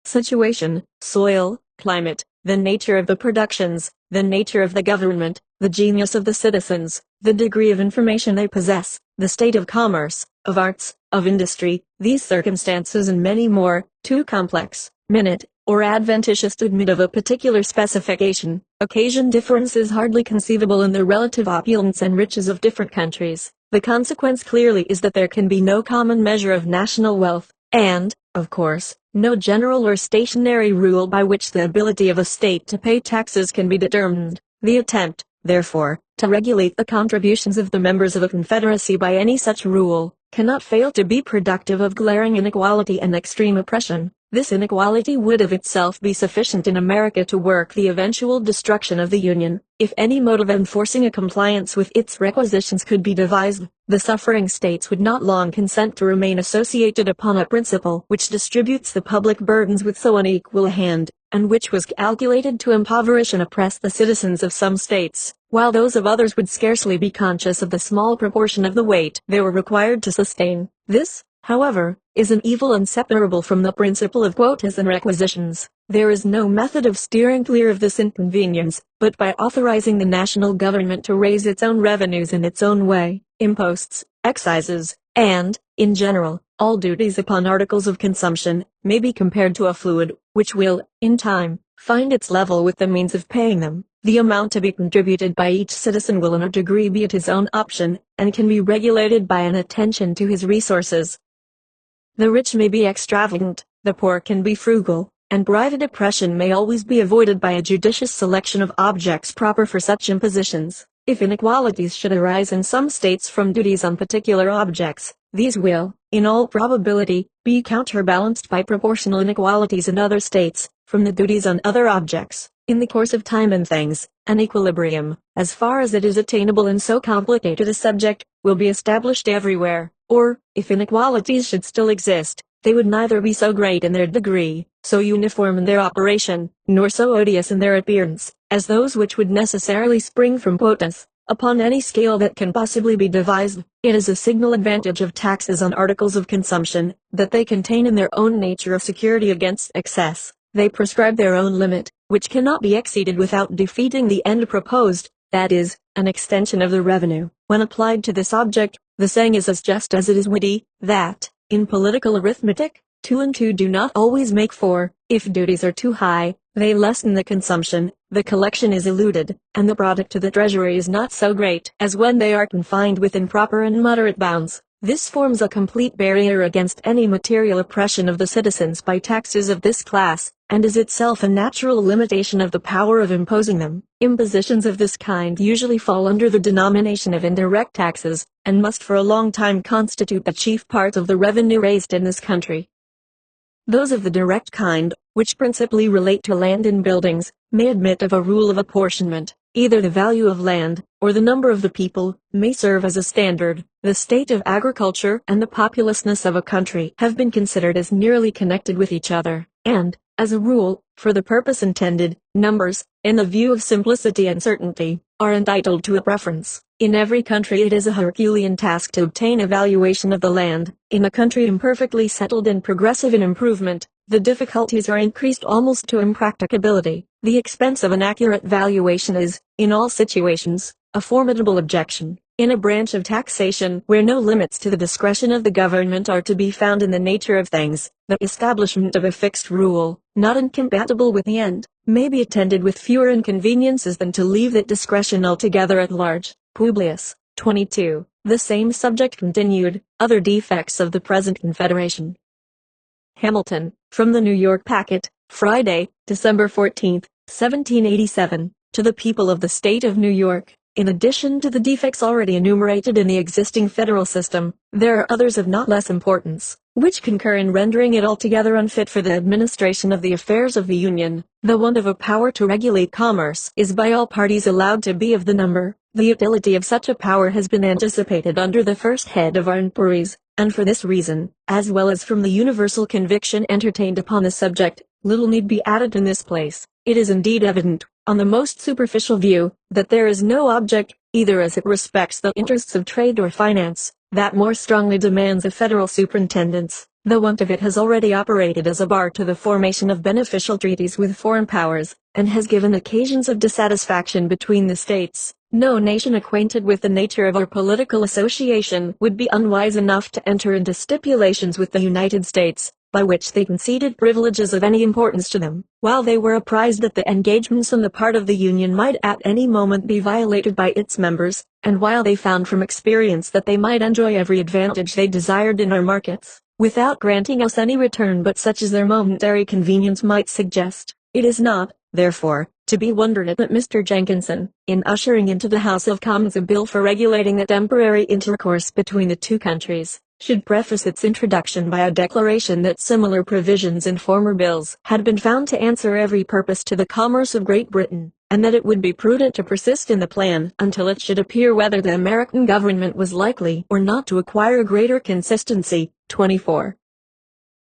Speaker 1: Situation, soil, climate, the nature of the productions, the nature of the government, the genius of the citizens, the degree of information they possess, the state of commerce, of arts, of industry, these circumstances and many more, too complex, minute, or adventitious to admit of a particular specification, occasion differences hardly conceivable in the relative opulence and riches of different countries. The consequence clearly is that there can be no common measure of national wealth, and, of course, no general or stationary rule by which the ability of a state to pay taxes can be determined. The attempt, therefore, to regulate the contributions of the members of a confederacy by any such rule, cannot fail to be productive of glaring inequality and extreme oppression. This inequality would of itself be sufficient in America to work the eventual destruction of the Union, if any mode of enforcing a compliance with its requisitions could be devised. The suffering states would not long consent to remain associated upon a principle which distributes the public burdens with so unequal a hand, and which was calculated to impoverish and oppress the citizens of some states, while those of others would scarcely be conscious of the small proportion of the weight they were required to sustain. This, however, is an evil inseparable from the principle of quotas and requisitions. There is no method of steering clear of this inconvenience, but by authorizing the national government to raise its own revenues in its own way, imposts, excises, and, in general, all duties upon articles of consumption, may be compared to a fluid, which will, in time, find its level with the means of paying them. The amount to be contributed by each citizen will in a degree be at his own option, and can be regulated by an attention to his resources. The rich may be extravagant, the poor can be frugal, and private oppression may always be avoided by a judicious selection of objects proper for such impositions. If inequalities should arise in some states from duties on particular objects, these will, in all probability, be counterbalanced by proportional inequalities in other states, from the duties on other objects. In the course of time and things, an equilibrium, as far as it is attainable in so complicated a subject, will be established everywhere, or, if inequalities should still exist, they would neither be so great in their degree, so uniform in their operation, nor so odious in their appearance, as those which would necessarily spring from quotas. Upon any scale that can possibly be devised, it is a signal advantage of taxes on articles of consumption, that they contain in their own nature a security against excess. They prescribe their own limit, which cannot be exceeded without defeating the end proposed, that is, an extension of the revenue. When applied to this object, the saying is as just as it is witty, that, in political arithmetic, 2 and 2 do not always make 4. If duties are too high, they lessen the consumption, the collection is eluded, and the product to the treasury is not so great as when they are confined within proper and moderate bounds. This forms a complete barrier against any material oppression of the citizens by taxes of this class, and is itself a natural limitation of the power of imposing them. Impositions of this kind usually fall under the denomination of indirect taxes, and must for a long time constitute the chief part of the revenue raised in this country. Those of the direct kind, which principally relate to land and buildings, may admit of a rule of apportionment. Either the value of land, or the number of the people, may serve as a standard. The state of agriculture and the populousness of a country have been considered as nearly connected with each other, and, as a rule, for the purpose intended, numbers, in the view of simplicity and certainty, are entitled to a preference. In every country it is a Herculean task to obtain a valuation of the land. In a country imperfectly settled and progressive in improvement, the difficulties are increased almost to impracticability. The expense of an accurate valuation is, in all situations, a formidable objection. In a branch of taxation where no limits to the discretion of the government are to be found in the nature of things, the establishment of a fixed rule, not incompatible with the end, may be attended with fewer inconveniences than to leave that discretion altogether at large. Publius, 22. The same subject continued. Other defects of the present Confederation. Hamilton, from the New York Packet, Friday, December 14, 1787, to the people of the State of New York. In addition to the defects already enumerated in the existing federal system, there are others of not less importance, which concur in rendering it altogether unfit for the administration of the affairs of the Union. The want of a power to regulate commerce is by all parties allowed to be of the number. The utility of such a power has been anticipated under the first head of our inquiries, and for this reason, as well as from the universal conviction entertained upon the subject, little need be added in this place. It is indeed evident, on the most superficial view, that there is no object, either as it respects the interests of trade or finance, that more strongly demands a federal superintendence. The want of it has already operated as a bar to the formation of beneficial treaties with foreign powers, and has given occasions of dissatisfaction between the states. No nation acquainted with the nature of our political association would be unwise enough to enter into stipulations with the United States, by which they conceded privileges of any importance to them, while they were apprised that the engagements on the part of the Union might at any moment be violated by its members, and while they found from experience that they might enjoy every advantage they desired in our markets, without granting us any return but such as their momentary convenience might suggest. It is not, therefore, to be wondered at that Mr. Jenkinson, in ushering into the House of Commons a bill for regulating the temporary intercourse between the two countries, should preface its introduction by a declaration that similar provisions in former bills had been found to answer every purpose to the commerce of Great Britain, and that it would be prudent to persist in the plan until it should appear whether the American government was likely or not to acquire greater consistency. 24.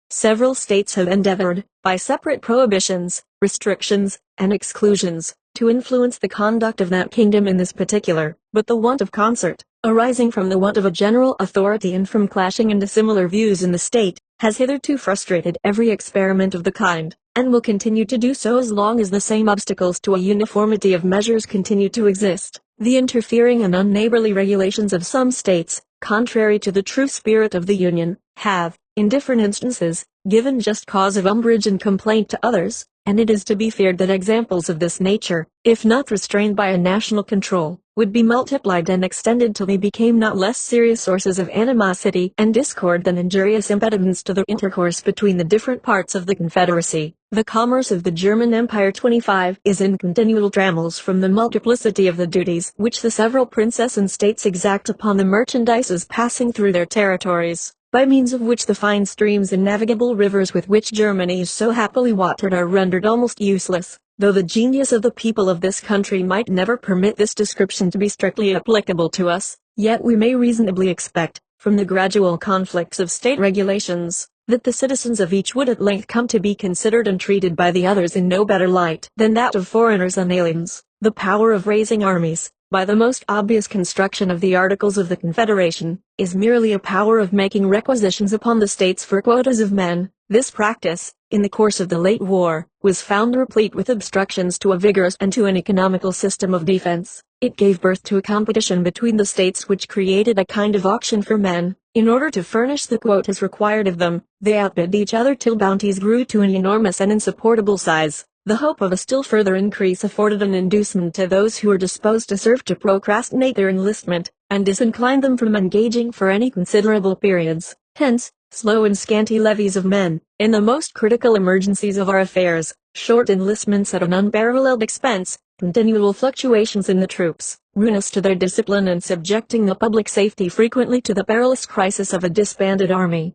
Speaker 1: Several states have endeavored, by separate prohibitions, restrictions, and exclusions, to influence the conduct of that kingdom in this particular, but the want of concert, arising from the want of a general authority and from clashing and dissimilar views in the state, has hitherto frustrated every experiment of the kind, and will continue to do so as long as the same obstacles to a uniformity of measures continue to exist. The interfering and unneighborly regulations of some states, contrary to the true spirit of the Union, have, in different instances, given just cause of umbrage and complaint to others, and it is to be feared that examples of this nature, if not restrained by a national control, would be multiplied and extended till they became not less serious sources of animosity and discord than injurious impediments to the intercourse between the different parts of the Confederacy. The commerce of the German Empire 25 is in continual trammels from the multiplicity of the duties which the several princes and states exact upon the merchandises passing through their territories, by means of which the fine streams and navigable rivers with which Germany is so happily watered are rendered almost useless. Though the genius of the people of this country might never permit this description to be strictly applicable to us, yet we may reasonably expect, from the gradual conflicts of state regulations, that the citizens of each would at length come to be considered and treated by the others in no better light than that of foreigners and aliens. The power of raising armies, by the most obvious construction of the Articles of the Confederation, is merely a power of making requisitions upon the states for quotas of men. This practice, in the course of the late war, was found replete with obstructions to a vigorous and to an economical system of defense. It gave birth to a competition between the states which created a kind of auction for men. In order to furnish the quotas required of them, they outbid each other till bounties grew to an enormous and insupportable size. The hope of a still further increase afforded an inducement to those who were disposed to serve to procrastinate their enlistment, and disinclined them from engaging for any considerable periods. Hence, slow and scanty levies of men, in the most critical emergencies of our affairs, short enlistments at an unparalleled expense, continual fluctuations in the troops, ruinous to their discipline and subjecting the public safety frequently to the perilous crisis of a disbanded army.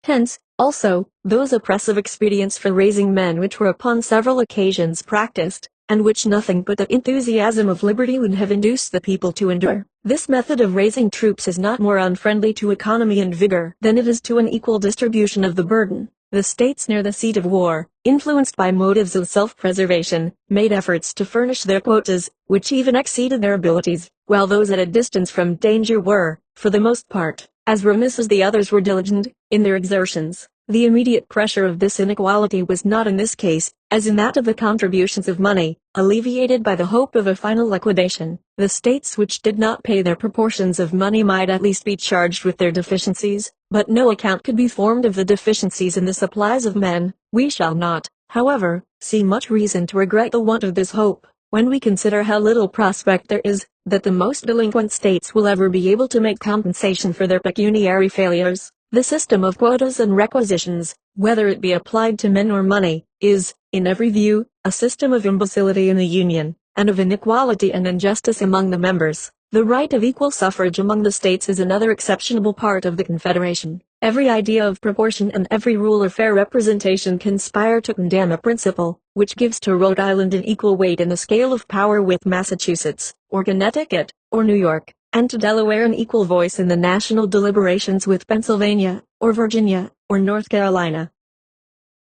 Speaker 1: Hence, also, those oppressive expedients for raising men which were upon several occasions practiced, and which nothing but the enthusiasm of liberty would have induced the people to endure. This method of raising troops is not more unfriendly to economy and vigor than it is to an equal distribution of the burden. The states near the seat of war, influenced by motives of self-preservation, made efforts to furnish their quotas, which even exceeded their abilities, while those at a distance from danger were, for the most part, as remiss as the others were diligent in their exertions. The immediate pressure of this inequality was not in this case, as in that of the contributions of money, alleviated by the hope of a final liquidation. The states which did not pay their proportions of money might at least be charged with their deficiencies, but no account could be formed of the deficiencies in the supplies of men. We shall not, however, see much reason to regret the want of this hope, when we consider how little prospect there is that the most delinquent states will ever be able to make compensation for their pecuniary failures. The system of quotas and requisitions, whether it be applied to men or money, is, in every view, a system of imbecility in the Union, and of inequality and injustice among the members. The right of equal suffrage among the states is another exceptionable part of the Confederation. Every idea of proportion and every rule of fair representation conspire to condemn a principle, which gives to Rhode Island an equal weight in the scale of power with Massachusetts, or Connecticut, or New York, and to Delaware an equal voice in the national deliberations with Pennsylvania, or Virginia, or North Carolina.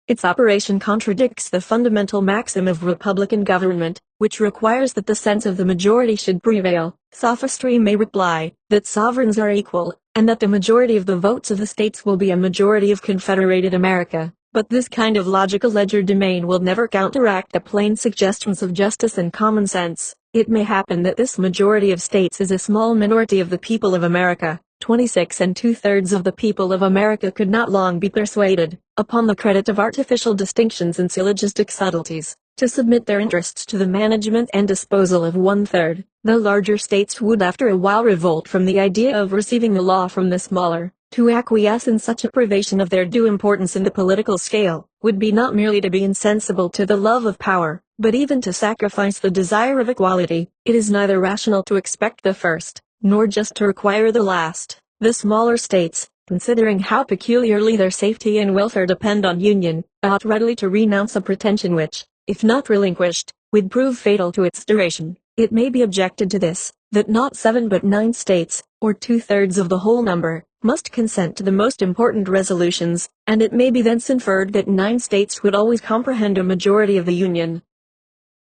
Speaker 1: Its operation contradicts the fundamental maxim of republican government, which requires that the sense of the majority should prevail. Sophistry may reply that sovereigns are equal, and that the majority of the votes of the states will be a majority of Confederated America. But this kind of logical legerdemain will never counteract the plain suggestions of justice and common sense. it may happen that this majority of states is a small minority of the people of America. 26 and 2/3 of the people of America could not long be persuaded, upon the credit of artificial distinctions and syllogistic subtleties, to submit their interests to the management and disposal of 1/3. The larger states would after a while revolt from the idea of receiving the law from the smaller. To acquiesce in such a privation of their due importance in the political scale, would be not merely to be insensible to the love of power, but even to sacrifice the desire of equality. It is neither rational to expect the first, nor just to require the last. The smaller states, considering how peculiarly their safety and welfare depend on union, ought readily to renounce a pretension which, if not relinquished, would prove fatal to its duration. It may be objected to this, that not 7 but 9 states, or 2/3 of the whole number, must consent to the most important resolutions, and it may be thence inferred that 9 states would always comprehend a majority of the Union.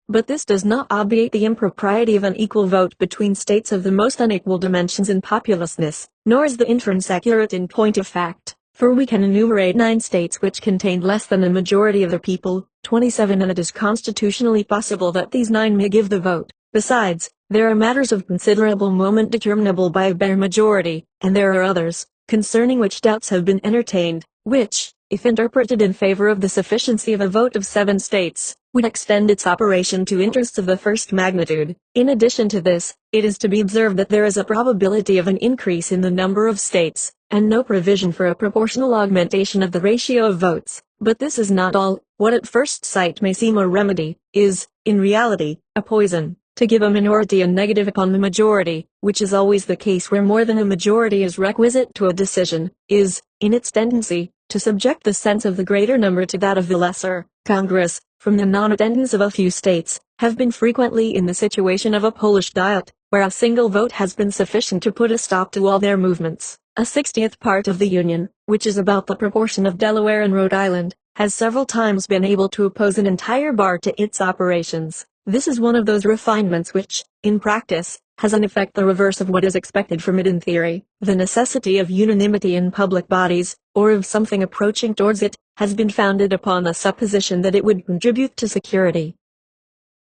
Speaker 1: But this does not obviate the impropriety of an equal vote between states of the most unequal dimensions and populousness, nor is the inference accurate in point of fact, for we can enumerate 9 states which contain less than a majority of the people, 27, and it is constitutionally possible that these 9 may give the vote. Besides, there are matters of considerable moment determinable by a bare majority, and there are others, concerning which doubts have been entertained, which, if interpreted in favor of the sufficiency of a vote of 7 states, would extend its operation to interests of the first magnitude. In addition to this, it is to be observed that there is a probability of an increase in the number of states, and no provision for a proportional augmentation of the ratio of votes. But this is not all. What at first sight may seem a remedy, is, in reality, a poison. To give a minority a negative upon the majority, which is always the case where more than a majority is requisite to a decision, is, in its tendency, to subject the sense of the greater number to that of the lesser. Congress, from the non-attendance of a few states, have been frequently in the situation of a Polish Diet, where a single vote has been sufficient to put a stop to all their movements. A 60th part of the Union, which is about the proportion of Delaware and Rhode Island, has several times been able to oppose an entire bar to its operations. This is one of those refinements which, in practice, has an effect the reverse of what is expected from it in theory. The necessity of unanimity in public bodies, or of something approaching towards it, has been founded upon the supposition that it would contribute to security.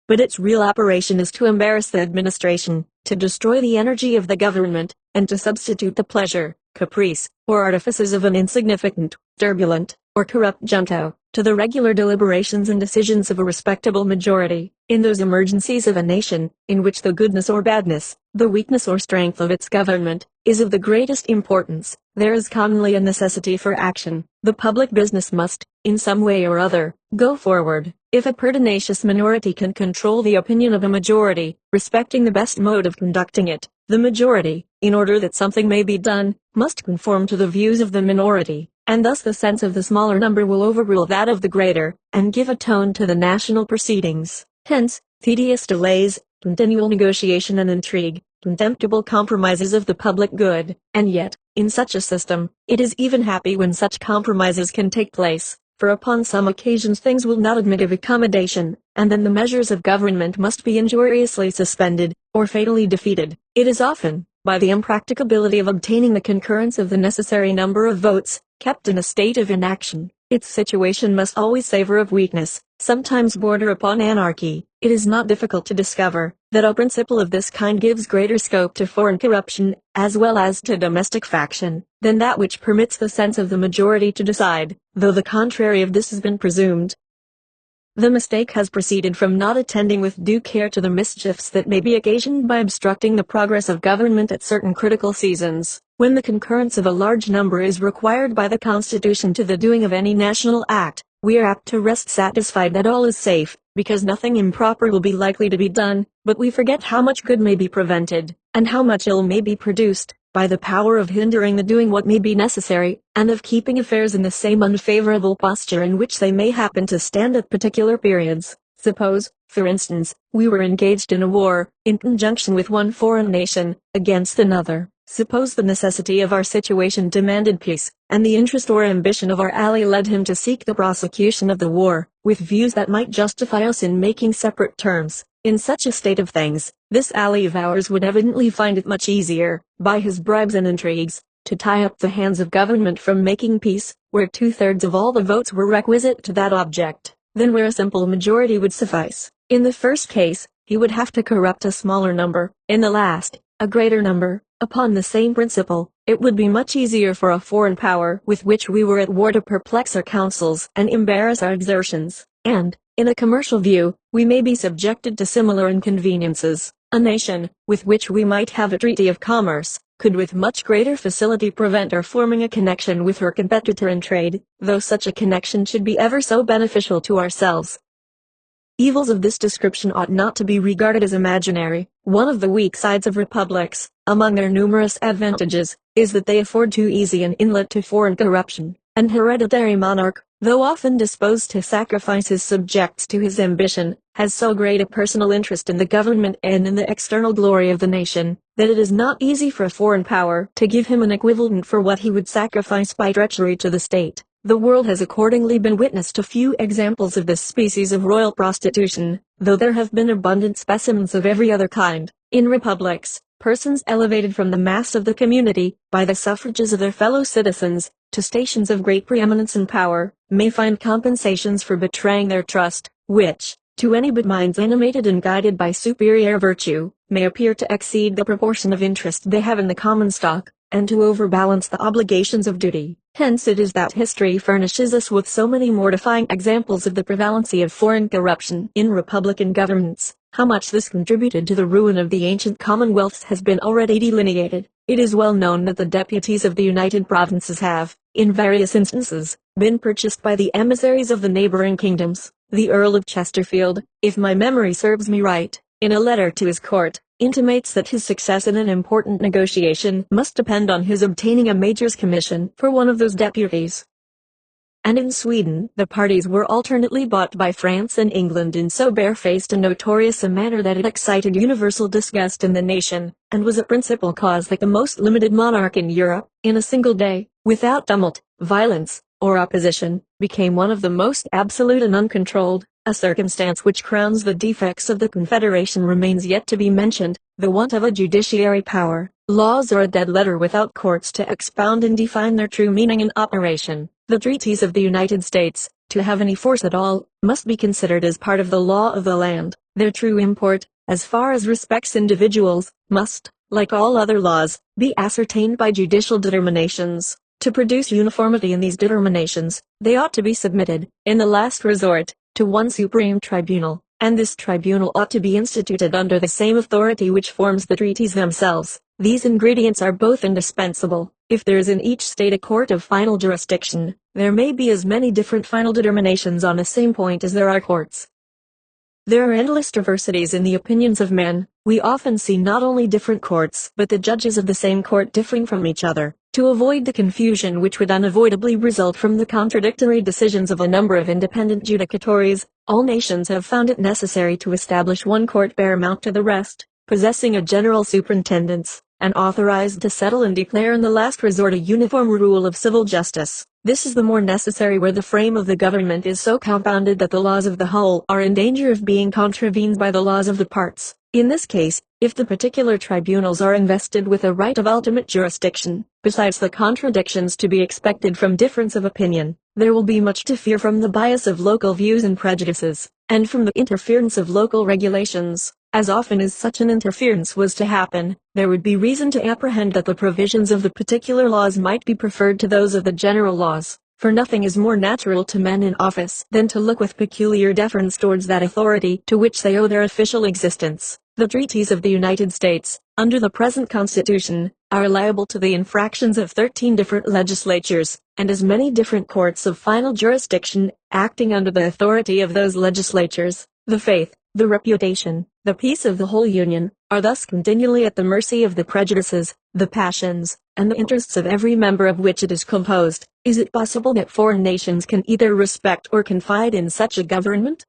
Speaker 1: But its real operation is to embarrass the administration, to destroy the energy of the government, and to substitute the pleasure, caprice, or artifices of an insignificant, turbulent, or corrupt junto, to the regular deliberations and decisions of a respectable majority. In those emergencies of a nation, in which the goodness or badness, the weakness or strength of its government, is of the greatest importance, there is commonly a necessity for action. The public business must, in some way or other, go forward. If a pertinacious minority can control the opinion of a majority, respecting the best mode of conducting it, the majority, in order that something may be done, must conform to the views of the minority, and thus the sense of the smaller number will overrule that of the greater, and give a tone to the national proceedings. Hence, tedious delays, continual negotiation and intrigue, contemptible compromises of the public good. And yet, in such a system, it is even happy when such compromises can take place, for upon some occasions things will not admit of accommodation, and then the measures of government must be injuriously suspended, or fatally defeated. It is often, by the impracticability of obtaining the concurrence of the necessary number of votes, kept in a state of inaction. Its situation must always savor of weakness, sometimes border upon anarchy. It is not difficult to discover that a principle of this kind gives greater scope to foreign corruption, as well as to domestic faction, than that which permits the sense of the majority to decide, though the contrary of this has been presumed. The mistake has proceeded from not attending with due care to the mischiefs that may be occasioned by obstructing the progress of government at certain critical seasons, when the concurrence of a large number is required by the Constitution to the doing of any national act. We are apt to rest satisfied that all is safe, because nothing improper will be likely to be done, but we forget how much good may be prevented, and how much ill may be produced, by the power of hindering the doing what may be necessary, and of keeping affairs in the same unfavorable posture in which they may happen to stand at particular periods. Suppose, for instance, we were engaged in a war, in conjunction with one foreign nation, against another. Suppose the necessity of our situation demanded peace, and the interest or ambition of our ally led him to seek the prosecution of the war, with views that might justify us in making separate terms. In such a state of things, this ally of ours would evidently find it much easier, by his bribes and intrigues, to tie up the hands of government from making peace, where 2/3 of all the votes were requisite to that object, than where a simple majority would suffice. In the first case, he would have to corrupt a smaller number, in the last, a greater number. Upon the same principle, it would be much easier for a foreign power with which we were at war to perplex our counsels and embarrass our exertions, and, in a commercial view, we may be subjected to similar inconveniences. A nation, with which we might have a treaty of commerce, could with much greater facility prevent our forming a connection with her competitor in trade, though such a connection should be ever so beneficial to ourselves. Evils of this description ought not to be regarded as imaginary. One of the weak sides of republics, among their numerous advantages, is that they afford too easy an inlet to foreign corruption. An hereditary monarch, though often disposed to sacrifice his subjects to his ambition, has so great a personal interest in the government and in the external glory of the nation, that it is not easy for a foreign power to give him an equivalent for what he would sacrifice by treachery to the state. The world has accordingly been witness to few examples of this species of royal prostitution, though there have been abundant specimens of every other kind. In republics, persons elevated from the mass of the community, by the suffrages of their fellow citizens, to stations of great preeminence and power, may find compensations for betraying their trust, which, to any but minds animated and guided by superior virtue, may appear to exceed the proportion of interest they have in the common stock, and to overbalance the obligations of duty. Hence it is that history furnishes us with so many mortifying examples of the prevalency of foreign corruption in republican governments. How much this contributed to the ruin of the ancient commonwealths has been already delineated. It is well known that the deputies of the United Provinces have, in various instances, been purchased by the emissaries of the neighboring kingdoms. The Earl of Chesterfield, if my memory serves me right, in a letter to his court, intimates that his success in an important negotiation must depend on his obtaining a major's commission for one of those deputies. And in Sweden, the parties were alternately bought by France and England in so barefaced and notorious a manner that it excited universal disgust in the nation, and was a principal cause that the most limited monarch in Europe, in a single day, without tumult, violence, or opposition, became one of the most absolute and uncontrolled. A circumstance which crowns the defects of the Confederation remains yet to be mentioned, the want of a judiciary power. Laws are a dead letter without courts to expound and define their true meaning and operation. The treaties of the United States, to have any force at all, must be considered as part of the law of the land. Their true import, as far as respects individuals, must, like all other laws, be ascertained by judicial determinations. To produce uniformity in these determinations, they ought to be submitted, in the last resort, to one supreme tribunal, and this tribunal ought to be instituted under the same authority which forms the treaties themselves. These ingredients are both indispensable. If there is in each state a court of final jurisdiction, there may be as many different final determinations on the same point as there are courts. There are endless diversities in the opinions of men. We often see not only different courts, but the judges of the same court differing from each other. To avoid the confusion which would unavoidably result from the contradictory decisions of a number of independent judicatories, all nations have found it necessary to establish one court paramount to the rest, possessing a general superintendence, and authorized to settle and declare in the last resort a uniform rule of civil justice. This is the more necessary where the frame of the government is so compounded that the laws of the whole are in danger of being contravened by the laws of the parts. In this case, if the particular tribunals are invested with a right of ultimate jurisdiction, besides the contradictions to be expected from difference of opinion, there will be much to fear from the bias of local views and prejudices, and from the interference of local regulations. As often as such an interference was to happen, there would be reason to apprehend that the provisions of the particular laws might be preferred to those of the general laws, for nothing is more natural to men in office than to look with peculiar deference towards that authority to which they owe their official existence. The treaties of the United States, under the present Constitution, are liable to the infractions of 13 different legislatures, and as many different courts of final jurisdiction, acting under the authority of those legislatures. The faith, the reputation, the peace of the whole Union, are thus continually at the mercy of the prejudices, the passions, and the interests of every member of which it is composed. Is it possible that foreign nations can either respect or confide in such a government?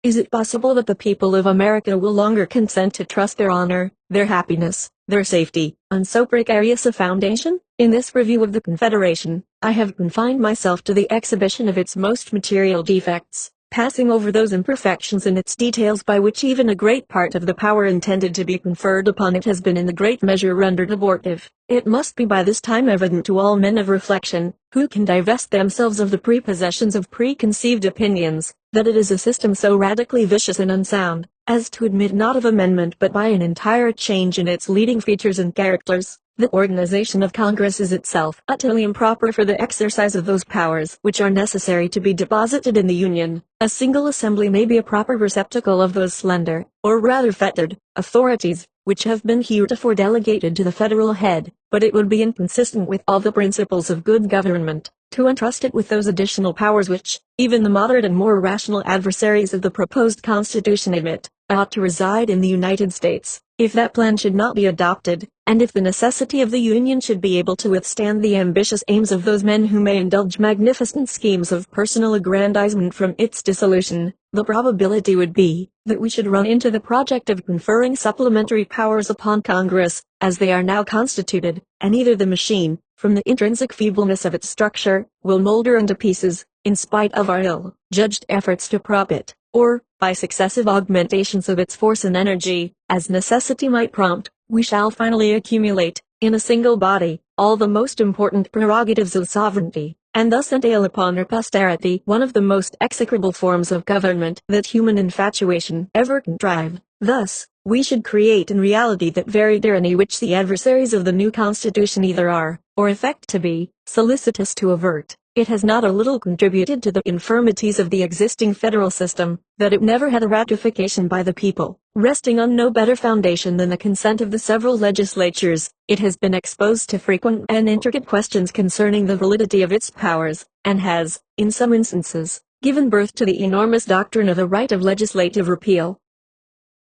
Speaker 1: Is it possible that the people of America will longer consent to trust their honor, their happiness, their safety, on so precarious a foundation? In this review of the Confederation, I have confined myself to the exhibition of its most material defects, passing over those imperfections in its details by which even a great part of the power intended to be conferred upon it has been in a great measure rendered abortive. It must be by this time evident to all men of reflection, who can divest themselves of the prepossessions of preconceived opinions, that it is a system so radically vicious and unsound, as to admit not of amendment but by an entire change in its leading features and characters. The organization of Congress is itself utterly improper for the exercise of those powers which are necessary to be deposited in the Union. A single assembly may be a proper receptacle of those slender, or rather fettered, authorities, which have been heretofore delegated to the federal head, but it would be inconsistent with all the principles of good government to entrust it with those additional powers which, even the moderate and more rational adversaries of the proposed Constitution admit, ought to reside in the United States. If that plan should not be adopted, and if the necessity of the Union should be able to withstand the ambitious aims of those men who may indulge magnificent schemes of personal aggrandizement from its dissolution, the probability would be that we should run into the project of conferring supplementary powers upon Congress, as they are now constituted, and either the machine, from the intrinsic feebleness of its structure, will molder into pieces, in spite of our ill-judged efforts to prop it, or, by successive augmentations of its force and energy, as necessity might prompt, we shall finally accumulate, in a single body, all the most important prerogatives of sovereignty, and thus entail upon our posterity one of the most execrable forms of government that human infatuation ever contrived. Thus, we should create in reality that very tyranny which the adversaries of the new Constitution either are, or affect to be, solicitous to avert. It has not a little contributed to the infirmities of the existing federal system, that it never had a ratification by the people. Resting on no better foundation than the consent of the several legislatures, it has been exposed to frequent and intricate questions concerning the validity of its powers, and has, in some instances, given birth to the enormous doctrine of the right of legislative repeal.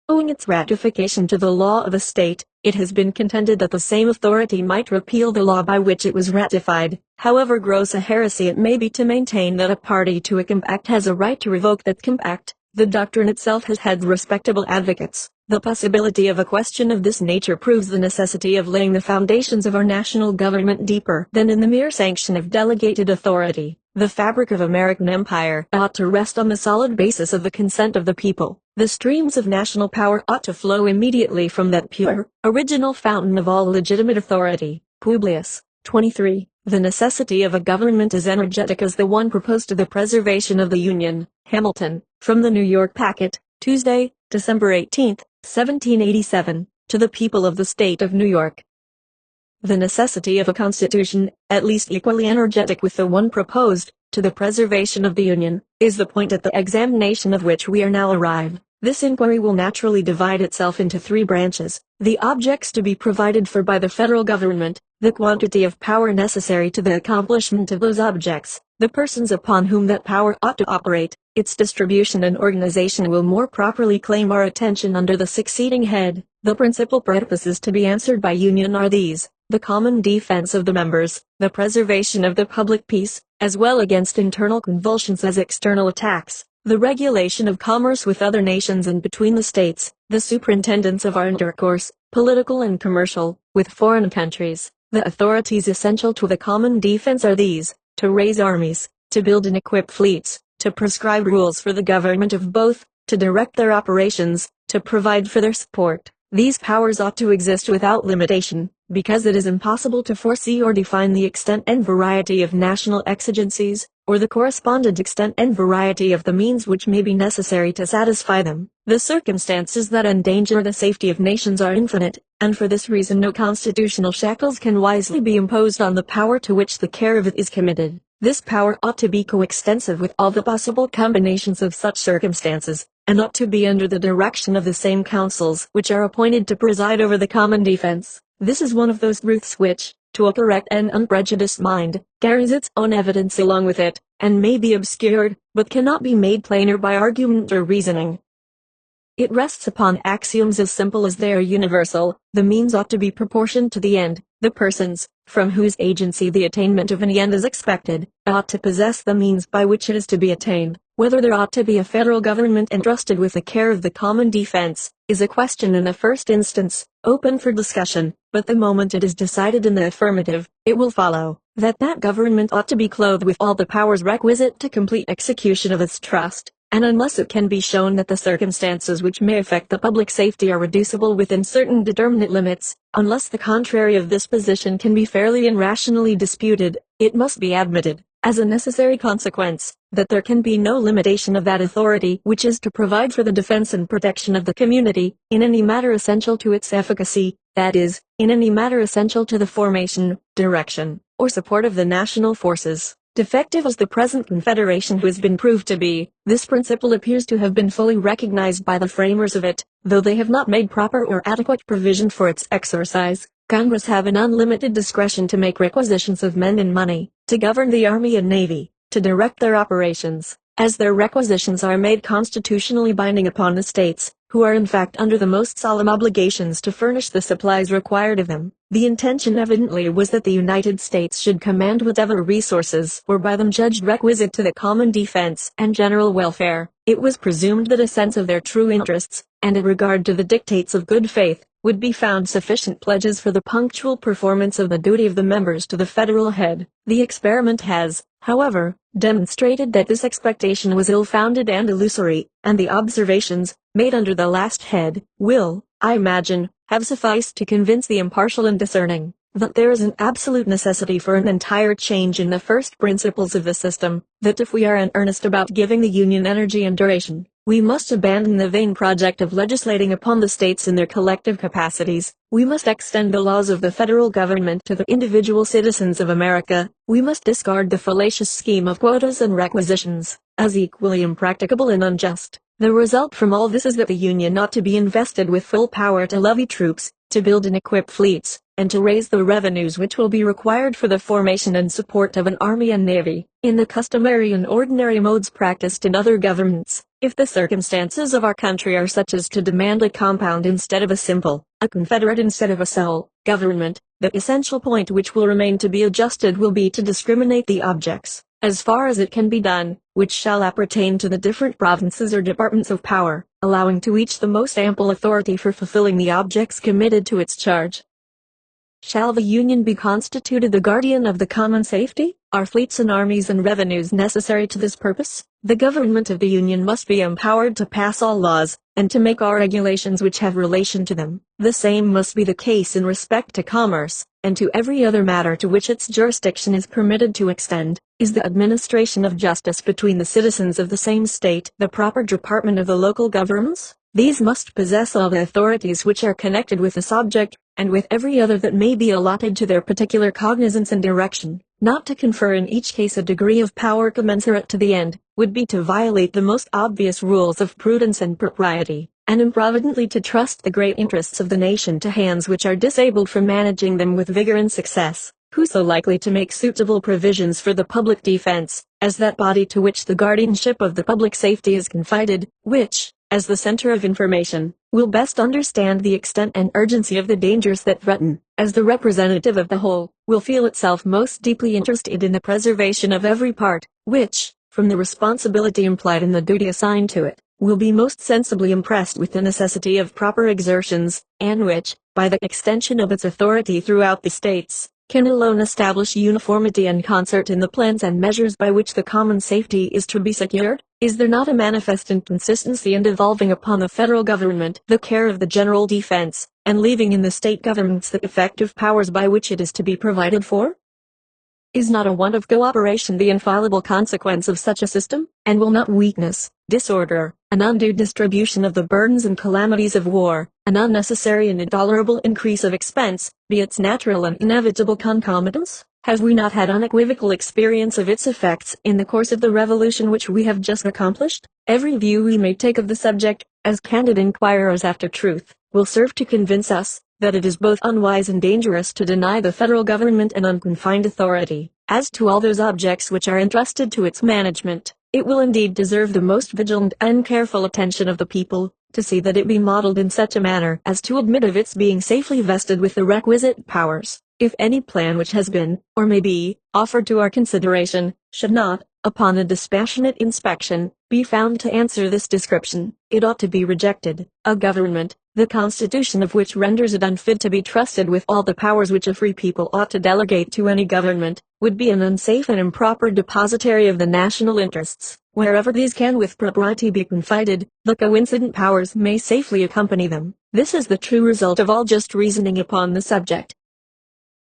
Speaker 1: Owing its ratification to the law of a state, it has been contended that the same authority might repeal the law by which it was ratified. However gross a heresy it may be to maintain that a party to a compact has a right to revoke that compact, the doctrine itself has had respectable advocates. The possibility of a question of this nature proves the necessity of laying the foundations of our national government deeper than in the mere sanction of delegated authority. The fabric of American empire ought to rest on the solid basis of the consent of the people. The streams of national power ought to flow immediately from that pure, original fountain of all legitimate authority. Publius, 23. The necessity of a government as energetic as the one proposed to the preservation of the Union. Hamilton, from the New York Packet, Tuesday, December 18, 1787, to the people of the state of New York. The necessity of a constitution, at least equally energetic with the one proposed, to the preservation of the Union, is the point at the examination of which we are now arrived. This inquiry will naturally divide itself into three branches: the objects to be provided for by the federal government, the quantity of power necessary to the accomplishment of those objects, the persons upon whom that power ought to operate. Its distribution and organization will more properly claim our attention under the succeeding head. The principal purposes to be answered by Union are these: the common defense of the members, the preservation of the public peace, as well against internal convulsions as external attacks, the regulation of commerce with other nations and between the states, the superintendence of our intercourse, political and commercial, with foreign countries. The authorities essential to the common defense are these: to raise armies, to build and equip fleets, to prescribe rules for the government of both, to direct their operations, to provide for their support. These powers ought to exist without limitation, because it is impossible to foresee or define the extent and variety of national exigencies, or the correspondent extent and variety of the means which may be necessary to satisfy them. The circumstances that endanger the safety of nations are infinite, and for this reason no constitutional shackles can wisely be imposed on the power to which the care of it is committed. This power ought to be coextensive with all the possible combinations of such circumstances, and ought to be under the direction of the same councils which are appointed to preside over the common defense. This is one of those truths which, to a correct and unprejudiced mind, carries its own evidence along with it, and may be obscured, but cannot be made plainer by argument or reasoning. It rests upon axioms as simple as they are universal. The means ought to be proportioned to the end. The persons, from whose agency the attainment of an end is expected, ought to possess the means by which it is to be attained. Whether there ought to be a federal government entrusted with the care of the common defense, is a question in the first instance, open for discussion, but the moment it is decided in the affirmative, it will follow, that that government ought to be clothed with all the powers requisite to complete execution of its trust. And unless it can be shown that the circumstances which may affect the public safety are reducible within certain determinate limits, unless the contrary of this position can be fairly and rationally disputed, it must be admitted, as a necessary consequence, that there can be no limitation of that authority which is to provide for the defense and protection of the community, in any matter essential to its efficacy, that is, in any matter essential to the formation, direction, or support of the national forces. Defective as the present Confederation has been proved to be, this principle appears to have been fully recognized by the framers of it, though they have not made proper or adequate provision for its exercise. Congress have an unlimited discretion to make requisitions of men and money, to govern the Army and Navy, to direct their operations, as their requisitions are made constitutionally binding upon the states, who are in fact under the most solemn obligations to furnish the supplies required of them. The intention evidently was that the United States should command whatever resources were by them judged requisite to the common defense and general welfare. It was presumed that a sense of their true interests, and a regard to the dictates of good faith, would be found sufficient pledges for the punctual performance of the duty of the members to the federal head. The experiment has, however, demonstrated that this expectation was ill-founded and illusory, and the observations, made under the last head, will, I imagine, have sufficed to convince the impartial and discerning, that there is an absolute necessity for an entire change in the first principles of the system, that if we are in earnest about giving the Union energy and duration, we must abandon the vain project of legislating upon the states in their collective capacities. We must extend the laws of the federal government to the individual citizens of America. We must discard the fallacious scheme of quotas and requisitions, as equally impracticable and unjust. The result from all this is that the Union ought to be invested with full power to levy troops, to build and equip fleets, and to raise the revenues which will be required for the formation and support of an army and navy, in the customary and ordinary modes practiced in other governments. If the circumstances of our country are such as to demand a compound instead of a simple, a confederate instead of a sole, government, the essential point which will remain to be adjusted will be to discriminate the objects, as far as it can be done, which shall appertain to the different provinces or departments of power, allowing to each the most ample authority for fulfilling the objects committed to its charge. Shall the Union be constituted the guardian of the common safety? Are fleets and armies and revenues necessary to this purpose? The government of the Union must be empowered to pass all laws, and to make all regulations which have relation to them. The same must be the case in respect to commerce, and to every other matter to which its jurisdiction is permitted to extend. Is the administration of justice between the citizens of the same state the proper department of the local governments? These must possess all the authorities which are connected with this object, and with every other that may be allotted to their particular cognizance and direction. Not to confer in each case a degree of power commensurate to the end, would be to violate the most obvious rules of prudence and propriety, and improvidently to trust the great interests of the nation to hands which are disabled from managing them with vigor and success. Who so likely to make suitable provisions for the public defense, as that body to which the guardianship of the public safety is confided, which, as the center of information, will best understand the extent and urgency of the dangers that threaten, as the representative of the whole, will feel itself most deeply interested in the preservation of every part, which, from the responsibility implied in the duty assigned to it, will be most sensibly impressed with the necessity of proper exertions, and which, by the extension of its authority throughout the states, can alone establish uniformity and concert in the plans and measures by which the common safety is to be secured? Is there not a manifest inconsistency in devolving upon the federal government the care of the general defense, and leaving in the state governments the effective powers by which it is to be provided for? Is not a want of cooperation the infallible consequence of such a system? And will not weakness, disorder, an undue distribution of the burdens and calamities of war, an unnecessary and intolerable increase of expense, be its natural and inevitable concomitants? Have we not had unequivocal experience of its effects in the course of the revolution which we have just accomplished? Every view we may take of the subject, as candid inquirers after truth, will serve to convince us that it is both unwise and dangerous to deny the federal government an unconfined authority. As to all those objects which are entrusted to its management, it will indeed deserve the most vigilant and careful attention of the people, to see that it be modeled in such a manner as to admit of its being safely vested with the requisite powers. If any plan which has been, or may be, offered to our consideration, should not, upon a dispassionate inspection, be found to answer this description, it ought to be rejected. A government, the constitution of which renders it unfit to be trusted with all the powers which a free people ought to delegate to any government, would be an unsafe and improper depositary of the national interests. Wherever these can with propriety be confided, the coincident powers may safely accompany them. This is the true result of all just reasoning upon the subject.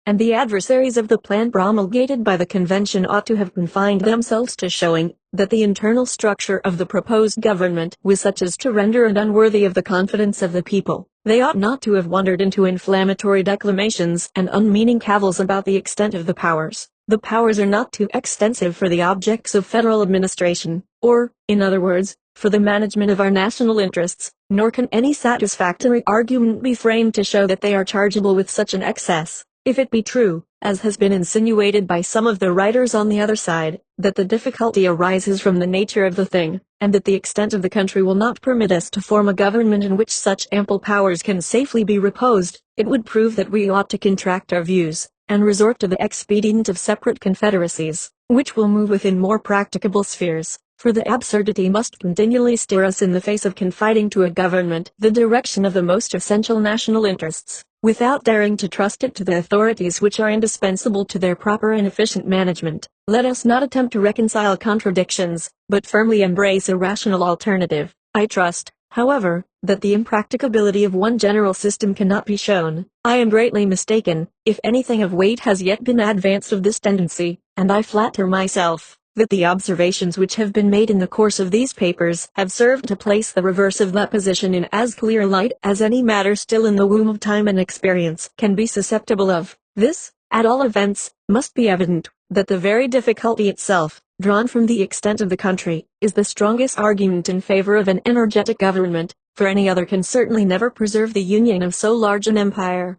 Speaker 1: and the adversaries of the plan promulgated by the convention ought to have confined themselves to showing that the internal structure of the proposed government was such as to render it unworthy of the confidence of the people. They ought not to have wandered into inflammatory declamations and unmeaning cavils about the extent of the powers. The powers are not too extensive for the objects of federal administration, or, in other words, for the management of our national interests, nor can any satisfactory argument be framed to show that they are chargeable with such an excess. If it be true, as has been insinuated by some of the writers on the other side, that the difficulty arises from the nature of the thing, and that the extent of the country will not permit us to form a government in which such ample powers can safely be reposed, it would prove that we ought to contract our views, and resort to the expedient of separate confederacies, which will move within more practicable spheres. For the absurdity must continually stare us in the face of confiding to a government the direction of the most essential national interests, without daring to trust it to the authorities which are indispensable to their proper and efficient management. Let us not attempt to reconcile contradictions, but firmly embrace a rational alternative. I trust, however, that the impracticability of one general system cannot be shown. I am greatly mistaken, if anything of weight has yet been advanced of this tendency, and I flatter myself that the observations which have been made in the course of these papers have served to place the reverse of that position in as clear light as any matter still in the womb of time and experience can be susceptible of. This, at all events, must be evident, that the very difficulty itself, drawn from the extent of the country, is the strongest argument in favor of an energetic government, for any other can certainly never preserve the union of so large an empire.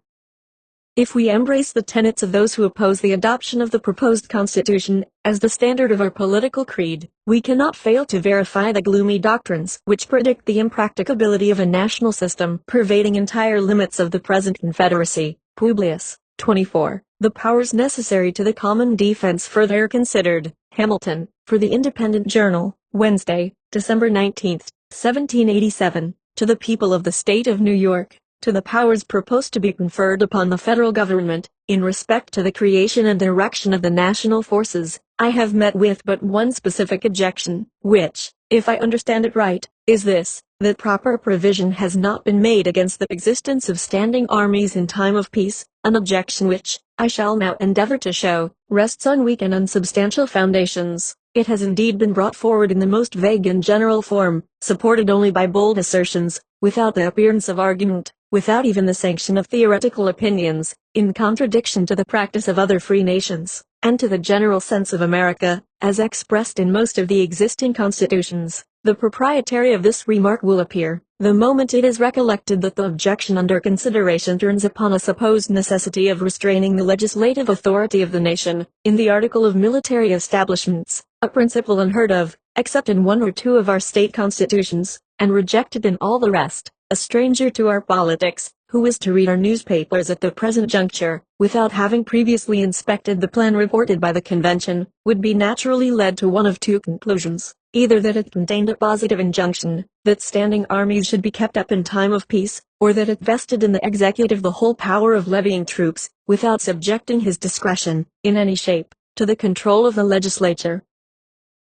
Speaker 1: If we embrace the tenets of those who oppose the adoption of the proposed constitution as the standard of our political creed, we cannot fail to verify the gloomy doctrines which predict the impracticability of a national system pervading entire limits of the present confederacy. Publius, 24. The powers necessary to the common defense further considered. Hamilton, for the Independent Journal, Wednesday, December 19, 1787, to the people of the state of New York. To the powers proposed to be conferred upon the federal government, in respect to the creation and direction of the national forces, I have met with but one specific objection, which, if I understand it right, is this, that proper provision has not been made against the existence of standing armies in time of peace, an objection which, I shall now endeavor to show, rests on weak and unsubstantial foundations. It has indeed been brought forward in the most vague and general form, supported only by bold assertions, without the appearance of argument, without even the sanction of theoretical opinions, in contradiction to the practice of other free nations, and to the general sense of America, as expressed in most of the existing constitutions. The propriety of this remark will appear, the moment it is recollected that the objection under consideration turns upon a supposed necessity of restraining the legislative authority of the nation, in the article of military establishments, a principle unheard of, except in one or two of our state constitutions, and rejected in all the rest. A stranger to our politics, who is to read our newspapers at the present juncture, without having previously inspected the plan reported by the convention, would be naturally led to one of two conclusions: either that it contained a positive injunction, that standing armies should be kept up in time of peace, or that it vested in the executive the whole power of levying troops, without subjecting his discretion, in any shape, to the control of the legislature.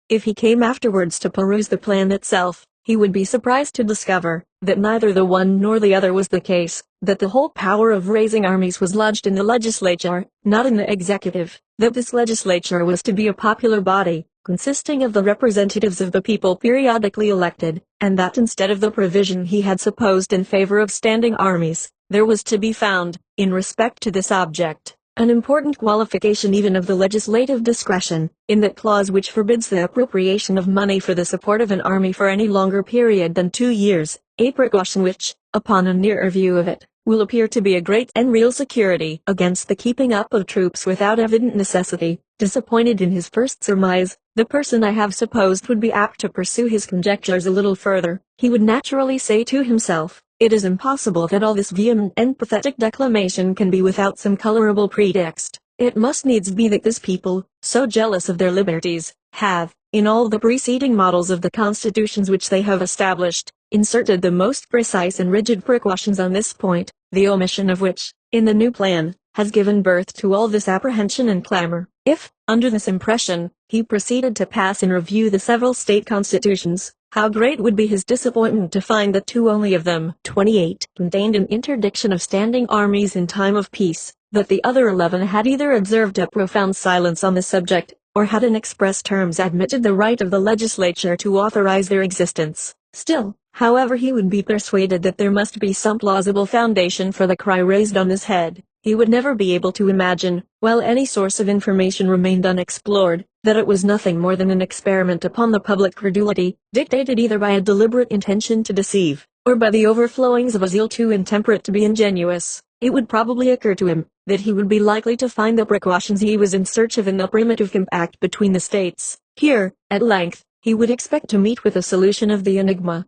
Speaker 1: If he came afterwards to peruse the plan itself, he would be surprised to discover that neither the one nor the other was the case, that the whole power of raising armies was lodged in the legislature, not in the executive, that this legislature was to be a popular body, consisting of the representatives of the people periodically elected, and that instead of the provision he had supposed in favor of standing armies, there was to be found, in respect to this object, an important qualification even of the legislative discretion, in that clause which forbids the appropriation of money for the support of an army for any longer period than 2 years, a precaution which, upon a nearer view of it, will appear to be a great and real security against the keeping up of troops without evident necessity. Disappointed in his first surmise, the person I have supposed would be apt to pursue his conjectures a little further. He would naturally say to himself, it is impossible that all this vehement and pathetic declamation can be without some colorable pretext. It must needs be that this people, so jealous of their liberties, have, in all the preceding models of the constitutions which they have established, inserted the most precise and rigid precautions on this point, the omission of which, in the new plan, has given birth to all this apprehension and clamor. If, under this impression, he proceeded to pass in review the several state constitutions, how great would be his disappointment to find that 2 only of them, 28, contained an interdiction of standing armies in time of peace. that the other 11 had either observed a profound silence on the subject, or had in express terms admitted the right of the legislature to authorize their existence. Still, however, he would be persuaded that there must be some plausible foundation for the cry raised on this head. He would never be able to imagine, while any source of information remained unexplored, that it was nothing more than an experiment upon the public credulity, dictated either by a deliberate intention to deceive, or by the overflowings of a zeal too intemperate to be ingenuous. It would probably occur to him that he would be likely to find the precautions he was in search of in the primitive compact between the states. Here, at length, he would expect to meet with a solution of the enigma.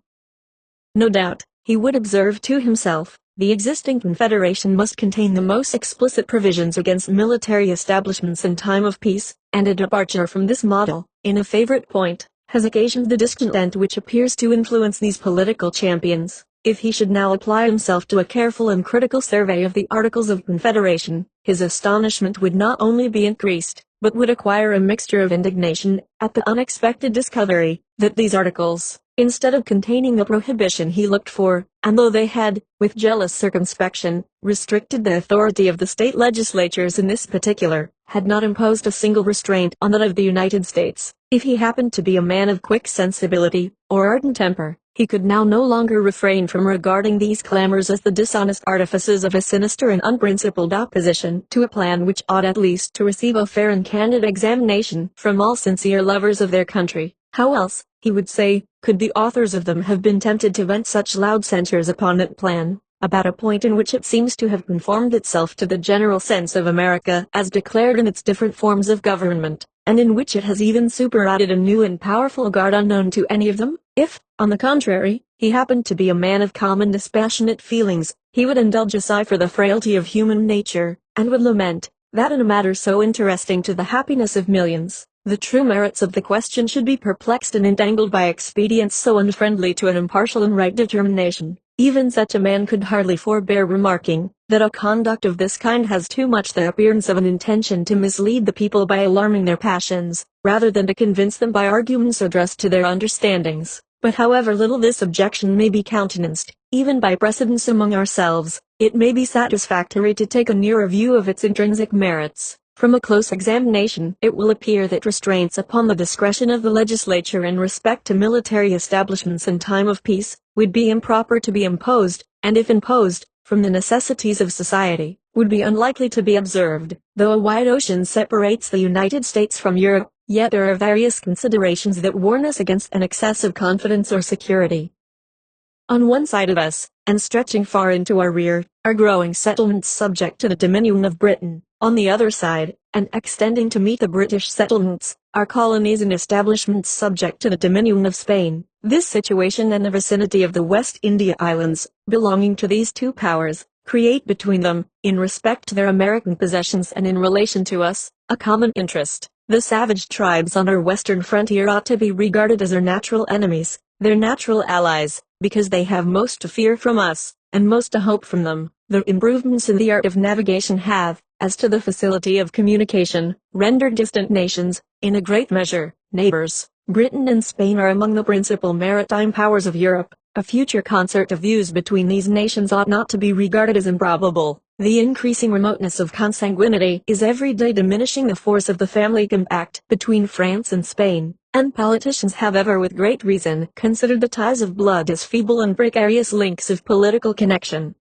Speaker 1: No doubt, he would observe to himself, the existing confederation must contain the most explicit provisions against military establishments in time of peace, and a departure from this model, in a favorite point, has occasioned the discontent which appears to influence these political champions. If he should now apply himself to a careful and critical survey of the Articles of Confederation, his astonishment would not only be increased, but would acquire a mixture of indignation, at the unexpected discovery, that these articles, instead of containing the prohibition he looked for, and though they had, with jealous circumspection, restricted the authority of the state legislatures in this particular, had not imposed a single restraint on that of the United States. If he happened to be a man of quick sensibility, or ardent temper, he could now no longer refrain from regarding these clamors as the dishonest artifices of a sinister and unprincipled opposition to a plan which ought at least to receive a fair and candid examination from all sincere lovers of their country. How else, he would say, could the authors of them have been tempted to vent such loud censures upon that plan, about a point in which it seems to have conformed itself to the general sense of America as declared in its different forms of government, and in which it has even superadded a new and powerful guard unknown to any of them? If, on the contrary, he happened to be a man of calm and dispassionate feelings, he would indulge a sigh for the frailty of human nature, and would lament, that in a matter so interesting to the happiness of millions, the true merits of the question should be perplexed and entangled by expedients so unfriendly to an impartial and right determination. Even such a man could hardly forbear remarking, that a conduct of this kind has too much the appearance of an intention to mislead the people by alarming their passions, rather than to convince them by arguments addressed to their understandings. But however little this objection may be countenanced, even by precedents among ourselves, it may be satisfactory to take a nearer view of its intrinsic merits. From a close examination, it will appear that restraints upon the discretion of the legislature in respect to military establishments in time of peace, would be improper to be imposed, and if imposed, from the necessities of society, would be unlikely to be observed. Though a wide ocean separates the United States from Europe, yet there are various considerations that warn us against an excessive confidence or security. On one side of us, and stretching far into our rear, are growing settlements subject to the dominion of Britain. On the other side, and extending to meet the British settlements, are colonies and establishments subject to the dominion of Spain. This situation and the vicinity of the West India Islands, belonging to these two powers, create between them, in respect to their American possessions and in relation to us, a common interest. The savage tribes on our western frontier ought to be regarded as our natural enemies, their natural allies, because they have most to fear from us, and most to hope from them. The improvements in the art of navigation have, as to the facility of communication, rendered distant nations, in a great measure, neighbors. Britain and Spain are among the principal maritime powers of Europe. A future concert of views between these nations ought not to be regarded as improbable. The increasing remoteness of consanguinity is every day diminishing the force of the family compact between France and Spain, and politicians have ever with great reason considered the ties of blood as feeble and precarious links of political connection.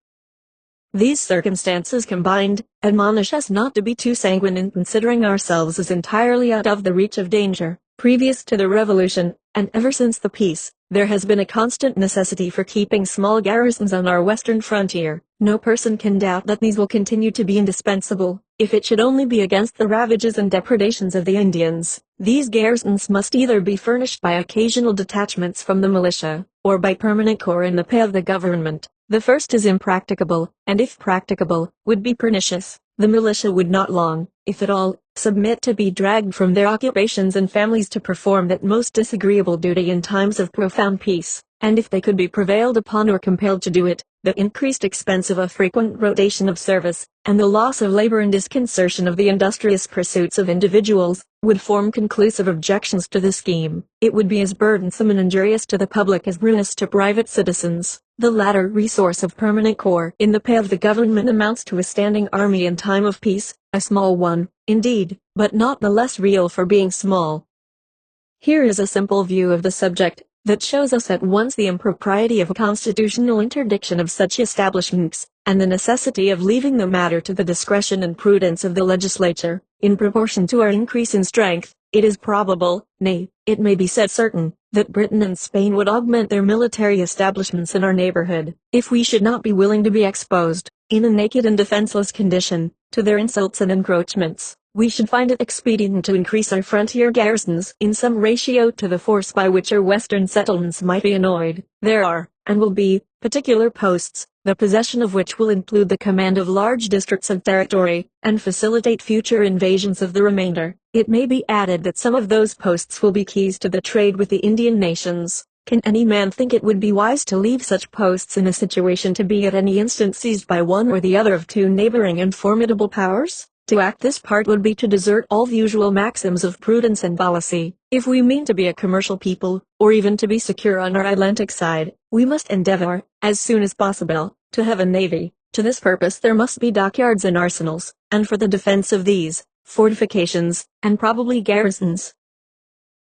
Speaker 1: These circumstances combined, admonish us not to be too sanguine in considering ourselves as entirely out of the reach of danger. Previous to the Revolution, and ever since the peace, there has been a constant necessity for keeping small garrisons on our western frontier. No person can doubt that these will continue to be indispensable, if it should only be against the ravages and depredations of the Indians. These garrisons must either be furnished by occasional detachments from the militia, or by permanent corps in the pay of the government. The first is impracticable, and if practicable, would be pernicious. The militia would not long, if at all, submit to be dragged from their occupations and families to perform that most disagreeable duty in times of profound peace, and if they could be prevailed upon or compelled to do it, the increased expense of a frequent rotation of service, and the loss of labor and disconcertion of the industrious pursuits of individuals, would form conclusive objections to the scheme. It would be as burdensome and injurious to the public as ruinous to private citizens. The latter resource of permanent corps in the pay of the government amounts to a standing army in time of peace, a small one, indeed, but not the less real for being small. Here is a simple view of the subject that shows us at once the impropriety of a constitutional interdiction of such establishments, and the necessity of leaving the matter to the discretion and prudence of the legislature. In proportion to our increase in strength, it is probable, nay, it may be said certain, that Britain and Spain would augment their military establishments in our neighborhood, if we should not be willing to be exposed, in a naked and defenseless condition, to their insults and encroachments. We should find it expedient to increase our frontier garrisons in some ratio to the force by which our western settlements might be annoyed. There are, and will be, particular posts, the possession of which will include the command of large districts of territory, and facilitate future invasions of the remainder. It may be added that some of those posts will be keys to the trade with the Indian nations. Can any man think it would be wise to leave such posts in a situation to be at any instant seized by one or the other of two neighboring and formidable powers? To act this part would be to desert all the usual maxims of prudence and policy. If we mean to be a commercial people, or even to be secure on our Atlantic side, we must endeavor, as soon as possible, to have a navy. To this purpose there must be dockyards and arsenals, and for the defense of these, fortifications, and probably garrisons.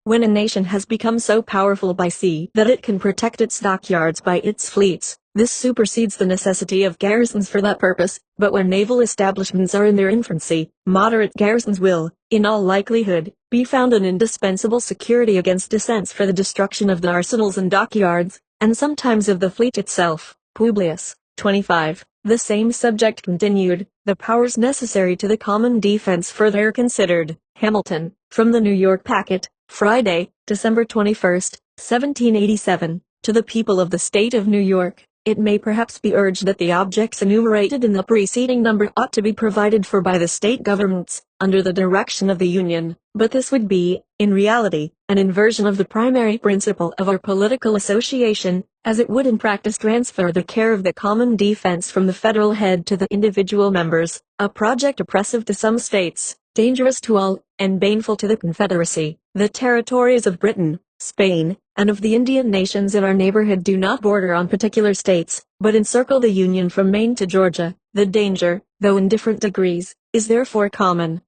Speaker 1: When a nation has become so powerful by sea that it can protect its dockyards by its fleets, this supersedes the necessity of garrisons for that purpose, but when naval establishments are in their infancy, moderate garrisons will, in all likelihood, be found an indispensable security against descents for the destruction of the arsenals and dockyards, and sometimes of the fleet itself. Publius, 25. The same subject continued. The powers necessary to the common defense further considered. Hamilton, from the New York Packet, Friday, December 21, 1787, to the people of the state of New York. It may perhaps be urged that the objects enumerated in the preceding number ought to be provided for by the state governments, under the direction of the Union, but this would be, in reality, an inversion of the primary principle of our political association, as it would in practice transfer the care of the common defense from the federal head to the individual members, a project oppressive to some states, dangerous to all, and baneful to the Confederacy. The territories of Britain, Spain, and of the Indian nations in our neighborhood do not border on particular states, but encircle the Union from Maine to Georgia. The danger, though in different degrees, is therefore common,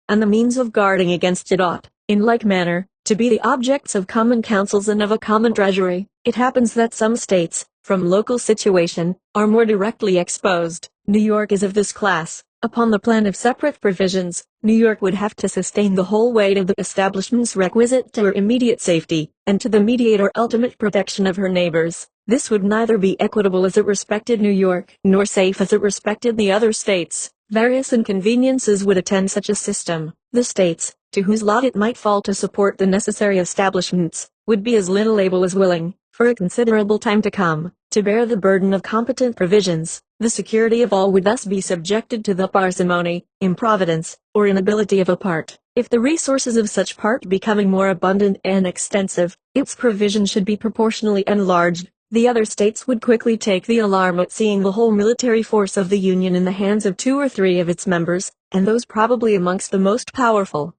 Speaker 1: and the means of guarding against it ought, in like manner, to be the objects of common councils and of a common treasury. It happens that some states, from local situation, are more directly exposed. New York is of this class. Upon the plan of separate provisions, New York would have to sustain the whole weight of the establishments requisite to her immediate safety, and to the immediate or ultimate protection of her neighbors. This would neither be equitable as it respected New York, nor safe as it respected the other states. Various inconveniences would attend such a system. The states, to whose lot it might fall to support the necessary establishments, would be as little able as willing, for a considerable time to come, to bear the burden of competent provisions. The security of all would thus be subjected to the parsimony, improvidence, or inability of a part. If the resources of such part becoming more abundant and extensive, its provision should be proportionally enlarged. The other states would quickly take the alarm at seeing the whole military force of the Union in the hands of 2 or 3 of its members, and those probably amongst the most powerful.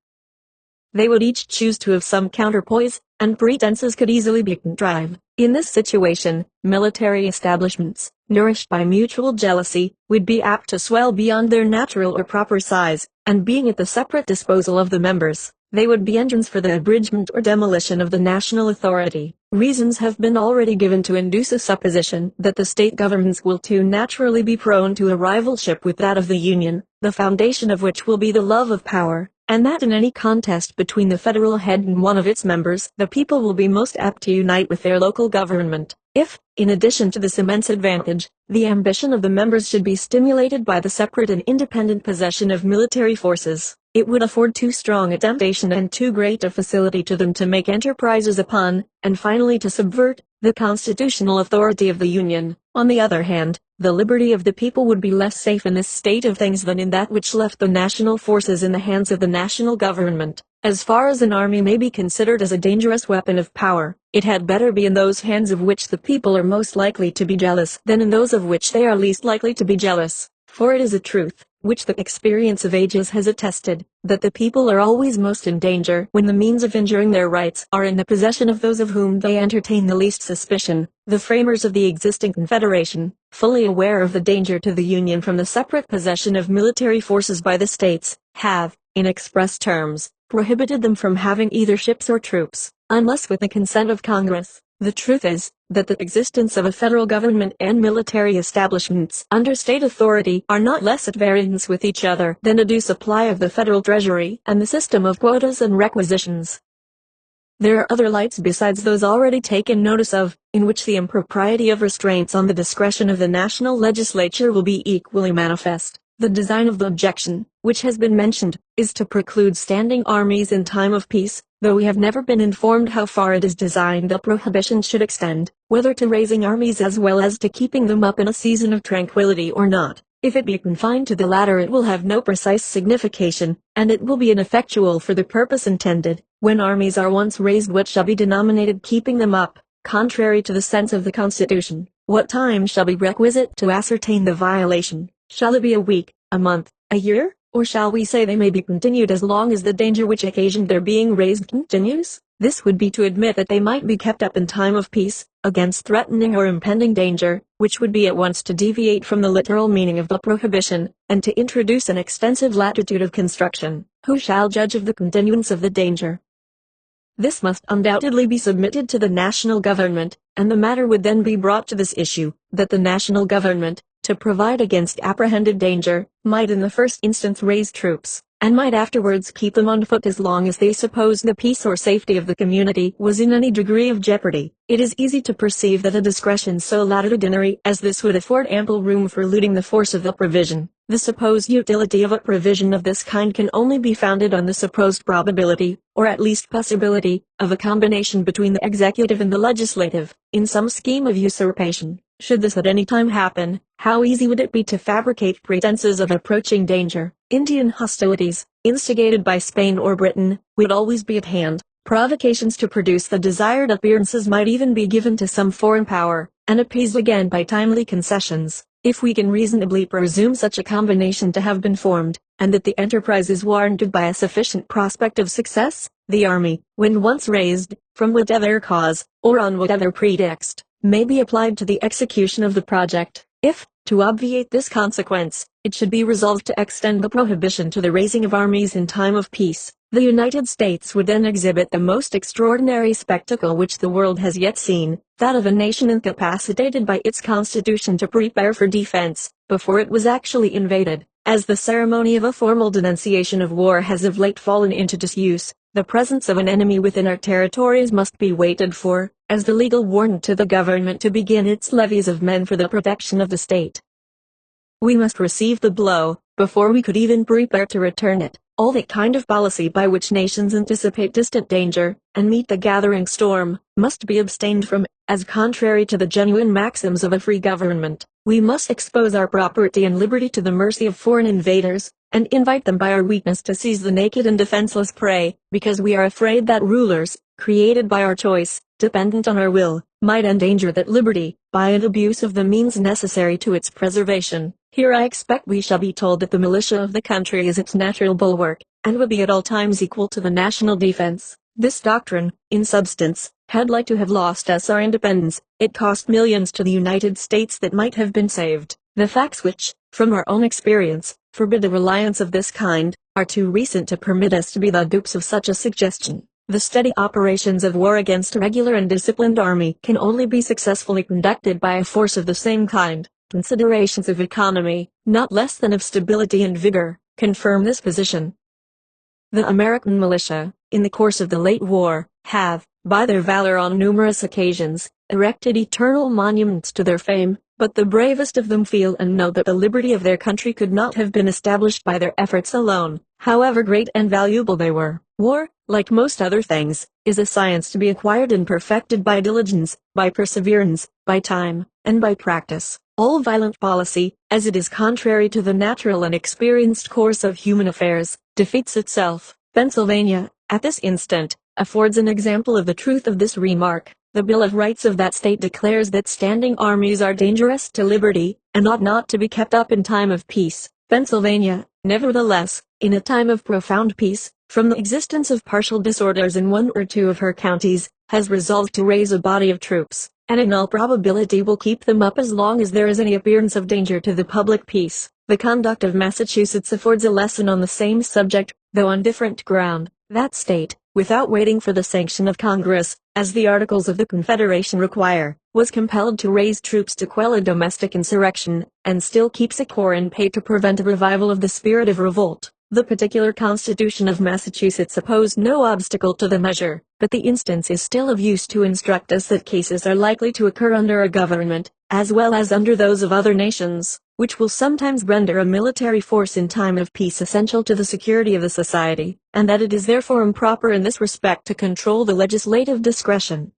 Speaker 1: They would each choose to have some counterpoise, and pretenses could easily be contrived. In this situation, military establishments, nourished by mutual jealousy, would be apt to swell beyond their natural or proper size, and being at the separate disposal of the members, they would be engines for the abridgment or demolition of the national authority. Reasons have been already given to induce a supposition that the state governments will too naturally be prone to a rivalship with that of the Union, the foundation of which will be the love of power, and that in any contest between the federal head and one of its members, the people will be most apt to unite with their local government. If, in addition to this immense advantage, the ambition of the members should be stimulated by the separate and independent possession of military forces, it would afford too strong a temptation and too great a facility to them to make enterprises upon, and finally to subvert, the constitutional authority of the Union. On the other hand, the liberty of the people would be less safe in this state of things than in that which left the national forces in the hands of the national government. As far as an army may be considered as a dangerous weapon of power, it had better be in those hands of which the people are most likely to be jealous than in those of which they are least likely to be jealous. For it is a truth, which the experience of ages has attested, that the people are always most in danger when the means of injuring their rights are in the possession of those of whom they entertain the least suspicion. The framers of the existing confederation, fully aware of the danger to the Union from the separate possession of military forces by the states, have, in express terms, prohibited them from having either ships or troops, unless with the consent of Congress. The truth is, that the existence of a federal government and military establishments under state authority are not less at variance with each other than a due supply of the federal treasury and the system of quotas and requisitions. There are other lights besides those already taken notice of, in which the impropriety of restraints on the discretion of the national legislature will be equally manifest. The design of the objection, which has been mentioned, is to preclude standing armies in time of peace, though we have never been informed how far it is designed the prohibition should extend, whether to raising armies as well as to keeping them up in a season of tranquility or not. If it be confined to the latter, it will have no precise signification, and it will be ineffectual for the purpose intended. When armies are once raised, what shall be denominated keeping them up, contrary to the sense of the Constitution? What time shall be requisite to ascertain the violation? Shall it be a week, a month, a year, or shall we say they may be continued as long as the danger which occasioned their being raised continues? This would be to admit that they might be kept up in time of peace, against threatening or impending danger, which would be at once to deviate from the literal meaning of the prohibition, and to introduce an extensive latitude of construction. Who shall judge of the continuance of the danger? This must undoubtedly be submitted to the national government, and the matter would then be brought to this issue, that the national government, to provide against apprehended danger, might in the first instance raise troops, and might afterwards keep them on foot as long as they supposed the peace or safety of the community was in any degree of jeopardy. It is easy to perceive that a discretion so latitudinary as this would afford ample room for eluding the force of the provision. The supposed utility of a provision of this kind can only be founded on the supposed probability, or at least possibility, of a combination between the executive and the legislative, in some scheme of usurpation. Should this at any time happen, how easy would it be to fabricate pretenses of approaching danger? Indian hostilities, instigated by Spain or Britain, would always be at hand. Provocations to produce the desired appearances might even be given to some foreign power, and appeased again by timely concessions. If we can reasonably presume such a combination to have been formed, and that the enterprise is warranted by a sufficient prospect of success, the army, when once raised, from whatever cause, or on whatever pretext, may be applied to the execution of the project. If, to obviate this consequence, it should be resolved to extend the prohibition to the raising of armies in time of peace, the United States would then exhibit the most extraordinary spectacle which the world has yet seen, that of a nation incapacitated by its constitution to prepare for defense, before it was actually invaded. As the ceremony of a formal denunciation of war has of late fallen into disuse, the presence of an enemy within our territories must be waited for, as the legal warrant to the government to begin its levies of men for the protection of the state. We must receive the blow, before we could even prepare to return it. All that kind of policy by which nations anticipate distant danger, and meet the gathering storm, must be abstained from, as contrary to the genuine maxims of a free government. We must expose our property and liberty to the mercy of foreign invaders, and invite them by our weakness to seize the naked and defenseless prey, because we are afraid that rulers, created by our choice, dependent on our will, might endanger that liberty, by an abuse of the means necessary to its preservation. Here I expect we shall be told that the militia of the country is its natural bulwark, and will be at all times equal to the national defense. This doctrine, in substance, had like to have lost us our independence. It cost millions to the United States that might have been saved. The facts which, from our own experience, forbid a reliance of this kind, are too recent to permit us to be the dupes of such a suggestion. The steady operations of war against a regular and disciplined army can only be successfully conducted by a force of the same kind. Considerations of economy, not less than of stability and vigor, confirm this position. The American militia, in the course of the late war, have, by their valor on numerous occasions, erected eternal monuments to their fame, but the bravest of them feel and know that the liberty of their country could not have been established by their efforts alone, however great and valuable they were. War, like most other things, is a science to be acquired and perfected by diligence, by perseverance, by time, and by practice. All violent policy, as it is contrary to the natural and experienced course of human affairs, defeats itself. Pennsylvania, at this instant, affords an example of the truth of this remark. The Bill of Rights of that state declares that standing armies are dangerous to liberty, and ought not to be kept up in time of peace. Pennsylvania, nevertheless, in a time of profound peace, from the existence of partial disorders in one or two of her counties, has resolved to raise a body of troops, and in all probability will keep them up as long as there is any appearance of danger to the public peace. The conduct of Massachusetts affords a lesson on the same subject, though on different ground. That state, without waiting for the sanction of Congress, as the Articles of the Confederation require, was compelled to raise troops to quell a domestic insurrection, and still keeps a corps in pay to prevent a revival of the spirit of revolt. The particular Constitution of Massachusetts opposed no obstacle to the measure, but the instance is still of use to instruct us that cases are likely to occur under a government, as well as under those of other nations, which will sometimes render a military force in time of peace essential to the security of the society, and that it is therefore improper in this respect to control the legislative discretion.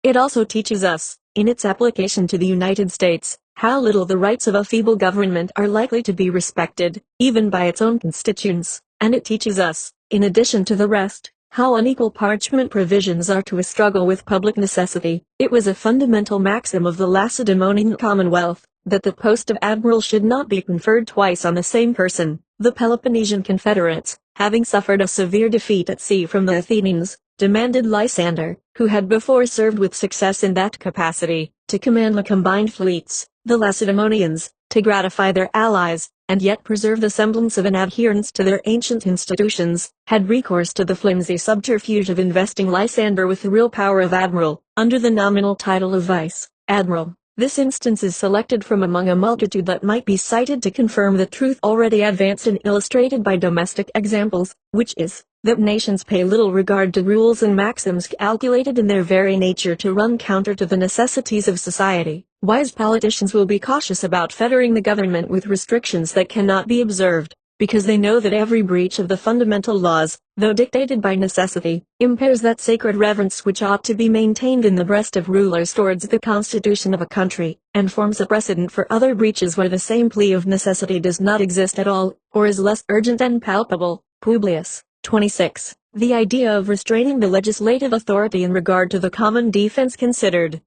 Speaker 1: It also teaches us, in its application to the United States, how little the rights of a feeble government are likely to be respected, even by its own constituents, and it teaches us, in addition to the rest, how unequal parchment provisions are to a struggle with public necessity. It was a fundamental maxim of the Lacedaemonian Commonwealth, that the post of admiral should not be conferred twice on the same person. The Peloponnesian confederates, having suffered a severe defeat at sea from the Athenians, demanded Lysander, who had before served with success in that capacity, to command the combined fleets. The Lacedaemonians, to gratify their allies, and yet preserve the semblance of an adherence to their ancient institutions, had recourse to the flimsy subterfuge of investing Lysander with the real power of admiral, under the nominal title of vice-admiral. This instance is selected from among a multitude that might be cited to confirm the truth already advanced and illustrated by domestic examples, which is, that nations pay little regard to rules and maxims calculated in their very nature to run counter to the necessities of society. Wise politicians will be cautious about fettering the government with restrictions that cannot be observed, because they know that every breach of the fundamental laws, though dictated by necessity, impairs that sacred reverence which ought to be maintained in the breast of rulers towards the constitution of a country, and forms a precedent for other breaches where the same plea of necessity does not exist at all, or is less urgent and palpable. Publius, 26. The idea of restraining the legislative authority in regard to the common defense considered.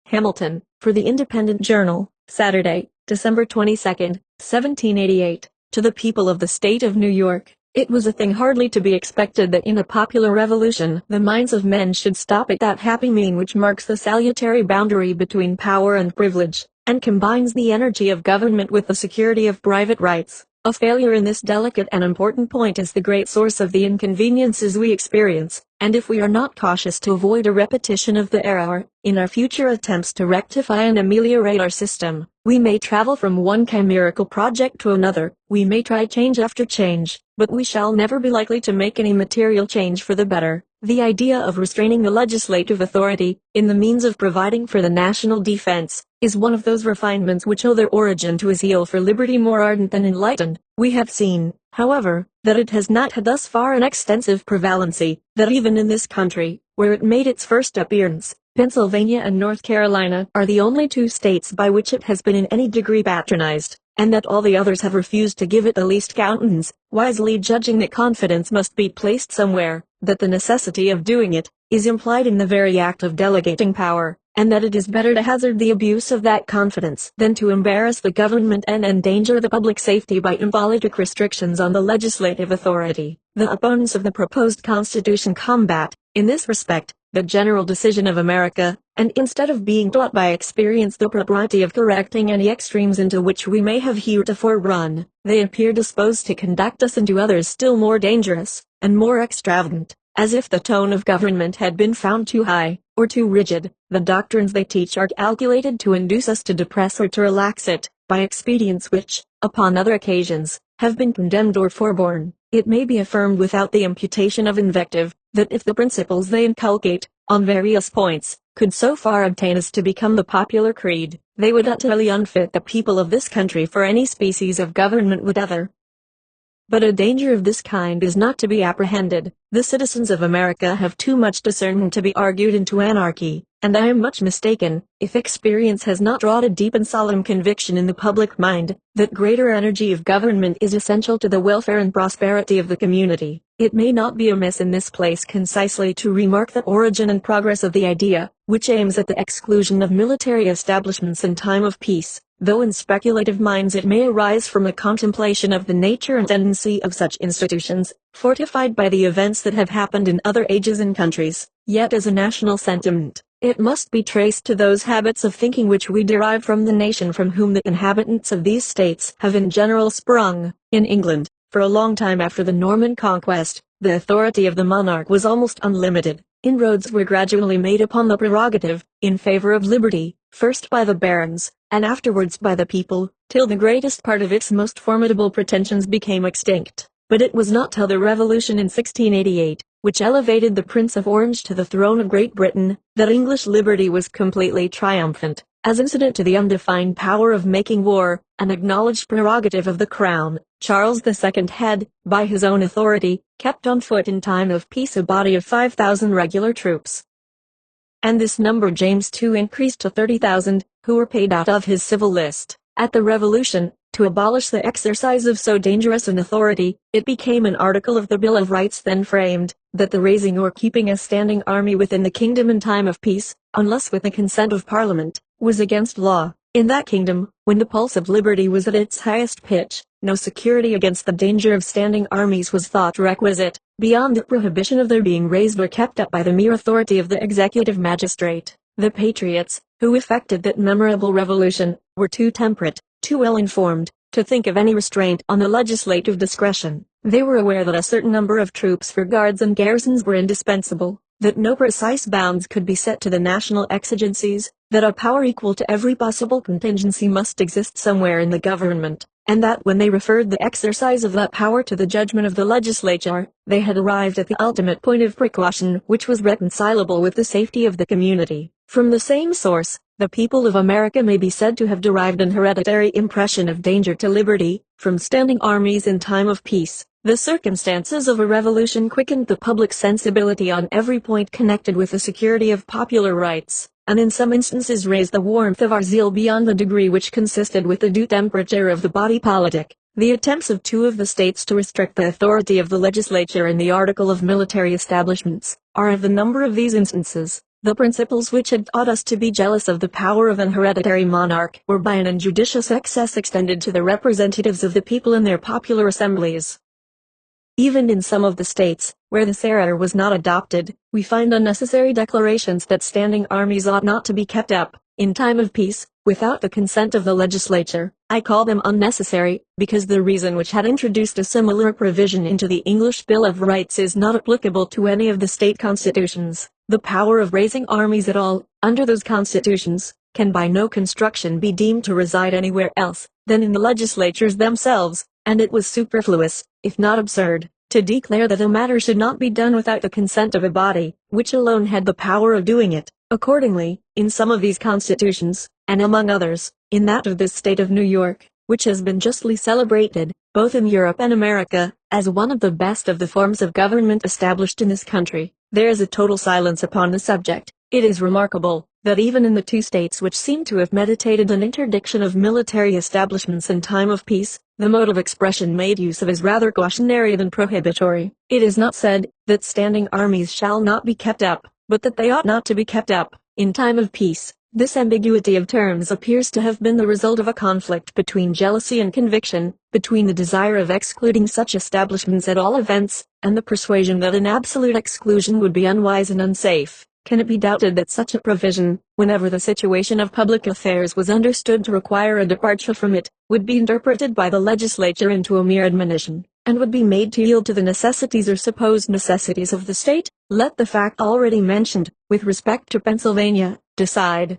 Speaker 1: Hamilton, for the Independent Journal, Saturday, December 22, 1788. To the people of the state of New York, it was a thing hardly to be expected that in a popular revolution the minds of men should stop at that happy mean which marks the salutary boundary between power and privilege, and combines the energy of government with the security of private rights. A failure in this delicate and important point is the great source of the inconveniences we experience, and if we are not cautious to avoid a repetition of the error, in our future attempts to rectify and ameliorate our system, we may travel from one chimerical project to another, we may try change after change, but we shall never be likely to make any material change for the better. The idea of restraining the legislative authority, in the means of providing for the national defense, is one of those refinements which owe their origin to a zeal for liberty more ardent than enlightened. We have seen, however, that it has not had thus far an extensive prevalency, that even in this country, where it made its first appearance, Pennsylvania and North Carolina are the only two states by which it has been in any degree patronized, and that all the others have refused to give it the least countenance, wisely judging that confidence must be placed somewhere, that the necessity of doing it is implied in the very act of delegating power, and that it is better to hazard the abuse of that confidence than to embarrass the government and endanger the public safety by impolitic restrictions on the legislative authority. The opponents of the proposed Constitution combat, in this respect, the general decision of America, and instead of being taught by experience the propriety of correcting any extremes into which we may have heretofore run, they appear disposed to conduct us into others still more dangerous, and more extravagant, as if the tone of government had been found too high, or too rigid. The doctrines they teach are calculated to induce us to depress or to relax it, by expedients which, upon other occasions, have been condemned or forborne. It may be affirmed without the imputation of invective, that if the principles they inculcate, on various points, could so far obtain as to become the popular creed, they would utterly unfit the people of this country for any species of government whatever. But a danger of this kind is not to be apprehended, The citizens of America have too much discernment to be argued into anarchy, and I am much mistaken if experience has not wrought a deep and solemn conviction in the public mind that greater energy of government is essential to the welfare and prosperity of the community. It may not be amiss in this place concisely to remark the origin and progress of the idea, which aims at the exclusion of military establishments in time of peace, though in speculative minds it may arise from a contemplation of the nature and tendency of such institutions, fortified by the events that have happened in other ages and countries, yet as a national sentiment, it must be traced to those habits of thinking which we derive from the nation from whom the inhabitants of these states have in general sprung. In England, for a long time after the Norman conquest, the authority of the monarch was almost unlimited. Inroads were gradually made upon the prerogative, in favor of liberty, first by the barons, and afterwards by the people, till the greatest part of its most formidable pretensions became extinct. But it was not till the Revolution in 1688, which elevated the Prince of Orange to the throne of Great Britain, that English liberty was completely triumphant. As incident to the undefined power of making war, an acknowledged prerogative of the crown, Charles II had, by his own authority, kept on foot in time of peace a body of 5,000 regular troops. And this number James II increased to 30,000, who were paid out of his civil list. At the Revolution, to abolish the exercise of so dangerous an authority, it became an article of the Bill of Rights then framed, that the raising or keeping a standing army within the kingdom in time of peace, unless with the consent of Parliament, was against law. In that kingdom, when the pulse of liberty was at its highest pitch, no security against the danger of standing armies was thought requisite, beyond the prohibition of their being raised or kept up by the mere authority of the executive magistrate. The patriots, who effected that memorable revolution, were too temperate, too well informed, to think of any restraint on the legislative discretion. They were aware that a certain number of troops for guards and garrisons were indispensable, that no precise bounds could be set to the national exigencies, that a power equal to every possible contingency must exist somewhere in the government, and that when they referred the exercise of that power to the judgment of the legislature, they had arrived at the ultimate point of precaution which was reconcilable with the safety of the community. From the same source, the people of America may be said to have derived an hereditary impression of danger to liberty, from standing armies in time of peace. The circumstances of a revolution quickened the public sensibility on every point connected with the security of popular rights, and in some instances raised the warmth of our zeal beyond the degree which consisted with the due temperature of the body politic. The attempts of two of the states to restrict the authority of the legislature in the article of military establishments, are of the number of these instances. The principles which had taught us to be jealous of the power of an hereditary monarch were by an injudicious excess extended to the representatives of the people in their popular assemblies. Even in some of the states, where this error was not adopted, we find unnecessary declarations that standing armies ought not to be kept up, in time of peace, without the consent of the legislature. I call them unnecessary, because the reason which had introduced a similar provision into the English Bill of Rights is not applicable to any of the state constitutions. The power of raising armies at all, under those constitutions, can by no construction be deemed to reside anywhere else than in the legislatures themselves, and it was superfluous, if not absurd, to declare that a matter should not be done without the consent of a body, which alone had the power of doing it. Accordingly, in some of these constitutions, and among others, in that of this state of New York, which has been justly celebrated, both in Europe and America, as one of the best of the forms of government established in this country, there is a total silence upon the subject. It is remarkable, that even in the two states which seem to have meditated an interdiction of military establishments in time of peace, the mode of expression made use of is rather cautionary than prohibitory. It is not said, that standing armies shall not be kept up, but that they ought not to be kept up, in time of peace. This ambiguity of terms appears to have been the result of a conflict between jealousy and conviction, between the desire of excluding such establishments at all events, and the persuasion that an absolute exclusion would be unwise and unsafe. Can it be doubted that such a provision, whenever the situation of public affairs was understood to require a departure from it, would be interpreted by the legislature into a mere admonition, and would be made to yield to the necessities or supposed necessities of the state? Let the fact already mentioned, with respect to Pennsylvania, decide.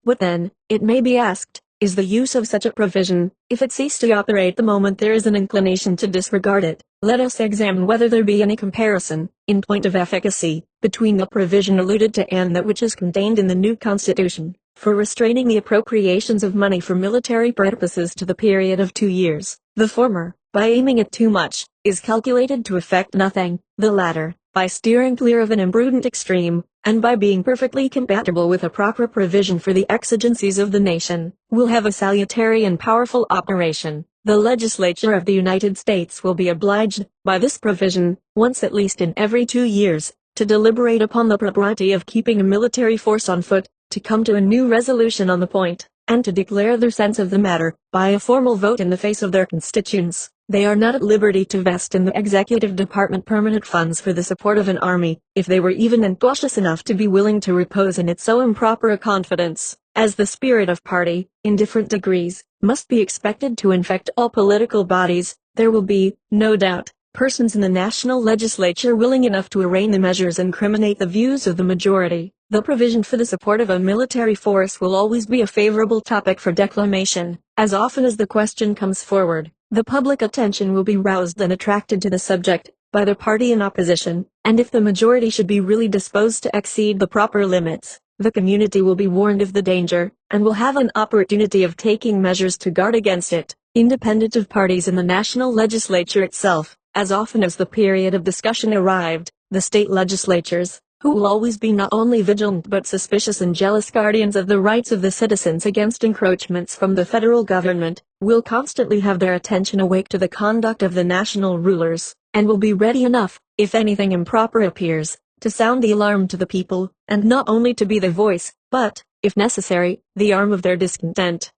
Speaker 1: What then, it may be asked, is the use of such a provision, if it cease to operate the moment there is an inclination to disregard it? Let us examine whether there be any comparison, in point of efficacy, between the provision alluded to and that which is contained in the new Constitution, for restraining the appropriations of money for military purposes to the period of 2 years. The former, by aiming at too much, is calculated to effect nothing. The latter, by steering clear of an imprudent extreme, and by being perfectly compatible with a proper provision for the exigencies of the nation, will have a salutary and powerful operation. The legislature of the United States will be obliged, by this provision, once at least in every 2 years, to deliberate upon the propriety of keeping a military force on foot, to come to a new resolution on the point, and to declare their sense of the matter, by a formal vote in the face of their constituents. They are not at liberty to vest in the executive department permanent funds for the support of an army, if they were even ambitious enough to be willing to repose in it so improper a confidence, as the spirit of party, in different degrees, must be expected to infect all political bodies. There will be, no doubt, persons in the national legislature willing enough to arraign the measures and criminate the views of the majority. The provision for the support of a military force will always be a favorable topic for declamation. As often as the question comes forward, the public attention will be roused and attracted to the subject by the party in opposition, and if the majority should be really disposed to exceed the proper limits, the community will be warned of the danger, and will have an opportunity of taking measures to guard against it, independent of parties in the national legislature itself. As often as the period of discussion arrived, the state legislatures, who will always be not only vigilant but suspicious and jealous guardians of the rights of the citizens against encroachments from the federal government, will constantly have their attention awake to the conduct of the national rulers, and will be ready enough, if anything improper appears, to sound the alarm to the people, and not only to be the voice, but, if necessary, the arm of their discontent.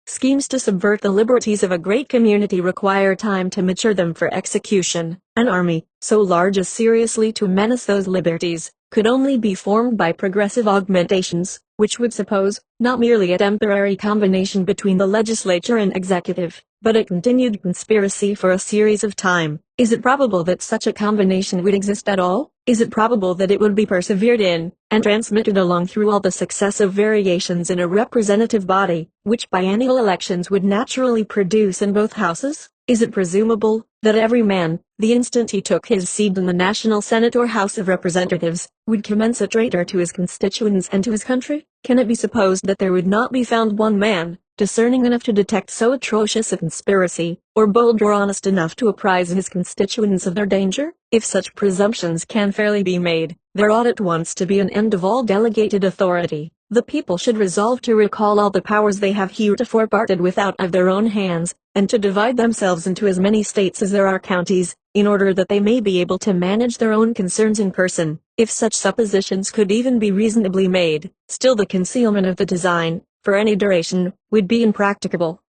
Speaker 1: Schemes to subvert the liberties of a great community require time to mature them for execution. An army, so large as seriously to menace those liberties, could only be formed by progressive augmentations, which would suppose, not merely a temporary combination between the legislature and executive, but a continued conspiracy for a series of time. Is it probable that such a combination would exist at all? Is it probable that it would be persevered in, and transmitted along through all the successive variations in a representative body, which biennial elections would naturally produce in both houses? Is it presumable that every man, the instant he took his seat in the National Senate or House of Representatives, would commence a traitor to his constituents and to his country? Can it be supposed that there would not be found one man, discerning enough to detect so atrocious a conspiracy, or bold or honest enough to apprise his constituents of their danger? If such presumptions can fairly be made, there ought at once to be an end of all delegated authority. The people should resolve to recall all the powers they have heretofore parted with out of their own hands, and to divide themselves into as many states as there are counties, in order that they may be able to manage their own concerns in person. If such suppositions could even be reasonably made, still the concealment of the design, for any duration, would be impracticable.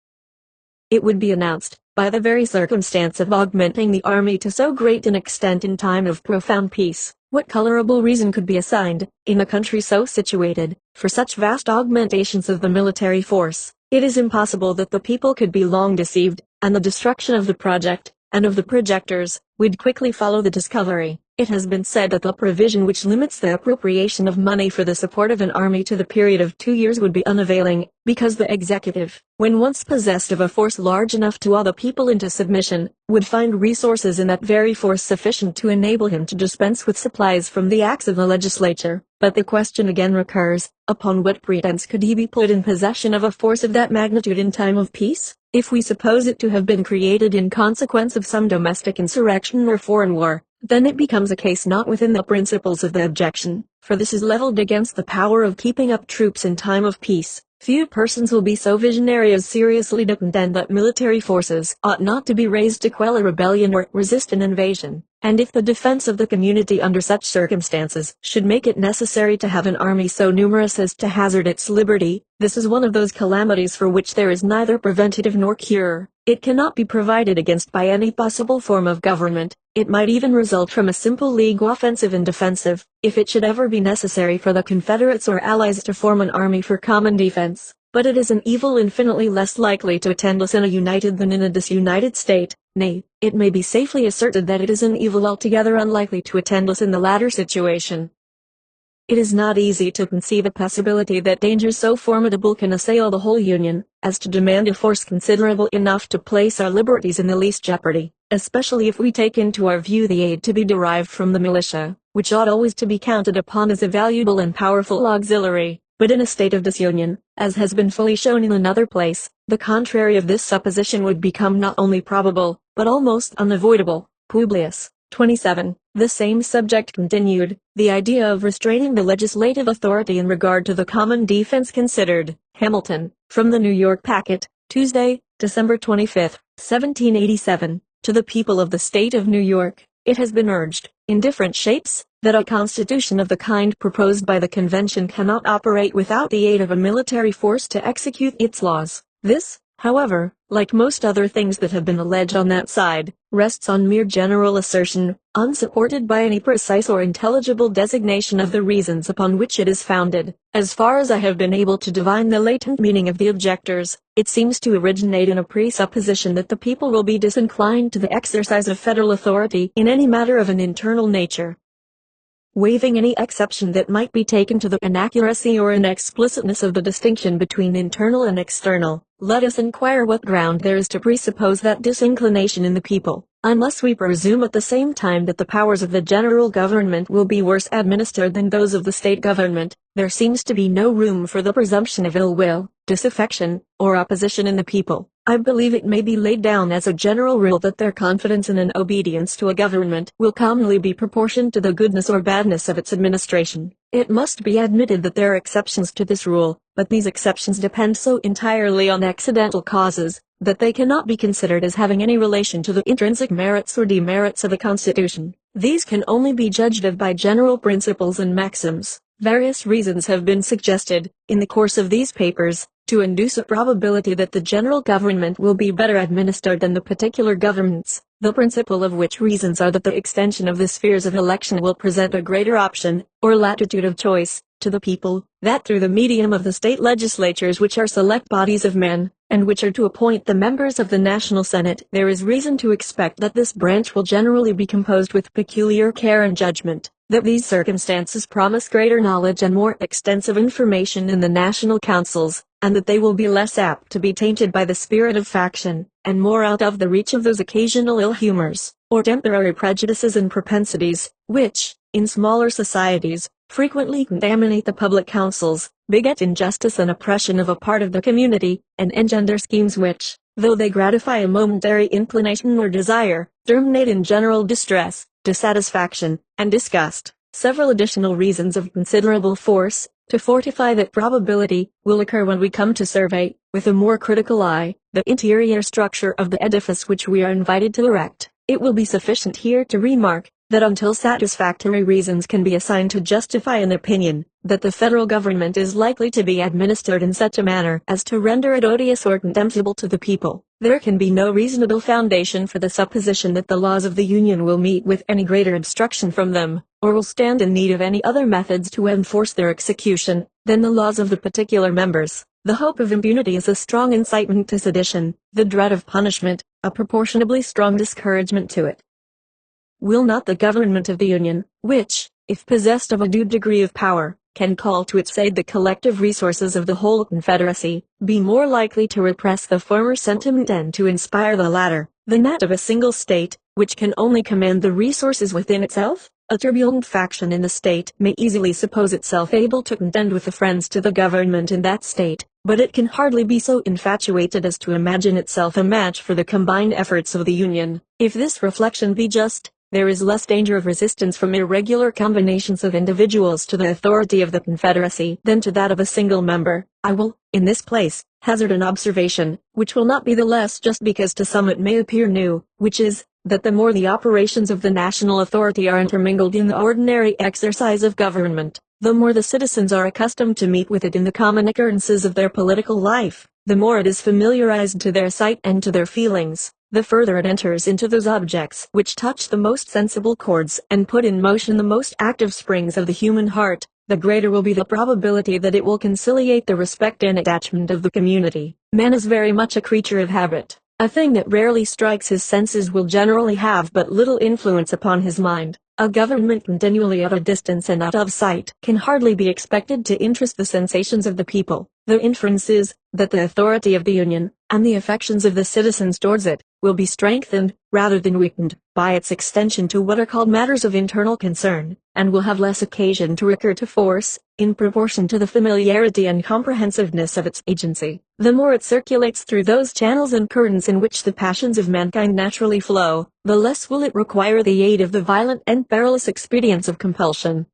Speaker 1: It would be announced, by the very circumstance of augmenting the army to so great an extent in time of profound peace. What colorable reason could be assigned, in a country so situated, for such vast augmentations of the military force? It is impossible that the people could be long deceived, and the destruction of the project, and of the projectors, would quickly follow the discovery. It has been said that the provision which limits the appropriation of money for the support of an army to the period of 2 years would be unavailing, because the executive, when once possessed of a force large enough to awe the people into submission, would find resources in that very force sufficient to enable him to dispense with supplies from the acts of the legislature. But the question again recurs, upon what pretense could he be put in possession of a force of that magnitude in time of peace? If we suppose it to have been created in consequence of some domestic insurrection or foreign war, then it becomes a case not within the principles of the objection, for this is leveled against the power of keeping up troops in time of peace. Few persons will be so visionary as seriously to contend that military forces ought not to be raised to quell a rebellion or resist an invasion, and if the defense of the community under such circumstances should make it necessary to have an army so numerous as to hazard its liberty, this is one of those calamities for which there is neither preventative nor cure. It cannot be provided against by any possible form of government. It might even result from a simple league offensive and defensive, if it should ever be necessary for the Confederates or Allies to form an army for common defense. But it is an evil infinitely less likely to attend us in a united than in a disunited state. Nay, it may be safely asserted that it is an evil altogether unlikely to attend us in the latter situation. It is not easy to conceive a possibility that dangers so formidable can assail the whole Union, as to demand a force considerable enough to place our liberties in the least jeopardy, especially if we take into our view the aid to be derived from the militia, which ought always to be counted upon as a valuable and powerful auxiliary. But in a state of disunion, as has been fully shown in another place, The contrary of this supposition would become not only probable, but almost unavoidable. Publius, 27. The same subject continued. The idea of restraining the legislative authority in regard to the common defense considered. Hamilton, from the New York Packet, Tuesday, December 25, 1787. To the people of the state of New York, it has been urged, in different shapes, that a constitution of the kind proposed by the convention cannot operate without the aid of a military force to execute its laws. This, however, like most other things that have been alleged on that side, rests on mere general assertion, unsupported by any precise or intelligible designation of the reasons upon which it is founded. As far as I have been able to divine the latent meaning of the objectors, it seems to originate in a presupposition that the people will be disinclined to the exercise of federal authority in any matter of an internal nature. Waiving any exception that might be taken to the inaccuracy or inexplicitness of the distinction between internal and external, let us inquire what ground there is to presuppose that disinclination in the people, unless we presume at the same time that the powers of the general government will be worse administered than those of the state government. There seems to be no room for the presumption of ill will, disaffection, or opposition in the people. I believe it may be laid down as a general rule that their confidence in and obedience to a government will commonly be proportioned to the goodness or badness of its administration. It must be admitted that there are exceptions to this rule, but these exceptions depend so entirely on accidental causes, that they cannot be considered as having any relation to the intrinsic merits or demerits of the Constitution. These can only be judged of by general principles and maxims. Various reasons have been suggested, in the course of these papers, to induce a probability that the general government will be better administered than the particular governments, the principal of which reasons are that the extension of the spheres of election will present a greater option, or latitude of choice, to the people, that through the medium of the state legislatures, which are select bodies of men, and which are to appoint the members of the National Senate, there is reason to expect that this branch will generally be composed with peculiar care and judgment, that these circumstances promise greater knowledge and more extensive information in the national councils, and that they will be less apt to be tainted by the spirit of faction, and more out of the reach of those occasional ill humors, or temporary prejudices and propensities, which, in smaller societies, frequently contaminate the public councils, beget injustice and oppression of a part of the community, and engender schemes which, though they gratify a momentary inclination or desire, terminate in general distress, dissatisfaction, and disgust. Several additional reasons of considerable force, to fortify that probability, will occur when we come to survey, with a more critical eye, the interior structure of the edifice which we are invited to erect. It will be sufficient here to remark, that until satisfactory reasons can be assigned to justify an opinion, that the federal government is likely to be administered in such a manner as to render it odious or contemptible to the people, there can be no reasonable foundation for the supposition that the laws of the Union will meet with any greater obstruction from them, or will stand in need of any other methods to enforce their execution, than the laws of the particular members. The hope of impunity is a strong incitement to sedition, the dread of punishment, a proportionably strong discouragement to it. Will not the government of the Union, which, if possessed of a due degree of power, can call to its aid the collective resources of the whole Confederacy, be more likely to repress the former sentiment and to inspire the latter, than that of a single state, which can only command the resources within itself? A turbulent faction in the state may easily suppose itself able to contend with the friends to the government in that state, but it can hardly be so infatuated as to imagine itself a match for the combined efforts of the Union. If this reflection be just, there is less danger of resistance from irregular combinations of individuals to the authority of the Confederacy than to that of a single member. I will, in this place, hazard an observation, which will not be the less just because to some it may appear new, which is, that the more the operations of the national authority are intermingled in the ordinary exercise of government, the more the citizens are accustomed to meet with it in the common occurrences of their political life, the more it is familiarized to their sight and to their feelings, the further it enters into those objects which touch the most sensible chords and put in motion the most active springs of the human heart, the greater will be the probability that it will conciliate the respect and attachment of the community. Man is very much a creature of habit. A thing that rarely strikes his senses will generally have but little influence upon his mind. A government continually at a distance and out of sight can hardly be expected to interest the sensations of the people. The inference is, that the authority of the Union, and the affections of the citizens towards it, will be strengthened, rather than weakened, by its extension to what are called matters of internal concern, and will have less occasion to recur to force, in proportion to the familiarity and comprehensiveness of its agency. The more it circulates through those channels and currents in which the passions of mankind naturally flow, the less will it require the aid of the violent and perilous expedients of compulsion.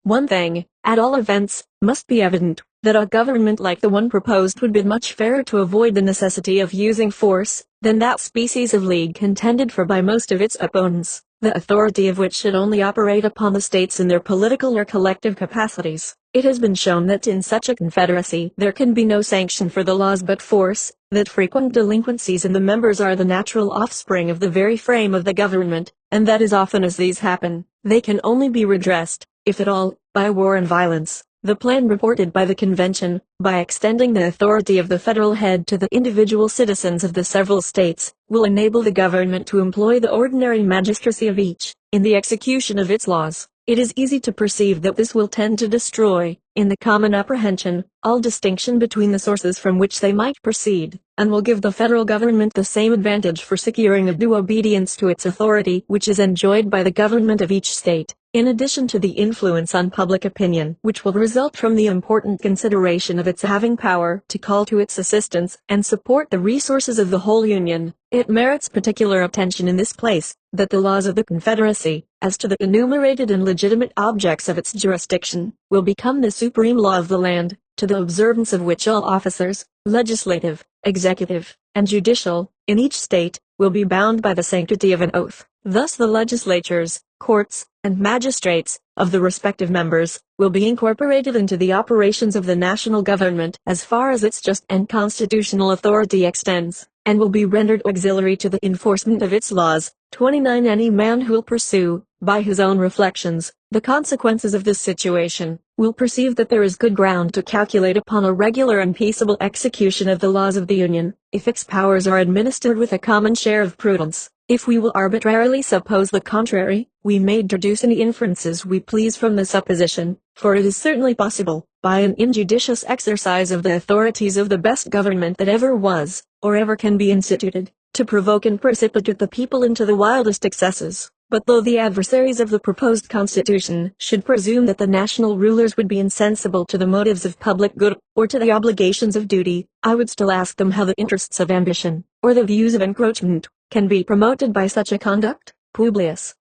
Speaker 1: One thing, at all events, must be evident, that a government like the one proposed would be much fairer to avoid the necessity of using force, than that species of league contended for by most of its opponents, the authority of which should only operate upon the states in their political or collective capacities. It has been shown that in such a confederacy there can be no sanction for the laws but force, that frequent delinquencies in the members are the natural offspring of the very frame of the government, and that as often as these happen, they can only be redressed, if at all, by war and violence. The plan reported by the convention, by extending the authority of the federal head to the individual citizens of the several states, will enable the government to employ the ordinary magistracy of each, in the execution of its laws. It is easy to perceive that this will tend to destroy, in the common apprehension, all distinction between the sources from which they might proceed, and will give the federal government the same advantage for securing a due obedience to its authority which is enjoyed by the government of each state, in addition to the influence on public opinion which will result from the important consideration of its having power to call to its assistance and support the resources of the whole Union. It merits particular attention in this place, that the laws of the Confederacy, as to the enumerated and legitimate objects of its jurisdiction, will become the supreme law of the land, to the observance of which all officers, legislative, executive, and judicial, in each state, will be bound by the sanctity of an oath. Thus the legislatures, courts, and magistrates, of the respective members, will be incorporated into the operations of the national government as far as its just and constitutional authority extends, and will be rendered auxiliary to the enforcement of its laws. 29. Any man who will pursue, by his own reflections, the consequences of this situation, will perceive that there is good ground to calculate upon a regular and peaceable execution of the laws of the Union, if its powers are administered with a common share of prudence. If we will arbitrarily suppose the contrary, we may deduce any inferences we please from the supposition, for it is certainly possible, by an injudicious exercise of the authorities of the best government that ever was, or ever can be instituted, to provoke and precipitate the people into the wildest excesses. But though the adversaries of the proposed constitution should presume that the national rulers would be insensible to the motives of public good, or to the obligations of duty, I would still ask them how the interests of ambition, or the views of encroachment, can be promoted by such a conduct. Publius.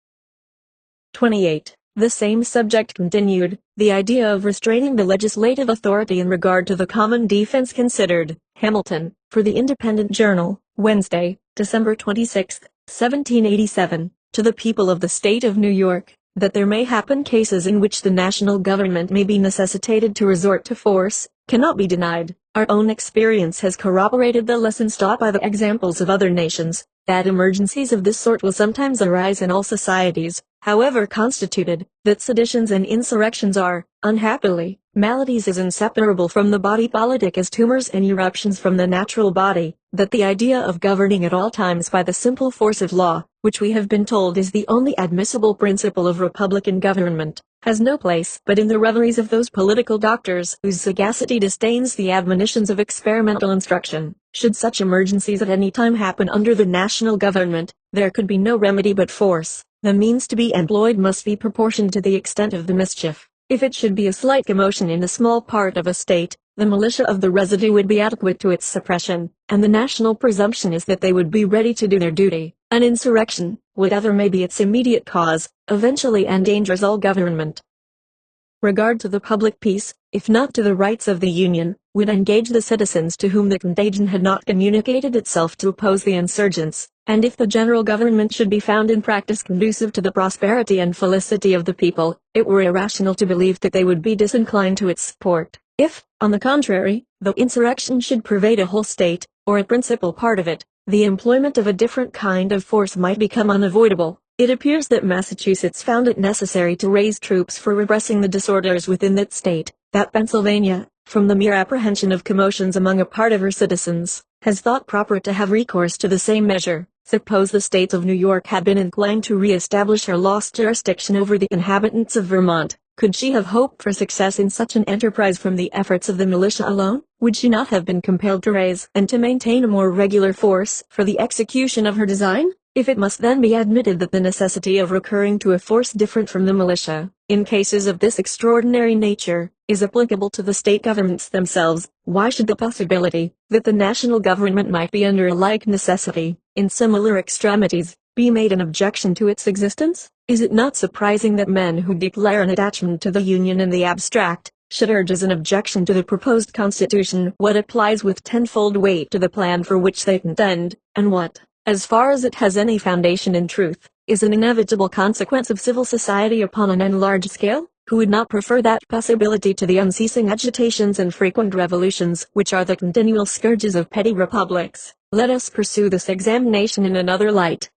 Speaker 1: 28. The same subject continued, the idea of restraining the legislative authority in regard to the common defense considered. Hamilton, for the Independent Journal, Wednesday, December 26, 1787. To the people of the state of New York, that there may happen cases in which the national government may be necessitated to resort to force, cannot be denied. Our own experience has corroborated the lessons taught by the examples of other nations, that emergencies of this sort will sometimes arise in all societies, however constituted, that seditions and insurrections are, unhappily, maladies as inseparable from the body politic as tumors and eruptions from the natural body, that the idea of governing at all times by the simple force of law, which we have been told is the only admissible principle of republican government, has no place but in the reveries of those political doctors whose sagacity disdains the admonitions of experimental instruction. Should such emergencies at any time happen under the national government, there could be no remedy but force. The means to be employed must be proportioned to the extent of the mischief. If it should be a slight commotion in a small part of a state, the militia of the residue would be adequate to its suppression, and the national presumption is that they would be ready to do their duty. An insurrection, whatever may be its immediate cause, eventually endangers all government. Regard to the public peace, if not to the rights of the Union, would engage the citizens to whom the contagion had not communicated itself to oppose the insurgents, and if the general government should be found in practice conducive to the prosperity and felicity of the people, it were irrational to believe that they would be disinclined to its support. If, on the contrary, the insurrection should pervade a whole state, or a principal part of it, the employment of a different kind of force might become unavoidable. It appears that Massachusetts found it necessary to raise troops for repressing the disorders within that state, that Pennsylvania, from the mere apprehension of commotions among a part of her citizens, has thought proper to have recourse to the same measure. Suppose the state of New York had been inclined to re-establish her lost jurisdiction over the inhabitants of Vermont, Could she have hoped for success in such an enterprise from the efforts of the militia alone? Would she not have been compelled to raise and to maintain a more regular force for the execution of her design? If it must then be admitted that the necessity of recurring to a force different from the militia, in cases of this extraordinary nature, is applicable to the state governments themselves, why should the possibility that the national government might be under a like necessity, in similar extremities, be made an objection to its existence? Is it not surprising that men who declare an attachment to the Union in the abstract, should urge as an objection to the proposed Constitution what applies with tenfold weight to the plan for which they contend, and what, as far as it has any foundation in truth, is an inevitable consequence of civil society upon an enlarged scale? Who would not prefer that possibility to the unceasing agitations and frequent revolutions which are the continual scourges of petty republics? Let us pursue this examination in another light.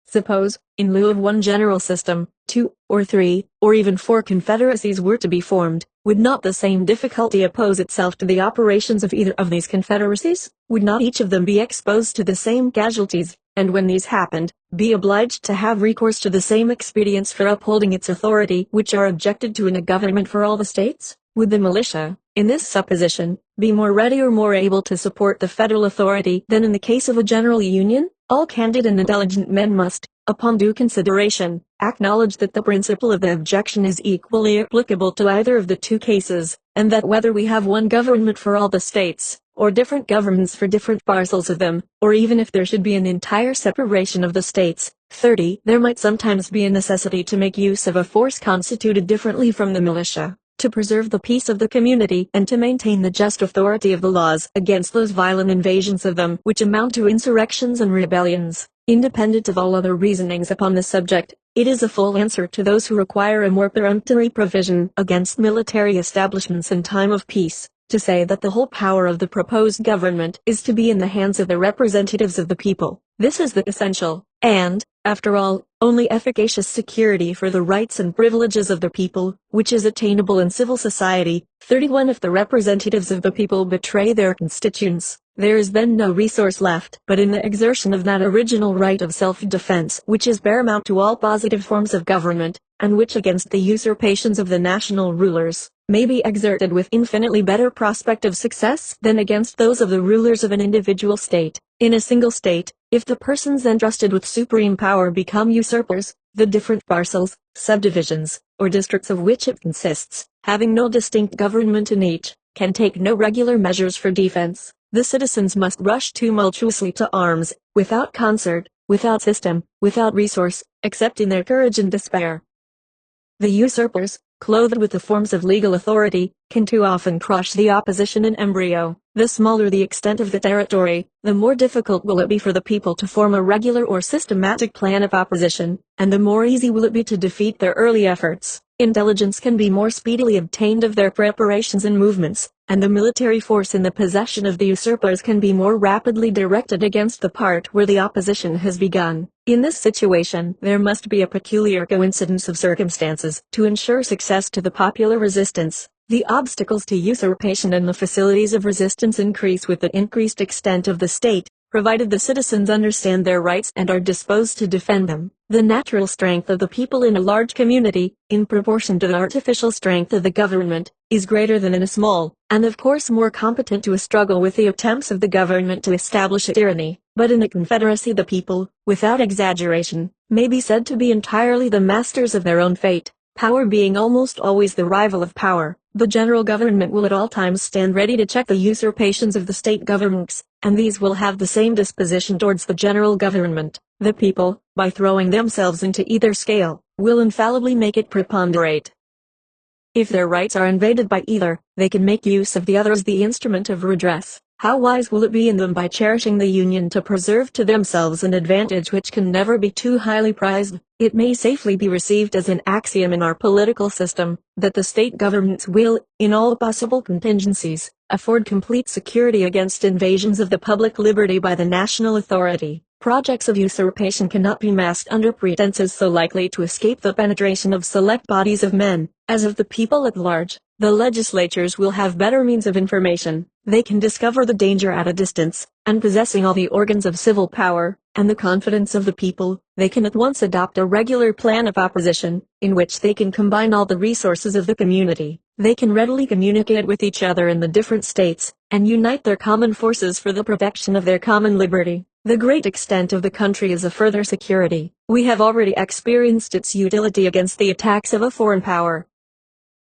Speaker 1: Suppose, in lieu of one general system, 2, or 3, or even 4 confederacies were to be formed, would not the same difficulty oppose itself to the operations of either of these confederacies? Would not each of them be exposed to the same casualties, and when these happened, be obliged to have recourse to the same expedients for upholding its authority which are objected to in a government for all the states? Would the militia, in this supposition, be more ready or more able to support the federal authority than in the case of a general union? All candid and intelligent men must, upon due consideration, acknowledge that the principle of the objection is equally applicable to either of the two cases, and that whether we have one government for all the states, or different governments for different parcels of them, or even if there should be an entire separation of the states, 30, there might sometimes be a necessity to make use of a force constituted differently from the militia, to preserve the peace of the community and to maintain the just authority of the laws against those violent invasions of them which amount to insurrections and rebellions. Independent of all other reasonings upon the subject, it is a full answer to those who require a more peremptory provision against military establishments in time of peace, to say that the whole power of the proposed government is to be in the hands of the representatives of the people. This is the essential, and, after all, only efficacious security for the rights and privileges of the people, which is attainable in civil society. 31. If the representatives of the people betray their constituents, there is then no resource left but in the exertion of that original right of self-defense which is paramount to all positive forms of government, and which against the usurpations of the national rulers, may be exerted with infinitely better prospect of success than against those of the rulers of an individual state. In a single state, if the persons entrusted with supreme power become usurpers, the different parcels, subdivisions, or districts of which it consists, having no distinct government in each, can take no regular measures for defense. The citizens must rush tumultuously to arms, without concert, without system, without resource, except in their courage and despair. The usurpers, clothed with the forms of legal authority, can too often crush the opposition in embryo. The smaller the extent of the territory, the more difficult will it be for the people to form a regular or systematic plan of opposition, and the more easy will it be to defeat their early efforts. Intelligence can be more speedily obtained of their preparations and movements, and the military force in the possession of the usurpers can be more rapidly directed against the part where the opposition has begun. In this situation, there must be a peculiar coincidence of circumstances to ensure success to the popular resistance. The obstacles to usurpation and the facilities of resistance increase with the increased extent of the state, provided the citizens understand their rights and are disposed to defend them. The natural strength of the people in a large community, in proportion to the artificial strength of the government, is greater than in a small, and of course more competent to a struggle with the attempts of the government to establish a tyranny. But in a confederacy the people, without exaggeration, may be said to be entirely the masters of their own fate, power being almost always the rival of power. The general government will at all times stand ready to check the usurpations of the state governments, and these will have the same disposition towards the general government. The people, by throwing themselves into either scale, will infallibly make it preponderate. If their rights are invaded by either, they can make use of the other as the instrument of redress. How wise will it be in them by cherishing the union to preserve to themselves an advantage which can never be too highly prized. It may safely be received as an axiom in our political system, that the state governments will, in all possible contingencies, afford complete security against invasions of the public liberty by the national authority. Projects of usurpation cannot be masked under pretenses so likely to escape the penetration of select bodies of men, as of the people at large. The legislatures will have better means of information. They can discover the danger at a distance, and possessing all the organs of civil power, and the confidence of the people, they can at once adopt a regular plan of opposition, in which they can combine all the resources of the community. They can readily communicate with each other in the different states, and unite their common forces for the protection of their common liberty. The great extent of the country is a further security. We have already experienced its utility against the attacks of a foreign power,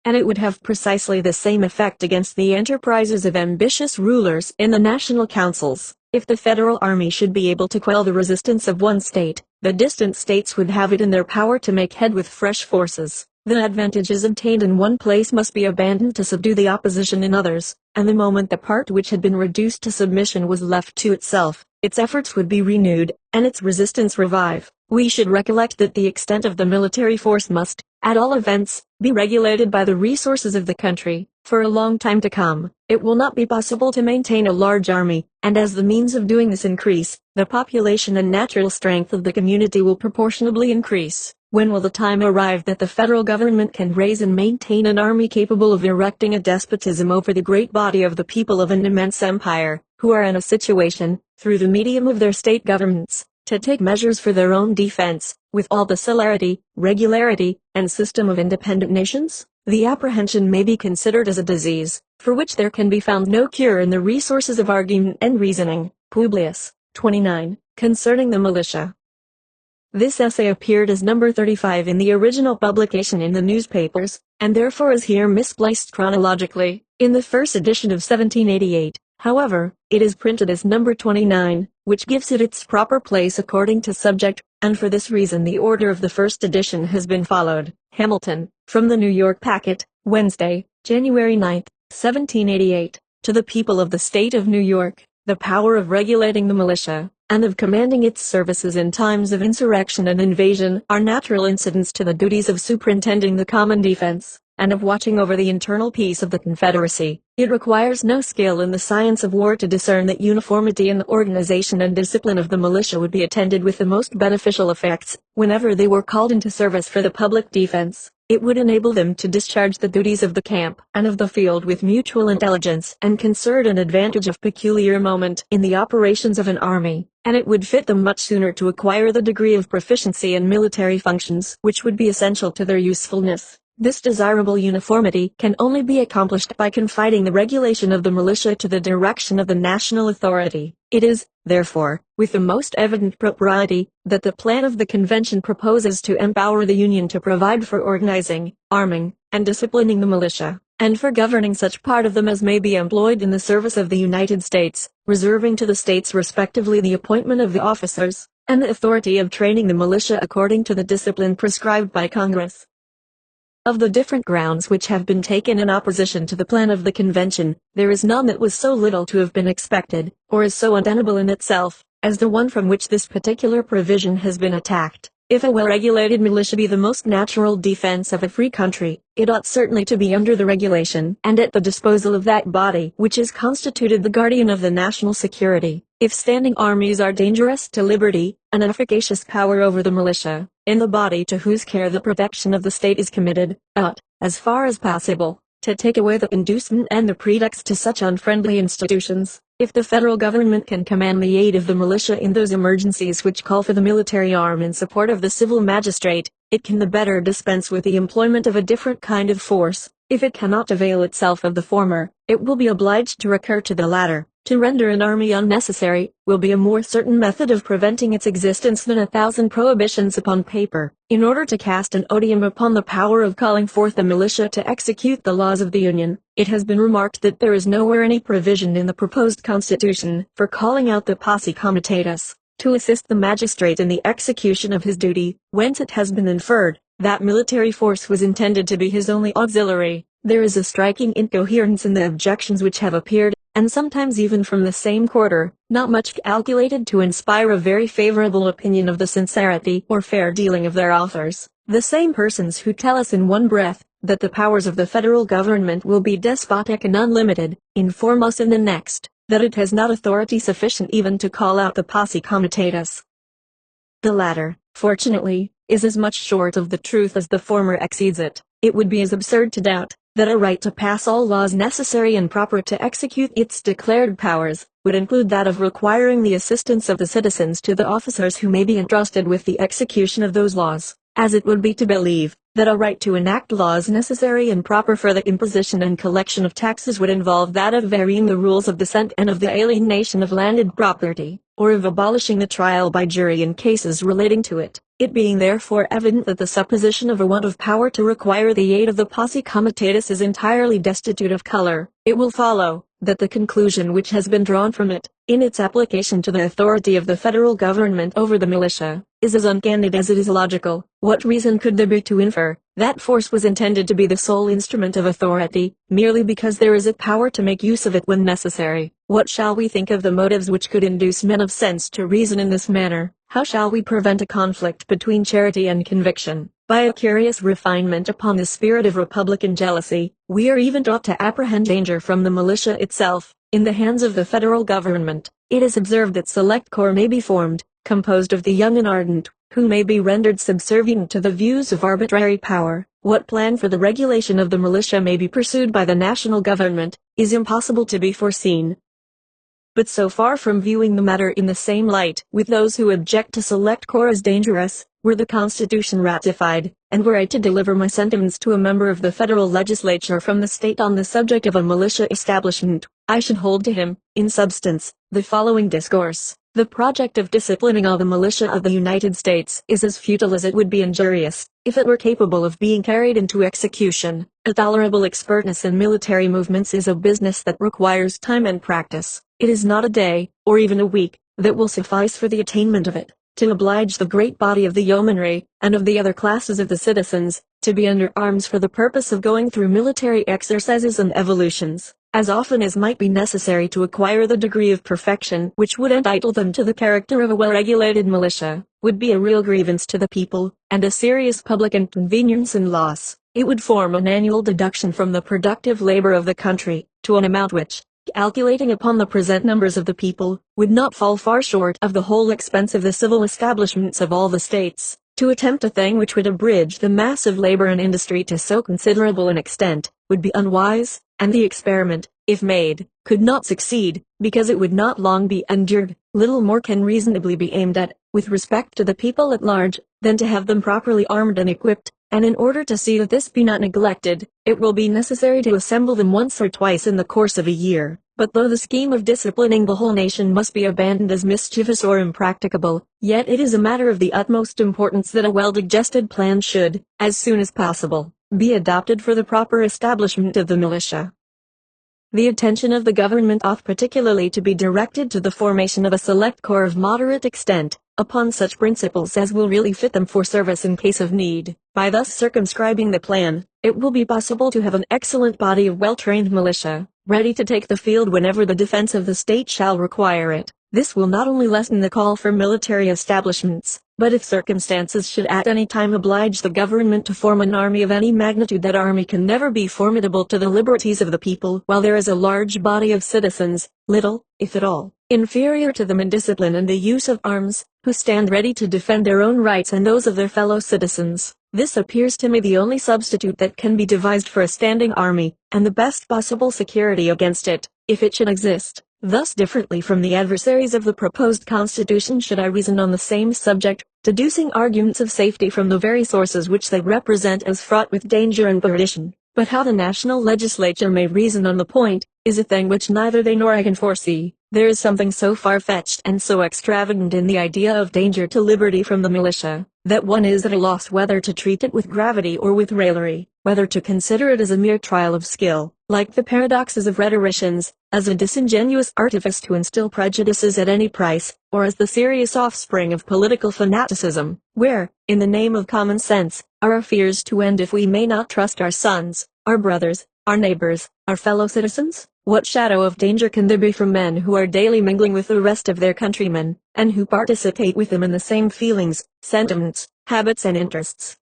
Speaker 1: and it would have precisely the same effect against the enterprises of ambitious rulers in the national councils. If the federal army should be able to quell the resistance of one state, the distant states would have it in their power to make head with fresh forces. The advantages obtained in one place must be abandoned to subdue the opposition in others, and the moment the part which had been reduced to submission was left to itself, its efforts would be renewed, and its resistance revive. We should recollect that the extent of the military force must, at all events, be regulated by the resources of the country. For a long time to come, it will not be possible to maintain a large army, and as the means of doing this increase, the population and natural strength of the community will proportionably increase. When will the time arrive that the federal government can raise and maintain an army capable of erecting a despotism over the great body of the people of an immense empire, who are in a situation, through the medium of their state governments, to take measures for their own defense, with all the celerity, regularity, and system of independent nations? The apprehension may be considered as a disease, for which there can be found no cure in the resources of argument and reasoning. Publius, 29, concerning the militia. This essay appeared as number 35 in the original publication in the newspapers, and therefore is here misplaced chronologically. In the first edition of 1788, however, it is printed as number 29, which gives it its proper place according to subject, and for this reason the order of the first edition has been followed. Hamilton, from the New York Packet, Wednesday, January 9, 1788, to the people of the state of New York, the power of regulating the militia, and of commanding its services in times of insurrection and invasion, are natural incidents to the duties of superintending the common defense, and of watching over the internal peace of the Confederacy. It requires no skill in the science of war to discern that uniformity in the organization and discipline of the militia would be attended with the most beneficial effects, whenever they were called into service for the public defense. It would enable them to discharge the duties of the camp and of the field with mutual intelligence, and confer an advantage of peculiar moment in the operations of an army, and it would fit them much sooner to acquire the degree of proficiency in military functions which would be essential to their usefulness. This desirable uniformity can only be accomplished by confiding the regulation of the militia to the direction of the national authority. It is, therefore, with the most evident propriety, that the plan of the convention proposes to empower the Union to provide for organizing, arming, and disciplining the militia, and for governing such part of them as may be employed in the service of the United States, reserving to the states respectively the appointment of the officers, and the authority of training the militia according to the discipline prescribed by Congress. Of the different grounds which have been taken in opposition to the plan of the convention, there is none that was so little to have been expected, or is so untenable in itself, as the one from which this particular provision has been attacked. If a well-regulated militia be the most natural defense of a free country, it ought certainly to be under the regulation and at the disposal of that body which is constituted the guardian of the national security. If standing armies are dangerous to liberty, an efficacious power over the militia, in the body to whose care the protection of the state is committed, ought, as far as possible, to take away the inducement and the pretext to such unfriendly institutions. If the federal government can command the aid of the militia in those emergencies which call for the military arm in support of the civil magistrate, it can the better dispense with the employment of a different kind of force. If it cannot avail itself of the former, it will be obliged to recur to the latter. To render an army unnecessary will be a more certain method of preventing its existence than 1,000 prohibitions upon paper. In order to cast an odium upon the power of calling forth the militia to execute the laws of the Union, it has been remarked that there is nowhere any provision in the proposed Constitution for calling out the posse comitatus to assist the magistrate in the execution of his duty, whence it has been inferred that military force was intended to be his only auxiliary. There is a striking incoherence in the objections which have appeared, and sometimes even from the same quarter, not much calculated to inspire a very favorable opinion of the sincerity or fair dealing of their authors. The same persons who tell us in one breath that the powers of the federal government will be despotic and unlimited, inform us in the next that it has not authority sufficient even to call out the posse comitatus. The latter, fortunately, is as much short of the truth as the former exceeds it. It would be as absurd to doubt that a right to pass all laws necessary and proper to execute its declared powers, would include that of requiring the assistance of the citizens to the officers who may be entrusted with the execution of those laws, as it would be to believe that a right to enact laws necessary and proper for the imposition and collection of taxes would involve that of varying the rules of descent and of the alienation of landed property, or of abolishing the trial by jury in cases relating to it. It being therefore evident that the supposition of a want of power to require the aid of the posse comitatus is entirely destitute of color, it will follow that the conclusion which has been drawn from it, in its application to the authority of the federal government over the militia, is as uncandid as it is illogical. What reason could there be to infer that force was intended to be the sole instrument of authority, merely because there is a power to make use of it when necessary? What shall we think of the motives which could induce men of sense to reason in this manner? How shall we prevent a conflict between charity and conviction? By a curious refinement upon the spirit of republican jealousy, we are even taught to apprehend danger from the militia itself. In the hands of the federal government, it is observed that select corps may be formed, composed of the young and ardent, who may be rendered subservient to the views of arbitrary power. What plan for the regulation of the militia may be pursued by the national government, is impossible to be foreseen. But so far from viewing the matter in the same light with those who object to select corps as dangerous, were the Constitution ratified, and were I to deliver my sentiments to a member of the federal legislature from the state on the subject of a militia establishment, I should hold to him, in substance, the following discourse. The project of disciplining all the militia of the United States is as futile as it would be injurious, if it were capable of being carried into execution. A tolerable expertness in military movements is a business that requires time and practice. It is not a day, or even a week, that will suffice for the attainment of it. To oblige the great body of the yeomanry, and of the other classes of the citizens, to be under arms for the purpose of going through military exercises and evolutions, as often as might be necessary to acquire the degree of perfection which would entitle them to the character of a well-regulated militia, would be a real grievance to the people, and a serious public inconvenience and loss. It would form an annual deduction from the productive labor of the country, to an amount which, calculating upon the present numbers of the people, would not fall far short of the whole expense of the civil establishments of all the states. To attempt a thing which would abridge the mass of labor and industry to so considerable an extent, would be unwise, and the experiment, if made, could not succeed, because it would not long be endured. Little more can reasonably be aimed at, with respect to the people at large, than to have them properly armed and equipped, and in order to see that this be not neglected, it will be necessary to assemble them once or twice in the course of a year. But though the scheme of disciplining the whole nation must be abandoned as mischievous or impracticable, yet it is a matter of the utmost importance that a well-digested plan should, as soon as possible, be adopted for the proper establishment of the militia. The attention of the government ought particularly to be directed to the formation of a select corps of moderate extent, upon such principles as will really fit them for service in case of need. By thus circumscribing the plan, it will be possible to have an excellent body of well-trained militia, ready to take the field whenever the defense of the state shall require it. This will not only lessen the call for military establishments, but if circumstances should at any time oblige the government to form an army of any magnitude, that army can never be formidable to the liberties of the people, while there is a large body of citizens, little, if at all, inferior to them in discipline and the use of arms, who stand ready to defend their own rights and those of their fellow citizens. This appears to me the only substitute that can be devised for a standing army, and the best possible security against it, if it should exist. Thus, differently from the adversaries of the proposed Constitution, should I reason on the same subject, deducing arguments of safety from the very sources which they represent as fraught with danger and perdition. But how the national legislature may reason on the point, is a thing which neither they nor I can foresee. There is something so far-fetched and so extravagant in the idea of danger to liberty from the militia, that one is at a loss whether to treat it with gravity or with raillery, whether to consider it as a mere trial of skill, like the paradoxes of rhetoricians, as a disingenuous artifice to instill prejudices at any price, or as the serious offspring of political fanaticism, where, in the name of common sense, are our fears to end if we may not trust our sons, our brothers, our neighbors, our fellow citizens? What shadow of danger can there be from men who are daily mingling with the rest of their countrymen, and who participate with them in the same feelings, sentiments, habits and interests?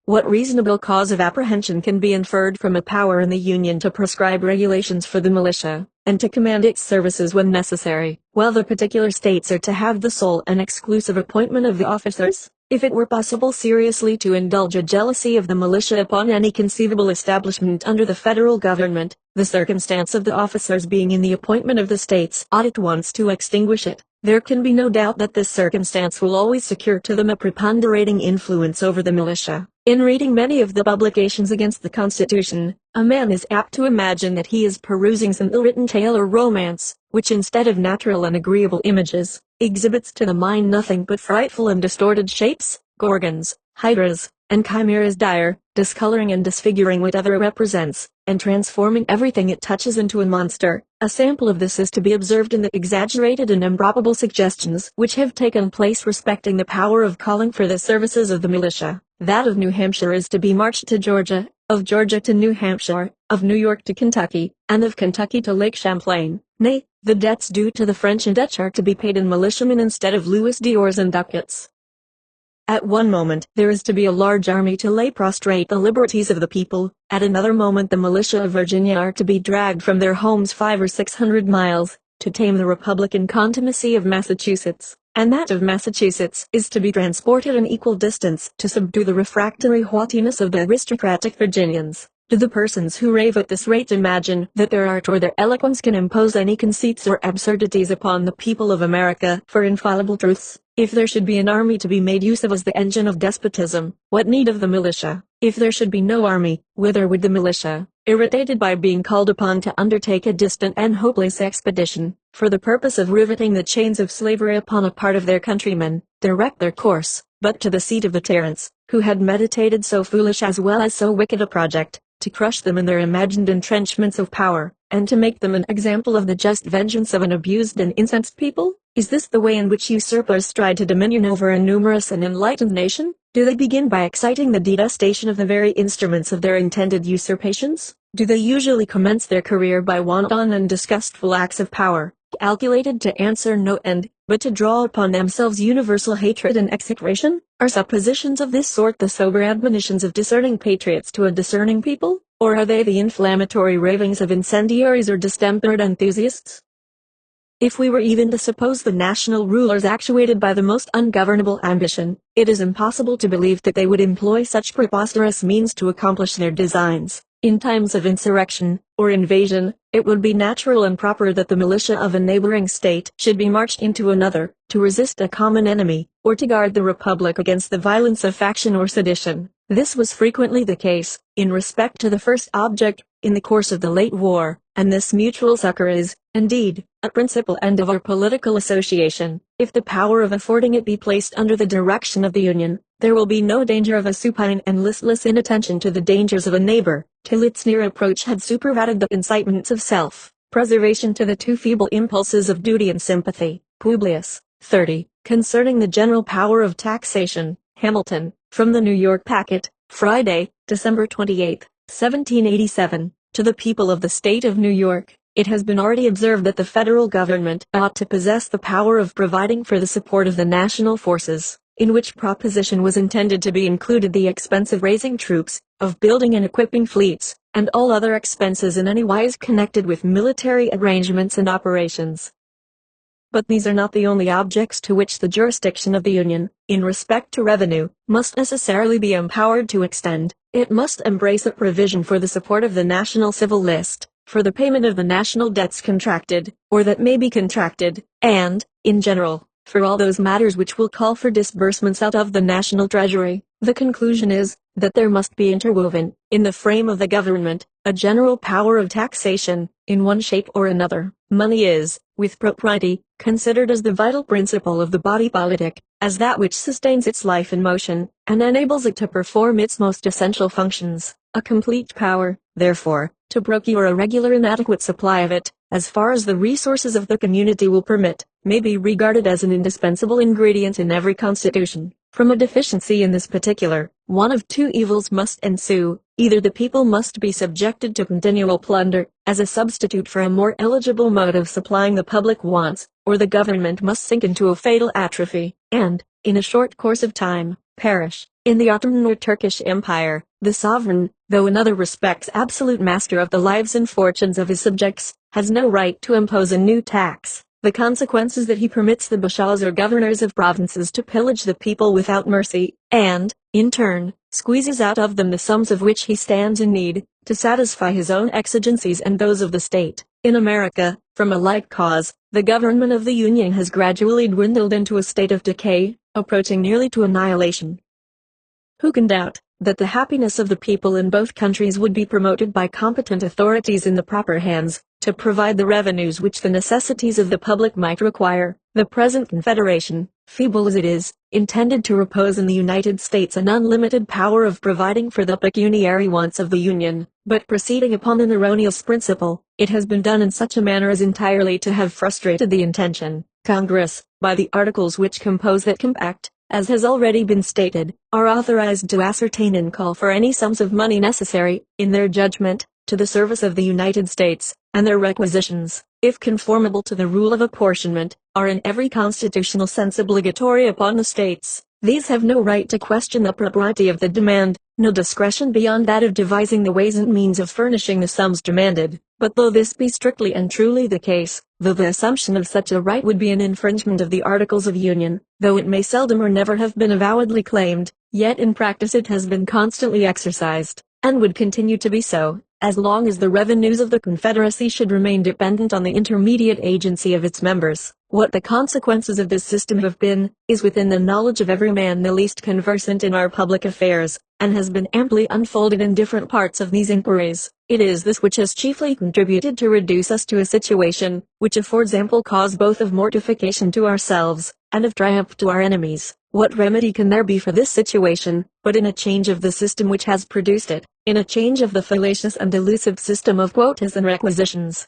Speaker 1: What reasonable cause of apprehension can be inferred from a power in the Union to prescribe regulations for the militia, and to command its services when necessary, while the particular states are to have the sole and exclusive appointment of the officers? if it were possible seriously to indulge a jealousy of the militia upon any conceivable establishment under the federal government, the circumstance of the officers being in the appointment of the states ought at once to extinguish it. There can be no doubt that this circumstance will always secure to them a preponderating influence over the militia. In reading many of the publications against the Constitution, a man is apt to imagine that he is perusing some ill-written tale or romance, which instead of natural and agreeable images, exhibits to the mind nothing but frightful and distorted shapes, gorgons, hydras, and chimeras dire, discoloring and disfiguring whatever it represents, and transforming everything it touches into a monster. A sample of this is to be observed in the exaggerated and improbable suggestions which have taken place respecting the power of calling for the services of the militia. That of New Hampshire is to be marched to Georgia, of Georgia to New Hampshire, of New York to Kentucky, and of Kentucky to Lake Champlain. Nay, the debts due to the French and Dutch are to be paid in militiamen instead of louis d'ors and ducats. At one moment there is to be a large army to lay prostrate the liberties of the people, at another moment the militia of Virginia are to be dragged from their homes 500 or 600 miles, to tame the Republican contumacy of Massachusetts, and that of Massachusetts is to be transported an equal distance to subdue the refractory haughtiness of the aristocratic Virginians. Do the persons who rave at this rate imagine that their art or their eloquence can impose any conceits or absurdities upon the people of America for infallible truths? If there should be an army to be made use of as the engine of despotism, what need of the militia? If there should be no army, whither would the militia, irritated by being called upon to undertake a distant and hopeless expedition, for the purpose of riveting the chains of slavery upon a part of their countrymen, direct their course, but to the seat of the tyrants, who had meditated so foolish as well as so wicked a project, to crush them in their imagined entrenchments of power, and to make them an example of the just vengeance of an abused and incensed people? Is this the way in which usurpers stride to dominion over a numerous and enlightened nation? Do they begin by exciting the detestation of the very instruments of their intended usurpations? Do they usually commence their career by wanton and disgustful acts of power, calculated to answer no end, but to draw upon themselves universal hatred and execration? Are suppositions of this sort the sober admonitions of discerning patriots to a discerning people, or are they the inflammatory ravings of incendiaries or distempered enthusiasts? If we were even to suppose the national rulers actuated by the most ungovernable ambition, it is impossible to believe that they would employ such preposterous means to accomplish their designs. In times of insurrection, or invasion, it would be natural and proper that the militia of a neighboring state should be marched into another, to resist a common enemy, or to guard the republic against the violence of faction or sedition. This was frequently the case, in respect to the first object, in the course of the late war, and this mutual succor is, indeed, a principal end of our political association. If the power of affording it be placed under the direction of the Union, there will be no danger of a supine and listless inattention to the dangers of a neighbor, till its near approach had superadded the incitements of self-preservation to the too feeble impulses of duty and sympathy. Publius, 30, concerning the general power of taxation. Hamilton, from the New York Packet, Friday, December 28, 1787, to the people of the state of New York. It has been already observed that the federal government ought to possess the power of providing for the support of the national forces, in which proposition was intended to be included the expense of raising troops, of building and equipping fleets, and all other expenses in any wise connected with military arrangements and operations. But these are not the only objects to which the jurisdiction of the Union, in respect to revenue, must necessarily be empowered to extend. It must embrace a provision for the support of the national civil list, for the payment of the national debts contracted, or that may be contracted, and, in general, for all those matters which will call for disbursements out of the national treasury. The conclusion is, that there must be interwoven, in the frame of the government, a general power of taxation, in one shape or another. Money is, with propriety, considered as the vital principle of the body politic, as that which sustains its life in motion, and enables it to perform its most essential functions. A complete power, therefore, to procure a regular and adequate supply of it, as far as the resources of the community will permit, may be regarded as an indispensable ingredient in every constitution. From a deficiency in this particular, one of two evils must ensue: either the people must be subjected to continual plunder, as a substitute for a more eligible mode of supplying the public wants, or the government must sink into a fatal atrophy, and, in a short course of time, perish. In the Ottoman or Turkish Empire, the sovereign, though in other respects absolute master of the lives and fortunes of his subjects, has no right to impose a new tax. The consequence is that he permits the bashaws or governors of provinces to pillage the people without mercy, and, in turn, squeezes out of them the sums of which he stands in need, to satisfy his own exigencies and those of the state. In America, from a like cause, the government of the Union has gradually dwindled into a state of decay, approaching nearly to annihilation. Who can doubt that the happiness of the people in both countries would be promoted by competent authorities in the proper hands, to provide the revenues which the necessities of the public might require? The present Confederation, feeble as it is, intended to repose in the United States an unlimited power of providing for the pecuniary wants of the Union, but proceeding upon an erroneous principle, it has been done in such a manner as entirely to have frustrated the intention. Congress, by the articles which compose that compact, as has already been stated, are authorized to ascertain and call for any sums of money necessary, in their judgment, to the service of the United States, and their requisitions, if conformable to the rule of apportionment, are in every constitutional sense obligatory upon the states. These have no right to question the propriety of the demand, no discretion beyond that of devising the ways and means of furnishing the sums demanded. But though this be strictly and truly the case, though the assumption of such a right would be an infringement of the Articles of Union, though it may seldom or never have been avowedly claimed, yet in practice it has been constantly exercised, and would continue to be so, as long as the revenues of the Confederacy should remain dependent on the intermediate agency of its members. What the consequences of this system have been, is within the knowledge of every man the least conversant in our public affairs, and has been amply unfolded in different parts of these inquiries. It is this which has chiefly contributed to reduce us to a situation, which affords ample cause both of mortification to ourselves, and of triumph to our enemies. What remedy can there be for this situation, but in a change of the system which has produced it, in a change of the fallacious and delusive system of quotas and requisitions?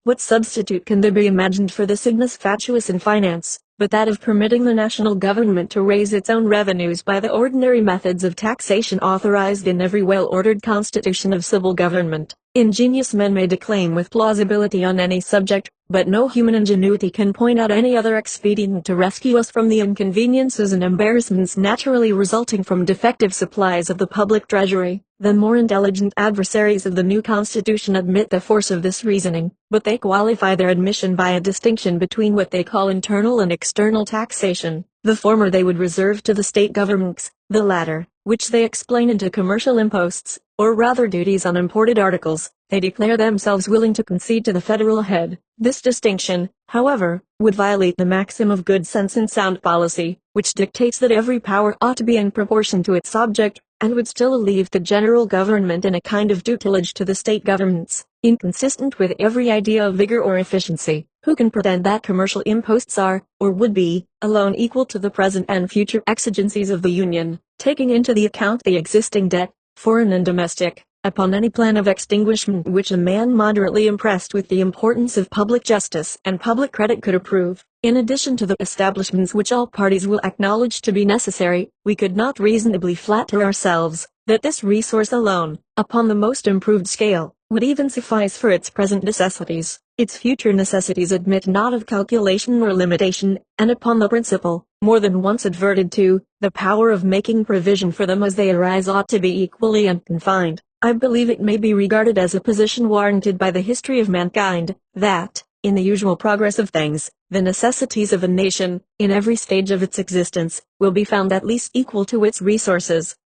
Speaker 1: What substitute can there be imagined for this ignis fatuus in finance, but that of permitting the national government to raise its own revenues by the ordinary methods of taxation authorized in every well-ordered constitution of civil government? Ingenious men may declaim with plausibility on any subject, but no human ingenuity can point out any other expedient to rescue us from the inconveniences and embarrassments naturally resulting from defective supplies of the public treasury. The more intelligent adversaries of the new Constitution admit the force of this reasoning, but they qualify their admission by a distinction between what they call internal and external taxation. The former they would reserve to the state governments, the latter, which they explain into commercial imposts, or rather duties on imported articles, they declare themselves willing to concede to the federal head. This distinction, however, would violate the maxim of good sense and sound policy, which dictates that every power ought to be in proportion to its object, and would still leave the general government in a kind of tutelage to the state governments, inconsistent with every idea of vigor or efficiency. Who can pretend that commercial imposts are, or would be, alone equal to the present and future exigencies of the Union, taking into the account the existing debt, foreign and domestic, upon any plan of extinguishment which a man moderately impressed with the importance of public justice and public credit could approve? In addition to the establishments which all parties will acknowledge to be necessary, we could not reasonably flatter ourselves that this resource alone, upon the most improved scale, would even suffice for its present necessities. Its future necessities admit not of calculation or limitation, and upon the principle, more than once adverted to, the power of making provision for them as they arise ought to be equally unconfined. I believe it may be regarded as a position warranted by the history of mankind, that, in the usual progress of things, the necessities of a nation, in every stage of its existence, will be found at least equal to its resources.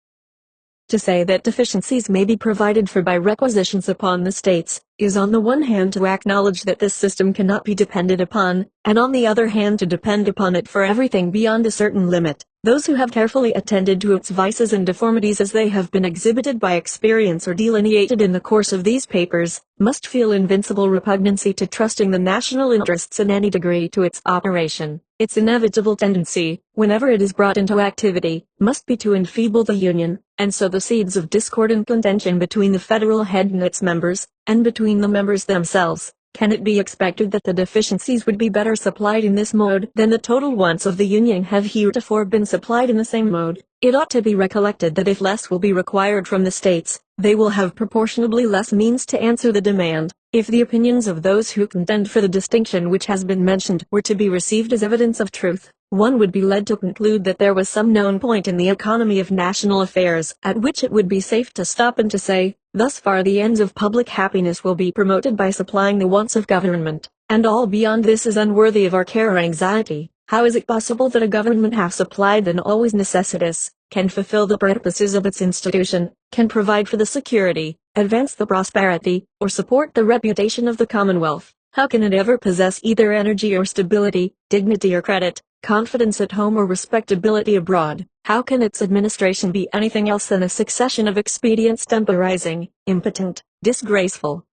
Speaker 1: To say that deficiencies may be provided for by requisitions upon the states, is on the one hand to acknowledge that this system cannot be depended upon, and on the other hand to depend upon it for everything beyond a certain limit. Those who have carefully attended to its vices and deformities as they have been exhibited by experience or delineated in the course of these papers, must feel invincible repugnancy to trusting the national interests in any degree to its operation. Its inevitable tendency, whenever it is brought into activity, must be to enfeeble the Union, and sow the seeds of discord and contention between the federal head and its members, and between the members themselves. Can it be expected that the deficiencies would be better supplied in this mode than the total wants of the Union have heretofore been supplied in the same mode? It ought to be recollected that if less will be required from the states, they will have proportionably less means to answer the demand. If the opinions of those who contend for the distinction which has been mentioned were to be received as evidence of truth, one would be led to conclude that there was some known point in the economy of national affairs at which it would be safe to stop and to say, thus far the ends of public happiness will be promoted by supplying the wants of government. And all beyond this is unworthy of our care or anxiety. How is it possible that a government half supplied and always necessitous, can fulfill the purposes of its institution, can provide for the security, advance the prosperity, or support the reputation of the Commonwealth? How can it ever possess either energy or stability, dignity or credit, confidence at home or respectability abroad? How can its administration be anything else than a succession of expedients temporizing, impotent, disgraceful?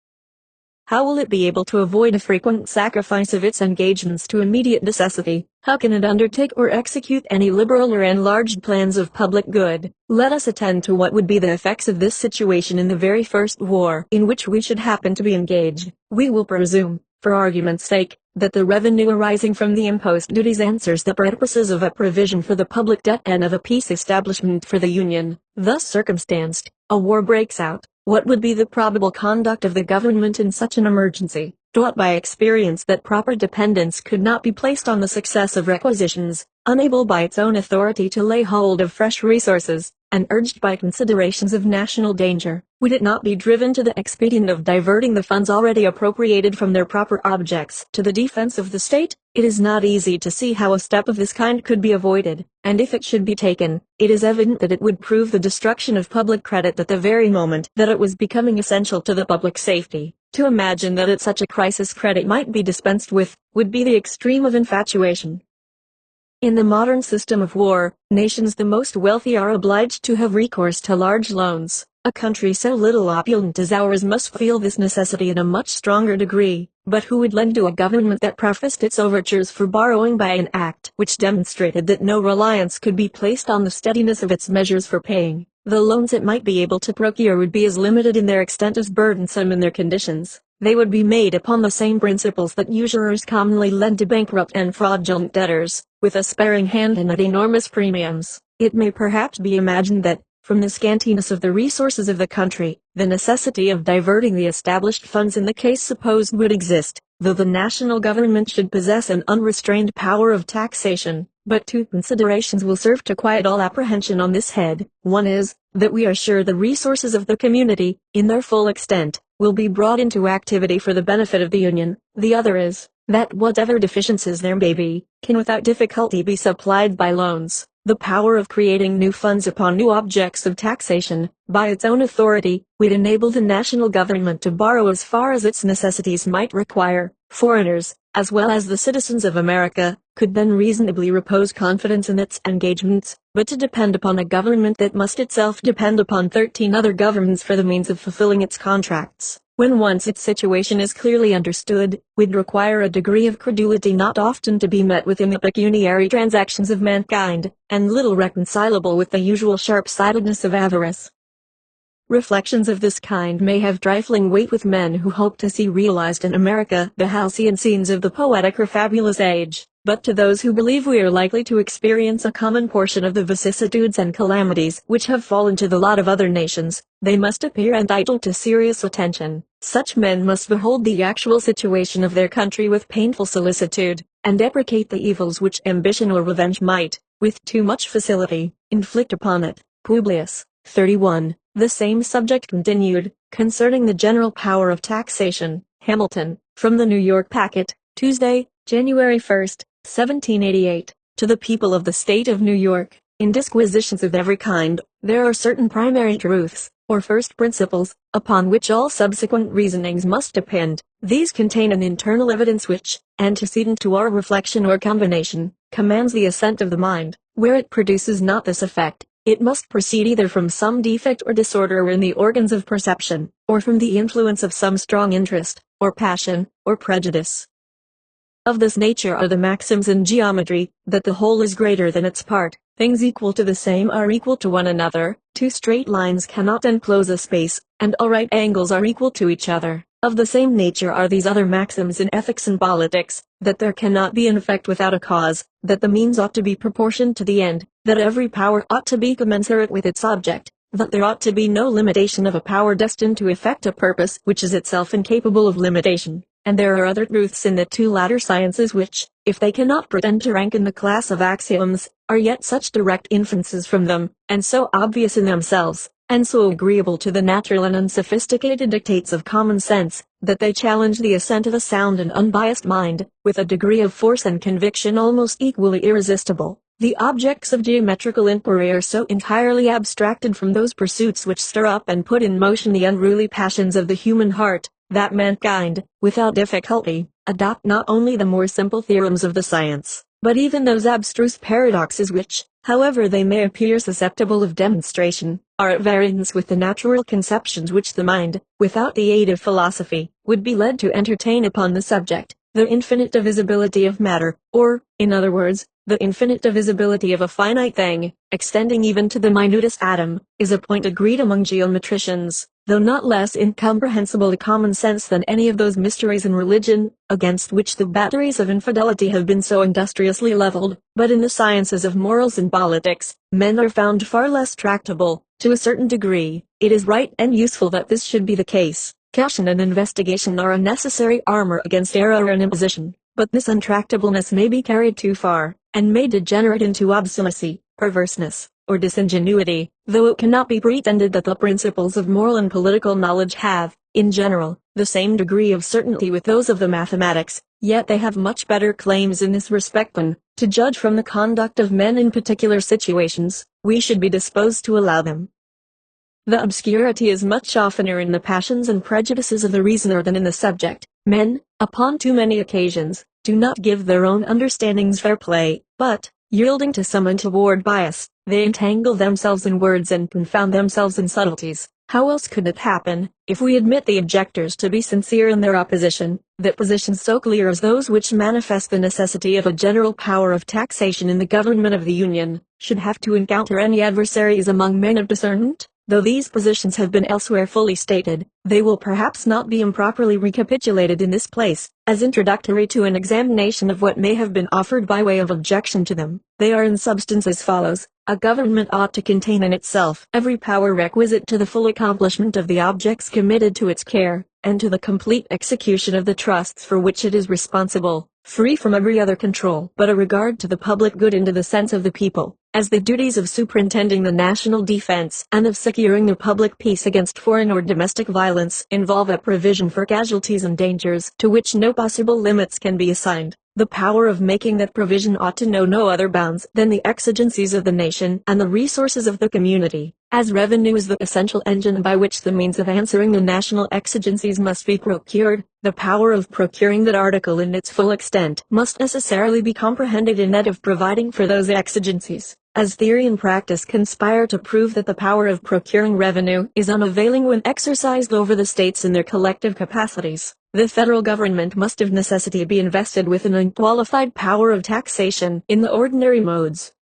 Speaker 1: How will it be able to avoid a frequent sacrifice of its engagements to immediate necessity? How can it undertake or execute any liberal or enlarged plans of public good? Let us attend to what would be the effects of this situation in the very first war in which we should happen to be engaged. We will presume, for argument's sake, that the revenue arising from the imposed duties answers the purposes of a provision for the public debt and of a peace establishment for the Union. Thus circumstanced, a war breaks out. What would be the probable conduct of the government in such an emergency? Taught by experience that proper dependence could not be placed on the success of requisitions, unable by its own authority to lay hold of fresh resources, and urged by considerations of national danger, would it not be driven to the expedient of diverting the funds already appropriated from their proper objects to the defense of the state? It is not easy to see how a step of this kind could be avoided, and if it should be taken, it is evident that it would prove the destruction of public credit at the very moment that it was becoming essential to the public safety. To imagine that at such a crisis credit might be dispensed with, would be the extreme of infatuation. In the modern system of war, nations the most wealthy are obliged to have recourse to large loans. A country so little opulent as ours must feel this necessity in a much stronger degree. But who would lend to a government that prefaced its overtures for borrowing by an act which demonstrated that no reliance could be placed on the steadiness of its measures for paying? The loans it might be able to procure would be as limited in their extent as burdensome in their conditions. They would be made upon the same principles that usurers commonly lend to bankrupt and fraudulent debtors, with a sparing hand and at enormous premiums. It may perhaps be imagined that, from the scantiness of the resources of the country, the necessity of diverting the established funds in the case supposed would exist, though the national government should possess an unrestrained power of taxation. But two considerations will serve to quiet all apprehension on this head. One is, that we are sure the resources of the community, in their full extent, will be brought into activity for the benefit of the Union. The other is, that whatever deficiencies there may be, can without difficulty be supplied by loans. The power of creating new funds upon new objects of taxation, by its own authority, would enable the national government to borrow as far as its necessities might require. Foreigners, as well as the citizens of America, could then reasonably repose confidence in its engagements, but to depend upon a government that must itself depend upon 13 other governments for the means of fulfilling its contracts, when once its situation is clearly understood, would require a degree of credulity not often to be met with in the pecuniary transactions of mankind, and little reconcilable with the usual sharp-sightedness of avarice. Reflections of this kind may have trifling weight with men who hope to see realized in America the halcyon scenes of the poetic or fabulous age, but to those who believe we are likely to experience a common portion of the vicissitudes and calamities which have fallen to the lot of other nations, they must appear entitled to serious attention. Such men must behold the actual situation of their country with painful solicitude, and deprecate the evils which ambition or revenge might, with too much facility, inflict upon it. Publius, 31. The same subject continued, concerning the general power of taxation. Hamilton, from the New York Packet, Tuesday, January 1, 1788. To the people of the state of New York, in disquisitions of every kind, there are certain primary truths, or first principles, upon which all subsequent reasonings must depend. These contain an internal evidence which, antecedent to our reflection or combination, commands the assent of the mind. Where it produces not this effect, it must proceed either from some defect or disorder in the organs of perception, or from the influence of some strong interest, or passion, or prejudice. Of this nature are the maxims in geometry, that the whole is greater than its part, things equal to the same are equal to one another, two straight lines cannot enclose a space, and all right angles are equal to each other. Of the same nature are these other maxims in ethics and politics, that there cannot be an effect without a cause, that the means ought to be proportioned to the end, that every power ought to be commensurate with its object, that there ought to be no limitation of a power destined to effect a purpose which is itself incapable of limitation. And there are other truths in the two latter sciences which, if they cannot pretend to rank in the class of axioms, are yet such direct inferences from them, and so obvious in themselves, and so agreeable to the natural and unsophisticated dictates of common sense, that they challenge the assent of a sound and unbiased mind, with a degree of force and conviction almost equally irresistible. The objects of geometrical inquiry are so entirely abstracted from those pursuits which stir up and put in motion the unruly passions of the human heart, that mankind, without difficulty, adopt not only the more simple theorems of the science, but even those abstruse paradoxes which, however they may appear susceptible of demonstration, are at variance with the natural conceptions which the mind, without the aid of philosophy, would be led to entertain upon the subject. The infinite divisibility of matter, or, in other words, the infinite divisibility of a finite thing, extending even to the minutest atom, is a point agreed among geometricians, though not less incomprehensible to common sense than any of those mysteries in religion, against which the batteries of infidelity have been so industriously leveled. But in the sciences of morals and politics, men are found far less tractable. To a certain degree, it is right and useful that this should be the case. Caution and investigation are a necessary armor against error and imposition, but this untractableness may be carried too far, and may degenerate into obstinacy, perverseness, or disingenuity, though it cannot be pretended that the principles of moral and political knowledge have, in general, the same degree of certainty with those of the mathematics, yet they have much better claims in this respect than, to judge from the conduct of men in particular situations, we should be disposed to allow them. The obscurity is much oftener in the passions and prejudices of the reasoner than in the subject. Men, upon too many occasions, do not give their own understandings fair play, but, yielding to some untoward bias, they entangle themselves in words and confound themselves in subtleties. How else could it happen, if we admit the objectors to be sincere in their opposition, that positions so clear as those which manifest the necessity of a general power of taxation in the government of the Union, should have to encounter any adversaries among men of discernment? Though these positions have been elsewhere fully stated, they will perhaps not be improperly recapitulated in this place, as introductory to an examination of what may have been offered by way of objection to them. They are in substance as follows. A government ought to contain in itself every power requisite to the full accomplishment of the objects committed to its care, and to the complete execution of the trusts for which it is responsible, free from every other control but a regard to the public good and to the sense of the people, as the duties of superintending the national defense and of securing the public peace against foreign or domestic violence involve a provision for casualties and dangers to which no possible limits can be assigned. The power of making that provision ought to know no other bounds than the exigencies of the nation and the resources of the community. As revenue is the essential engine by which the means of answering the national exigencies must be procured, the power of procuring that article in its full extent must necessarily be comprehended in that of providing for those exigencies. As theory and practice conspire to prove that the power of procuring revenue is unavailing when exercised over the states in their collective capacities, the federal government must of necessity be invested with an unqualified power of taxation in the ordinary modes.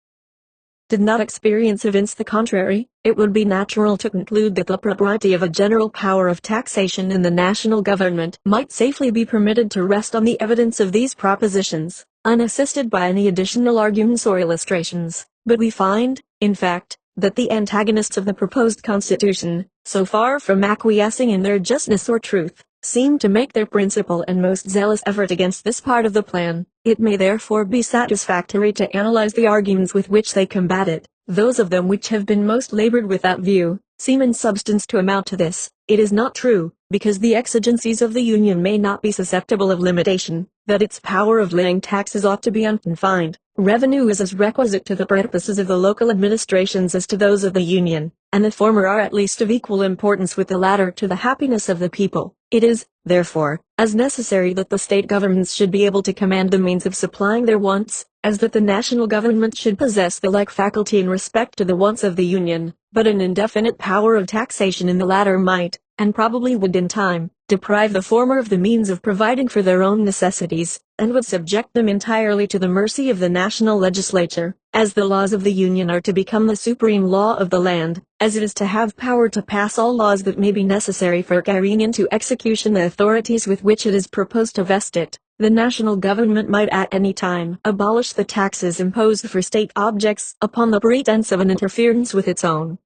Speaker 1: Did not experience evince the contrary, it would be natural to conclude that the propriety of a general power of taxation in the national government might safely be permitted to rest on the evidence of these propositions, unassisted by any additional arguments or illustrations. But we find, in fact, that the antagonists of the proposed constitution, so far from acquiescing in their justness or truth, seem to make their principal and most zealous effort against this part of the plan. It may therefore be satisfactory to analyze the arguments with which they combat it. Those of them which have been most labored with that view, seem in substance to amount to this: it is not true, because the exigencies of the Union may not be susceptible of limitation, that its power of laying taxes ought to be unconfined. Revenue is as requisite to the purposes of the local administrations as to those of the Union, and the former are at least of equal importance with the latter to the happiness of the people. It is, therefore, as necessary that the state governments should be able to command the means of supplying their wants, as that the national government should possess the like faculty in respect to the wants of the Union. But an indefinite power of taxation in the latter might, and probably would in time, deprive the former of the means of providing for their own necessities, and would subject them entirely to the mercy of the national legislature. As the laws of the Union are to become the supreme law of the land, as it is to have power to pass all laws that may be necessary for carrying into execution the authorities with which it is proposed to vest it, the national government might at any time abolish the taxes imposed for state objects upon the pretense of an interference with its own.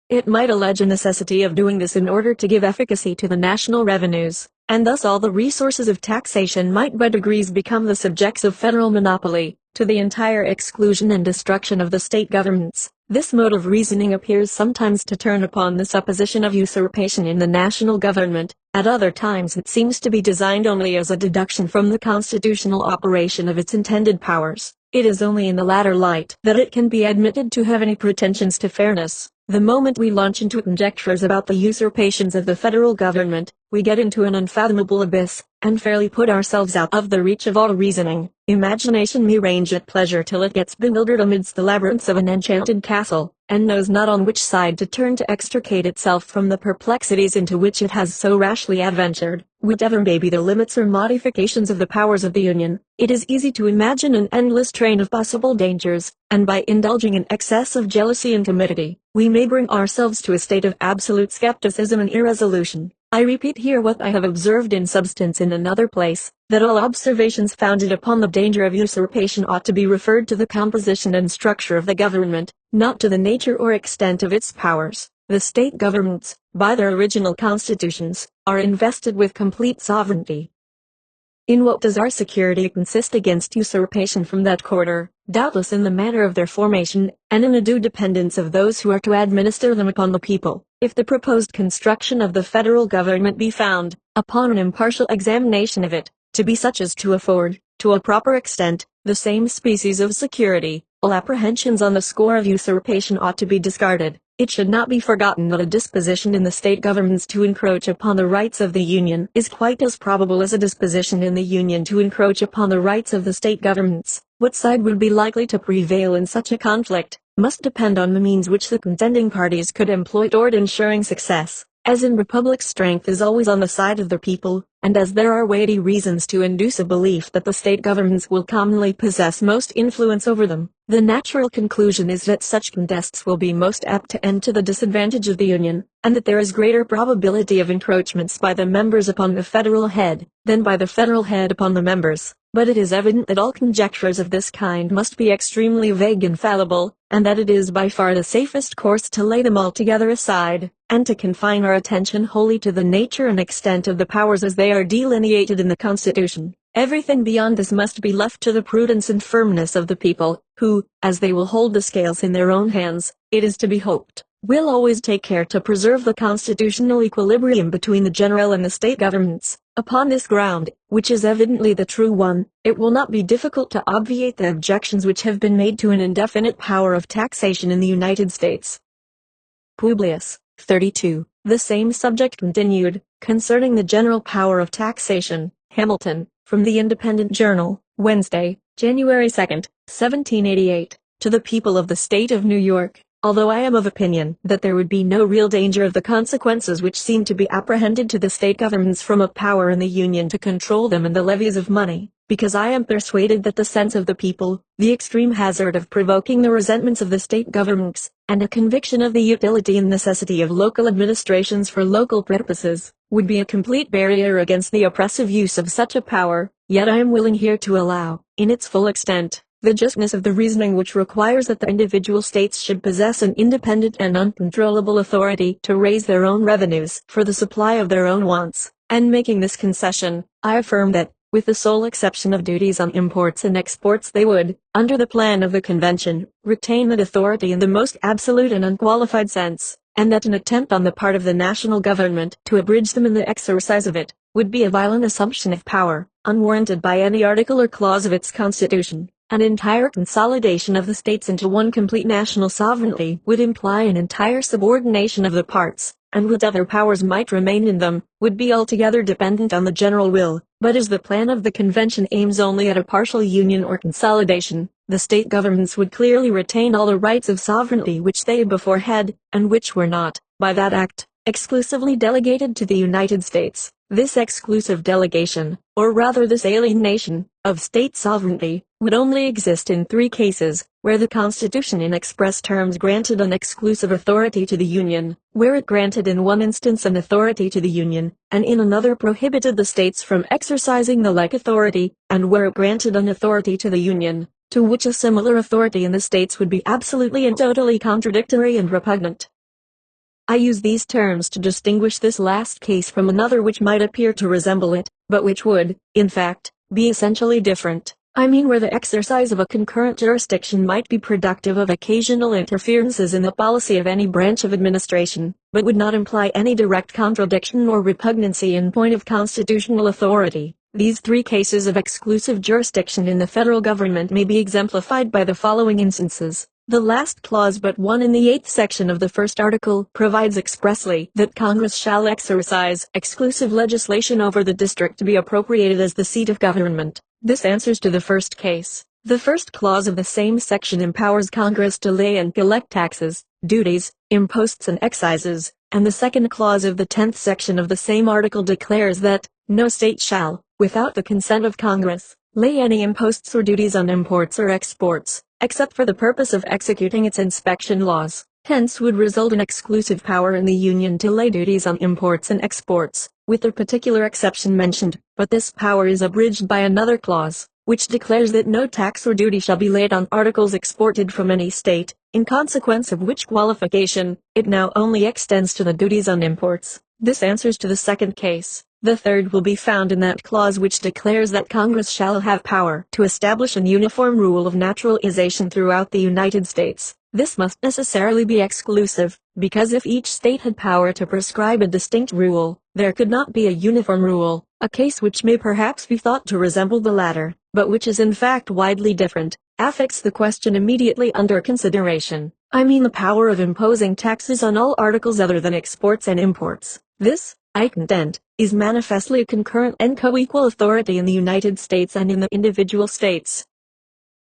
Speaker 1: It might allege a necessity of doing this in order to give efficacy to the national revenues, and thus all the resources of taxation might by degrees become the subjects of federal monopoly, to the entire exclusion and destruction of the state governments. This mode of reasoning appears sometimes to turn upon the supposition of usurpation in the national government, at other times it seems to be designed only as a deduction from the constitutional operation of its intended powers. It is only in the latter light that it can be admitted to have any pretensions to fairness. The moment we launch into conjectures about the usurpations of the federal government, we get into an unfathomable abyss, and fairly put ourselves out of the reach of all reasoning. Imagination may range at pleasure till it gets bewildered amidst the labyrinths of an enchanted castle, and knows not on which side to turn to extricate itself from the perplexities into which it has so rashly adventured. Whatever may be the limits or modifications of the powers of the Union, it is easy to imagine an endless train of possible dangers, and by indulging in excess of jealousy and timidity, we may bring ourselves to a state of absolute skepticism and irresolution. I repeat here what I have observed in substance in another place, that all observations founded upon the danger of usurpation ought to be referred to the composition and structure of the government, not to the nature or extent of its powers. The state governments, by their original constitutions, are invested with complete sovereignty. In what does our security consist against usurpation from that quarter? Doubtless in the manner of their formation, and in a due dependence of those who are to administer them upon the people. If the proposed construction of the federal government be found, upon an impartial examination of it, to be such as to afford, to a proper extent, the same species of security, all apprehensions on the score of usurpation ought to be discarded. It should not be forgotten that a disposition in the state governments to encroach upon the rights of the Union is quite as probable as a disposition in the Union to encroach upon the rights of the state governments. What side would be likely to prevail in such a conflict must depend on the means which the contending parties could employ toward ensuring success. As in republics, strength is always on the side of the people, and as there are weighty reasons to induce a belief that the state governments will commonly possess most influence over them, the natural conclusion is that such contests will be most apt to end to the disadvantage of the Union, and that there is greater probability of encroachments by the members upon the federal head, than by the federal head upon the members. But it is evident that all conjectures of this kind must be extremely vague and fallible, and that it is by far the safest course to lay them altogether aside, and to confine our attention wholly to the nature and extent of the powers as they are delineated in the Constitution. Everything beyond this must be left to the prudence and firmness of the people, who, as they will hold the scales in their own hands, it is to be hoped, will always take care to preserve the constitutional equilibrium between the general and the state governments. Upon this ground, which is evidently the true one, it will not be difficult to obviate the objections which have been made to an indefinite power of taxation in the United States. Publius, 32. The same subject continued, concerning the general power of taxation. Hamilton, from the Independent Journal, Wednesday, January 2, 1788, to the people of the state of New York. Although I am of opinion that there would be no real danger of the consequences which seem to be apprehended to the state governments from a power in the Union to control them and the levies of money, because I am persuaded that the sense of the people, the extreme hazard of provoking the resentments of the state governments, and a conviction of the utility and necessity of local administrations for local purposes, would be a complete barrier against the oppressive use of such a power. Yet I am willing here to allow, in its full extent, the justness of the reasoning which requires that the individual states should possess an independent and uncontrollable authority to raise their own revenues for the supply of their own wants, and making this concession, I affirm that, with the sole exception of duties on imports and exports, they would, under the plan of the convention, retain that authority in the most absolute and unqualified sense, and that an attempt on the part of the national government to abridge them in the exercise of it, would be a violent assumption of power, unwarranted by any article or clause of its constitution. An entire consolidation of the states into one complete national sovereignty would imply an entire subordination of the parts, and whatever powers might remain in them, would be altogether dependent on the general will. But as the plan of the convention aims only at a partial union or consolidation, the state governments would clearly retain all the rights of sovereignty which they before had, and which were not, by that act, exclusively delegated to the United States. This exclusive delegation, or rather this alienation, of state sovereignty, would only exist in three cases: where the Constitution in express terms granted an exclusive authority to the Union, where it granted in one instance an authority to the Union, and in another prohibited the states from exercising the like authority, and where it granted an authority to the Union, to which a similar authority in the states would be absolutely and totally contradictory and repugnant. I use these terms to distinguish this last case from another which might appear to resemble it, but which would, in fact, be essentially different. I mean where the exercise of a concurrent jurisdiction might be productive of occasional interferences in the policy of any branch of administration, but would not imply any direct contradiction or repugnancy in point of constitutional authority. These three cases of exclusive jurisdiction in the federal government may be exemplified by the following instances. The last clause but one in the 8th section of the first article provides expressly that Congress shall exercise exclusive legislation over the district to be appropriated as the seat of government. This answers to the first case. The first clause of the same section empowers Congress to lay and collect taxes, duties, imposts and excises, and the second clause of the 10th section of the same article declares that no state shall, without the consent of Congress, lay any imposts or duties on imports or exports, except for the purpose of executing its inspection laws. Hence would result an exclusive power in the Union to lay duties on imports and exports, with the particular exception mentioned, but this power is abridged by another clause, which declares that no tax or duty shall be laid on articles exported from any state, in consequence of which qualification, it now only extends to the duties on imports. This answers to the second case. The third will be found in that clause which declares that Congress shall have power to establish an uniform rule of naturalization throughout the United States. This must necessarily be exclusive, because if each state had power to prescribe a distinct rule, there could not be a uniform rule, a case which may perhaps be thought to resemble the latter, but which is in fact widely different, affects the question immediately under consideration. I mean the power of imposing taxes on all articles other than exports and imports. This, I contend, is manifestly a concurrent and co-equal authority in the United States and in the individual states.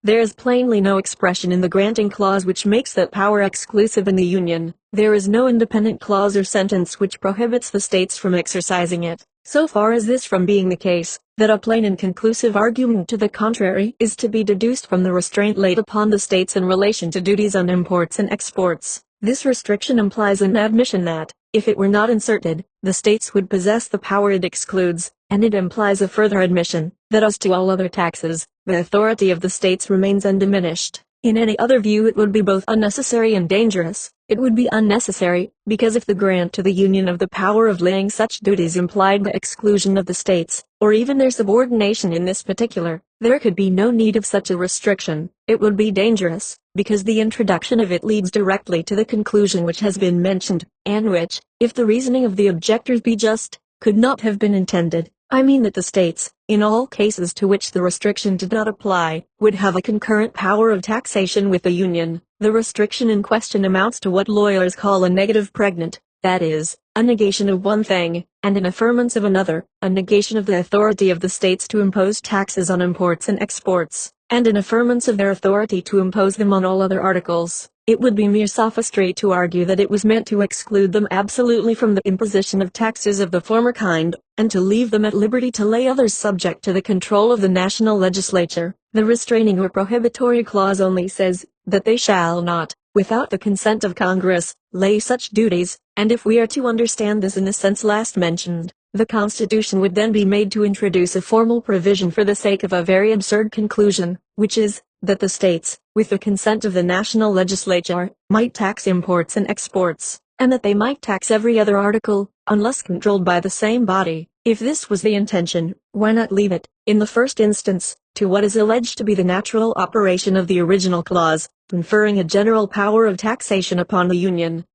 Speaker 1: There is plainly no expression in the granting clause which makes that power exclusive in the Union. There is no independent clause or sentence which prohibits the states from exercising it. So far is this from being the case, that a plain and conclusive argument to the contrary is to be deduced from the restraint laid upon the states in relation to duties on imports and exports. This restriction implies an admission that, if it were not inserted, the states would possess the power it excludes, and it implies a further admission, that as to all other taxes, the authority of the states remains undiminished. In any other view it would be both unnecessary and dangerous. It would be unnecessary, because if the grant to the Union of the power of laying such duties implied the exclusion of the states, or even their subordination in this particular, there could be no need of such a restriction. It would be dangerous, because the introduction of it leads directly to the conclusion which has been mentioned, and which, if the reasoning of the objectors be just, could not have been intended. I mean that the states, in all cases to which the restriction did not apply, would have a concurrent power of taxation with the Union. The restriction in question amounts to what lawyers call a negative pregnant, that is, a negation of one thing, and an affirmance of another, a negation of the authority of the states to impose taxes on imports and exports, and an affirmance of their authority to impose them on all other articles. It would be mere sophistry to argue that it was meant to exclude them absolutely from the imposition of taxes of the former kind, and to leave them at liberty to lay others subject to the control of the national legislature. The restraining or prohibitory clause only says that they shall not, without the consent of Congress, lay such duties, and if we are to understand this in the sense last mentioned, the Constitution would then be made to introduce a formal provision for the sake of a very absurd conclusion, which is, that the states, with the consent of the national legislature, might tax imports and exports, and that they might tax every other article, unless controlled by the same body. If this was the intention, why not leave it, in the first instance, to what is alleged to be the natural operation of the original clause, conferring a general power of taxation upon the Union?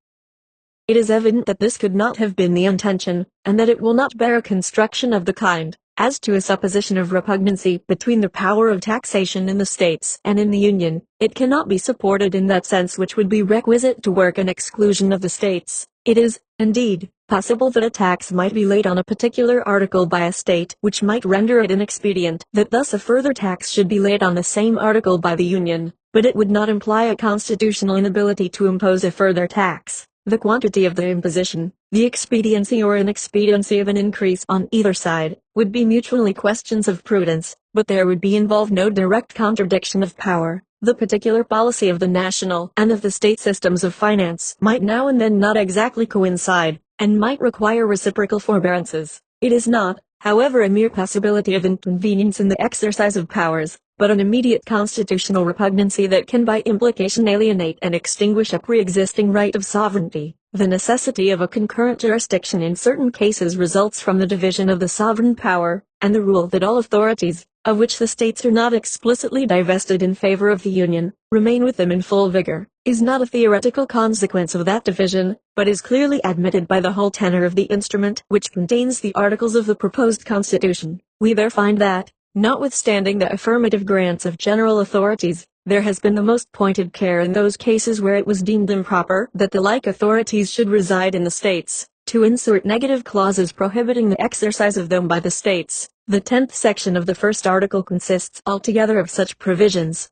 Speaker 1: It is evident that this could not have been the intention, and that it will not bear a construction of the kind. As to a supposition of repugnancy between the power of taxation in the states and in the Union, it cannot be supported in that sense which would be requisite to work an exclusion of the states. It is, indeed, possible that a tax might be laid on a particular article by a state which might render it inexpedient that thus a further tax should be laid on the same article by the Union, but it would not imply a constitutional inability to impose a further tax. The quantity of the imposition, the expediency or inexpediency of an increase on either side, would be mutually questions of prudence, but there would be involved no direct contradiction of power. The particular policy of the national and of the state systems of finance might now and then not exactly coincide, and might require reciprocal forbearances. It is not, however, a mere possibility of inconvenience in the exercise of powers, but an immediate constitutional repugnancy that can by implication alienate and extinguish a pre-existing right of sovereignty. The necessity of a concurrent jurisdiction in certain cases results from the division of the sovereign power, and the rule that all authorities, of which the states are not explicitly divested in favor of the Union, remain with them in full vigor, is not a theoretical consequence of that division, but is clearly admitted by the whole tenor of the instrument which contains the articles of the proposed Constitution. We there find that, notwithstanding the affirmative grants of general authorities, there has been the most pointed care in those cases where it was deemed improper that the like authorities should reside in the states, to insert negative clauses prohibiting the exercise of them by the states. The 10th section of the first article consists altogether of such provisions.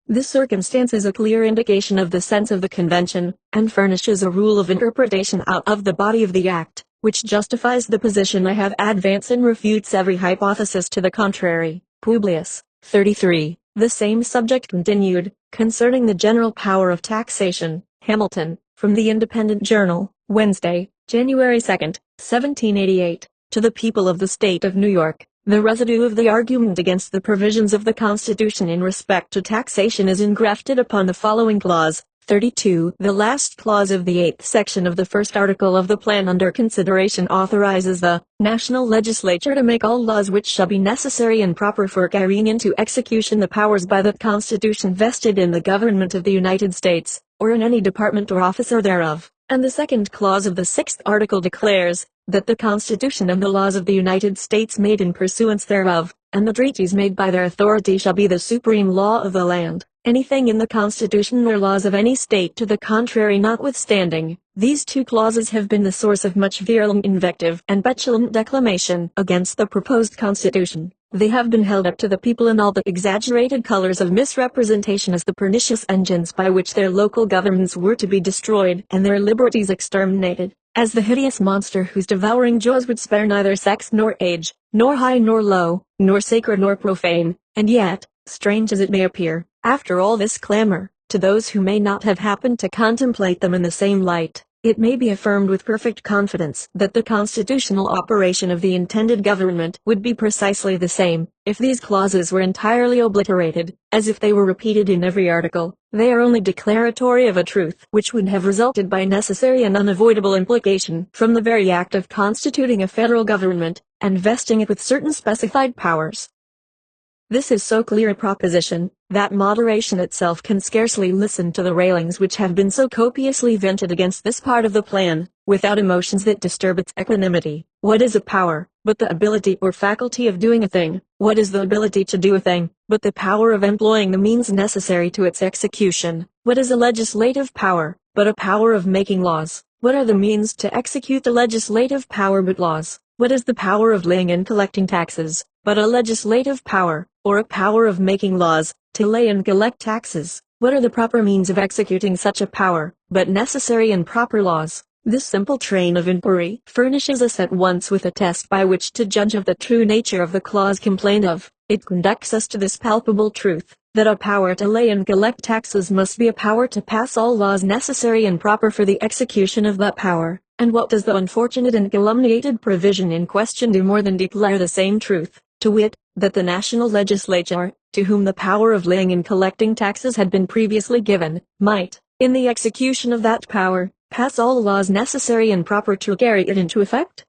Speaker 1: This circumstance is a clear indication of the sense of the convention, and furnishes a rule of interpretation out of the body of the act, which justifies the position I have advanced and refutes every hypothesis to the contrary. Publius, 33. The same subject continued, concerning the general power of taxation. Hamilton, from the Independent Journal, Wednesday, January 2, 1788. To the people of the state of New York, the residue of the argument against the provisions of the Constitution in respect to taxation is engrafted upon the following clause. 32. The last clause of the 8th section of the first article of the plan under consideration authorizes the national legislature to make all laws which shall be necessary and proper for carrying into execution the powers by the Constitution vested in the government of the United States, or in any department or officer thereof. And the second clause of the 6th article declares, that the Constitution and the laws of the United States made in pursuance thereof, and the treaties made by their authority shall be the supreme law of the land. Anything in the Constitution or laws of any state to the contrary notwithstanding, these two clauses have been the source of much virulent invective and petulant declamation against the proposed Constitution. They have been held up to the people in all the exaggerated colors of misrepresentation as the pernicious engines by which their local governments were to be destroyed and their liberties exterminated, as the hideous monster whose devouring jaws would spare neither sex nor age, nor high nor low, nor sacred nor profane. And yet, strange as it may appear, after all this clamor, to those who may not have happened to contemplate them in the same light, it may be affirmed with perfect confidence that the constitutional operation of the intended government would be precisely the same, if these clauses were entirely obliterated, as if they were repeated in every article. They are only declaratory of a truth which would have resulted by necessary and unavoidable implication from the very act of constituting a federal government, and vesting it with certain specified powers. This is so clear a proposition, that moderation itself can scarcely listen to the railings which have been so copiously vented against this part of the plan, without emotions that disturb its equanimity. What is a power, but the ability or faculty of doing a thing? What is the ability to do a thing, but the power of employing the means necessary to its execution? What is a legislative power, but a power of making laws? What are the means to execute the legislative power but laws? What is the power of laying and collecting taxes, but a legislative power, or a power of making laws, to lay and collect taxes? What are the proper means of executing such a power, but necessary and proper laws? This simple train of inquiry furnishes us at once with a test by which to judge of the true nature of the clause complained of. It conducts us to this palpable truth, that a power to lay and collect taxes must be a power to pass all laws necessary and proper for the execution of that power. And what does the unfortunate and calumniated provision in question do more than declare the same truth, to wit, that the national legislature, to whom the power of laying and collecting taxes had been previously given, might, in the execution of that power, pass all laws necessary and proper to carry it into effect?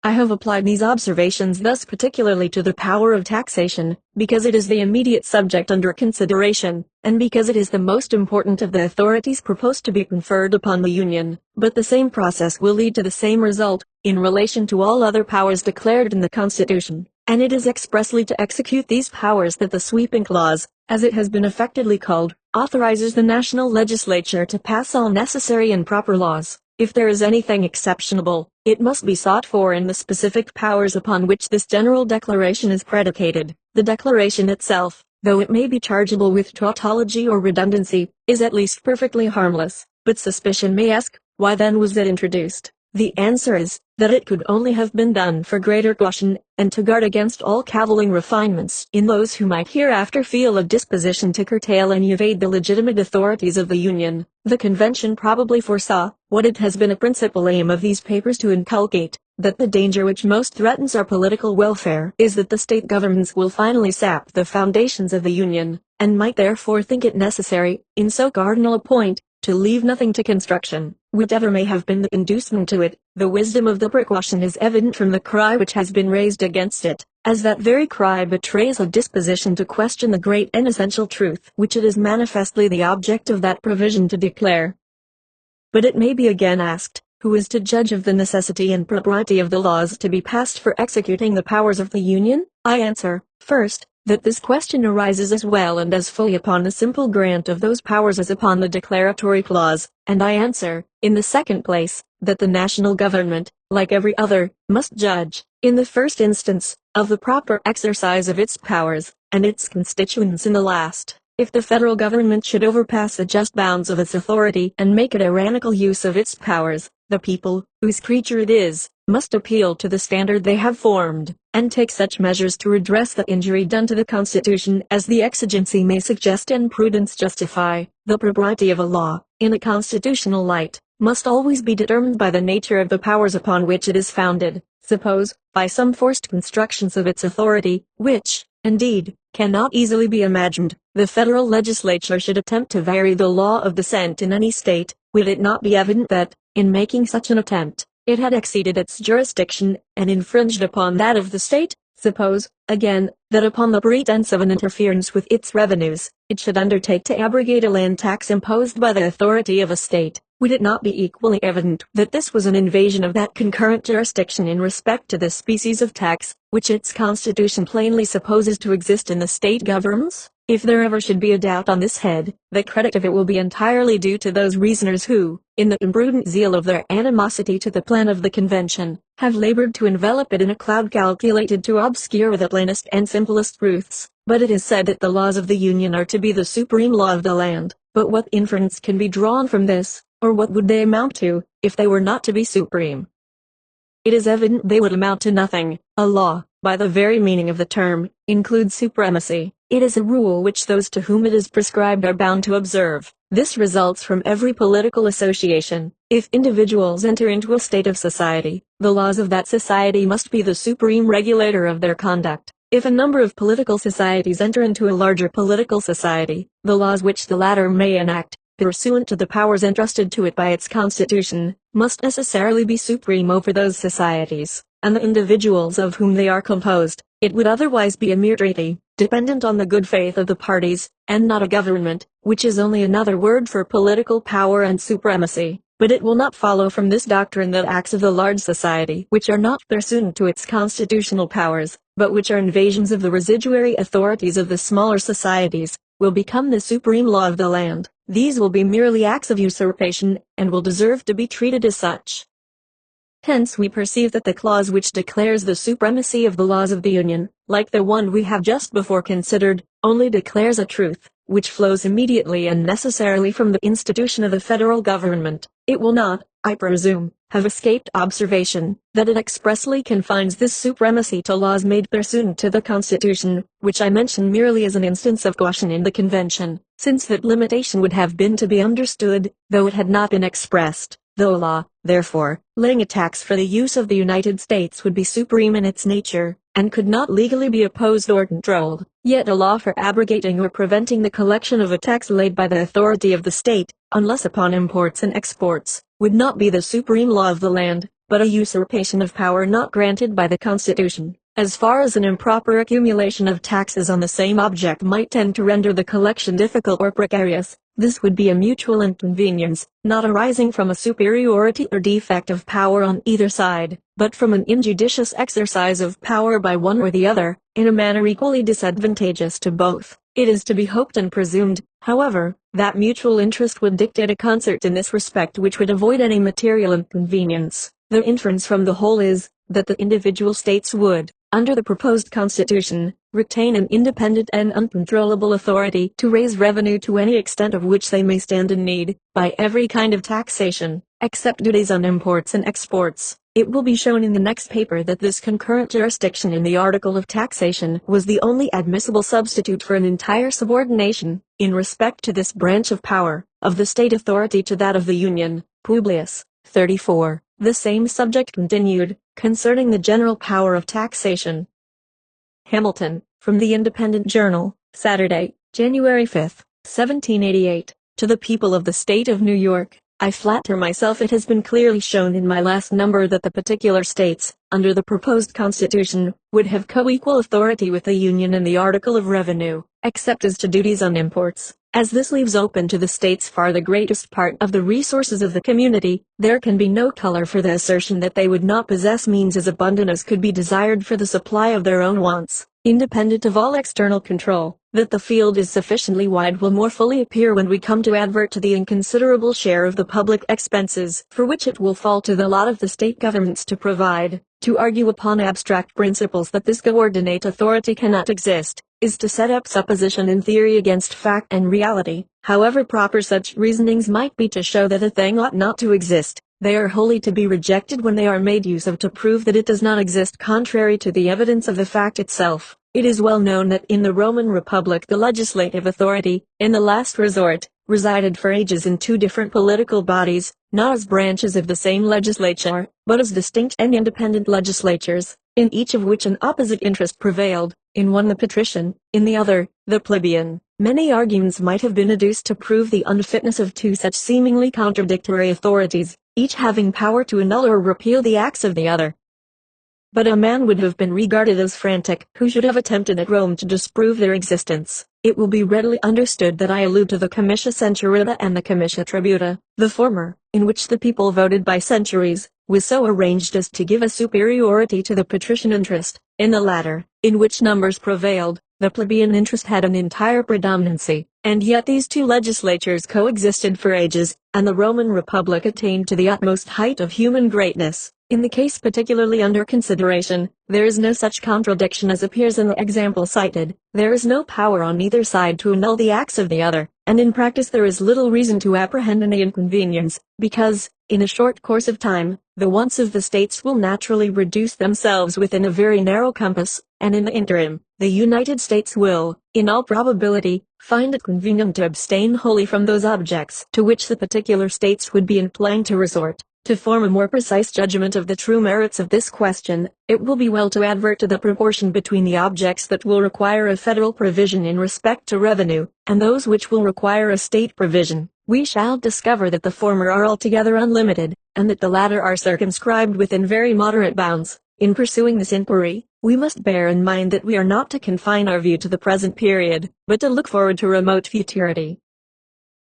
Speaker 1: I have applied these observations thus particularly to the power of taxation, because it is the immediate subject under consideration, and because it is the most important of the authorities proposed to be conferred upon the Union. But the same process will lead to the same result, in relation to all other powers declared in the Constitution, and it is expressly to execute these powers that the sweeping clause, as it has been affectedly called, authorizes the national legislature to pass all necessary and proper laws. If there is anything exceptionable, it must be sought for in the specific powers upon which this general declaration is predicated. The declaration itself, though it may be chargeable with tautology or redundancy, is at least perfectly harmless. But suspicion may ask, why then was it introduced? The answer is, that it could only have been done for greater caution, and to guard against all cavilling refinements in those who might hereafter feel a disposition to curtail and evade the legitimate authorities of the Union. The Convention probably foresaw, what it has been a principal aim of these papers to inculcate, that the danger which most threatens our political welfare is that the state governments will finally sap the foundations of the Union, and might therefore think it necessary, in so cardinal a point, to leave nothing to construction. Whatever may have been the inducement to it, the wisdom of the precaution is evident from the cry which has been raised against it. as that very cry betrays a disposition to question the great and essential truth which it is manifestly the object of that provision to declare. But it may be again asked, who is to judge of the necessity and propriety of the laws to be passed for executing the powers of the Union? I answer, first, that this question arises as well and as fully upon the simple grant of those powers as upon the declaratory clause, and I answer, in the second place, that the national government, like every other, must judge, in the first instance, of the proper exercise of its powers, and its constituents in the last. If the federal government should overpass the just bounds of its authority and make a tyrannical use of its powers, the people, whose creature it is, must appeal to the standard they have formed, and take such measures to redress the injury done to the Constitution as the exigency may suggest and prudence justify. The propriety of a law, in a constitutional light, must always be determined by the nature of the powers upon which it is founded. Suppose, by some forced constructions of its authority, which, indeed, cannot easily be imagined, the federal legislature should attempt to vary the law of descent in any state, would it not be evident that, in making such an attempt, it had exceeded its jurisdiction, and infringed upon that of the state? Suppose, again, that upon the pretense of an interference with its revenues, it should undertake to abrogate a land tax imposed by the authority of a state, would it not be equally evident that this was an invasion of that concurrent jurisdiction in respect to the species of tax, which its constitution plainly supposes to exist in the state governments? If there ever should be a doubt on this head, the credit of it will be entirely due to those reasoners who, in the imprudent zeal of their animosity to the plan of the convention, have labored to envelop it in a cloud calculated to obscure the plainest and simplest truths. But it is said that the laws of the Union are to be the supreme law of the land. But what inference can be drawn from this, or what would they amount to, if they were not to be supreme? It is evident they would amount to nothing. A law, by the very meaning of the term, includes supremacy. It is a rule which those to whom it is prescribed are bound to observe. This results from every political association. If individuals enter into a state of society, the laws of that society must be the supreme regulator of their conduct. If a number of political societies enter into a larger political society, the laws which the latter may enact, pursuant to the powers entrusted to it by its constitution, must necessarily be supreme over those societies, and the individuals of whom they are composed. It would otherwise be a mere treaty, dependent on the good faith of the parties, and not a government, which is only another word for political power and supremacy. But it will not follow from this doctrine that acts of the large society, which are not pursuant to its constitutional powers, but which are invasions of the residuary authorities of the smaller societies, will become the supreme law of the land. These will be merely acts of usurpation, and will deserve to be treated as such. Hence we perceive that the clause which declares the supremacy of the laws of the Union, like the one we have just before considered, only declares a truth, which flows immediately and necessarily from the institution of the federal government. It will not, I presume, have escaped observation, that it expressly confines this supremacy to laws made pursuant to the Constitution, which I mention merely as an instance of caution in the Convention, since that limitation would have been to be understood, though it had not been expressed. Though a law, therefore, laying a tax for the use of the United States would be supreme in its nature, and could not legally be opposed or controlled, yet a law for abrogating or preventing the collection of a tax laid by the authority of the state, unless upon imports and exports, would not be the supreme law of the land, but a usurpation of power not granted by the Constitution. As far as an improper accumulation of taxes on the same object might tend to render the collection difficult or precarious, this would be a mutual inconvenience, not arising from a superiority or defect of power on either side, but from an injudicious exercise of power by one or the other, in a manner equally disadvantageous to both. It is to be hoped and presumed, however, that mutual interest would dictate a concert in this respect which would avoid any material inconvenience. The inference from the whole is, that the individual states would, under the proposed constitution, retain an independent and uncontrollable authority to raise revenue to any extent of which they may stand in need, by every kind of taxation, except duties on imports and exports. It will be shown in the next paper that this concurrent jurisdiction in the article of taxation was the only admissible substitute for an entire subordination, in respect to this branch of power, of the state authority to that of the Union. Publius, 34. The same subject continued, concerning the general power of taxation. Hamilton, from the Independent Journal, Saturday, January 5, 1788, to the people of the State of New York. I flatter myself it has been clearly shown in my last number that the particular states, under the proposed constitution, would have co-equal authority with the Union in the article of revenue, except as to duties on imports. As this leaves open to the states far the greatest part of the resources of the community, there can be no color for the assertion that they would not possess means as abundant as could be desired for the supply of their own wants, independent of all external control. That the field is sufficiently wide will more fully appear when we come to advert to the inconsiderable share of the public expenses for which it will fall to the lot of the state governments to provide. To argue upon abstract principles that this coordinate authority cannot exist, is to set up supposition in theory against fact and reality. However proper such reasonings might be to show that a thing ought not to exist, they are wholly to be rejected when they are made use of to prove that it does not exist contrary to the evidence of the fact itself. It is well known that in the Roman Republic the legislative authority, in the last resort, resided for ages in two different political bodies, not as branches of the same legislature, but as distinct and independent legislatures, in each of which an opposite interest prevailed, in one the patrician, in the other, the plebeian. Many arguments might have been adduced to prove the unfitness of two such seemingly contradictory authorities, each having power to annul or repeal the acts of the other. But a man would have been regarded as frantic who should have attempted at Rome to disprove their existence. It will be readily understood that I allude to the comitia centurita and the comitia tributa. The former, in which the people voted by centuries, was so arranged as to give a superiority to the patrician interest. In the latter, in which numbers prevailed, the plebeian interest had an entire predominancy. And yet these two legislatures coexisted for ages, and the Roman Republic attained to the utmost height of human greatness. In the case particularly under consideration, there is no such contradiction as appears in the example cited. There is no power on either side to annul the acts of the other, and in practice there is little reason to apprehend any inconvenience, because, in a short course of time, the wants of the states will naturally reduce themselves within a very narrow compass, and in the interim, the United States will, in all probability, find it convenient to abstain wholly from those objects to which the particular states would be inclined to resort. To form a more precise judgment of the true merits of this question, it will be well to advert to the proportion between the objects that will require a federal provision in respect to revenue, and those which will require a state provision. We shall discover that the former are altogether unlimited, and that the latter are circumscribed within very moderate bounds. In pursuing this inquiry, we must bear in mind that we are not to confine our view to the present period, but to look forward to remote futurity.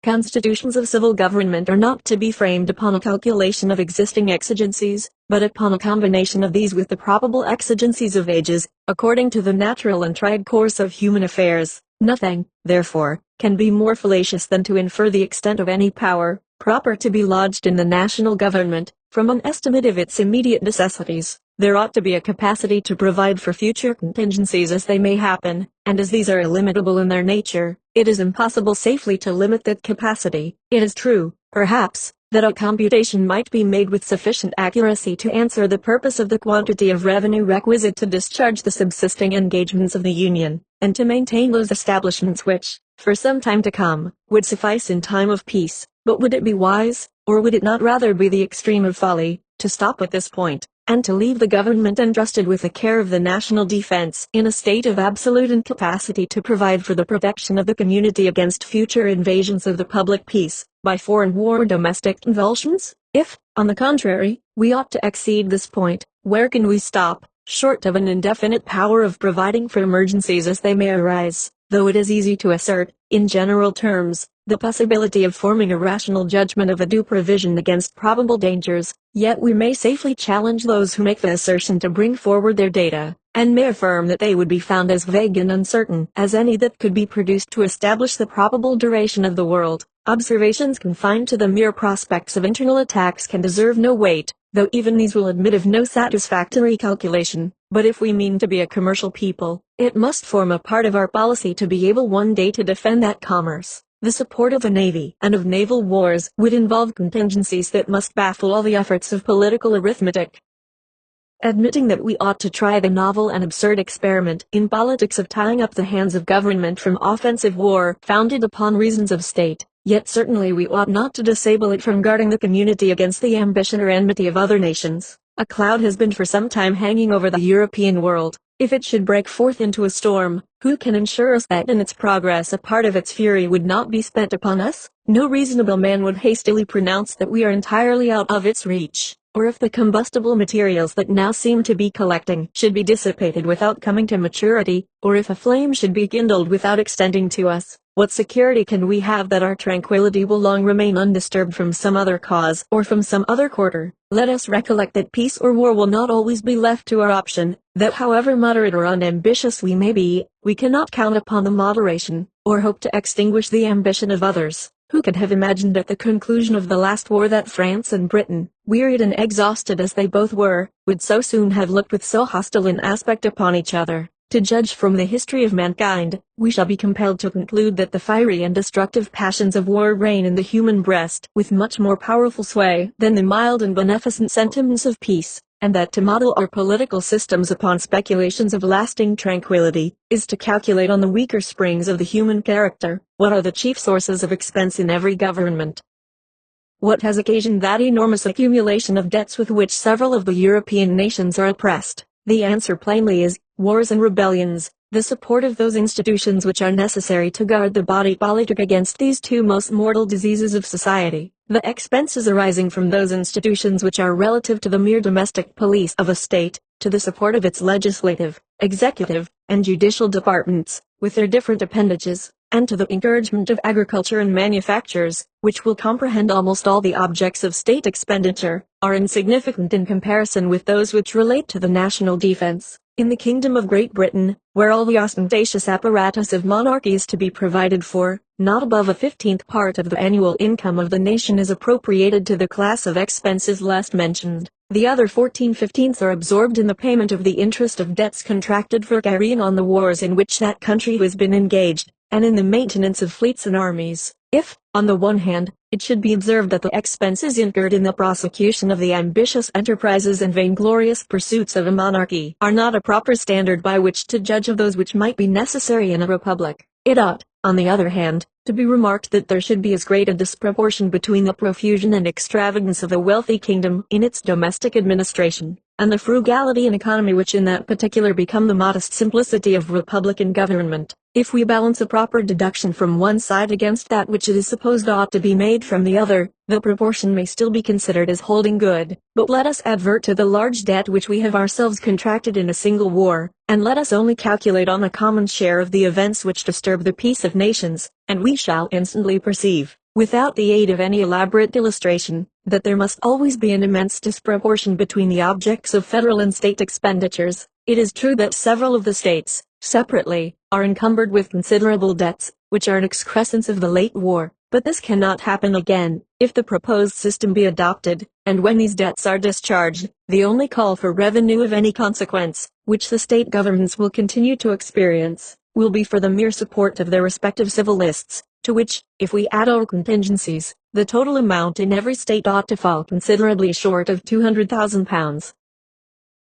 Speaker 1: Constitutions of civil government are not to be framed upon a calculation of existing exigencies, but upon a combination of these with the probable exigencies of ages, according to the natural and tried course of human affairs. Nothing, therefore, can be more fallacious than to infer the extent of any power, proper to be lodged in the national government, from an estimate of its immediate necessities. There ought to be a capacity to provide for future contingencies as they may happen, and as these are illimitable in their nature, it is impossible safely to limit that capacity. It is true, perhaps, that a computation might be made with sufficient accuracy to answer the purpose of the quantity of revenue requisite to discharge the subsisting engagements of the Union, and to maintain those establishments which, for some time to come, would suffice in time of peace. But would it be wise, or would it not rather be the extreme of folly, to stop at this point, and to leave the government entrusted with the care of the national defense in a state of absolute incapacity to provide for the protection of the community against future invasions of the public peace, by foreign war or domestic convulsions? If, on the contrary, we ought to exceed this point, where can we stop, short of an indefinite power of providing for emergencies as they may arise? Though it is easy to assert, in general terms, the possibility of forming a rational judgment of a due provision against probable dangers, yet we may safely challenge those who make the assertion to bring forward their data, and may affirm that they would be found as vague and uncertain as any that could be produced to establish the probable duration of the world. Observations confined to the mere prospects of internal attacks can deserve no weight, though even these will admit of no satisfactory calculation. But if we mean to be a commercial people, it must form a part of our policy to be able one day to defend that commerce. The support of a navy and of naval wars would involve contingencies that must baffle all the efforts of political arithmetic. Admitting that we ought to try the novel and absurd experiment in politics of tying up the hands of government from offensive war founded upon reasons of state, yet certainly we ought not to disable it from guarding the community against the ambition or enmity of other nations. A cloud has been for some time hanging over the European world, If it should break forth into a storm, who can ensure us that in its progress a part of its fury would not be spent upon us? No reasonable man would hastily pronounce that we are entirely out of its reach. Or if the combustible materials that now seem to be collecting should be dissipated without coming to maturity, or if a flame should be kindled without extending to us, what security can we have that our tranquility will long remain undisturbed from some other cause or from some other quarter? Let us recollect that peace or war will not always be left to our option, that however moderate or unambitious we may be, we cannot count upon the moderation, or hope to extinguish the ambition of others. Who could have imagined at the conclusion of the last war that France and Britain, wearied and exhausted as they both were, would so soon have looked with so hostile an aspect upon each other? To judge from the history of mankind, we shall be compelled to conclude that the fiery and destructive passions of war reign in the human breast with much more powerful sway than the mild and beneficent sentiments of peace, and that to model our political systems upon speculations of lasting tranquility, is to calculate on the weaker springs of the human character. What are the chief sources of expense in every government? What has occasioned that enormous accumulation of debts with which several of the European nations are oppressed? The answer plainly is, wars and rebellions, the support of those institutions which are necessary to guard the body politic against these two most mortal diseases of society, the expenses arising from those institutions which are relative to the mere domestic police of a state, to the support of its legislative, executive, and judicial departments, with their different appendages, and to the encouragement of agriculture and manufactures, which will comprehend almost all the objects of state expenditure, are insignificant in comparison with those which relate to the national defense. In the Kingdom of Great Britain, where all the ostentatious apparatus of monarchy is to be provided for, not above a 15th part of the annual income of the nation is appropriated to the class of expenses last mentioned. The other 14/15ths are absorbed in the payment of the interest of debts contracted for carrying on the wars in which that country has been engaged, and in the maintenance of fleets and armies. If, on the one hand, it should be observed that the expenses incurred in the prosecution of the ambitious enterprises and vainglorious pursuits of a monarchy are not a proper standard by which to judge of those which might be necessary in a republic, it ought, on the other hand, to be remarked that there should be as great a disproportion between the profusion and extravagance of a wealthy kingdom in its domestic administration, and the frugality and economy which in that particular become the modest simplicity of republican government. If we balance a proper deduction from one side against that which it is supposed ought to be made from the other, the proportion may still be considered as holding good. But let us advert to the large debt which we have ourselves contracted in a single war, and let us only calculate on the common share of the events which disturb the peace of nations, and we shall instantly perceive, without the aid of any elaborate illustration, that there must always be an immense disproportion between the objects of federal and state expenditures. It is true that several of the states, separately, are encumbered with considerable debts, which are an excrescence of the late war, but this cannot happen again, if the proposed system be adopted, and when these debts are discharged, the only call for revenue of any consequence, which the state governments will continue to experience, will be for the mere support of their respective civil lists, to which, if we add all contingencies, the total amount in every state ought to fall considerably short of £200,000.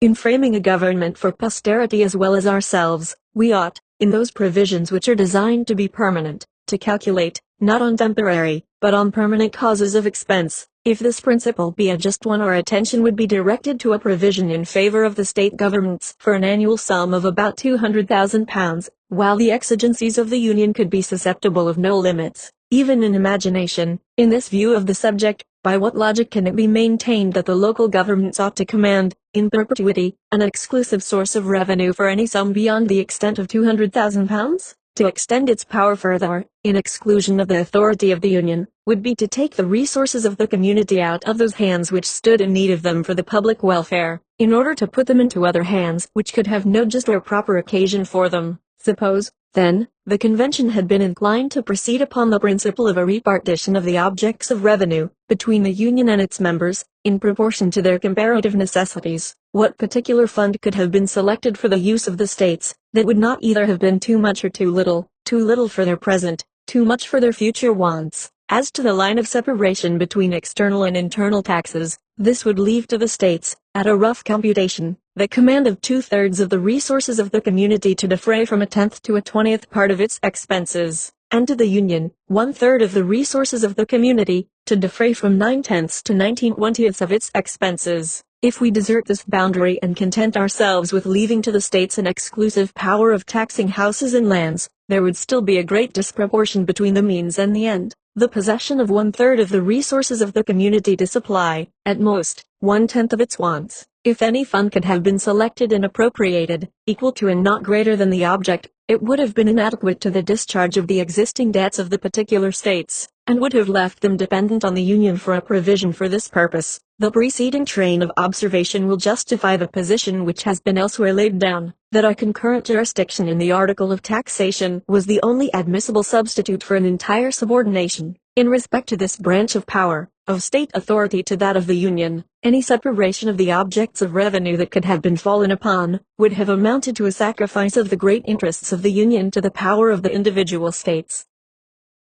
Speaker 1: In framing a government for posterity as well as ourselves, we ought, in those provisions which are designed to be permanent, to calculate, not on temporary, but on permanent causes of expense. If this principle be a just one, our attention would be directed to a provision in favor of the state governments for an annual sum of about £200,000, while the exigencies of the Union could be susceptible of no limits, even in imagination. In this view of the subject, by what logic can it be maintained that the local governments ought to command, in perpetuity, an exclusive source of revenue for any sum beyond the extent of £200,000? To extend its power further, in exclusion of the authority of the Union, would be to take the resources of the community out of those hands which stood in need of them for the public welfare, in order to put them into other hands which could have no just or proper occasion for them. Suppose, then, the convention had been inclined to proceed upon the principle of a repartition of the objects of revenue, between the Union and its members, in proportion to their comparative necessities, what particular fund could have been selected for the use of the states, that would not either have been too much or too little for their present, too much for their future wants? As to the line of separation between external and internal taxes, this would leave to the states, at a rough computation, the command of 2/3 of the resources of the community to defray from a 10th to a 20th part of its expenses, and to the Union, 1/3 of the resources of the community, to defray from 9/10 to 19/20 of its expenses. If we desert this boundary and content ourselves with leaving to the states an exclusive power of taxing houses and lands, there would still be a great disproportion between the means and the end. The possession of 1/3 of the resources of the community to supply, at most, 1/10 of its wants. If any fund could have been selected and appropriated, equal to and not greater than the object, it would have been inadequate to the discharge of the existing debts of the particular states, and would have left them dependent on the Union for a provision for this purpose. The preceding train of observation will justify the position which has been elsewhere laid down, that a concurrent jurisdiction in the article of taxation was the only admissible substitute for an entire subordination, in respect to this branch of power, of state authority to that of the Union. Any separation of the objects of revenue that could have been fallen upon, would have amounted to a sacrifice of the great interests of the Union to the power of the individual states.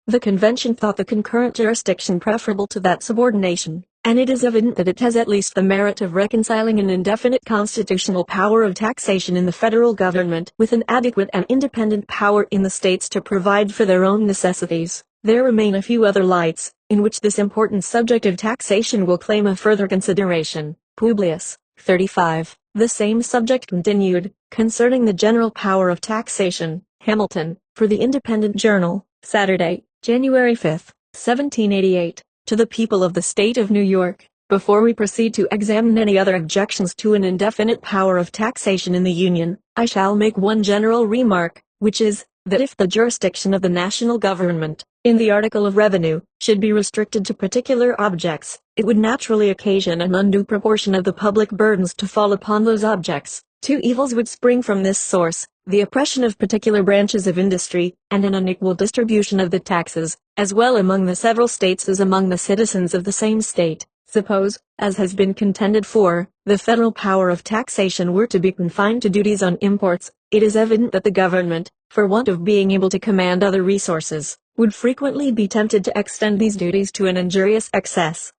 Speaker 1: The Convention thought the concurrent jurisdiction preferable to that subordination, and it is evident that it has at least the merit of reconciling an indefinite constitutional power of taxation in the federal government with an adequate and independent power in the states to provide for their own necessities. There remain a few other lights, in which this important subject of taxation will claim a further consideration. Publius, 35. The same subject continued, concerning the general power of taxation. Hamilton, for the Independent Journal, Saturday, January 5, 1788. To the people of the state of New York, before we proceed to examine any other objections to an indefinite power of taxation in the Union, I shall make one general remark, which is, that if the jurisdiction of the national government, in the article of revenue, should be restricted to particular objects, it would naturally occasion an undue proportion of the public burdens to fall upon those objects. Two evils would spring from this source: the oppression of particular branches of industry, and an unequal distribution of the taxes, as well among the several states as among the citizens of the same state. Suppose, as has been contended for, the federal power of taxation were to be confined to duties on imports, it is evident that the government, for want of being able to command other resources, would frequently be tempted to extend these duties to an injurious excess.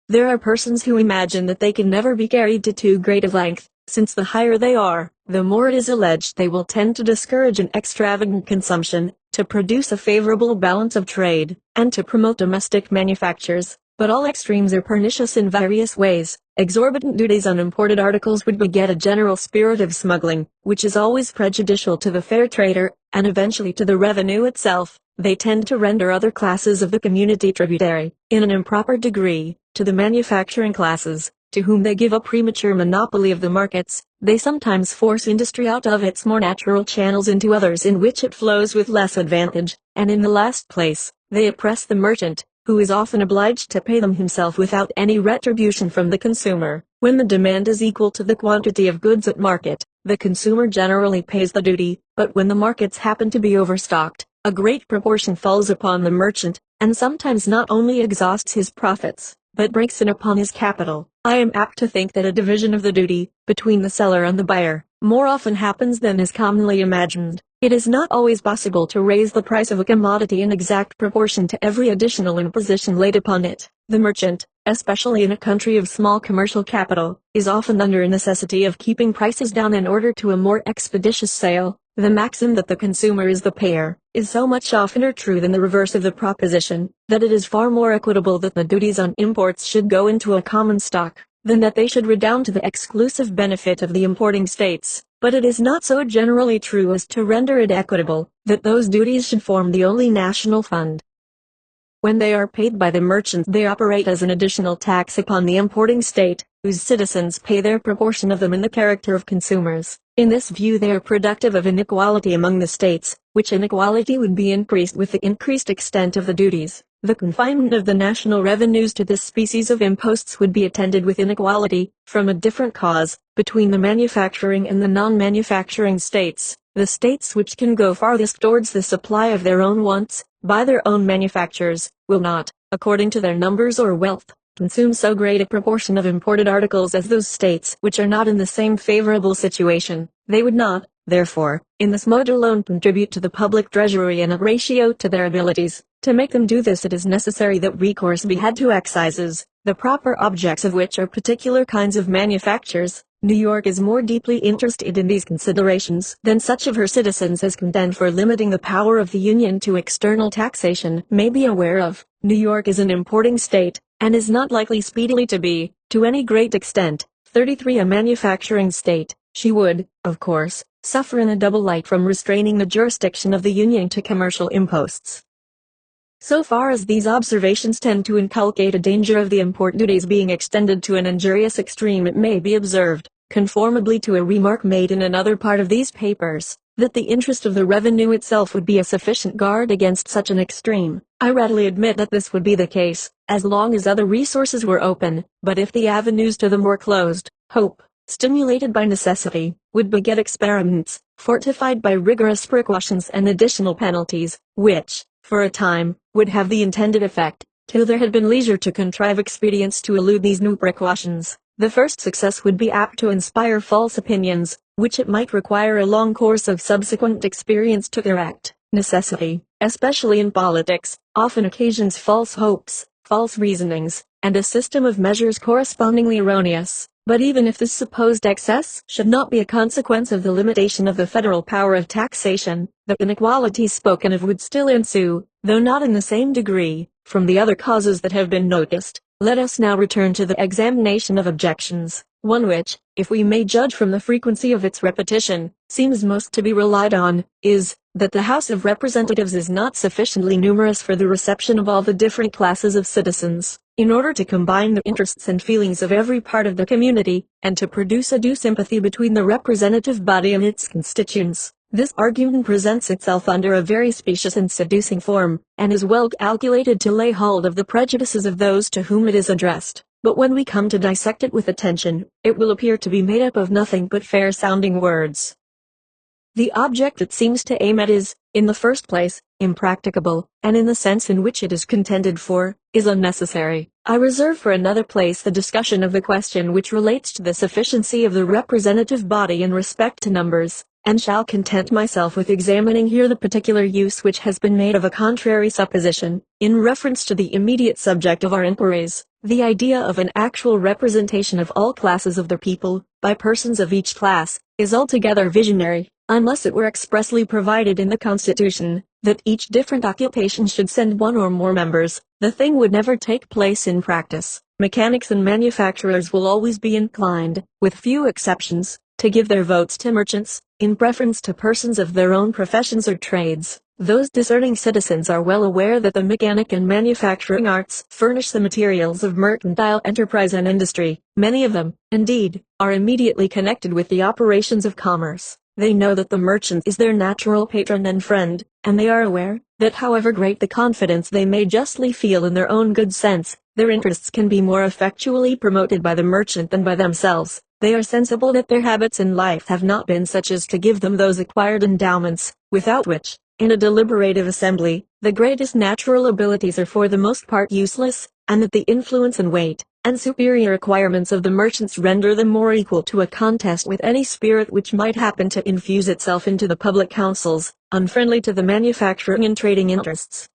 Speaker 1: There are persons who imagine that they can never be carried to too great a length, since the higher they are, the more it is alleged they will tend to discourage an extravagant consumption, to produce a favorable balance of trade, and to promote domestic manufactures. But all extremes are pernicious in various ways. Exorbitant duties on imported articles would beget a general spirit of smuggling, which is always prejudicial to the fair trader, and eventually to the revenue itself. They tend to render other classes of the community tributary, in an improper degree, to the manufacturing classes, to whom they give a premature monopoly of the markets. They sometimes force industry out of its more natural channels into others in which it flows with less advantage, and in the last place, they oppress the merchant, who is often obliged to pay them himself without any retribution from the consumer. When the demand is equal to the quantity of goods at market, the consumer generally pays the duty, but when the markets happen to be overstocked, a great proportion falls upon the merchant, and sometimes not only exhausts his profits, but breaks in upon his capital. I am apt to think that a division of the duty, between the seller and the buyer, more often happens than is commonly imagined. It is not always possible to raise the price of a commodity in exact proportion to every additional imposition laid upon it. The merchant, especially in a country of small commercial capital, is often under a necessity of keeping prices down in order to a more expeditious sale. The maxim that the consumer is the payer, is so much oftener true than the reverse of the proposition, that it is far more equitable that the duties on imports should go into a common stock, than that they should redound to the exclusive benefit of the importing states. But it is not so generally true as to render it equitable, that those duties should form the only national fund. When they are paid by the merchant, they operate as an additional tax upon the importing state, whose citizens pay their proportion of them in the character of consumers. In this view they are productive of inequality among the states, which inequality would be increased with the increased extent of the duties. The confinement of the national revenues to this species of imposts would be attended with inequality, from a different cause, between the manufacturing and the non-manufacturing states. The states which can go farthest towards the supply of their own wants, by their own manufactures, will not, according to their numbers or wealth, consume so great a proportion of imported articles as those states which are not in the same favorable situation. They would not, therefore, in this mode alone contribute to the public treasury in a ratio to their abilities. To make them do this it is necessary that recourse be had to excises, the proper objects of which are particular kinds of manufactures. New York is more deeply interested in these considerations than such of her citizens as contend for limiting the power of the Union to external taxation may be aware of. New York is an importing state, and is not likely speedily to be, to any great extent. 33. A manufacturing state, she would, of course, suffer in a double light from restraining the jurisdiction of the Union to commercial imposts. So far as these observations tend to inculcate a danger of the import duties being extended to an injurious extreme, it may be observed, conformably to a remark made in another part of these papers, that the interest of the revenue itself would be a sufficient guard against such an extreme. I readily admit that this would be the case, as long as other resources were open, but if the avenues to them were closed, hope, stimulated by necessity, would beget experiments, fortified by rigorous precautions and additional penalties, which, for a time, would have the intended effect, till there had been leisure to contrive expedients to elude these new precautions. The first success would be apt to inspire false opinions, which it might require a long course of subsequent experience to correct. Necessity, especially in politics, often occasions false hopes, false reasonings, and a system of measures correspondingly erroneous. But even if this supposed excess should not be a consequence of the limitation of the federal power of taxation, the inequalities spoken of would still ensue, though not in the same degree, from the other causes that have been noticed. Let us now return to the examination of objections. One which, if we may judge from the frequency of its repetition, seems most to be relied on, is, that the House of Representatives is not sufficiently numerous for the reception of all the different classes of citizens, in order to combine the interests and feelings of every part of the community, and to produce a due sympathy between the representative body and its constituents. This argument presents itself under a very specious and seducing form, and is well calculated to lay hold of the prejudices of those to whom it is addressed. But when we come to dissect it with attention, it will appear to be made up of nothing but fair-sounding words. The object it seems to aim at is, in the first place, impracticable, and in the sense in which it is contended for, is unnecessary. I reserve for another place the discussion of the question which relates to the sufficiency of the representative body in respect to numbers, and shall content myself with examining here the particular use which has been made of a contrary supposition, in reference to the immediate subject of our inquiries. The idea of an actual representation of all classes of the people, by persons of each class, is altogether visionary, unless it were expressly provided in the Constitution, that each different occupation should send one or more members. The thing would never take place in practice. Mechanics and manufacturers will always be inclined, with few exceptions, to give their votes to merchants, in preference to persons of their own professions or trades. Those discerning citizens are well aware that the mechanic and manufacturing arts furnish the materials of mercantile enterprise and industry. Many of them, indeed, are immediately connected with the operations of commerce. They know that the merchant is their natural patron and friend, and they are aware that however great the confidence they may justly feel in their own good sense, their interests can be more effectually promoted by the merchant than by themselves. They are sensible that their habits in life have not been such as to give them those acquired endowments, without which, in a deliberative assembly, the greatest natural abilities are for the most part useless, and that the influence and weight, and superior acquirements of the merchants render them more equal to a contest with any spirit which might happen to infuse itself into the public councils, unfriendly to the manufacturing and trading interests.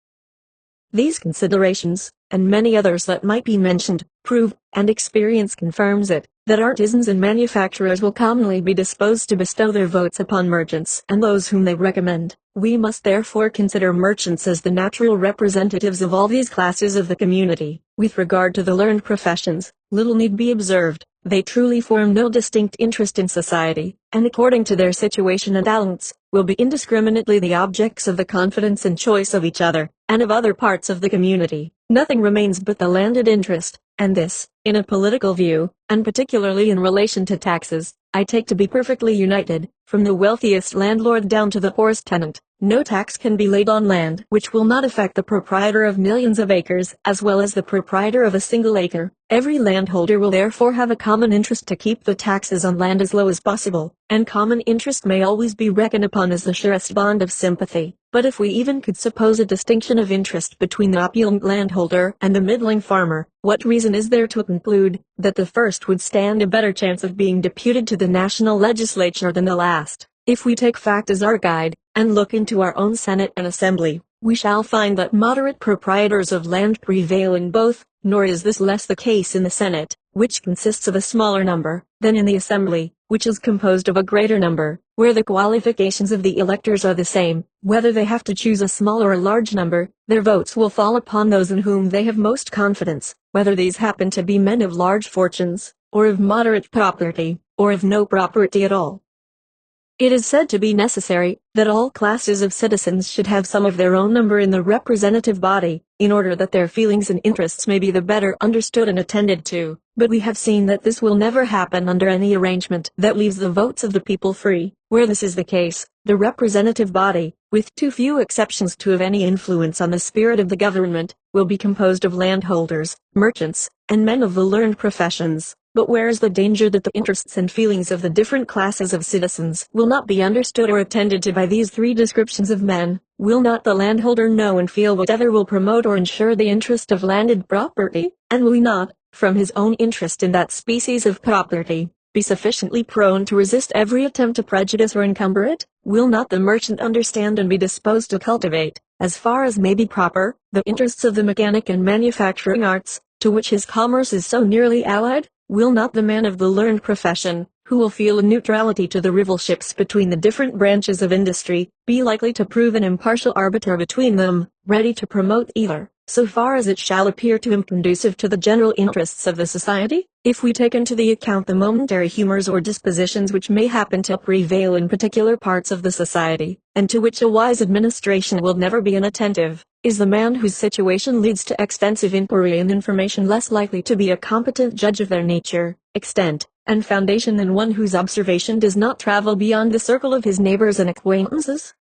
Speaker 1: These considerations, and many others that might be mentioned, prove, and experience confirms it, that artisans and manufacturers will commonly be disposed to bestow their votes upon merchants and those whom they recommend. We must therefore consider merchants as the natural representatives of all these classes of the community. With regard to the learned professions, little need be observed. They truly form no distinct interest in society, and according to their situation and talents, will be indiscriminately the objects of the confidence and choice of each other, and of other parts of the community. Nothing remains but the landed interest, and this, in a political view, and particularly in relation to taxes, I take to be perfectly united, from the wealthiest landlord down to the poorest tenant. No tax can be laid on land which will not affect the proprietor of millions of acres as well as the proprietor of a single acre. Every landholder will therefore have a common interest to keep the taxes on land as low as possible, and common interest may always be reckoned upon as the surest bond of sympathy. But if we even could suppose a distinction of interest between the opulent landholder and the middling farmer, what reason is there to conclude that the first would stand a better chance of being deputed to the national legislature than the last? If we take fact as our guide, and look into our own Senate and Assembly, we shall find that moderate proprietors of land prevail in both, nor is this less the case in the Senate, which consists of a smaller number, than in the assembly, which is composed of a greater number, where the qualifications of the electors are the same. Whether they have to choose a small or a large number, their votes will fall upon those in whom they have most confidence, whether these happen to be men of large fortunes, or of moderate property, or of no property at all. It is said to be necessary that all classes of citizens should have some of their own number in the representative body, in order that their feelings and interests may be the better understood and attended to, but we have seen that this will never happen under any arrangement that leaves the votes of the people free. Where this is the case, the representative body, with too few exceptions to have any influence on the spirit of the government, will be composed of landholders, merchants, and men of the learned professions. But where is the danger that the interests and feelings of the different classes of citizens will not be understood or attended to by these three descriptions of men? Will not the landholder know and feel whatever will promote or ensure the interest of landed property, and will he not, from his own interest in that species of property, be sufficiently prone to resist every attempt to prejudice or encumber it? Will not the merchant understand and be disposed to cultivate, as far as may be proper, the interests of the mechanic and manufacturing arts, to which his commerce is so nearly allied? Will not the man of the learned profession, who will feel a neutrality to the rivalships between the different branches of industry, be likely to prove an impartial arbiter between them, ready to promote either, so far as it shall appear to him conducive to the general interests of the society? If we take into the account the momentary humors or dispositions which may happen to prevail in particular parts of the society, and to which a wise administration will never be inattentive, is the man whose situation leads to extensive inquiry and information less likely to be a competent judge of their nature, extent, and foundation than one whose observation does not travel beyond the circle of his neighbors and acquaintances?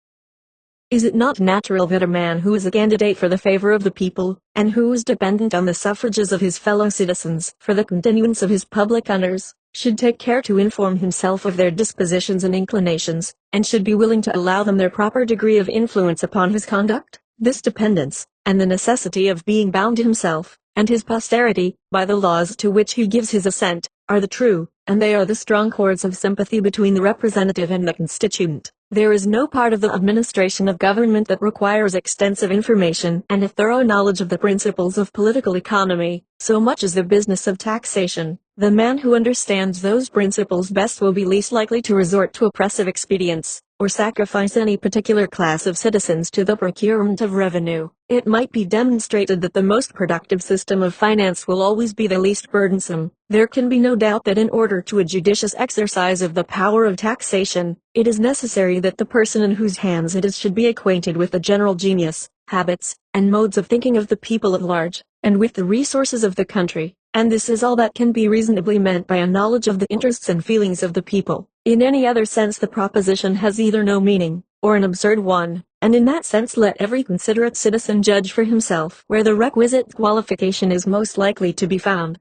Speaker 1: Is it not natural that a man who is a candidate for the favor of the people, and who is dependent on the suffrages of his fellow citizens for the continuance of his public honors, should take care to inform himself of their dispositions and inclinations, and should be willing to allow them their proper degree of influence upon his conduct? This dependence, and the necessity of being bound himself, and his posterity, by the laws to which he gives his assent, are the true, and they are the strong cords of sympathy between the representative and the constituent. There is no part of the administration of government that requires extensive information and a thorough knowledge of the principles of political economy, so much as the business of taxation. The man who understands those principles best will be least likely to resort to oppressive expedients, or sacrifice any particular class of citizens to the procurement of revenue. It might be demonstrated that the most productive system of finance will always be the least burdensome. There can be no doubt that in order to a judicious exercise of the power of taxation, it is necessary that the person in whose hands it is should be acquainted with the general genius, habits, and modes of thinking of the people at large, and with the resources of the country. And this is all that can be reasonably meant by a knowledge of the interests and feelings of the people. In any other sense the proposition has either no meaning, or an absurd one, and in that sense let every considerate citizen judge for himself where the requisite qualification is most likely to be found.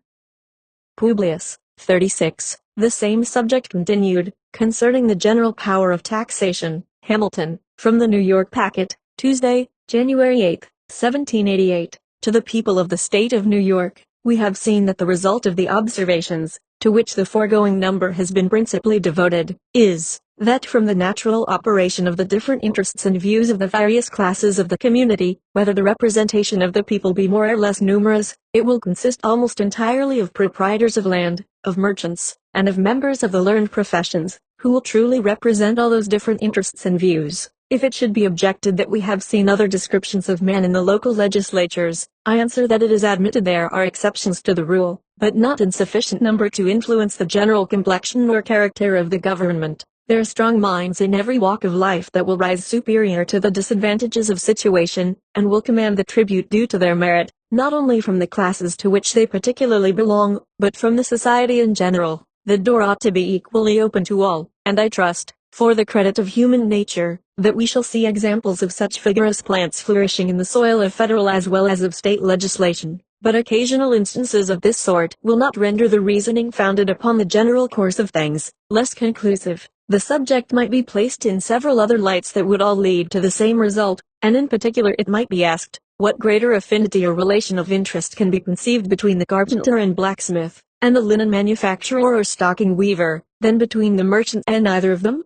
Speaker 1: Publius, 36. The same subject continued, concerning the general power of taxation. Hamilton, from the New York Packet, Tuesday, January 8, 1788. To the people of the state of New York. We have seen that the result of the observations, to which the foregoing number has been principally devoted, is, that from the natural operation of the different interests and views of the various classes of the community, whether the representation of the people be more or less numerous, it will consist almost entirely of proprietors of land, of merchants, and of members of the learned professions, who will truly represent all those different interests and views. If it should be objected that we have seen other descriptions of men in the local legislatures, I answer that it is admitted there are exceptions to the rule, but not in sufficient number to influence the general complexion or character of the government. There are strong minds in every walk of life that will rise superior to the disadvantages of situation, and will command the tribute due to their merit, not only from the classes to which they particularly belong, but from the society in general. The door ought to be equally open to all, and I trust, for the credit of human nature, that we shall see examples of such vigorous plants flourishing in the soil of federal as well as of state legislation. But occasional instances of this sort will not render the reasoning founded upon the general course of things less conclusive. The subject might be placed in several other lights that would all lead to the same result, and in particular it might be asked, what greater affinity or relation of interest can be conceived between the carpenter and blacksmith, and the linen manufacturer or stocking weaver, than between the merchant and either of them?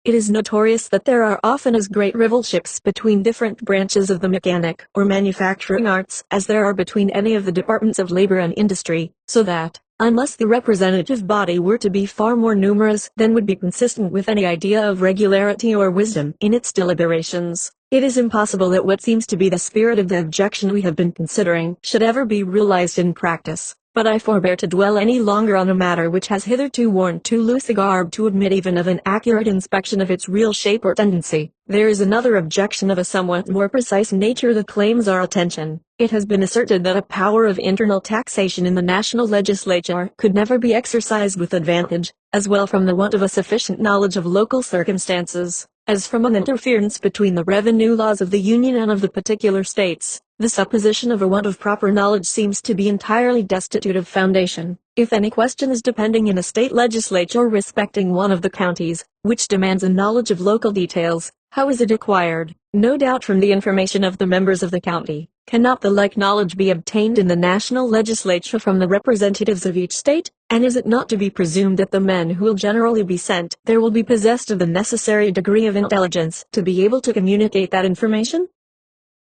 Speaker 1: It is notorious that there are often as great rivalships between different branches of the mechanic or manufacturing arts as there are between any of the departments of labor and industry, so that, unless the representative body were to be far more numerous than would be consistent with any idea of regularity or wisdom in its deliberations. It is impossible that what seems to be the spirit of the objection we have been considering should ever be realized in practice. But I forbear to dwell any longer on a matter which has hitherto worn too loose a garb to admit even of an accurate inspection of its real shape or tendency. There is another objection of a somewhat more precise nature that claims our attention. It has been asserted that a power of internal taxation in the national legislature could never be exercised with advantage, as well from the want of a sufficient knowledge of local circumstances, as from an interference between the revenue laws of the Union and of the particular states. The supposition of a want of proper knowledge seems to be entirely destitute of foundation. If any question is depending in a state legislature respecting one of the counties, which demands a knowledge of local details, how is it acquired? No doubt from the information of the members of the county. Cannot the like knowledge be obtained in the national legislature from the representatives of each state? And is it not to be presumed that the men who will generally be sent there will be possessed of the necessary degree of intelligence to be able to communicate that information?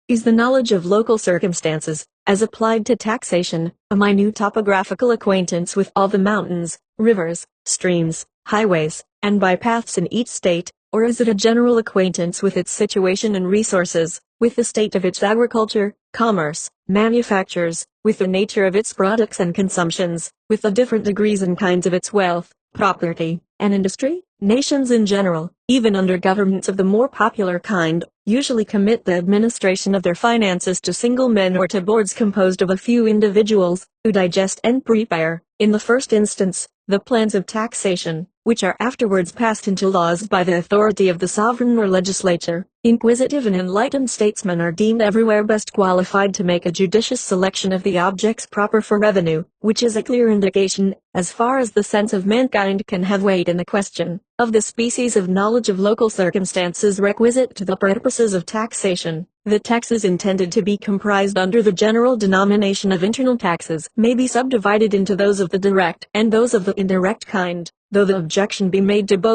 Speaker 1: Is the knowledge of local circumstances, as applied to taxation, a minute topographical acquaintance with all the mountains, rivers, streams, highways, and bypaths in each state, or is it a general acquaintance with its situation and resources, with the state of its agriculture, commerce, manufactures, with the nature of its products and consumptions, with the different degrees and kinds of its wealth, property, and industry? Nations in general, even under governments of the more popular kind, usually commit the administration of their finances to single men or to boards composed of a few individuals, who digest and prepare, in the first instance, the plans of taxation, which are afterwards passed into laws by the authority of the sovereign or legislature. Inquisitive and enlightened statesmen are deemed everywhere best qualified to make a judicious selection of the objects proper for revenue, which is a clear indication, as far as the sense of mankind can have weight in the question, of the species of knowledge of local circumstances requisite to the purposes of taxation. The taxes intended to be comprised under the general denomination of internal taxes may be subdivided into those of the direct and those of the indirect kind, though the objection be made to both.